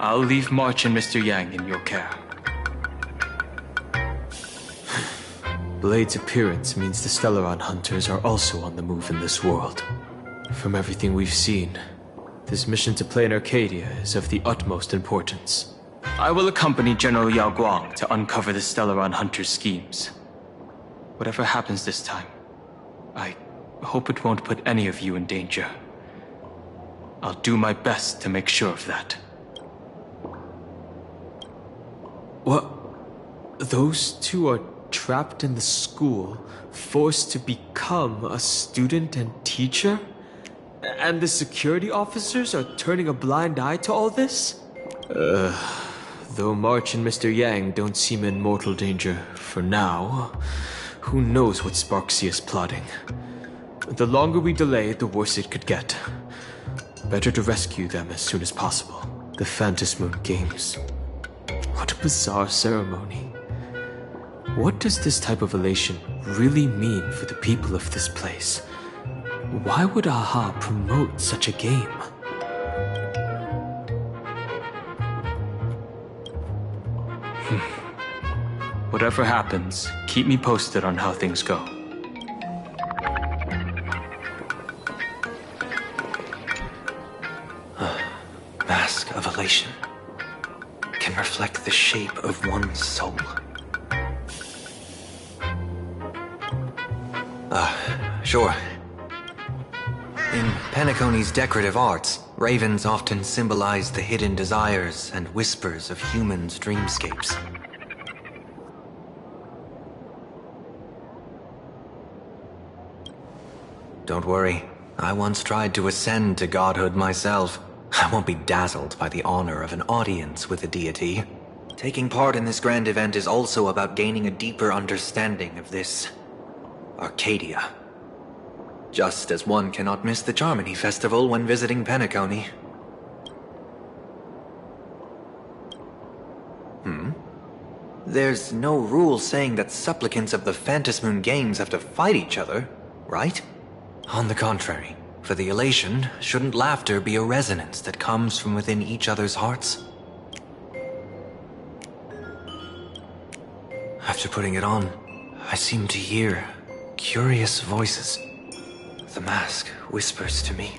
I'll leave March and Mr. Yang in your care. Blade's appearance means the Stellaron hunters are also on the move in this world. From everything we've seen, this mission to Plain Arcadia is of the utmost importance. I will accompany General Yao Guang to uncover the Stellaron hunters' schemes. Whatever happens this time, I hope it won't put any of you in danger. I'll do my best to make sure of that. What? Those two are trapped in the school, forced to become a student and teacher? And the security officers are turning a blind eye to all this? Though March and Mr. Yang don't seem in mortal danger for now, who knows what Sparksea is plotting. The longer we delay, the worse it could get. Better to rescue them as soon as possible. The Phantasmoon Games. What a bizarre ceremony. What does this type of elation really mean for the people of this place? Why would AHA promote such a game? Whatever happens, keep me posted on how things go. Mask of elation can reflect the shape of one's soul. Sure. In Penacony's decorative arts, ravens often symbolize the hidden desires and whispers of humans' dreamscapes. Don't worry, I once tried to ascend to godhood myself. I won't be dazzled by the honor of an audience with a deity. Taking part in this grand event is also about gaining a deeper understanding of this Arcadia. Just as one cannot miss the Charmony Festival when visiting Penacony. There's no rule saying that supplicants of the Phantasmoon Games have to fight each other, right? On the contrary, for the elation, shouldn't laughter be a resonance that comes from within each other's hearts? After putting it on, I seem to hear curious voices. The mask whispers to me,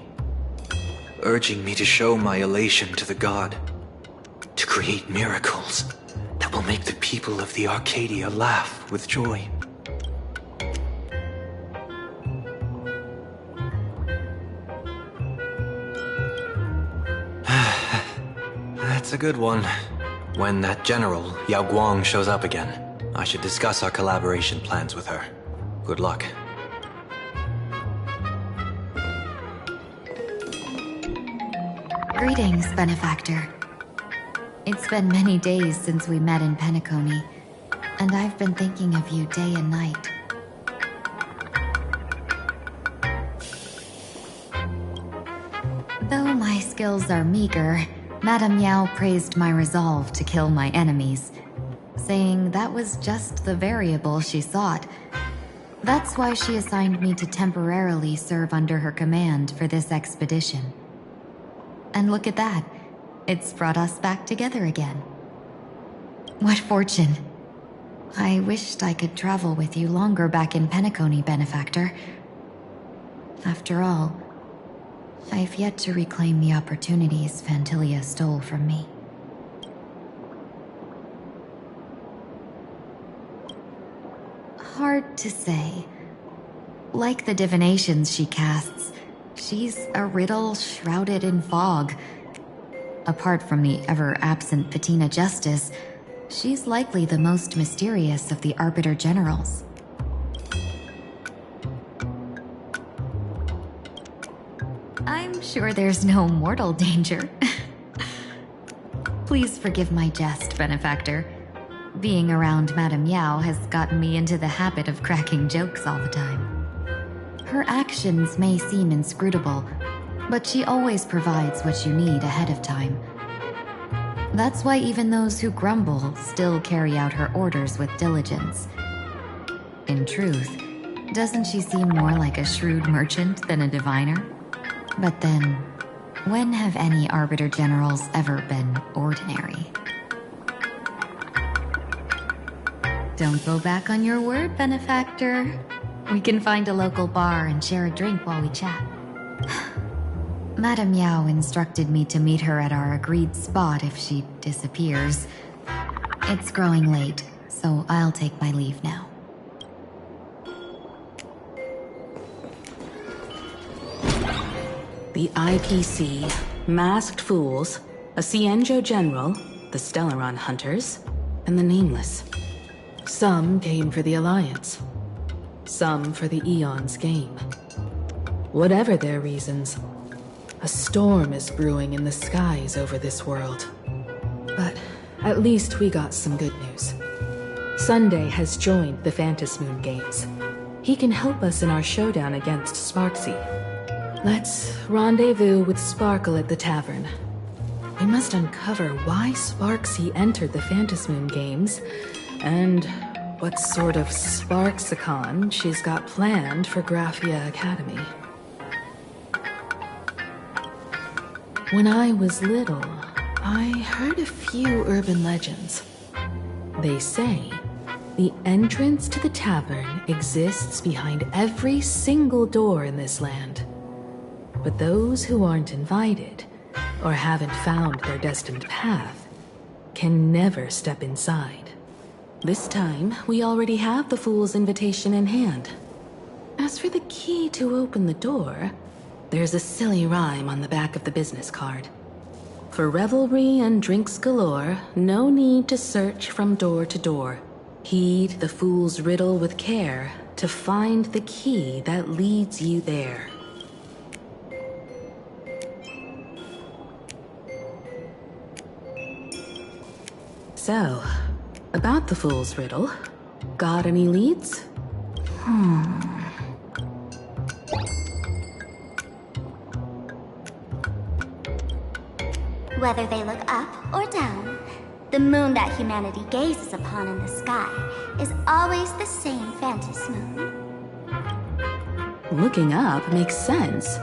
urging me to show my elation to the god, to create miracles that will make the people of the Arcadia laugh with joy. That's a good one. When that general, Yao Guang, shows up again, I should discuss our collaboration plans with her. Good luck. Greetings, Benefactor. It's been many days since we met in Penacony, and I've been thinking of you day and night. Though my skills are meager, Madame Yao praised my resolve to kill my enemies, saying that was just the variable she sought. That's why she assigned me to temporarily serve under her command for this expedition. And look at that. It's brought us back together again. What fortune. I wished I could travel with you longer back in Penacony, Benefactor. After all, I've yet to reclaim the opportunities Phantilia stole from me. Hard to say. Like the divinations she casts, she's a riddle shrouded in fog. Apart from the ever-absent Patina Justice, she's likely the most mysterious of the Arbiter Generals. I'm sure there's no mortal danger. Please forgive my jest, Benefactor. Being around Madame Yao has gotten me into the habit of cracking jokes all the time. Her actions may seem inscrutable, but she always provides what you need ahead of time. That's why even those who grumble still carry out her orders with diligence. In truth, doesn't she seem more like a shrewd merchant than a diviner? But then, When have any Arbiter Generals ever been ordinary? Don't go back on your word, Benefactor. We can find a local bar and share a drink while we chat. Madame Yao instructed me to meet her at our agreed spot if she disappears. It's growing late, so I'll take my leave now. The IPC, Masked Fools, a Xianzhou General, the Stellaron Hunters, and the Nameless. Some came for the Alliance. Some for the Eon's game. Whatever their reasons, a storm is brewing in the skies over this world. But at least we got some good news. Sunday has joined the Phantasmoon Games. He can help us in our showdown against Sparksy. Let's rendezvous with Sparkle at the tavern. We must uncover why Sparksy entered the Phantasmoon Games, and what sort of Sparksicon she's got planned for Graphia Academy. When I was little, I heard a few urban legends. They say the entrance to the tavern exists behind every single door in this land. But those who aren't invited, or haven't found their destined path, can never step inside. This time, we already have the Fool's invitation in hand. As for the key to open the door, there's a silly rhyme on the back of the business card. For revelry and drinks galore, no need to search from door to door. Heed the Fool's riddle with care to find the key that leads you there. So, about the Fool's riddle, got any leads? Whether they look up or down, the moon that humanity gazes upon in the sky is always the same Phantasmoon. Looking up makes sense,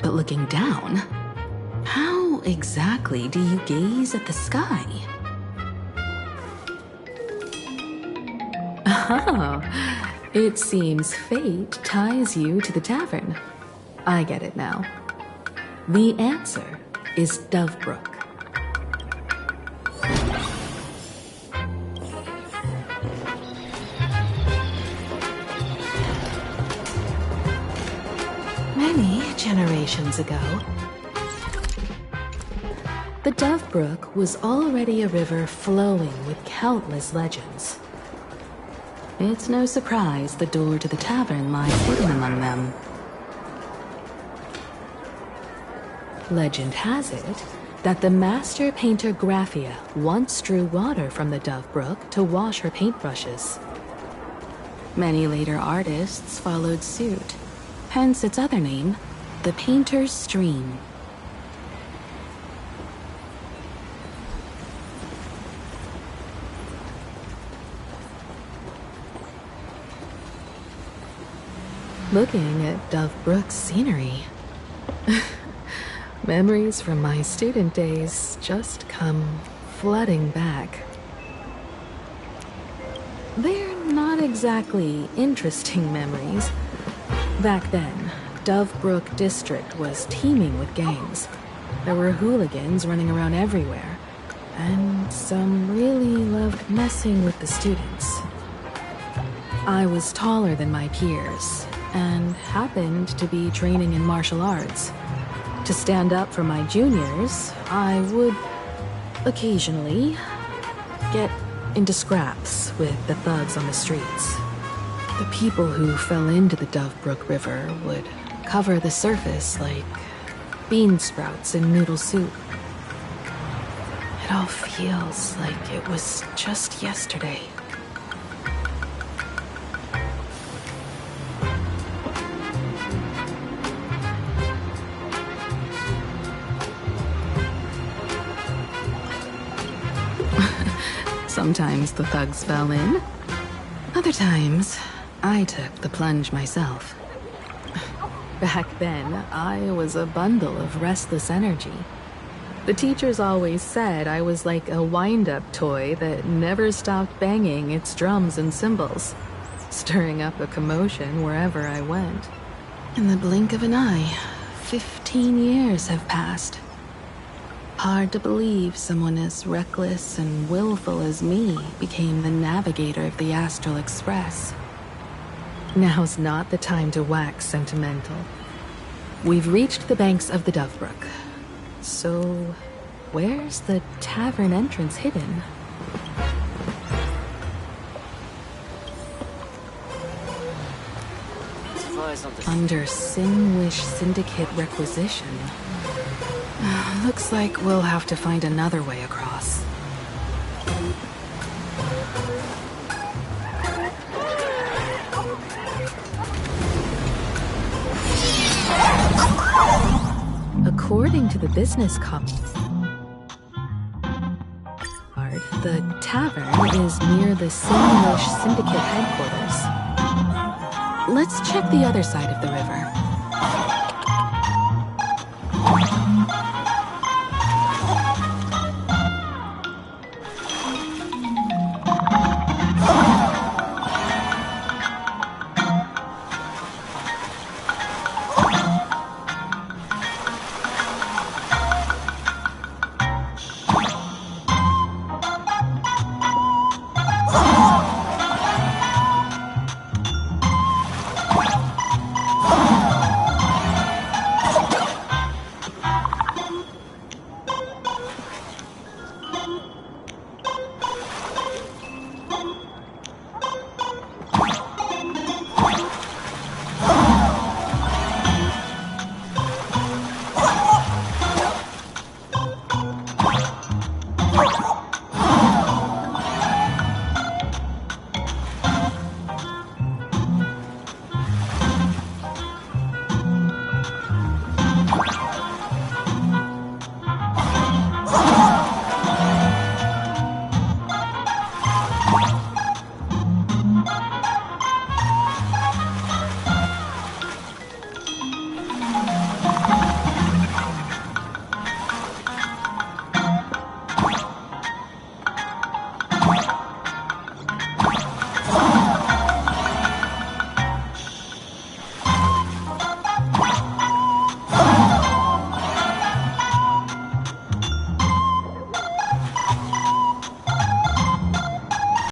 but looking down? How exactly do you gaze at the sky? Oh, it seems fate ties you to the tavern. I get it now. The answer is Dovebrook. Many generations ago, the Dovebrook was already a river flowing with countless legends. It's no surprise the door to the tavern lies hidden among them. Legend has it that the master painter Graphia once drew water from the Dovebrook to wash her paintbrushes. Many later artists followed suit, hence its other name, the Painter's Stream. Looking at Dovebrook's scenery. Memories from my student days just come flooding back. They're not exactly interesting memories. Back then, Dovebrook District was teeming with gangs. There were hooligans running around everywhere, and some really loved messing with the students. I was taller than my peers, and happened to be training in martial arts. To stand up for my juniors, I would occasionally get into scraps with the thugs on the streets. The people who fell into the Dovebrook River would cover the surface like bean sprouts in noodle soup. It all feels like it was just yesterday. Sometimes the thugs fell in. Other times, I took the plunge myself. Back then, I was a bundle of restless energy. The teachers always said I was like a wind-up toy that never stopped banging its drums and cymbals, stirring up a commotion wherever I went. In the blink of an eye, 15 years have passed. Hard to believe someone as reckless and willful as me became the navigator of the Astral Express. Now's not the time to wax sentimental. We've reached the banks of the Dovebrook. So, where's the tavern entrance hidden? Under Sinwish Syndicate requisition. Looks like we'll have to find another way across. According to the business card, the tavern is near the Sinwish Syndicate headquarters. Let's check the other side of the river.